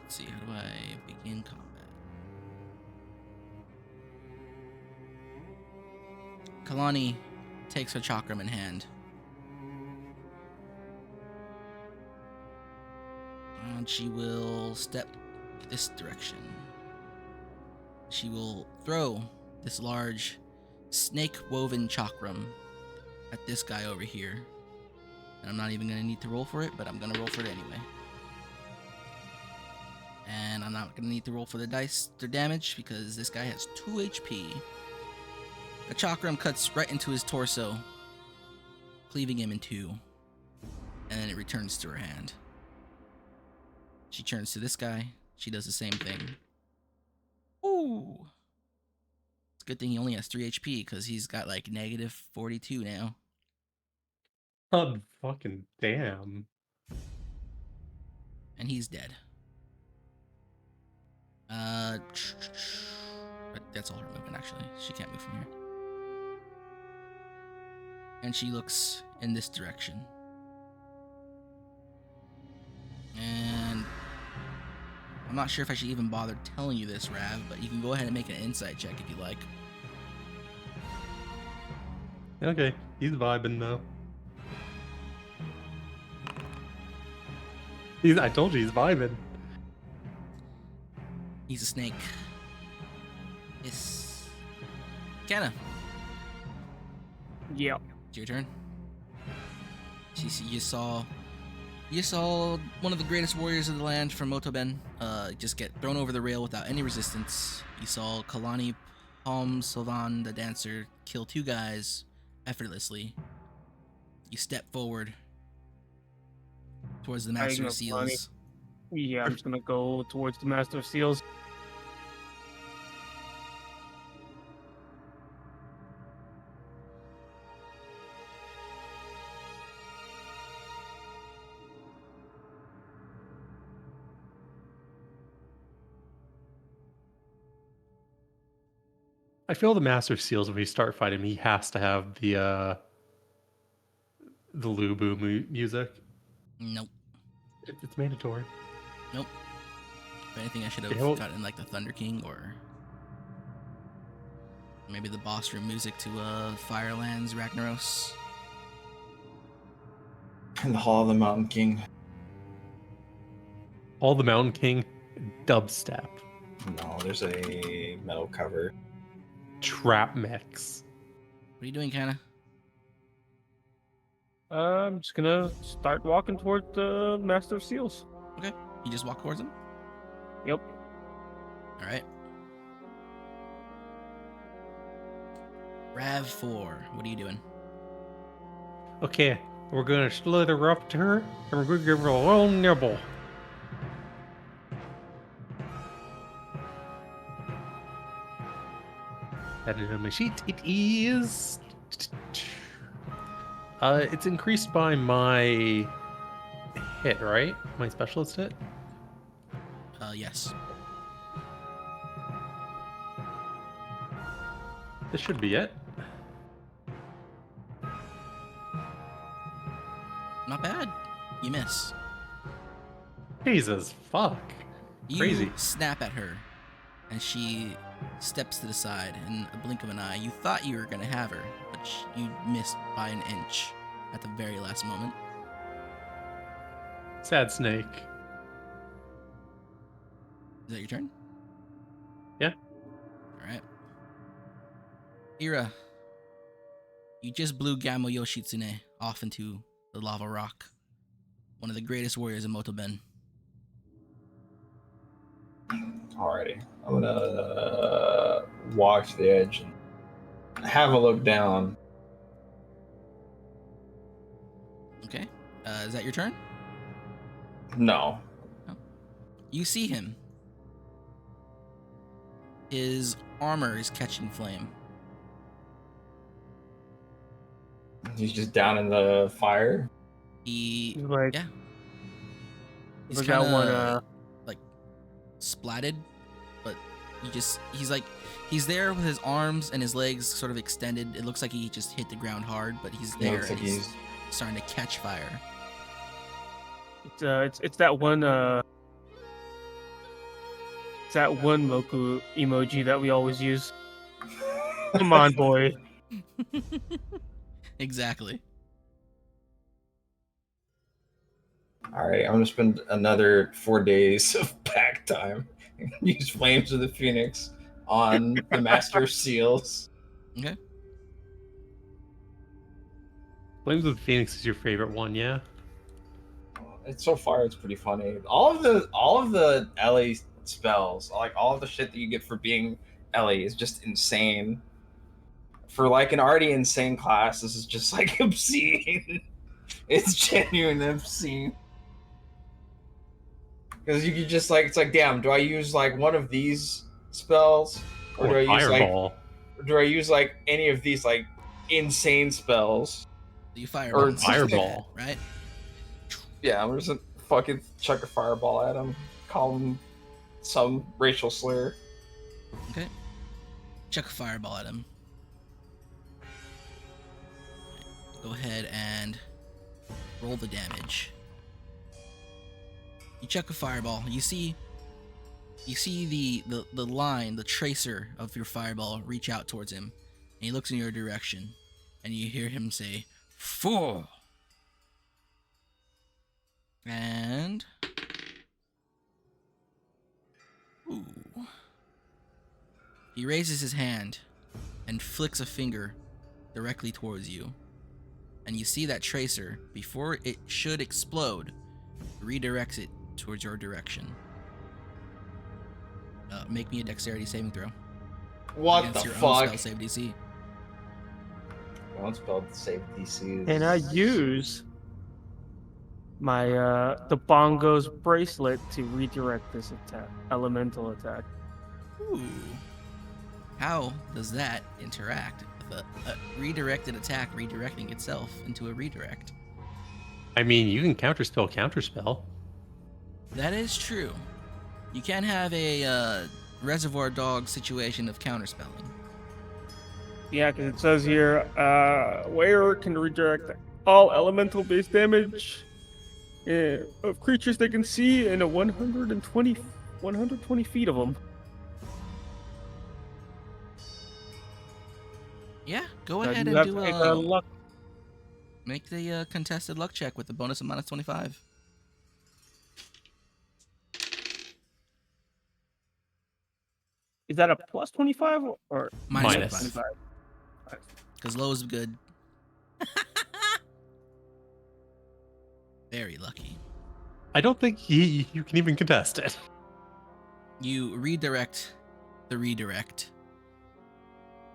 Let's see, how do I begin combat? Kalani takes her chakram in hand. And she will step this direction. She will throw this large snake-woven chakram at this guy over here. And I'm not even going to need to roll for it, but I'm going to roll for it anyway. And I'm not going to need to roll for the dice or damage because this guy has 2 HP. The chakram cuts right into his torso, cleaving him in 2. And then it returns to her hand. She turns to this guy. She does the same thing. Ooh. It's a good thing he only has 3 HP because he's got like negative 42 now. God fucking damn. And he's dead. That's all her movement, actually. She can't move from here. And she looks in this direction. And I'm not sure if I should even bother telling you this, Rav, but you can go ahead and make an insight check if you like. Okay, he's vibing though. I told you he's vibing. He's a snake. Yes. Kenna, Yeah. it's your turn. You saw one of the greatest warriors of the land from Motoben just get thrown over the rail without any resistance. You saw Kalani Palm Sylvan, the dancer, kill 2 guys effortlessly. You step forward towards the Master of Seals. Yeah, I'm just gonna go towards the Master of Seals. I feel the Master of Seals when we start fighting, he has to have the Lubu music. Nope. It's mandatory. Nope. If anything, I should have Okay, well- gotten like the Thunder King or maybe the boss room music to Firelands Ragnaros. In the Hall of the Mountain King. All the Mountain King dubstep. No, there's a metal cover. Trap mix. What are you doing, Kenna? I'm just gonna start walking toward the Master of Seals. Okay. You just walk towards him? Yep. Alright. Rav 4, what are you doing? Okay, we're gonna slither up to her and we're gonna give her a little nibble. Add it on my sheet. It is. It's increased by my hit, right? My specialist hit. Yes. This should be it. Not bad. You miss. Jesus fuck. You Crazy. snap at her, and she steps to the side in a blink of an eye. You thought you were going to have her, but you missed by an inch at the very last moment. Sad snake. Is that your turn? Yeah. All right. Ira, you just blew Gamo Yoshitsune off into the lava rock. One of the greatest warriors in Motoben. Alrighty. I'm gonna walk to the edge and have a look down. Okay. Is that your turn? No. You see him. His armor is catching flame. He's just down in the fire. He, Like, yeah. He's was that kind one, of like splatted, but he's there with his arms and his legs sort of extended. It looks like he just hit the ground hard, but he's there Looks and like he's starting to catch fire. it's that one it's that one Moku emoji that we always use. Come on, boy. Exactly. All right, I'm gonna spend another 4 days of pack time. Use Flames of the Phoenix on the Master Seals. Okay. Flames of the Phoenix is your favorite one, yeah? So far, it's pretty funny. All of the Ellie spells, like all of the shit that you get for being Ellie, is just insane. For like an already insane class, this is just like obscene. It's genuinely obscene. Because you could just like, it's like, damn, do I use like one of these spells, or do I use Fireball. do I use like any of these like insane spells? You fireball. Or him, Fireball. right? Yeah, I'm just gonna fucking chuck a fireball at him, call him some racial slur. Okay. Chuck a fireball at him. Go ahead and roll the damage. You chuck a fireball. You see the line, the tracer of your fireball reach out towards him. And he looks in your direction. And you hear him say, "Fool!" And ooh. He raises his hand and flicks a finger directly towards you. And you see that tracer, before it should explode, redirects it towards your direction. Make me a dexterity saving throw. What Against the your own fuck? spell save DC. One spell save DC. And I use my the Bongo's bracelet to redirect this attack, elemental attack. Ooh. How does that interact with a redirected attack redirecting itself into a redirect? I mean, you can counterspell. That is true. You can have a Reservoir Dog situation of counterspelling. Yeah, because it says here, wearer can redirect all elemental-based damage of creatures they can see in a 120 feet of them. Yeah, go So ahead you and have do to make a luck. make the contested luck check with the bonus of minus 25. Is that a plus 25 or Minus Minus. 25. Because low is good. Very lucky. I don't think you can even contest it. You redirect the redirect.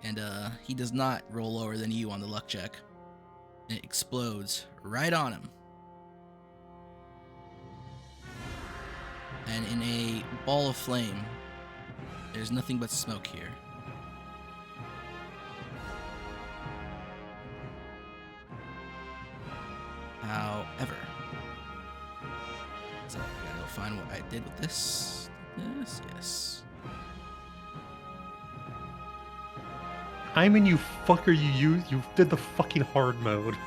And he does not roll lower than you on the luck check. And it explodes right on him. And in a ball of flame, there's nothing but smoke here. However, so I gotta go find what I did with this. Yes. Hyman, you fucker, you did the fucking hard mode.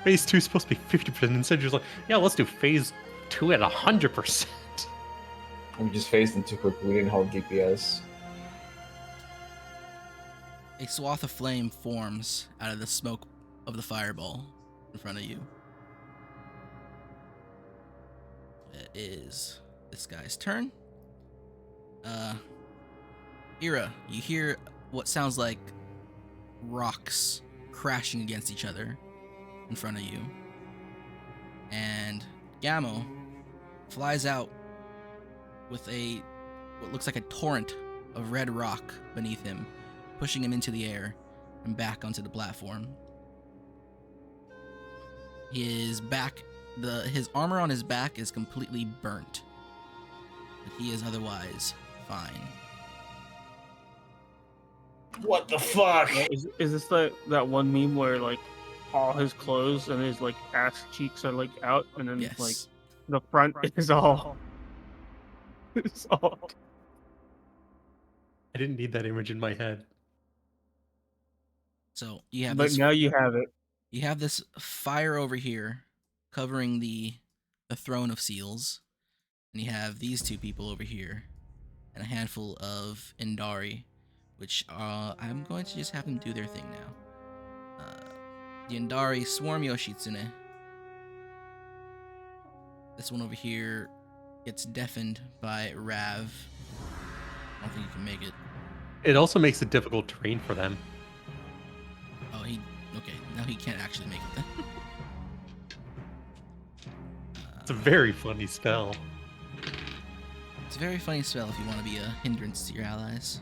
phase 2 is supposed to be 50%. Instead, you're just like, yeah, let's do phase 2 at 100%. We just phased them too quick. We didn't hold DPS. A swath of flame forms out of the smoke of the fireball in front of you. It is this guy's turn. Ira, you hear what sounds like rocks crashing against each other in front of you. And Gamo flies out with what looks like a torrent of red rock beneath him, pushing him into the air and back onto the platform. His armor on his back is completely burnt, but he is otherwise fine. What the fuck? Is this that one meme where like all his clothes and his like ass cheeks are like out, and then Yes. like the front is all. It's all. I didn't need that image in my head. So you have But this. now you have it. You have this fire over here covering the throne of seals, and you have these two people over here, and a handful of Indari, which I'm going to just have them do their thing now. The Indari swarm Yoshitsune. This one over here gets deafened by Rav. I don't think you can make it. It also makes it difficult terrain for them. Oh, okay. Now he can't actually make it then. It's a very funny spell. It's a very funny spell if you want to be a hindrance to your allies.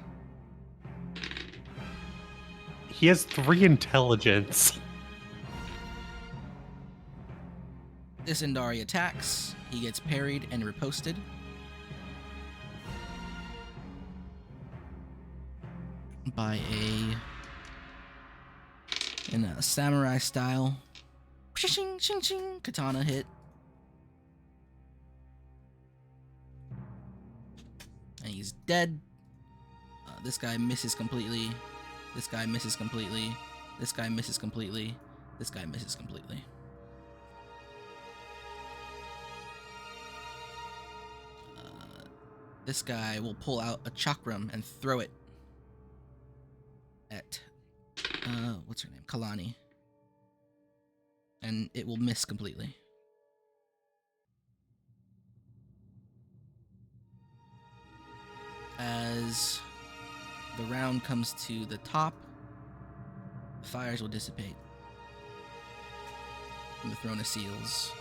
He has 3 intelligence. This Indari attacks. He gets parried and riposted. By in a samurai style shing, shing, shing, katana hit. And he's dead. This guy misses completely. This guy misses completely. This guy misses completely. This guy misses completely. This guy will pull out a chakram and throw it at what's her name? Kalani. And it will miss completely. As the round comes to the top, the fires will dissipate from the throne of seals.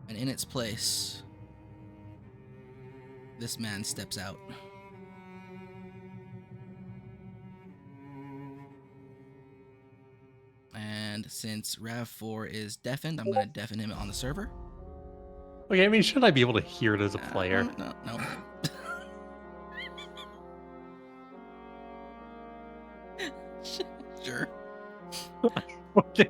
And in its place, this man steps out. And since Rav4 is deafened, I'm going to deafen him on the server. Okay, I mean, should I be able to hear it as a player? No. Sure. Okay.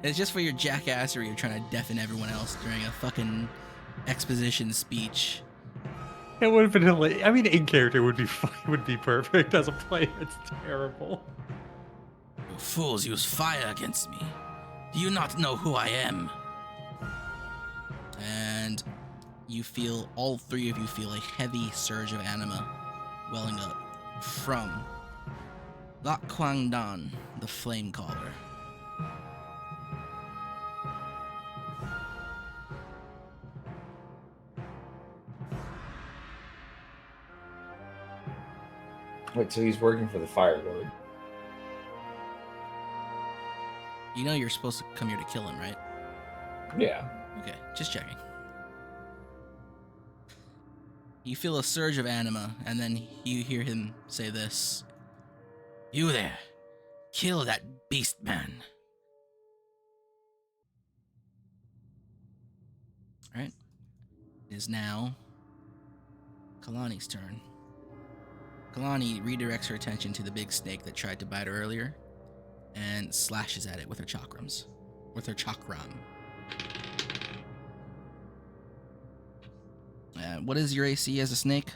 It's just for your jackassery. You're trying to deafen everyone else during a fucking exposition speech. It would have been hilarious. I mean, in character would be fine, would be perfect. As a player, it's terrible. You fools use fire against me. Do you not know who I am? And all 3 of you feel a heavy surge of anima welling up from Lak Kwang Dan, the Flame Caller. Wait, so he's working for the Fire Lord. You know you're supposed to come here to kill him, right? Yeah. Okay, just checking. You feel a surge of anima, and then you hear him say this. You there, kill that beast man. Alright. It is now Kalani's turn. Kalani redirects her attention to the big snake that tried to bite her earlier, and slashes at it with her chakrams. With her chakram. What is your AC as a snake?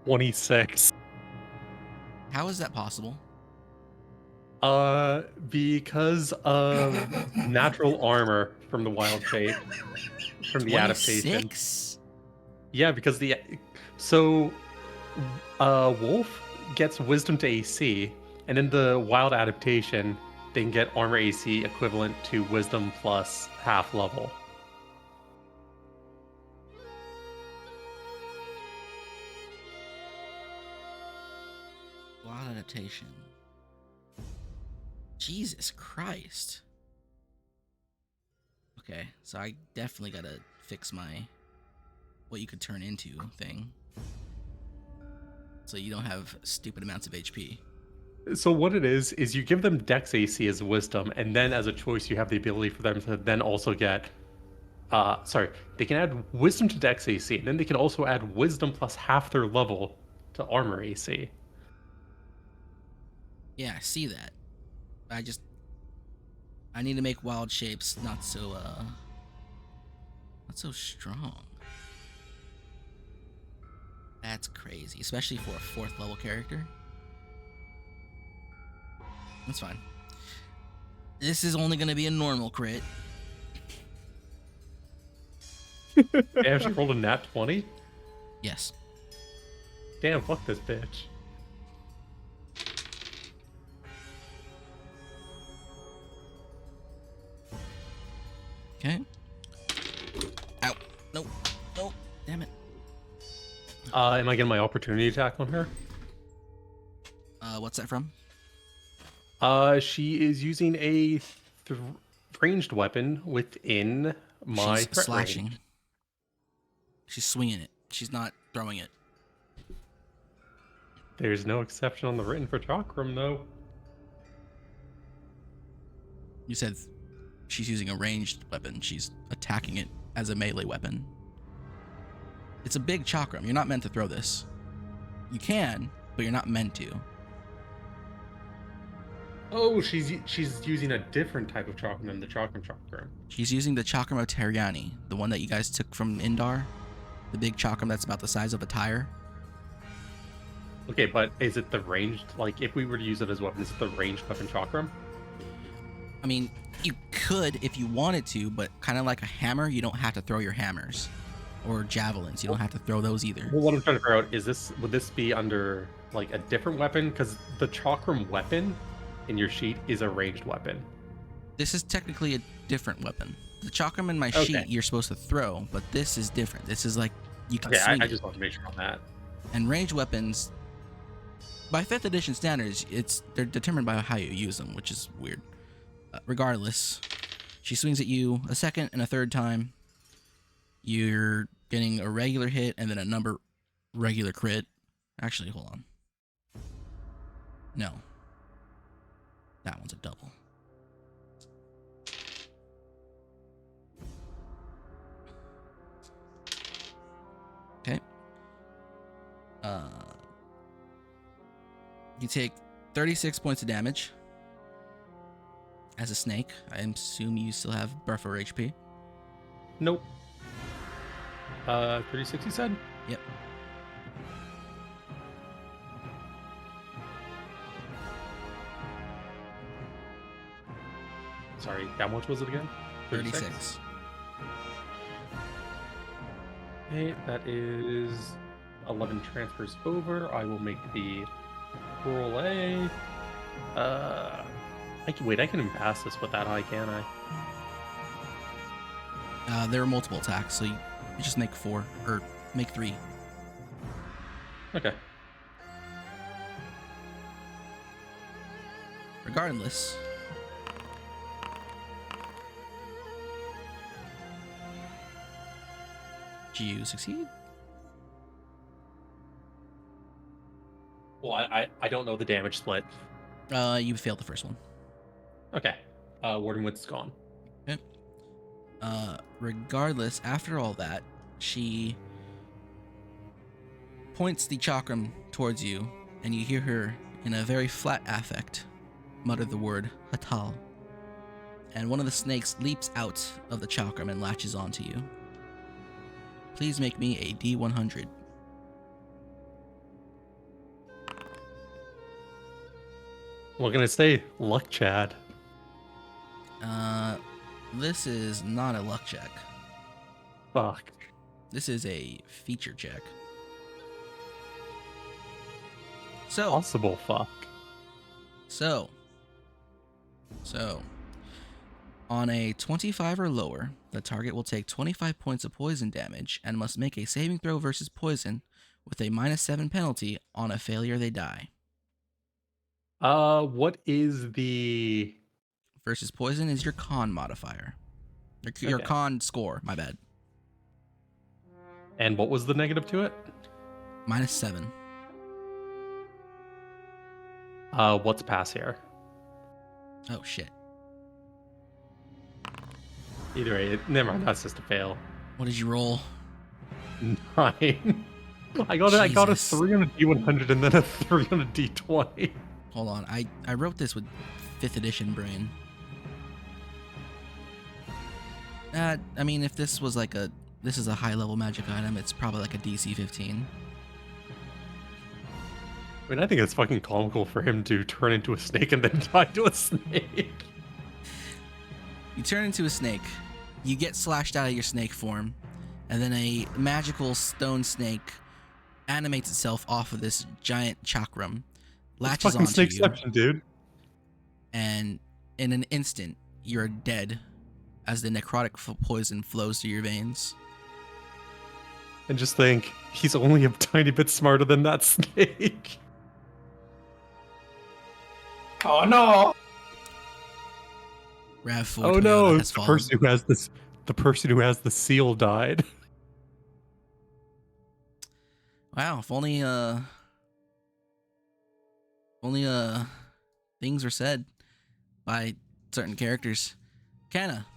26. How is that possible? Because of natural armor from the wild shape, from the adaptation. 26? Yeah, because so Wolf gets wisdom to AC, and in the wild adaptation, they can get armor AC equivalent to wisdom plus half level. Wild adaptation. Jesus Christ. Okay, so I definitely gotta fix my what you could turn into thing. So you don't have stupid amounts of HP. So what it is you give them Dex AC as wisdom, and then as a choice, you have the ability for them to then also get they can add wisdom to Dex AC, and then they can also add wisdom plus half their level to armor AC. Yeah, I see that. I need to make wild shapes not so strong. That's crazy, especially for a 4th level character. That's fine. This is only gonna be a normal crit. Damn, she rolled a nat 20? Yes. Damn, fuck this bitch. Okay. Ow. Nope. Nope. Damn it. Am I getting my opportunity attack on her? What's that from? She is using a ranged weapon within my She's threat slashing. range. She's swinging it. She's not throwing it. There's no exception on the written for Chakram, though. You said she's using a ranged weapon. She's attacking it as a melee weapon. It's a big chakram. You're not meant to throw this. You can, but you're not meant to. Oh, she's using a different type of Chakram than the Chakram. She's using the chakram of Teriani, the one that you guys took from Indar. The big chakram that's about the size of a tire. Okay, but is it the ranged, like, if we were to use it as a weapon, is it the ranged weapon Chakram? I mean, you could if you wanted to, but kind of like a hammer, you don't have to throw your hammers. Or javelins, you don't have to throw those either. Well, what I'm trying to figure out, would this be under, like, a different weapon? Because the Chakram weapon in your sheet is a ranged weapon. This is technically a different weapon. The chakram in my sheet you're supposed to throw, but this is different. This is like, you can swing I it. just want to make sure on that. And ranged weapons, by 5th edition standards, they're determined by how you use them, which is weird. Regardless, she swings at you a second and a third time. You're getting a regular hit and then a number regular crit. Actually, hold on. No. That one's a double. Okay. You take 36 points of damage. As a snake, I assume you still have buffer HP. Nope. 36 you said? Yep. Sorry, how much was it again? 36. Okay, that is 11 transfers over. I will make the roll A. I can even pass this with that high, can I? There are multiple attacks, so you just make 4 or make 3. Okay. Regardless, do you succeed? Well, I don't know the damage split. You failed the first one. Okay. Warden Wit's gone. Okay. Regardless, after all that, she points the chakram towards you, and you hear her, in a very flat affect, mutter the word Hatal. And one of the snakes leaps out of the chakram and latches onto you. Please make me a D100. What can I say? Luck, Chad. This is not a luck check. Fuck. This is a feature check. So, Possible fuck. so, on a 25 or lower, the target will take 25 points of poison damage and must make a saving throw versus poison with a -7 penalty. On a failure, they die. What is the... Versus poison is your con modifier. Your Okay. con score, my bad. And what was the negative to it? -7. What's pass here? Oh, shit. Either way, never mind. That's just a fail. What did you roll? 9. I got a Jesus. 3 on a D100 and then a 3 on a D20. Hold on. I wrote this with 5th edition brain. I mean, if this was like this is a high level magic item, it's probably like a DC 15. I mean, I think it's fucking comical for him to turn into a snake and then die to a snake. You turn into a snake, you get slashed out of your snake form, and then a magical stone snake animates itself off of this giant chakram, latches Fucking onto you, snakeception, dude. and in an instant, you're dead as the necrotic poison flows through your veins. And just think, he's only a tiny bit smarter than that snake. Oh no! Rav 4 Oh Toyota no, has the fallen. person who has this, the person who has the seal died. Wow, if only things were said by certain characters. Kanna,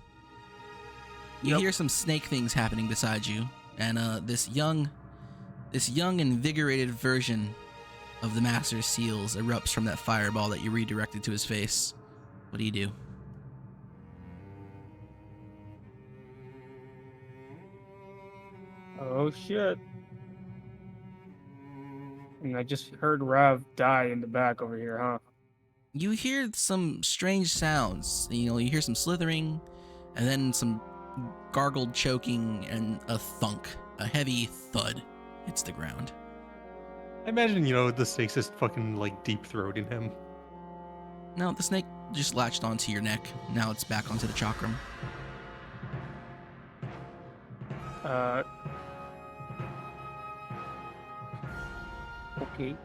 you Yep. hear some snake things happening beside you, and this young invigorated version of the Master's Seals erupts from that fireball that you redirected to his face. What do you do? Oh shit. And I just heard Rav die in the back over here, huh? You hear some strange sounds. You hear some slithering, and then some gargled choking, and a thunk. A heavy thud hits the ground. I imagine, the snake's just fucking, deep throating him. No, the snake just latched onto your neck. Now it's back onto the chakram. Okay.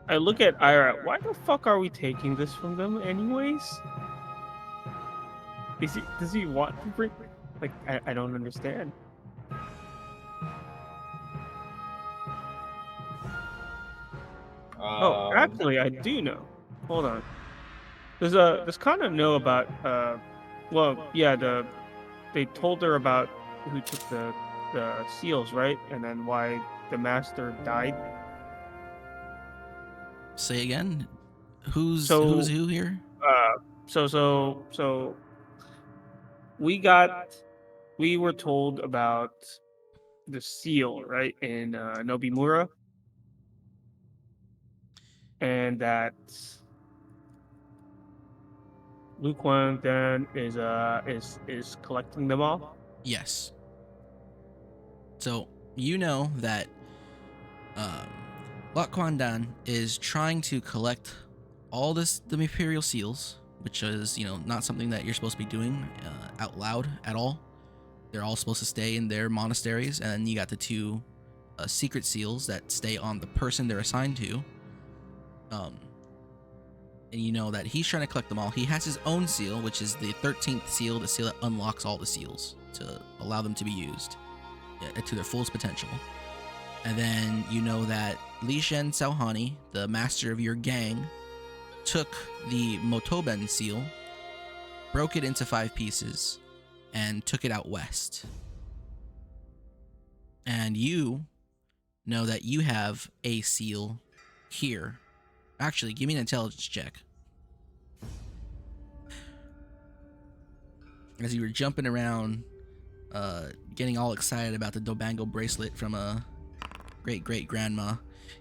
I look at Ira. Why the fuck are we taking this from them, anyways? Does he want to bring? Like, I don't understand. Oh, actually, I do know. Hold on. Does Kana know about? Well, yeah. They told her about who took the seals, right? And then why the master died. Say again? Who's So- who here? So we were told about the seal, right, in Nobimura, and that Luke Wang then is collecting them all. Yes. So you know that Lok Kwandan is trying to collect all the Imperial Seals, which is, not something that you're supposed to be doing out loud at all. They're all supposed to stay in their monasteries, and then you got the 2 secret seals that stay on the person they're assigned to. And you know that he's trying to collect them all. He has his own seal, which is the 13th seal, the seal that unlocks all the seals to allow them to be used to their fullest potential. And then you know that Li Shen Saohani, the master of your gang, took the Motoben seal, broke it into 5 pieces, and took it out west. And you know that you have a seal here. Actually, give me an intelligence check. As you were jumping around, getting all excited about the Dobango bracelet from a great grandma.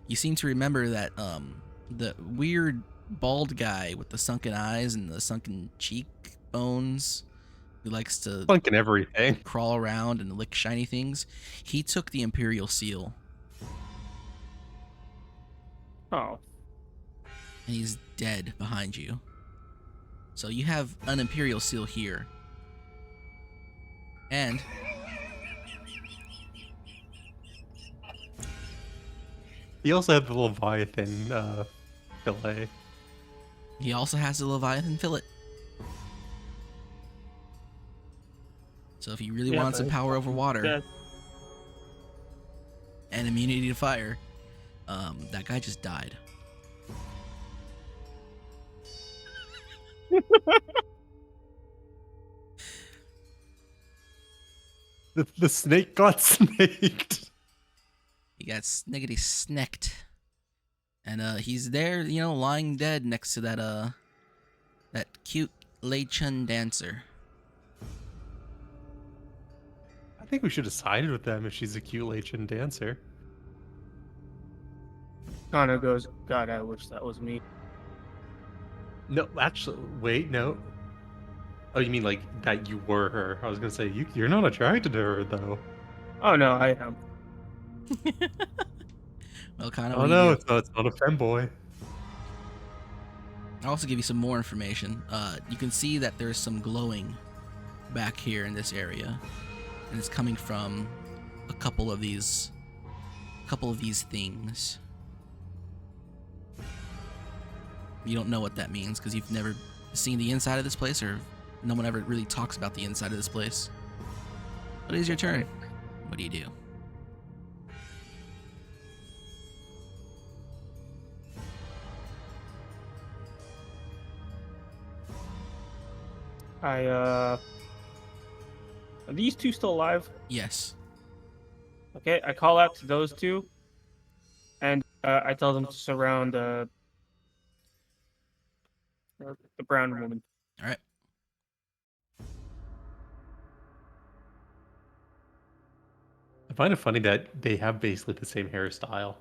You seem to remember that the weird bald guy with the sunken eyes and the sunken cheekbones who likes to Funkin' everything. crawl around and lick shiny things. He took the Imperial Seal Oh. and he's dead behind you. So you have an Imperial Seal here. And He also had the Leviathan fillet. he also has the Leviathan fillet. So if you really Yeah, want some but power over water Dead. and immunity to fire, that guy just died. The snake got snaked. He got sniggity snecked. And he's there, lying dead next to that cute Lei Chun dancer. I think we should have sided with them if she's a cute Lachen dancer. Connor goes, God, I wish that was me. No, actually, wait, no. Oh, you mean like that you were her? I was gonna say you're not attracted to her though. Oh no, I am. Well, kind of. Oh no, it's not a femboy. I'll also give you some more information. You can see that there's some glowing back here in this area, and it's coming from a couple of these things. You don't know what that means because you've never seen the inside of this place, or no one ever really talks about the inside of this place. But it is your turn. What do you do? Are these two still alive? Yes. Okay, I call out to those two, and I tell them to surround the brown woman. All right. I find it funny that they have basically the same hairstyle.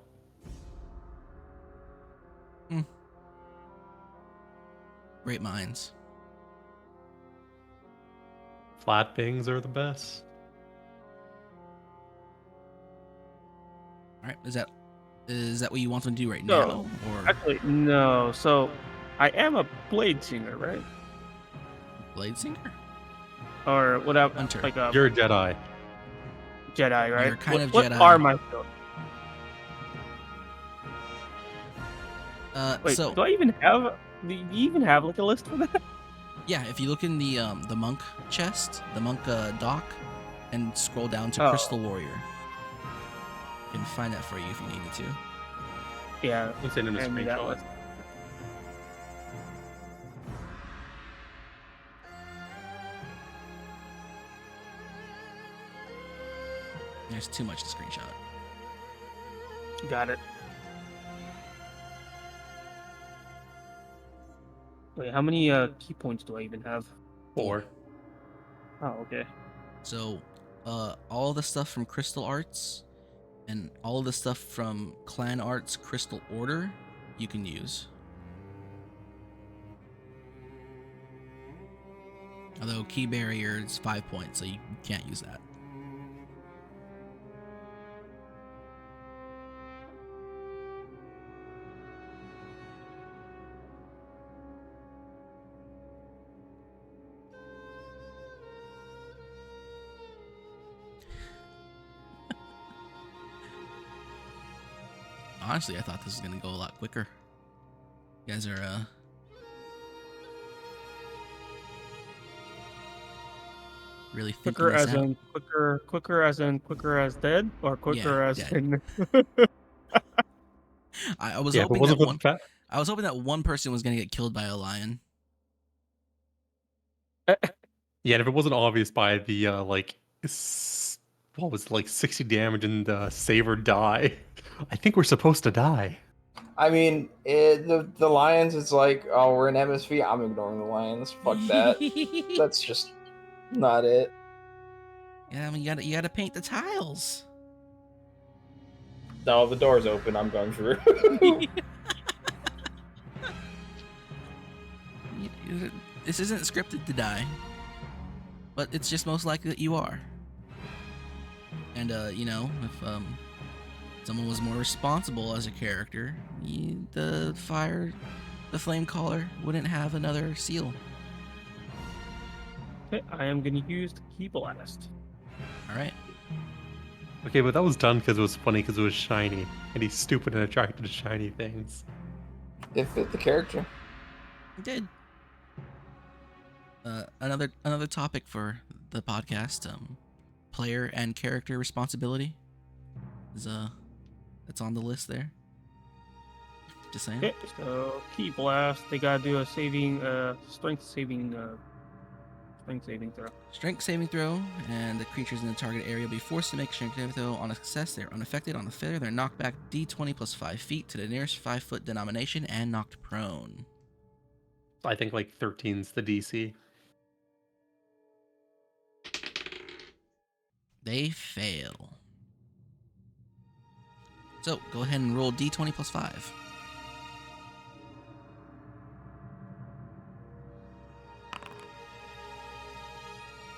Great minds. Flat bangs are the best. All right. Is that what you want them to do right No. now? Or Actually, no. So, I am a blade singer, right? Blade Singer? Or whatever, Hunter. like a You're a Jedi. Jedi, right? You're kind of what Jedi. are my skills? Wait, So do I even have? Do you even have like a list for that? yeah, if you look in the monk chest, the monk dock, and scroll down to Oh. Crystal Warrior, you can find that for you if you needed to. Yeah. Let's send him a hand me that screenshot. list. There's too much to screenshot. Got it. Wait, how many key points do I even have? 4. Oh, okay. So, all the stuff from Crystal Arts and all of the stuff from Clan Arts Crystal Order, you can use. Although key barrier is 5 points, so you can't use that. Honestly, I thought this was gonna go a lot quicker. You guys are really thinking Quicker this as out. in quicker as dead, or quicker Yeah, as dead. in. I was Yeah, but hoping wasn't that with one. the fact. I was hoping that one person was gonna get killed by a lion. Yeah, and if it wasn't obvious by the what was it, like 60 damage and save or die, I think we're supposed to die. I mean, the Lions, it's like, oh, we're in MSV. I'm ignoring the Lions. Fuck that. That's just not it. Yeah, I mean, you gotta paint the tiles. No, the door's open. I'm going through. This isn't scripted to die, but it's just most likely that you are. And you know, if someone was more responsible as a character, the flame caller wouldn't have another seal. Okay, I am going to use the key blast. All right. Okay, but that was done because it was funny because it was shiny, and he's stupid and attracted to shiny things. It fit the character. It did. Another topic for the podcast, player and character responsibility is that's on the list there. Just saying. Okay, so key blast. They gotta do a strength saving throw. Strength saving throw, and the creatures in the target area will be forced to make a strength saving throw. On a success, they're unaffected. On a failure, they're knocked back d20 plus 5 feet to the nearest 5-foot denomination and knocked prone. I think like 13's the DC. They fail. So, go ahead and roll d20 plus 5.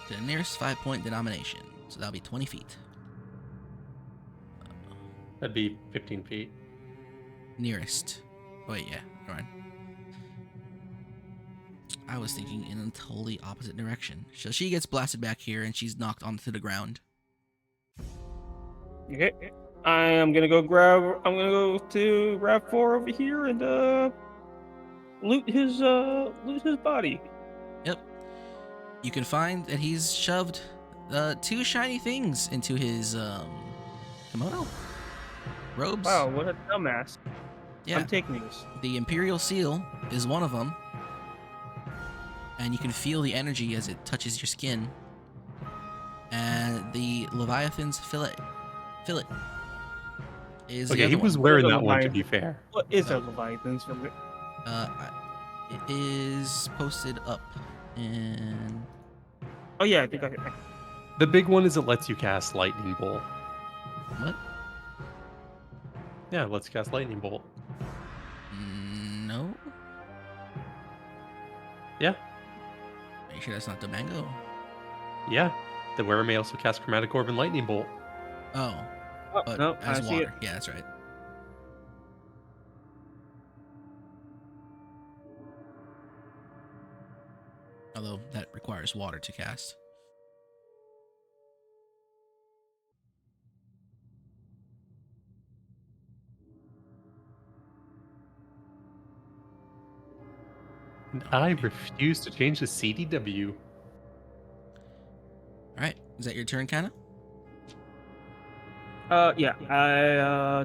To the nearest 5-point denomination. So that'll be 20 feet. That'd be 15 feet. Nearest. Oh, wait, yeah. Never mind. I was thinking in a totally opposite direction. So she gets blasted back here and she's knocked onto the ground. Okay, I'm gonna go to Rav4 over here and loot his body. Yep. You can find that he's shoved 2 shiny things into his kimono. Robes. Wow, what a dumbass. Yeah. I'm taking these. The Imperial Seal is one of them. And you can feel the energy as it touches your skin. And the Leviathan's fillet is the Okay, other he was one. wearing What that one, to Leviathan? be fair. What is a Leviathan's from it? It is posted up in... Oh yeah, I think I The big one is it lets you cast Lightning Bolt. What? Yeah, it lets you cast Lightning Bolt. No? Yeah, Are you sure that's not the mango? yeah. The wearer may also cast Chromatic Orb and Lightning Bolt. Oh, Oh, but no, as I see it. water. Yeah, that's right. Although that requires water to cast. And I refuse to change the CDW. All right, is that your turn, Kana? Yeah, I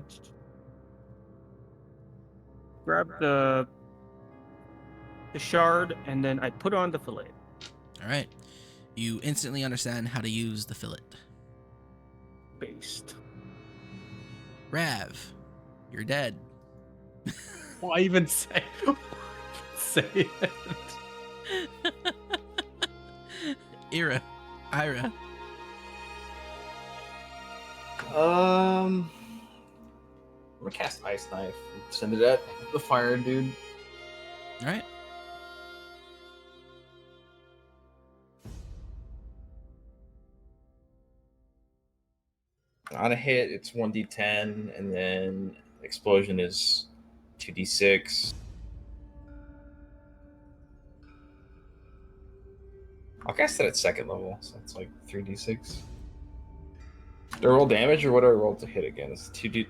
grab the shard and then I put on the fillet. All right. You instantly understand how to use the fillet. Based. Rav, you're dead. Why even say it? Ira. I'm gonna cast Ice Knife and send it at the fire dude. All right. On a hit, it's 1d10, and then explosion is 2d6. I'll cast it at second level, so it's like 3d6. Do I roll damage, or what do I roll to hit again? It's 2d...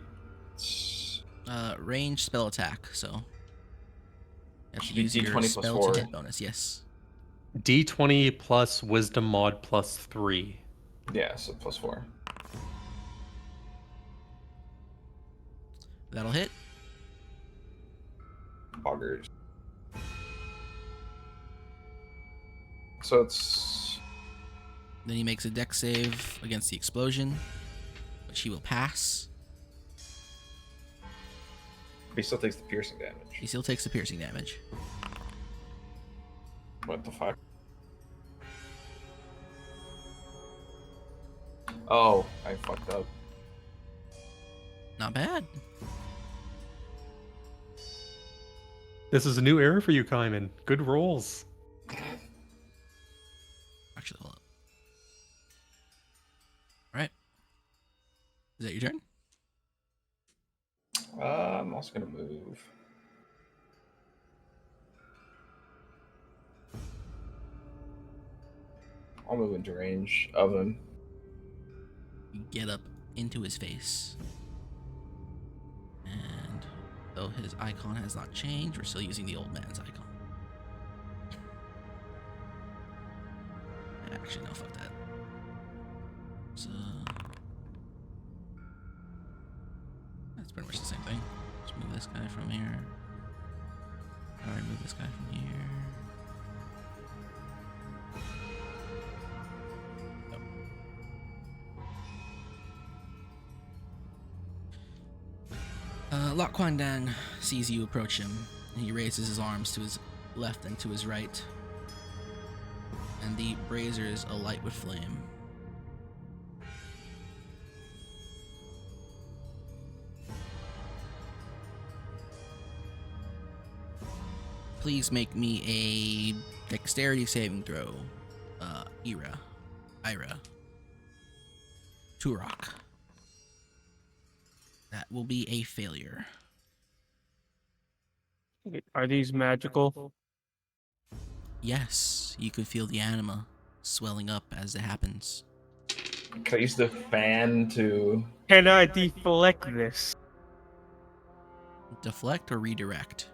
Range spell attack, so you have to Do use your D20 plus spell 4. to hit bonus, yes. D20 plus Wisdom mod plus 3. Yeah, so plus 4. That'll hit. Poggers. So it's... Then he makes a dex save against the explosion, which he will pass. He still takes the piercing damage. He still takes the piercing damage. What the fuck? Oh, I fucked up. Not bad. This is a new era for you, Kaiman. Good rolls. Actually, hold up. All right. Is that your turn? I'm also gonna move. I'll move into range of him. You get up into his face. And though his icon has not changed, we're still using the old man's icon. Actually, no, fuck that. So that's pretty much the same thing. Let's move this guy from here. Alright, move this guy from here. Lok Kwandang sees you approach him, and he raises his arms to his left and to his right, and the braziers alight with flame. Please make me a dexterity saving throw. Ira. Turok. That will be a failure. Are these magical? Yes, you could feel the anima swelling up as it happens. Can I use the fan to? Can I deflect this? Deflect or redirect?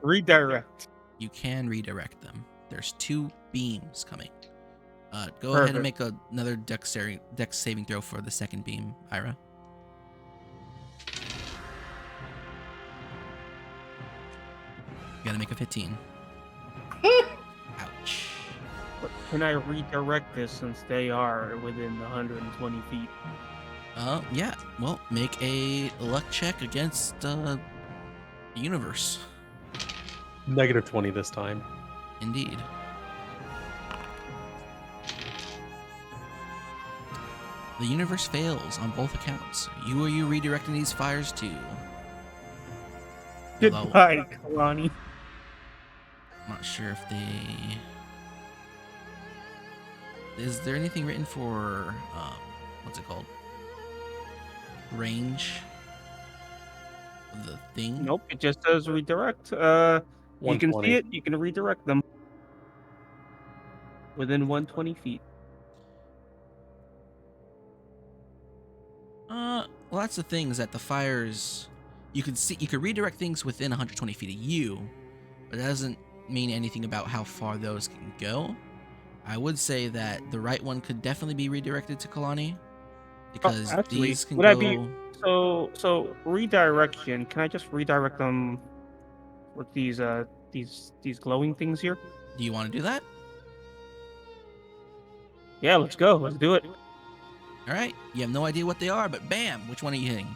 Redirect. You can redirect them. There's 2 beams coming. Go ahead and make another dex saving throw for the second beam, Ira. You gotta make a 15. Ouch. But can I redirect this since they are within 120 feet? Yeah. Well, make a luck check against the universe. Negative 20 this time. Indeed. The universe fails on both accounts. You redirecting these fires to? Although, Goodbye, Kalani. I'm not sure if they... Is there anything written for, what's it called? Range of the thing? Nope, it just says redirect. You can 120. see it, you can redirect them. Within 120 feet. Well, that's the thing, is that the fires... You could redirect things within 120 feet of you, but that doesn't mean anything about how far those can go. I would say that the right one could definitely be redirected to Kalani, because actually, these can would go... I be- So redirection, can I just redirect them with these glowing things here? Do you want to do that? Yeah, let's go. Let's do it. Alright, you have no idea what they are, but bam! Which one are you hitting?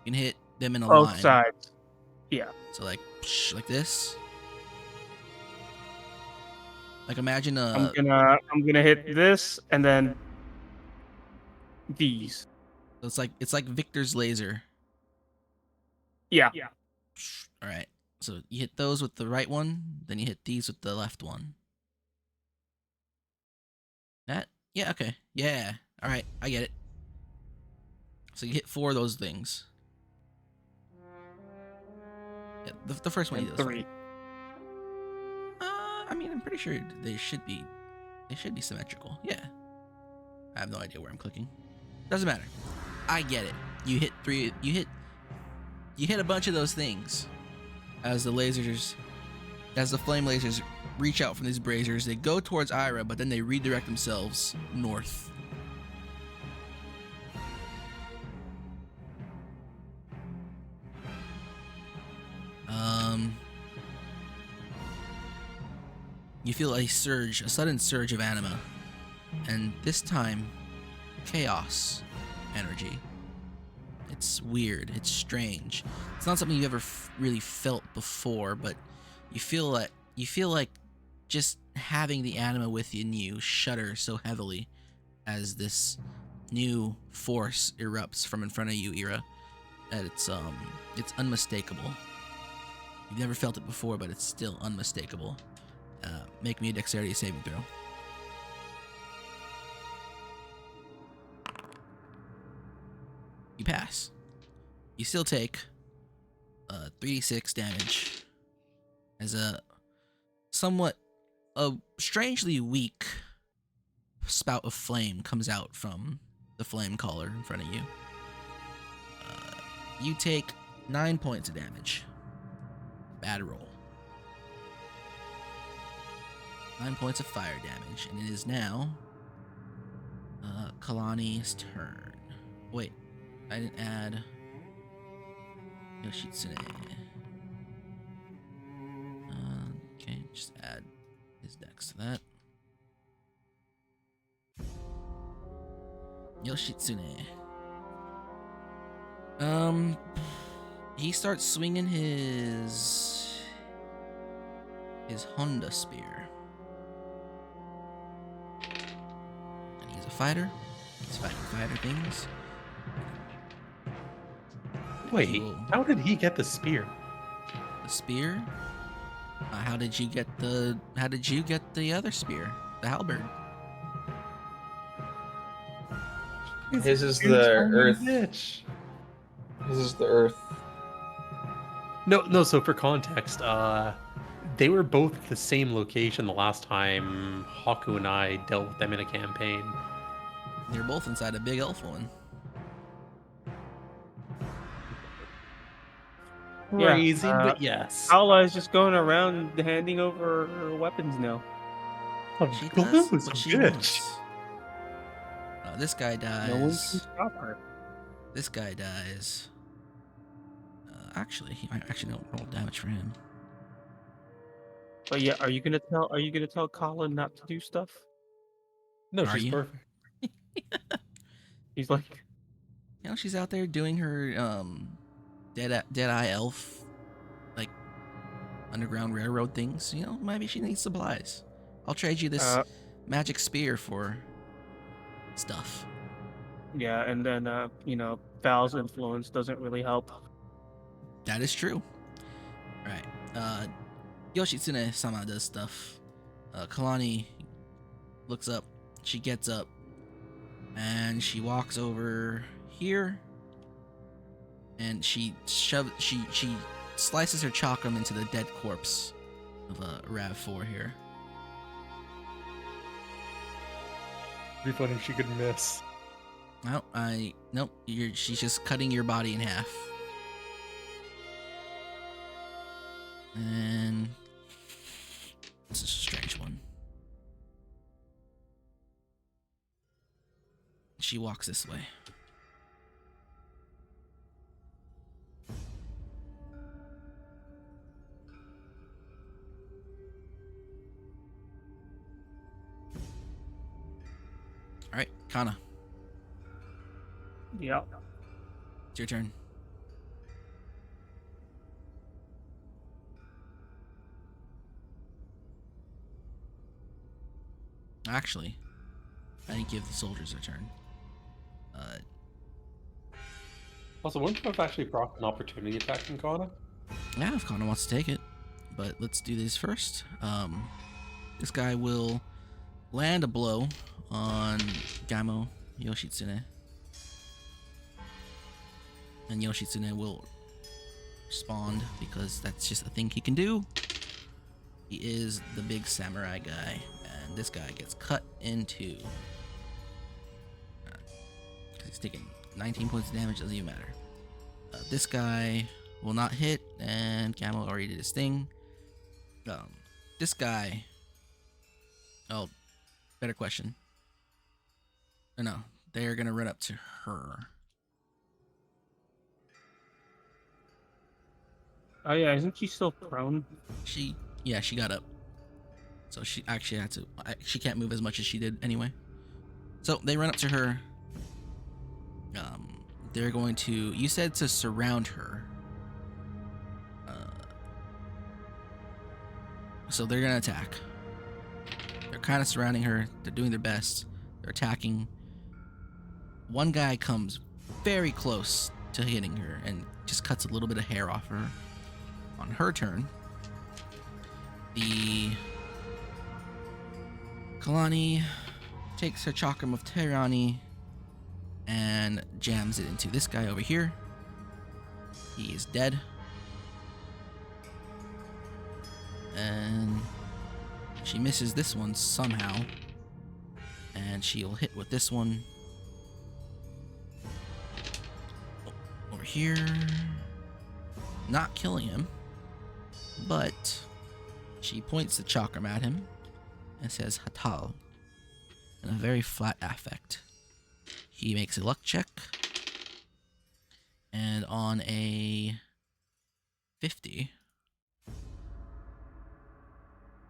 You can hit them in a Both line. sides. Yeah. So like, like this. Like imagine I'm gonna hit this and then these. So it's like Victor's laser. Yeah. All right. So you hit those with the right one, then you hit these with the left one. That? Yeah. Okay. Yeah. All right. I get it. So you hit 4 of those things. Yeah, the first one you And did was 3. fine. I mean, I'm pretty sure they should be symmetrical. Yeah. I have no idea where I'm clicking. Doesn't matter. I get it. You hit 3. You hit a bunch of those things. As the flame lasers reach out from these braziers, they go towards Ira, but then they redirect themselves north. You feel a sudden surge of anima, and this time, chaos energy. It's weird. It's strange. It's not something you've ever really felt before, but you feel like just having the anima within you shudder so heavily as this new force erupts from in front of you, Ira. And it's unmistakable. You've never felt it before, but it's still unmistakable. Make me a dexterity saving throw. You pass. You still take 3d6 damage as a strangely weak spout of flame comes out from the flame caller in front of you. You take 9 points of damage. Bad roll. 9 points of fire damage, and it is now Kalani's turn. Wait, I didn't add Yoshitsune. Okay, just add his dex to that. Yoshitsune. He starts swinging his Honda spear. And he's a fighter. He's fighting fighter things. Wait, Whoa. how did he get the spear? The spear? How did you get the other spear? The halberd. His is Huge the son of a earth. bitch. This is the earth. No. So for context, they were both at the same location the last time Haku and I dealt with them in a campaign. They're both inside a big elf one. Yeah, Crazy, but yes. Paula is just going around handing over her weapons now. She does Blue's what a she bitch. wants. This guy dies. No one can stop her. This guy dies. Actually, he might actually don't roll damage for him. But yeah, are you gonna tell Colin not to do stuff? No, Are she's you? perfect. He's like, You know, she's out there doing her Deadeye elf, like, Underground Railroad things. You know, maybe she needs supplies. I'll trade you this magic spear for stuff. yeah, and then Val's influence doesn't really help. That is true. Alright. Yoshitsune-sama does stuff. Kalani looks up. She gets up. And she walks over here. And she slices her chakram into the dead corpse of Rav4 here. It'd be funny if she could miss. Nope. She's just cutting your body in half. And this is a strange one. She walks this way. All right, Kana, Yeah. it's your turn. Actually, I didn't give the soldiers a turn. Also, wouldn't you have actually brought an opportunity attack from Kana? Yeah, if Kana wants to take it, but let's do this first. This guy will land a blow on Gamo Yoshitsune, and Yoshitsune will respond because that's just a thing he can do. He is the big samurai guy, and this guy gets cut in two. He's taking 19 points of damage, doesn't even matter. This guy will not hit, and Gamo already did his thing. This guy. Oh, better question. No, they're gonna run up to her. Oh yeah, isn't she still prone? She got up. So she actually had to. She can't move as much as she did anyway. So they run up to her. They're going to. You said to surround her. So they're gonna attack. They're kind of surrounding her. They're doing their best. They're attacking. One guy comes very close to hitting her and just cuts a little bit of hair off her. On her turn, the Kalani takes her Chakram of Terani and jams it into this guy over here. He is dead. And she misses this one somehow. And she'll hit with this one. Over here. Not killing him. But she points the chakram at him and says Hatal in a very flat affect. He makes a luck check. And on a 50.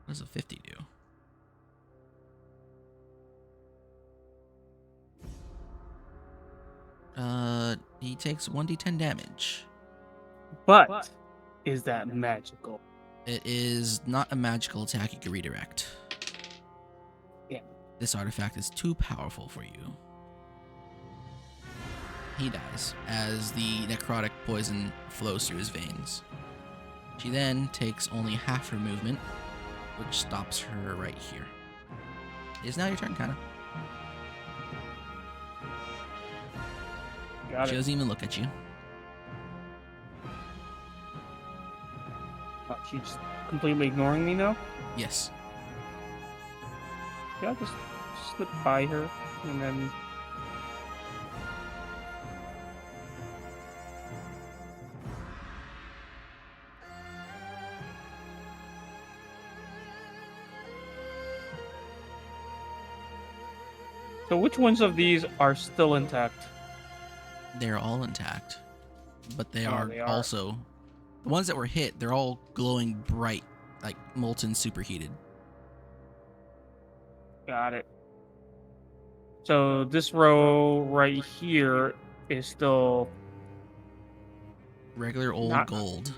What does a 50 do? He takes 1d10 damage. But is that magical? It is not a magical attack you can redirect. Yeah. This artifact is too powerful for you. He dies as the necrotic poison flows through his veins. She then takes only half her movement, which stops her right here. It is now your turn, kinda. Got She it. doesn't even look at you. She's completely ignoring me now? Yes. Yeah, I'll just slip by her and then. So which ones of these are still intact? They're all intact. But they Oh, are they are. also... The ones that were hit, they're all glowing bright, like molten superheated. Got it. So this row right here is still. Regular old Not- gold.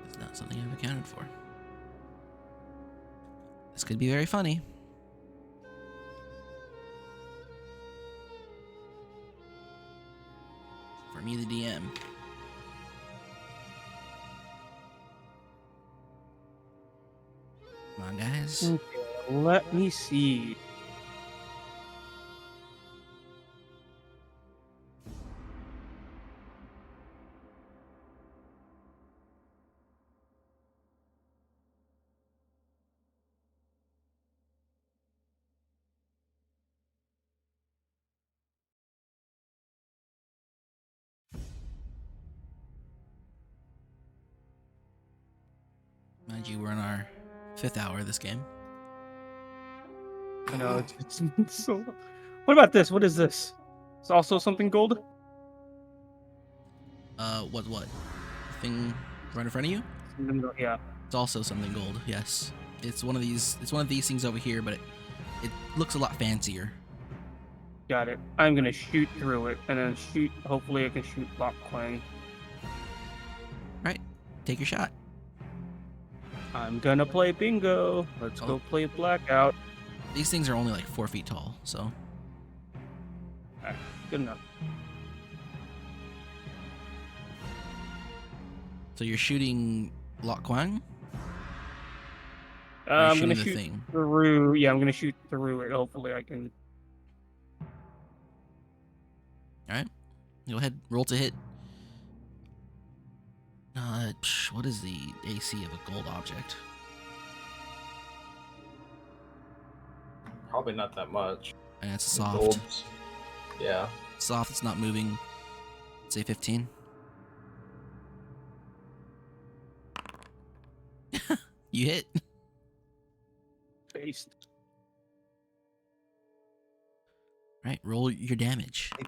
It's not something I've accounted for. This could be very funny. For me, the DM. Come on, guys. Okay, let me see. Mind you, we're in our 5th hour of this game. I know it's so. What about this? What is this? It's also something gold. What? Thing right in front of you? Yeah. It's also something gold. Yes, it's one of these. It's one of these things over here, but it looks a lot fancier. Got it. I'm gonna shoot through it and then shoot. Hopefully, I can shoot Lock Quang. Right? Take your shot. I'm gonna play bingo. Let's Oh. go play blackout. These things are only like 4 feet tall, so Alright, good enough. so you're shooting Lock Quang? Or I'm shooting gonna the shoot thing. through. Yeah, I'm gonna shoot through it. Hopefully, I can. All right, go ahead. Roll to hit. What is the AC of a gold object? Probably not that much. And it's soft. Golds. Yeah. Soft. It's not moving. Say 15. You hit. Based. Right. Roll your damage. I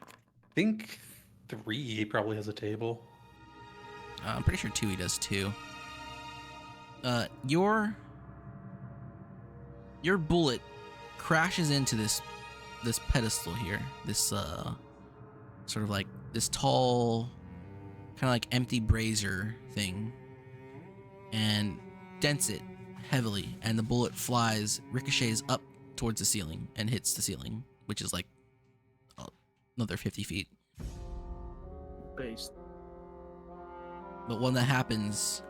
think 3 probably has a table. I'm pretty sure 2 he does too. Your bullet crashes into this pedestal here. This sort of like this tall, kind of like empty brazier thing and dents it heavily, and the bullet ricochets up towards the ceiling and hits the ceiling, which is like another 50 feet. Based. But when that happens,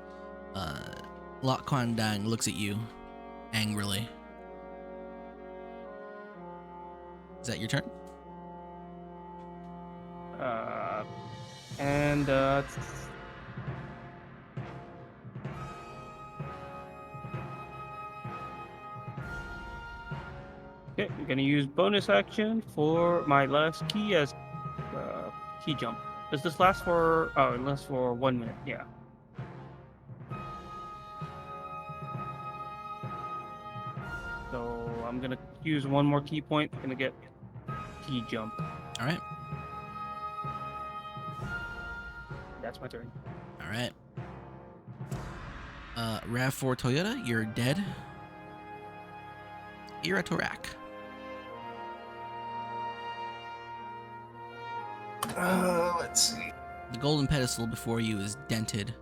Lok Kwan Dang looks at you angrily. Is that your turn? And okay, I'm gonna use bonus action for my last key as key jump. Does this last for? Oh, it lasts for 1 minute. Yeah. So I'm gonna use one more key point. Gonna get key jump. All right. That's my turn. All right. RAV4 Toyota, you're dead. Ira Torak. Let's see. The golden pedestal before you is dented.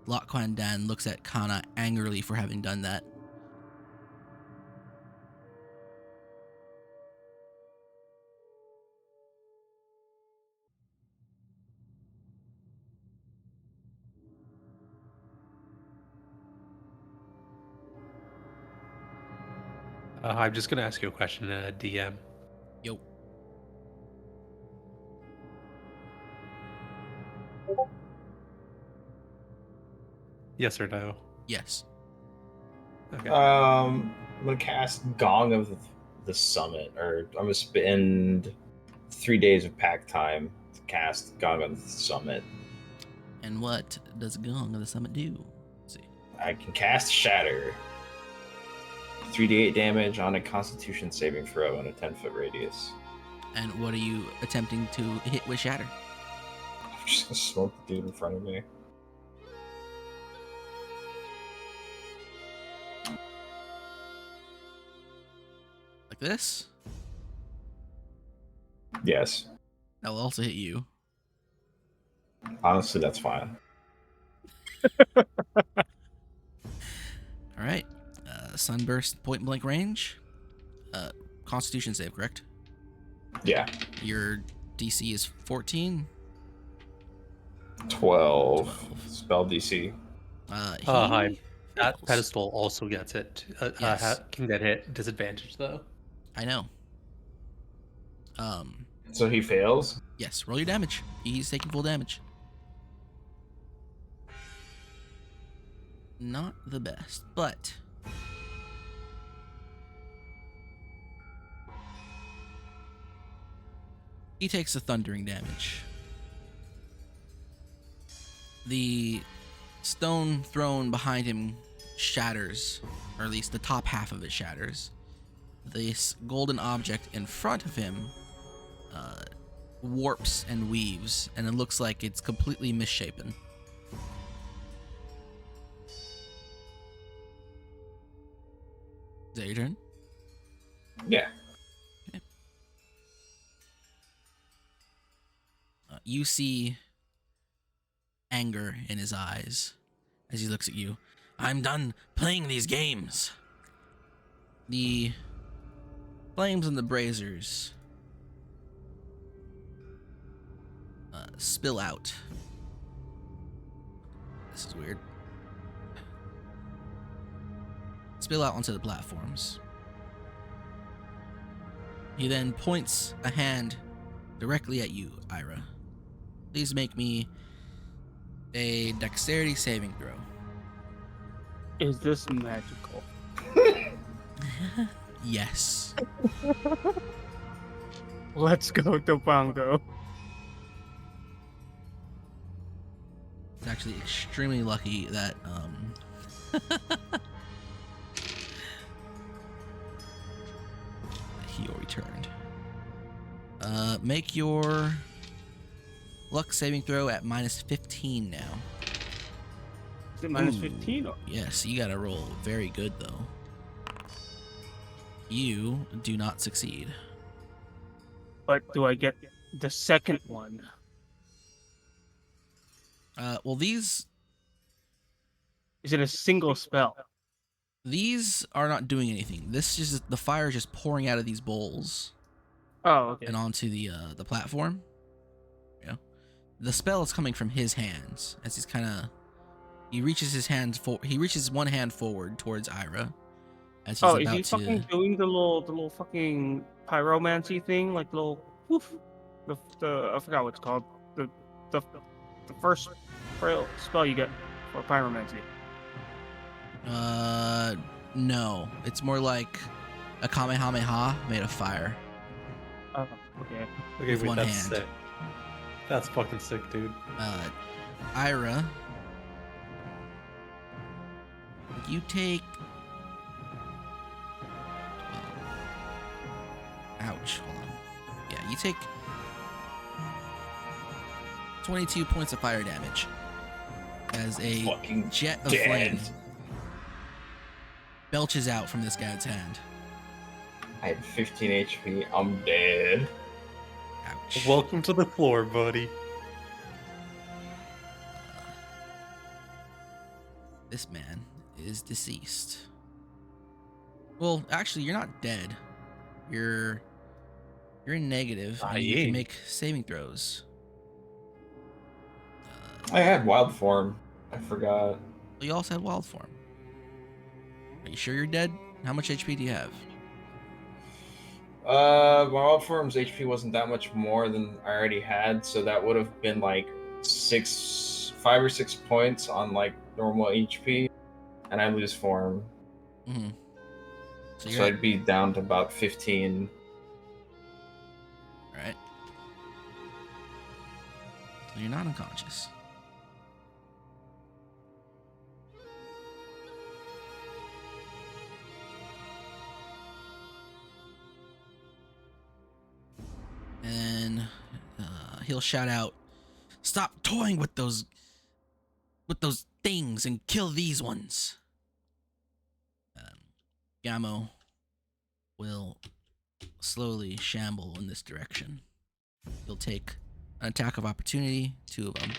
Lok Kwan Dan looks at Kana angrily for having done that. I'm just going to ask you a question, DM. Yo. Yes or no? Yes. Okay. I'm gonna cast Gong of the Summit, or I'm gonna spend 3 days of pack time to cast Gong of the Summit. And what does Gong of the Summit do? Let's see. I can cast Shatter. 3d8 damage on a Constitution saving throw in a 10-foot radius. And what are you attempting to hit with Shatter? I'm just gonna smoke the dude in front of me. Like this? Yes. That will also hit you. Honestly, that's fine. All right. Sunburst point blank range. Constitution save, correct? Yeah. Your DC is 14. 12. Spell DC. Hi. That fails. pedestal also gets it. Yes. Can that hit disadvantage, though? I know. So he fails? Yes, roll your damage. He's taking full damage. Not the best, but he takes the thundering damage. The stone throne behind him shatters, or at least the top half of it shatters. This golden object in front of him warps and weaves, and it looks like it's completely misshapen. Is that your turn? Yeah. You see anger in his eyes as he looks at you. I'm done playing these games. The flames and the braziers spill out. This is weird. Spill out onto the platforms. He then points a hand directly at you, Ira. Please make me a dexterity saving throw. Is this magical? Yes. Let's go to Bongo. It's actually extremely lucky that he returned. Make your luck saving throw at minus 15 now. Is it minus Ooh. 15? Yes, you gotta roll very good though. You do not succeed. But do I get the second one? Well, these Is it a single spell? These are not doing anything. This is the fire is just pouring out of these bowls Oh, okay. and onto the platform. You know, the spell is coming from his hands as he's kind of he reaches his hands for he reaches one hand forward towards Ira as he's Oh, is about he to. fucking doing the little fucking pyromancy thing, like the little woof? The I forgot what it's called. The the the first spell you get for pyromancy. No, it's more like a kamehameha made of fire. Oh, okay. Okay, With wait, one that's hand. sick. That's fucking sick, dude. Ira, you take. Ouch! Hold on. Yeah, you take 22 points of fire damage as a Fucking jet of dead. flame belches out from this guy's hand. I had 15 HP. I'm dead. Ouch. Welcome to the floor, buddy. This man is deceased. Well, actually, you're not dead. You're in negative, and you can Dying. make saving throws. I had wild form. I forgot. You also had wild form. Are you sure you're dead? How much HP do you have? My wild form's HP wasn't that much more than I already had, so that would have been like 5 or 6 points on like normal HP, and I lose form, Mm-hmm. So so you're I'd be down to about 15. all right. So you're not unconscious. And he'll shout out, "Stop toying with those things and kill these ones." Gamo will slowly shamble in this direction. He'll take an attack of opportunity, 2 of them.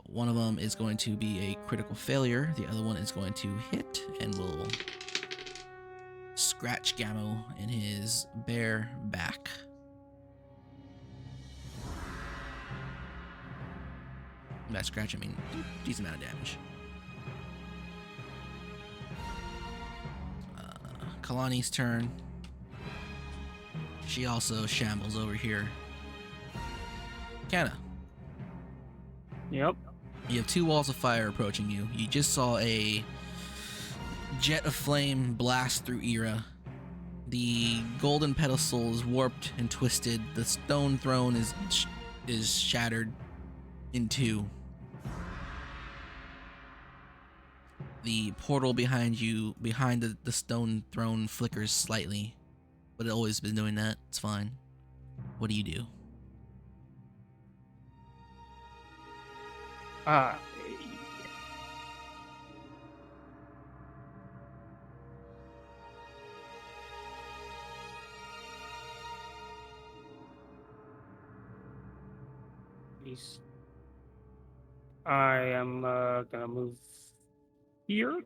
One of them is going to be a critical failure. The other one is going to hit and will scratch Gamo in his bare back. By scratch, I mean decent amount of damage. Kalani's turn. She also shambles over here. Kana, Yep. you have 2 walls of fire approaching you. You just saw a jet of flame blast through Ira. The golden pedestal is warped and twisted. The stone throne is shattered in 2. The portal behind you, behind the stone throne, flickers slightly, but it's always been doing that. It's fine. What do you do? I am gonna move here.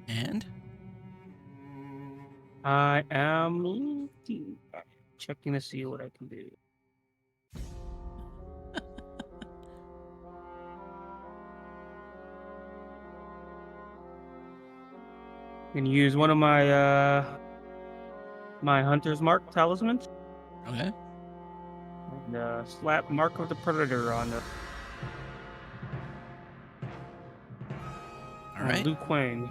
And I am checking to see what I can do. Can use one of my my hunter's mark talismans okay, and slap mark of the predator on the all right. Luke Quang.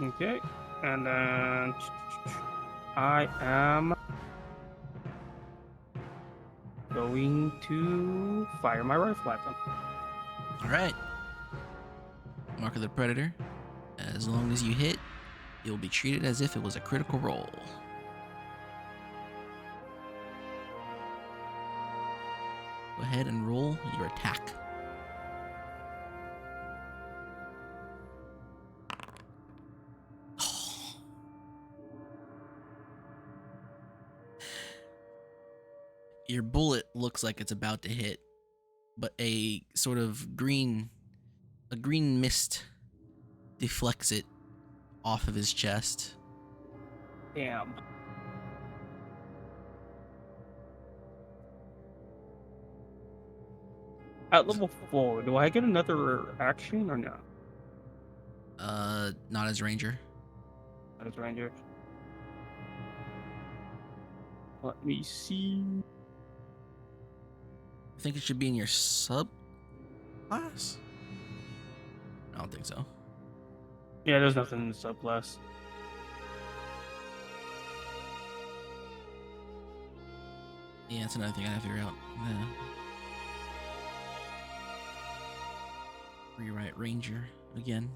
Okay, and then I am going to fire my rifle at them. All right. Mark of the Predator. As long as you hit, you'll be treated as if it was a critical roll. Go ahead and roll your attack. Your bullet looks like it's about to hit, but a sort of green mist deflects it off of his chest. Damn. At level 4, do I get another action or no? Not as ranger. As ranger. Let me see. I think it should be in your sub class. I don't think so. Yeah, there's nothing in the subclass. Yeah, that's another thing I have to figure out. Rewrite ranger again.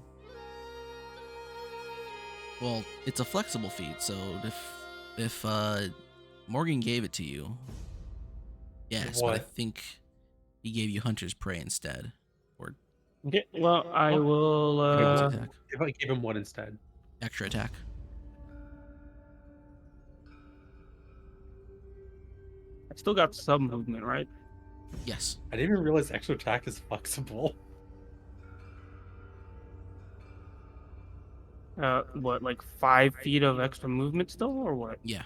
Well, it's a flexible feat, so if Morgan gave it to you, yes, but I think he gave you hunter's prey instead. Or Okay, well, I will. attack. If I give him one instead. Extra attack. I still got some movement, right? Yes. I didn't even realize extra attack is flexible. What, like 5 feet of extra movement still, or what? Yeah.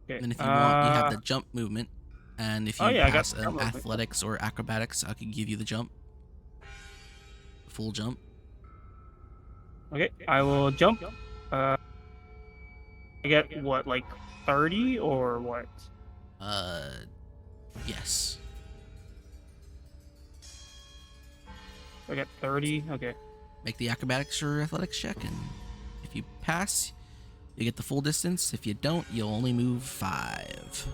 Okay. And if you want, you have the jump movement. And if you I got pass the an jump movement. athletics or acrobatics, I could give you the jump. Full jump. Okay, I will jump. I get what, like 30 or what? Yes. I get 30. Okay. Make the acrobatics or athletics check, and if you pass, you get the full distance. If you don't, you'll only move 5.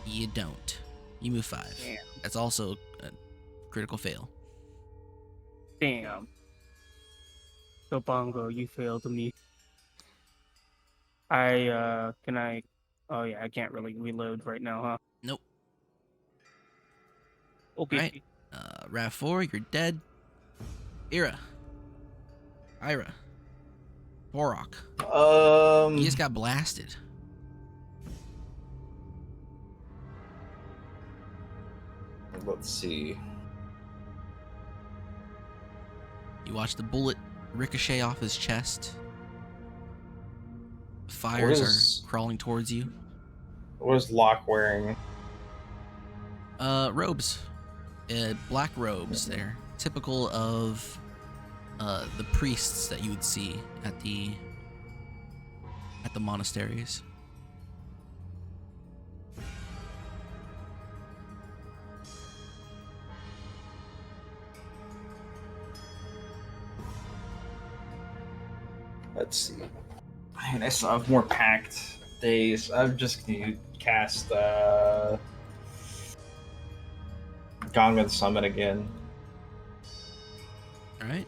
You don't. You move 5. Damn. That's also a critical fail. Damn. So Bongo, you failed me. Can I? Oh yeah, I can't really reload right now, huh? Nope. Okay. Right. Rav4, you're dead. Ira. Borok. You just got blasted. Let's see. You watch the bullet ricochet off his chest. Fires Where's- are crawling towards you. What is Locke wearing? Robes. Black robes. They're typical of the priests that you would see at the monasteries. Let's see. Man, I still have more packed days. I'm just gonna cast Gong of the Summit again. All right.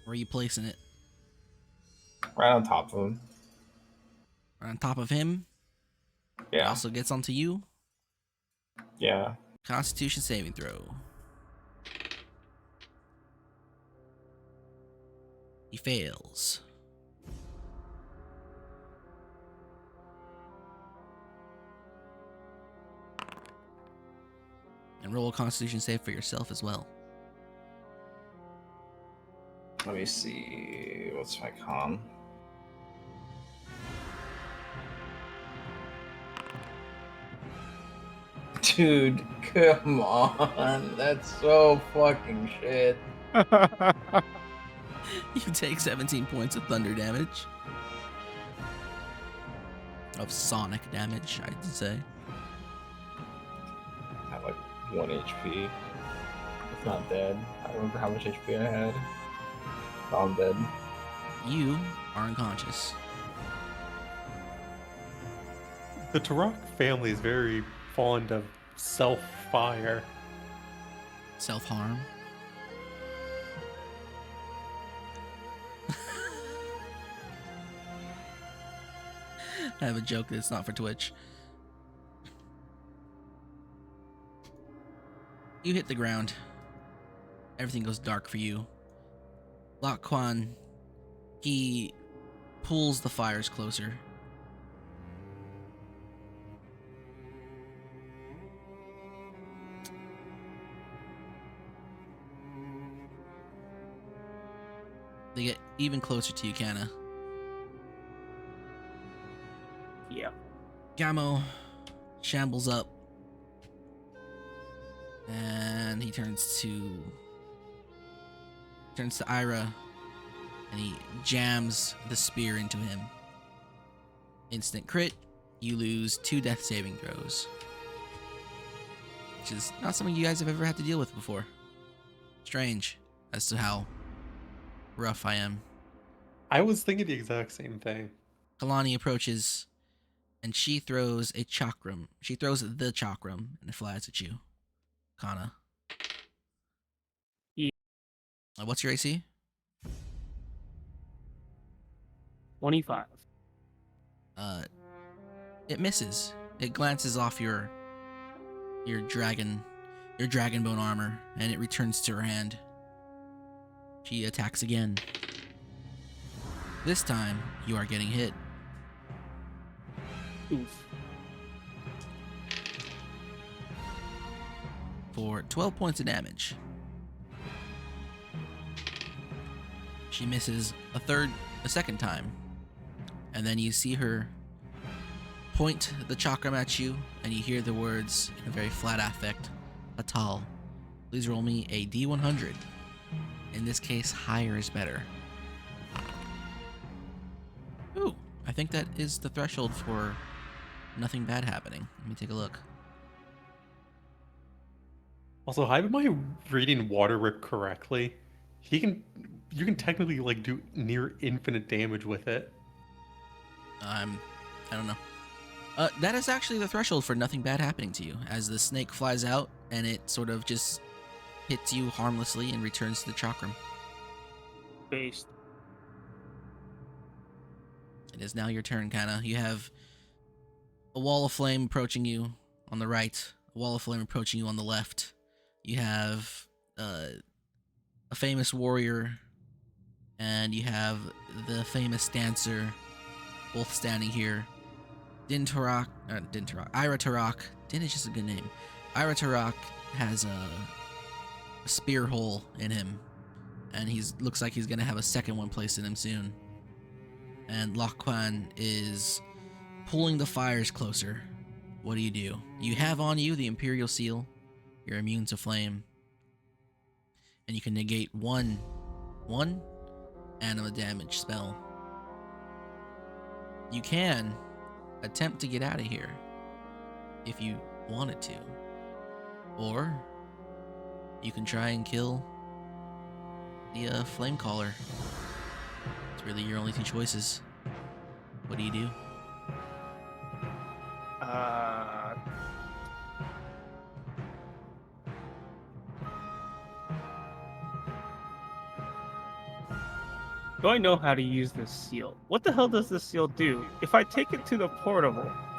Where are you placing it? Right on top of him. Right on top of him. It Yeah. also gets onto you. Yeah. Constitution saving throw. He fails. And roll a Constitution save for yourself as well. Let me see. What's my con? Dude, come on. That's so fucking shit. You take 17 points of thunder damage. Of sonic damage, I'd say. I have like 1 HP. If not dead. I don't remember how much HP I had. Oh, I'm dead. You are unconscious. The Turok family is very fond of self-fire. Self-harm. I have a joke that's not for Twitch. You hit the ground. Everything goes dark for you. Lok Kwan, he pulls the fires closer. They get even closer to you, Kana. Yeah. Gamo shambles up. And he turns to Ira, and he jams the spear into him. Instant crit. You lose 2 death saving throws, which is not something you guys have ever had to deal with before. Strange as to how rough I am. I was thinking the exact same thing. Kalani approaches, and she throws a chakram. She throws the chakram, and it flies at you, Kana. Yeah. What's your AC? 25. It misses. It glances off your dragon bone armor, and it returns to her hand. She attacks again. This time, you are getting hit. Oof. For 12 points of damage. She misses a second time. And then you see her point the chakram at you, and you hear the words in a very flat affect, Atal. Please roll me a D100. In this case, higher is better. Ooh, I think that is the threshold for nothing bad happening. Let me take a look. Also, how am I reading Water Rip correctly? You can technically like do near infinite damage with it. I don't know. That is actually the threshold for nothing bad happening to you, as the snake flies out and it sort of just hits you harmlessly and returns to the chakram. Based. It is now your turn, Kana. You have a wall of flame approaching you on the right, a wall of flame approaching you on the left. You have a famous warrior, and you have the famous dancer, both standing here. Ira Tarak. Din is just a good name. Ira Tarak has a spear hole in him, and looks like he's gonna have a second one placed in him soon. And Lok Kwan is pulling the fires closer. What do? You have on you the Imperial Seal. You're immune to flame, and you can negate one anima damage spell. You can attempt to get out of here if you wanted to, or you can try and kill the flame caller. It's really your only 2 choices. What do you do? Do I know how to use this seal? What the hell does this seal do? If I take it to the portal,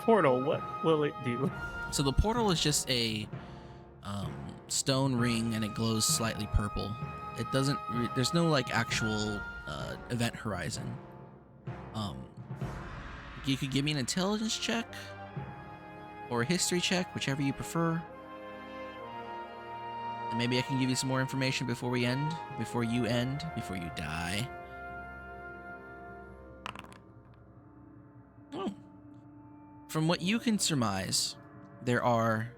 what will it do? So the portal is just a stone ring, and it glows slightly purple. It doesn't. There's no like actual event horizon. You could give me an intelligence check or a history check, whichever you prefer. And maybe I can give you some more information before you die. Oh. From what you can surmise, there are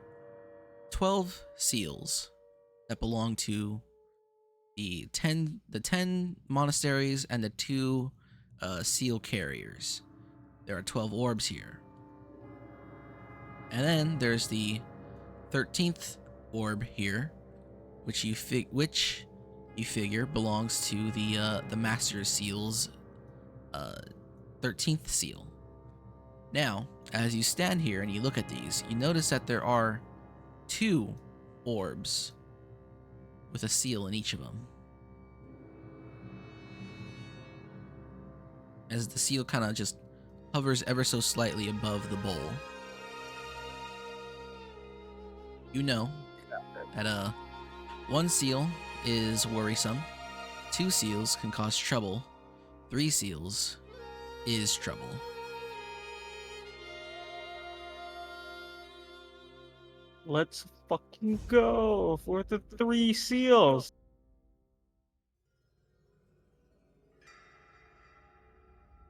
12 seals that belong to the 10 monasteries and the 2 seal carriers. There are 12 orbs here. And then there's the 13th orb here, which you figure belongs to the Master Seal's 13th seal. Now, as you stand here and you look at these, you notice that there are 2 orbs with a seal in each of them. As the seal kind of just hovers ever so slightly above the bowl. You know that 1 seal is worrisome, 2 seals can cause trouble, 3 seals is trouble. Let's fucking go for the 3 seals.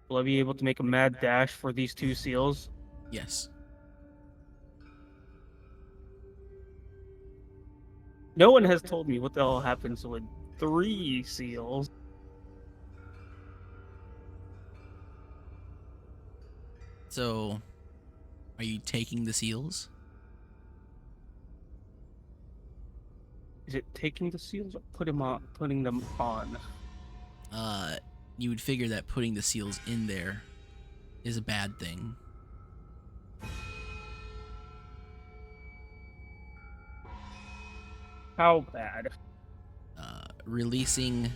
Will I be able to make a mad dash for these 2 seals? Yes. No one has told me what the hell happens with 3 seals. So, are you taking the seals? Is it taking the seals or putting them on? You would figure that putting the seals in there is a bad thing. How bad? Releasing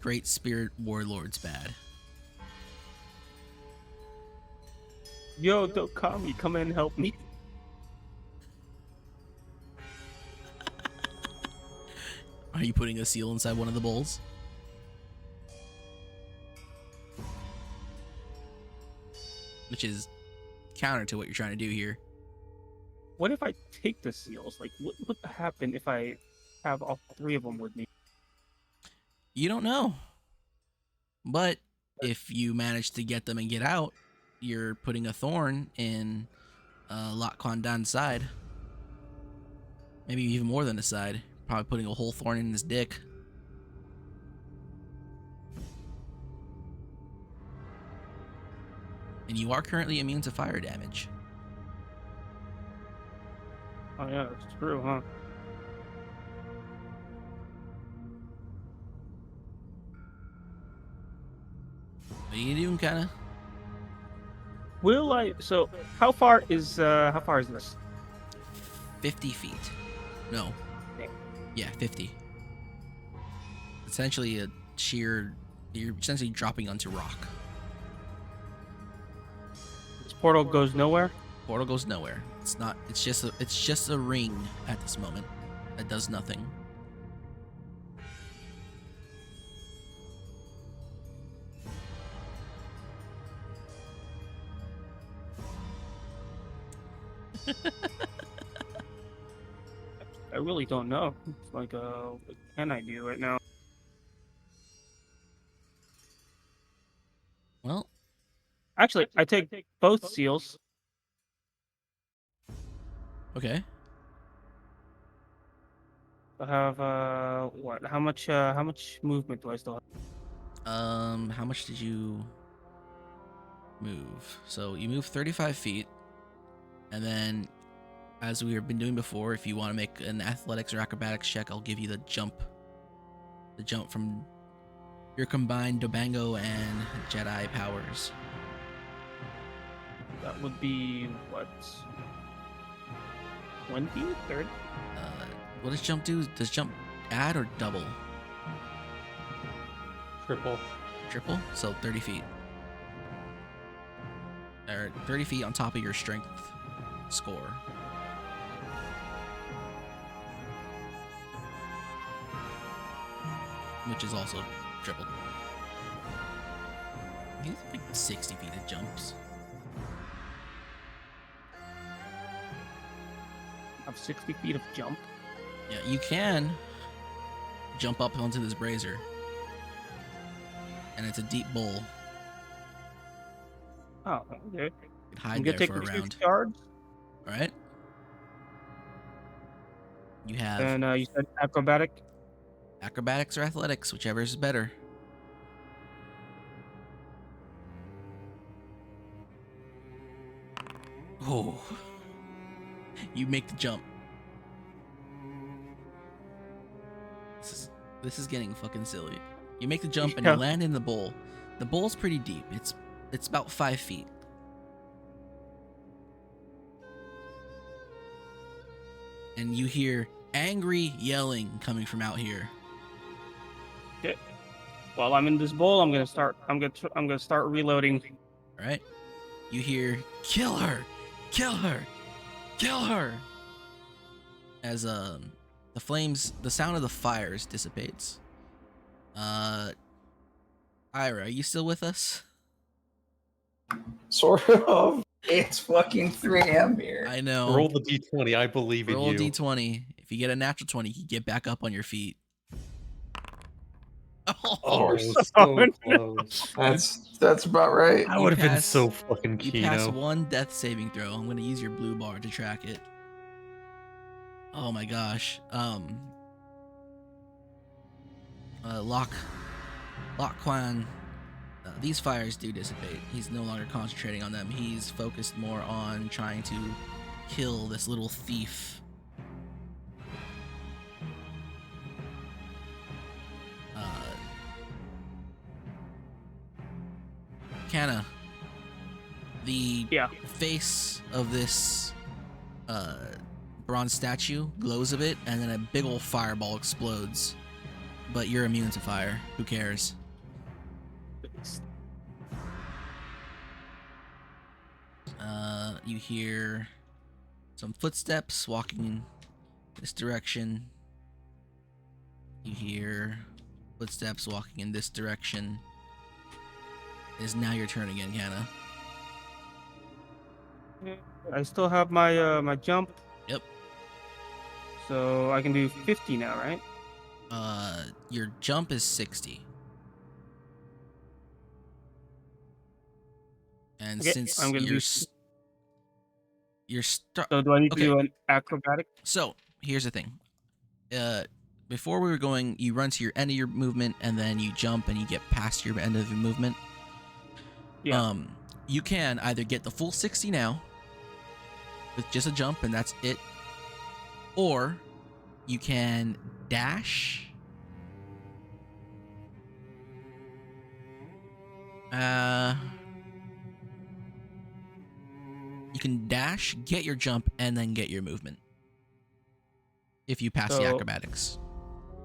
Great Spirit Warlord's bad. Yo, Dokami, come and help me. Are you putting a seal inside one of the bowls? Which is counter to what you're trying to do here. What if I take the seals? Like, what would happen if I have all 3 of them with me? You don't know. But if you manage to get them and get out, you're putting a thorn in Lot Kwandan's side. Maybe even more than a side. Probably putting a whole thorn in his dick. And you are currently immune to fire damage. Oh yeah, that's true, huh? What are you doing, kinda? Will I? So, how far is this? 50 feet. No. Okay. Yeah, 50. Essentially a sheer... You're essentially dropping onto rock. This portal goes nowhere. Portal goes nowhere. It's not... It's just a ring at this moment that does nothing. I really don't know. It's like, what can I do right now? Well, Actually, I take both seals. okay. I have what? How much movement do I still have? How much did you move? So you move 35 feet, and then, as we have been doing before, if you want to make an athletics or acrobatics check, I'll give you the jump from your combined Dobango and Jedi powers. That would be what? 20, 30? What does jump do? Does jump add or double? Triple. Triple? So 30 feet. Or 30 feet on top of your strength score. Which is also triple. He's like 60 feet of jumps. I have 60 feet of jump. Yeah, you can jump up onto this brazier. And it's a deep bowl. Oh, okay. You can hide I'm there gonna take for a the round. 6 yards. Alright? You have And you said acrobatic. acrobatics or athletics, whichever is better. Oh. You make the jump. This is getting fucking silly. You make the jump and Yeah. you land in the bowl. The bowl's pretty deep. It's about 5 feet. And you hear angry yelling coming from out here. Okay. While I'm in this bowl, I'm gonna start reloading. All right. You hear, kill her, kill her, kill her. As the sound of the fires dissipates. Ira, are you still with us? Sort of. It's fucking 3 a.m. here. I know. Roll the d20. I believe in Roll a you. d20. If you get a natural 20, you get back up on your feet. Oh, course. so close. That's about right. I You would have been pass- so fucking You pass Kino. one death saving throw. I'm gonna use your blue bar to track it. Oh my gosh. Lock Quan. These fires do dissipate. He's no longer concentrating on them. He's focused more on trying to kill this little thief. Kanna, the face of this bronze statue glows a bit, and then a big old fireball explodes. But you're immune to fire. Who cares? You hear some footsteps walking this direction. You hear footsteps walking in this direction. It is now your turn again, Kanna. I still have my my jump. Yep. So I can do 50 now, right? Your jump is 60. And Okay, since I'm gonna you're do- you're start. So do I need to Okay. do an acrobatic? So here's the thing. Before we were going, you run to your end of your movement, and then you jump, and you get past your end of your movement. Yeah. You can either get the full 60 now with just a jump, and that's it, or you can dash. You can dash, get your jump, and then get your movement. If you pass the So- acrobatics.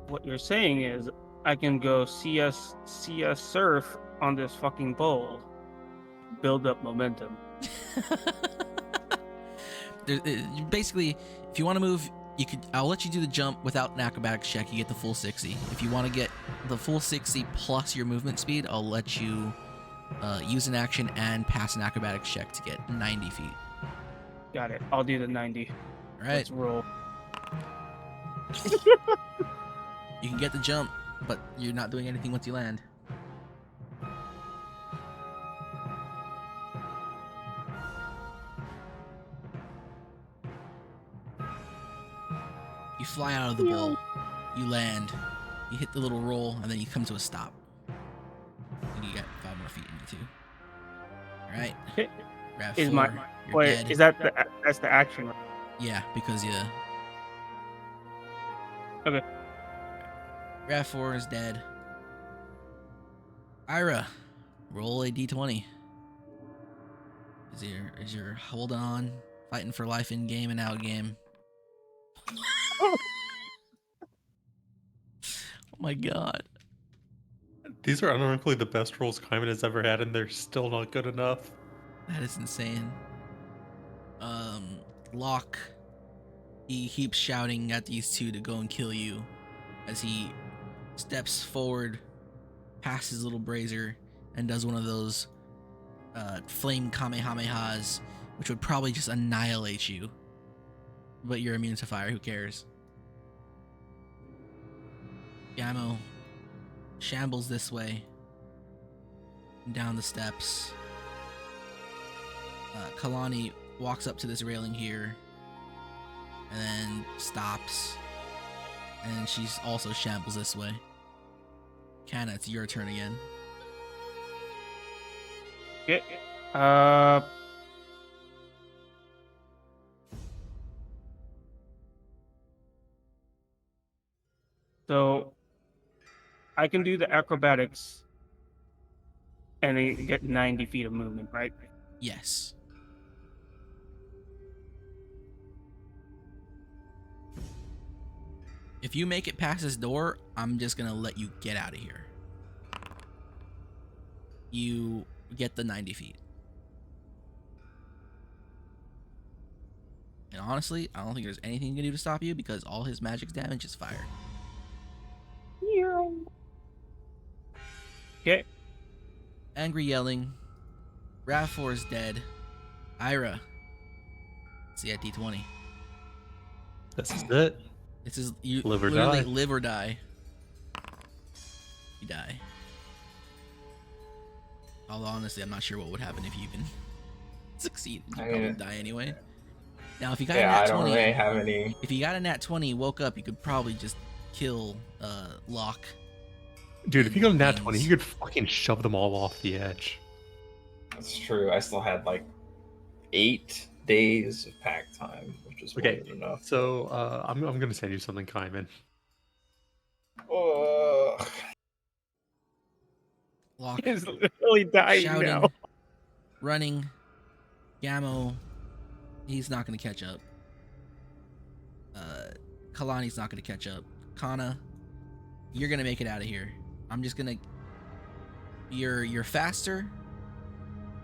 What you're saying is I can go CS surf on this fucking bowl, build up momentum. Basically, if you want to move, you could. I'll let you do the jump without an acrobatics check. You get the full 60. If you want to get the full 60 plus your movement speed, I'll let you use an action and pass an acrobatics check to get 90 feet. Got it. I'll do the 90. All right, Let's roll. you can get the jump, but you're not doing anything once you land. You fly out of the bowl. You land. You hit the little roll, and then you come to a stop. And you got 5 more feet in you too. All right. Okay. Grab Is 4. my You're wait? dead. Is that that's the action? Right? Yeah, because you. Okay. Rav4 is dead. Ira, roll a d20. Is your holding on, fighting for life in game and out game? Oh my god. These are unironically the best rolls Kaiman has ever had, and they're still not good enough. That is insane. Locke, he keeps shouting at these two to go and kill you as he steps forward past his little brazier and does one of those flame kamehamehas, which would probably just annihilate you. But you're immune to fire, who cares? Gamo shambles this way, down the steps. Kalani walks up to this railing here, and then stops, and she's also shambles this way. Kanna, it's your turn again. Okay. So I can do the acrobatics and then get 90 feet of movement, right? Yes. If you make it past this door, I'm just gonna let you get out of here. You get the 90 feet. And honestly, I don't think there's anything you can do to stop you because all his magic's damage is fire. Okay. Angry yelling. Rav4 is dead. Ira. See at D20. This is it. This is you Live or literally die. live or die. You die. Although honestly, I'm not sure what would happen if you even succeed. You probably die anyway. Now, if you got a Yeah, nat I don't 20, really have any. if you got a nat 20, woke up, you could probably just kill Locke. Dude, if you go to nat 20, Wings. you could fucking shove them all off the edge. That's true. I still had like 8 days of pack time, which is more Okay, than enough. so I'm gonna send you something, Kaiman. Ugh. Locke He's literally dying shouting, now. running. Gamo, he's not going to catch up. Kalani's not going to catch up. Kana, you're going to make it out of here. I'm just going to... You're faster.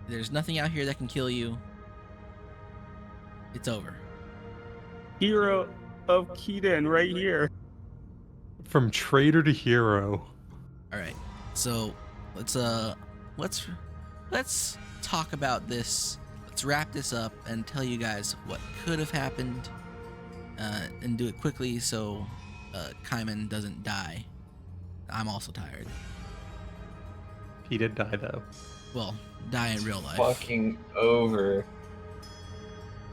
There's nothing out here that can kill you. It's over. Hero of Keaton right here. From traitor to hero. All right. So, let's talk about this. Let's wrap this up and tell you guys what could have happened, and do it quickly so Kaiman doesn't die. I'm also tired. He did die though. Well, die in real life. Fucking over.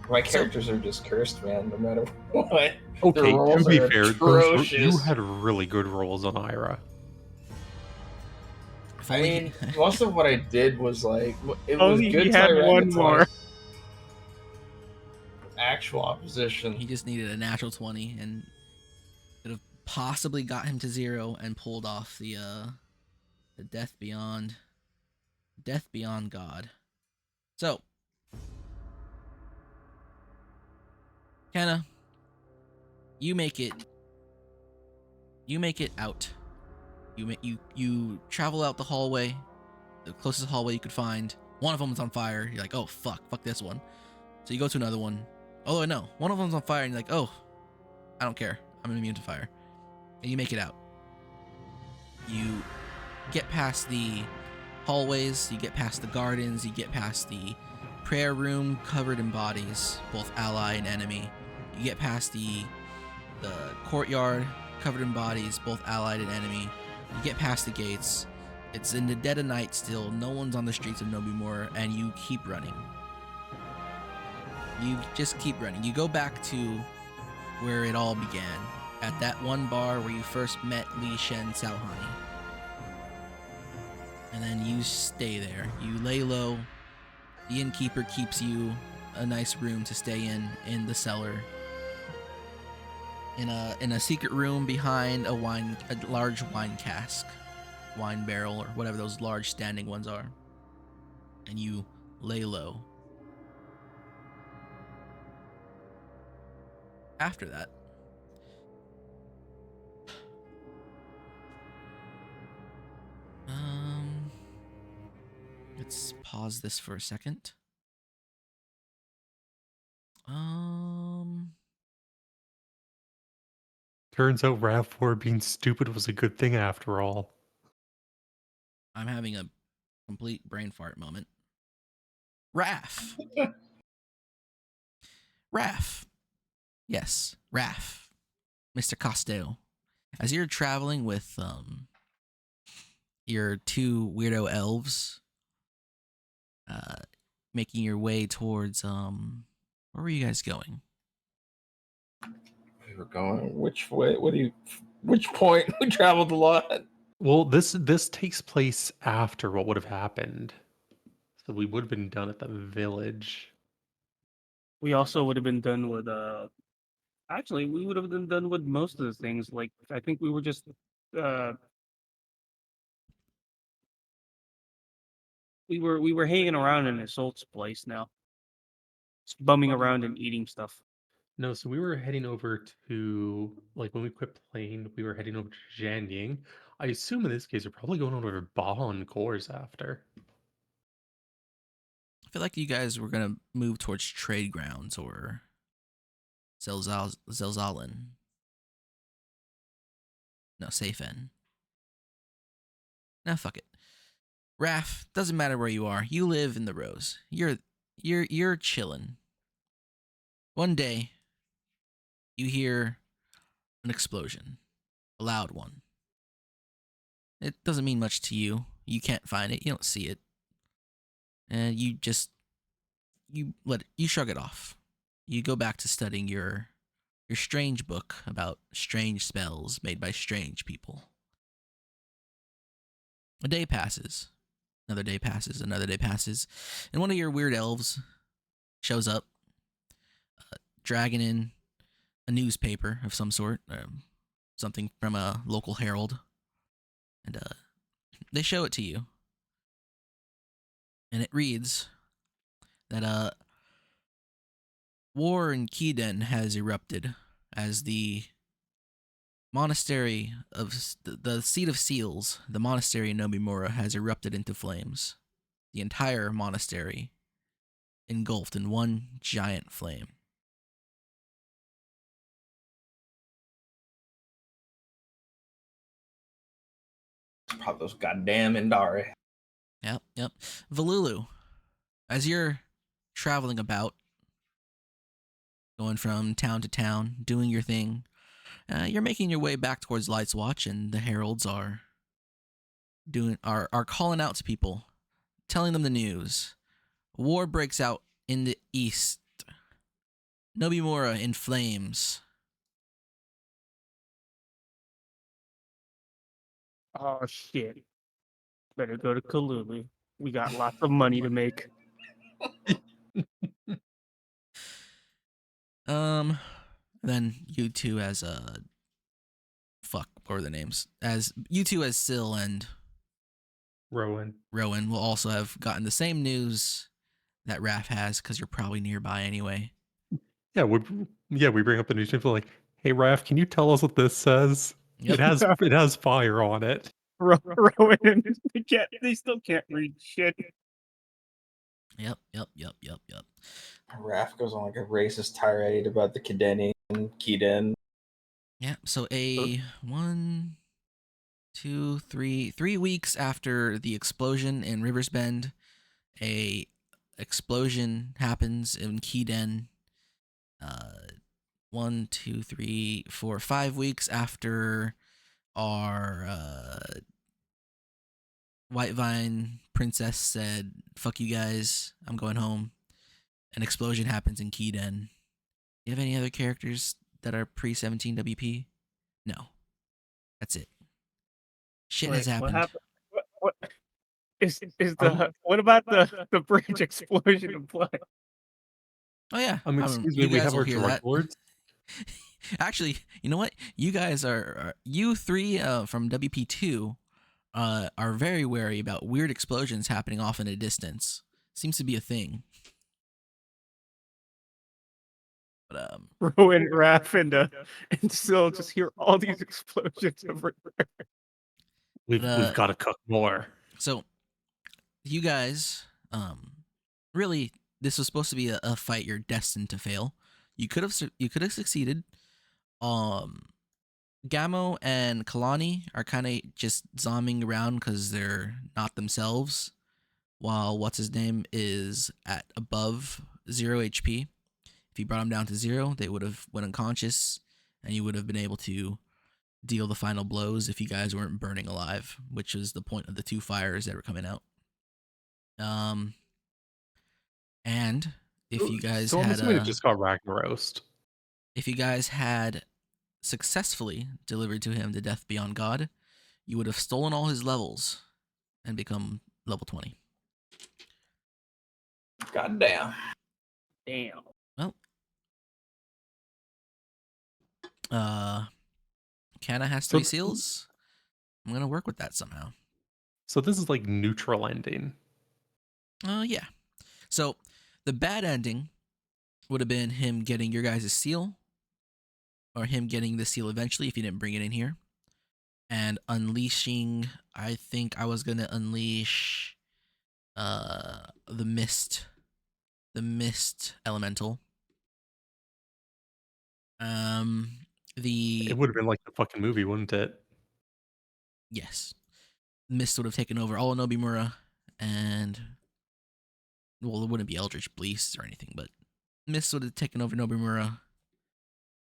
My characters are just cursed, man, no matter what. Okay, to rolls be are fair, you atrocious. had really good rolls on Ira. If I only mean, most of what I did was like it was Only good he had till I ran one into, more. like, actual opposition. he just needed a natural 20 and could have possibly got him to 0 and pulled off the death beyond God. So, Kenna, you make it out. You travel out the hallway, the closest hallway you could find. One of them is on fire. You're like, oh fuck this one. So you go to another one. Although no, one of them's on fire, and you're like, oh, I don't care. I'm immune to fire. And you make it out. You get past the hallways. You get past the gardens. You get past the prayer room covered in bodies, both ally and enemy. You get past the courtyard covered in bodies, both allied and enemy. You get past the gates. It's in the dead of night still. No one's on the streets of Nobimura, and you keep running. You just keep running. You go back to where it all began, at that one bar where you first met Li Shen Saohani. And then you stay there. You lay low. The innkeeper keeps you a nice room to stay in the cellar. In a secret room behind a large wine cask, wine barrel, or whatever those large standing ones are. And you lay low. After that, let's pause this for a second. Turns out RAV4 being stupid was a good thing after all. I'm having a complete brain fart moment. Raph. Raph. Yes, Raph. Mr. Costello. As you're traveling with your two weirdo elves, making your way towards where were you guys going? We were going which way? Which point? We traveled a lot. Well, this takes place after what would have happened. So we would have been done at the village. We also would have been done with actually we would have been done with most of the things. Like I think we were just We were hanging around in Isolt's place now. Just bumming around and eating stuff. No, so we were heading over to like when we quit playing, we were heading over to Jianying. I assume in this case we're probably going over to Baja and Cores after. I feel like you guys were gonna move towards trade grounds or Zelzalen. No, Safen. No, fuck it. Raph, doesn't matter where you are. You live in the Rose. You're chilling. One day, you hear an explosion, a loud one. It doesn't mean much to you. You can't find it. You don't see it, and you shrug it off. You go back to studying your strange book about strange spells made by strange people. A day passes. Another day passes. Another day passes. And one of your weird elves shows up, dragging in a newspaper of some sort, something from a local herald. And they show it to you. And it reads that war in Kiden has erupted as the monastery of the Seat of Seals, the monastery in Nobimura, has erupted into flames. The entire monastery engulfed in one giant flame. Probably those goddamn Indari. Yep. Valulu, as you're traveling about, going from town to town, doing your thing, you're making your way back towards Light's Watch, and the heralds are calling out to people, telling them the news. War breaks out in the east. Nobimura in flames. Oh shit! Better go to Kalulu. We got lots of money to make. Then you two as fuck, what are the names? As you two as Syl and Rowan. Rowan will also have gotten the same news that Raph has, because you're probably nearby anyway. Yeah, we bring up the newspaper like, hey Raph, can you tell us what this says? Yep. It has fire on it. Rowan, they still can't read shit. Yep. Raph goes on like a racist tirade about the Kideni and Kiden. Yeah, so a 1, 2, 3 weeks after the explosion in Rivers Bend, a explosion happens in Kiden. 1, 2, 3, 4, 5 weeks after our White Vine princess said, "Fuck you guys, I'm going home." An explosion happens in Kiden. Do you have any other characters that are pre-17 WP? No. That's it. Shit has happened. What happened? What what about the bridge explosion in play? Oh yeah. Excuse you me, we guys have will our hear drug that. lords. Actually, you know what? You guys you three from WP2 are very wary about weird explosions happening off in a distance. Seems to be a thing. But Rowan, Raph, and still just hear all these explosions everywhere. We've got to cook more. So you guys, really, this was supposed to be a fight you're destined to fail. You could have succeeded. Gamo and Kalani are kind of just zombing around because they're not themselves, while what's his name is at above 0 HP. If you brought him down to 0, they would have went unconscious, and you would have been able to deal the final blows if you guys weren't burning alive, which is the point of the 2 fires that were coming out. And if you guys I'm had assuming it just got Ragnarost. if you guys had successfully delivered to him the Death Beyond God, you would have stolen all his levels and become level 20. God damn. Damn. Well, Kana has 3 seals. I'm gonna work with that somehow. So this is like neutral ending. Yeah. So the bad ending would have been him getting your guys' seal, or him getting the seal eventually if you didn't bring it in here, and unleashing. I think I was gonna unleash the mist elemental. The It would have been like the fucking movie, wouldn't it? yes, mist would have taken over all of Nobimura, and well, it wouldn't be Eldritch Beasts or anything, but mist would have taken over Nobimura,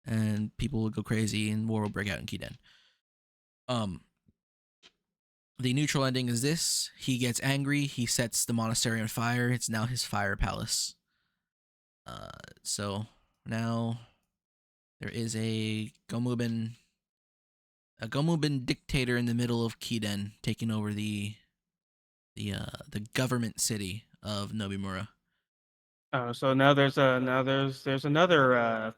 and people would go crazy, and war will break out in Kiden. The neutral ending is this: he gets angry, he sets the monastery on fire. It's now his fire palace. So now there is a Gomubin dictator in the middle of Kiden, taking over the government city of Nobimura. Oh, so now there's another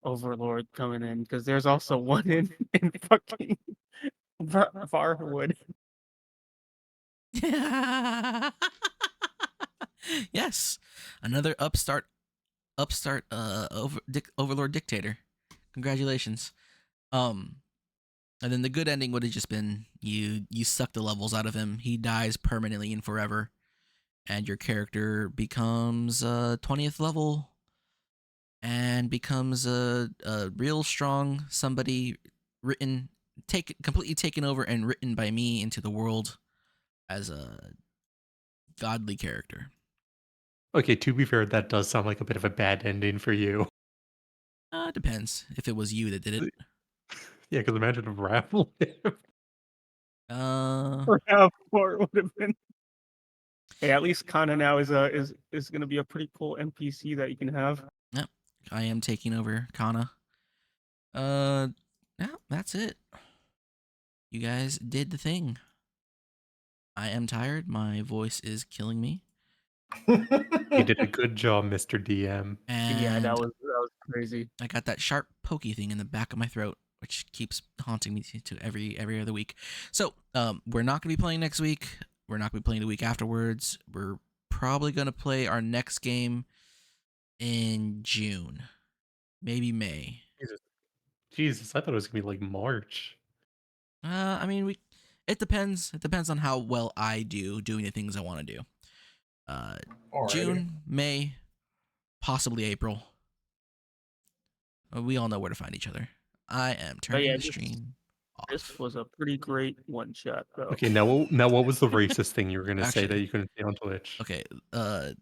overlord coming in, because there's also one in fucking Farwood. Yes, another upstart overlord dictator. Congratulations. And then the good ending would have just been you suck the levels out of him. He dies permanently and forever, and your character becomes 20th level and becomes a real strong somebody completely taken over and written by me into the world as a godly character. Okay, to be fair, that does sound like a bit of a bad ending for you. Depends if it was you that did it. Yeah, because imagine if Raph lived. Or how far it would have been. Hey, at least Kana now is going to be a pretty cool NPC that you can have. Yep, I am taking over Kana. Yeah, that's it. You guys did the thing. I am tired. My voice is killing me. You did a good job, Mr. DM. And Yeah, that was crazy. I got that sharp pokey thing in the back of my throat, which keeps haunting me to every other week. So, we're not gonna be playing next week. We're not gonna be playing the week afterwards. We're probably gonna play our next game in June, maybe May. Jesus, I thought it was gonna be like March. I mean, it depends. It depends on how well I do doing the things I want to do. Alrighty. June, May, possibly April. We all know where to find each other. I am turning yeah, the stream off. This was a pretty great one shot, though. Okay, now what was the racist thing you were gonna say that Actually- you couldn't say on Twitch? Okay, the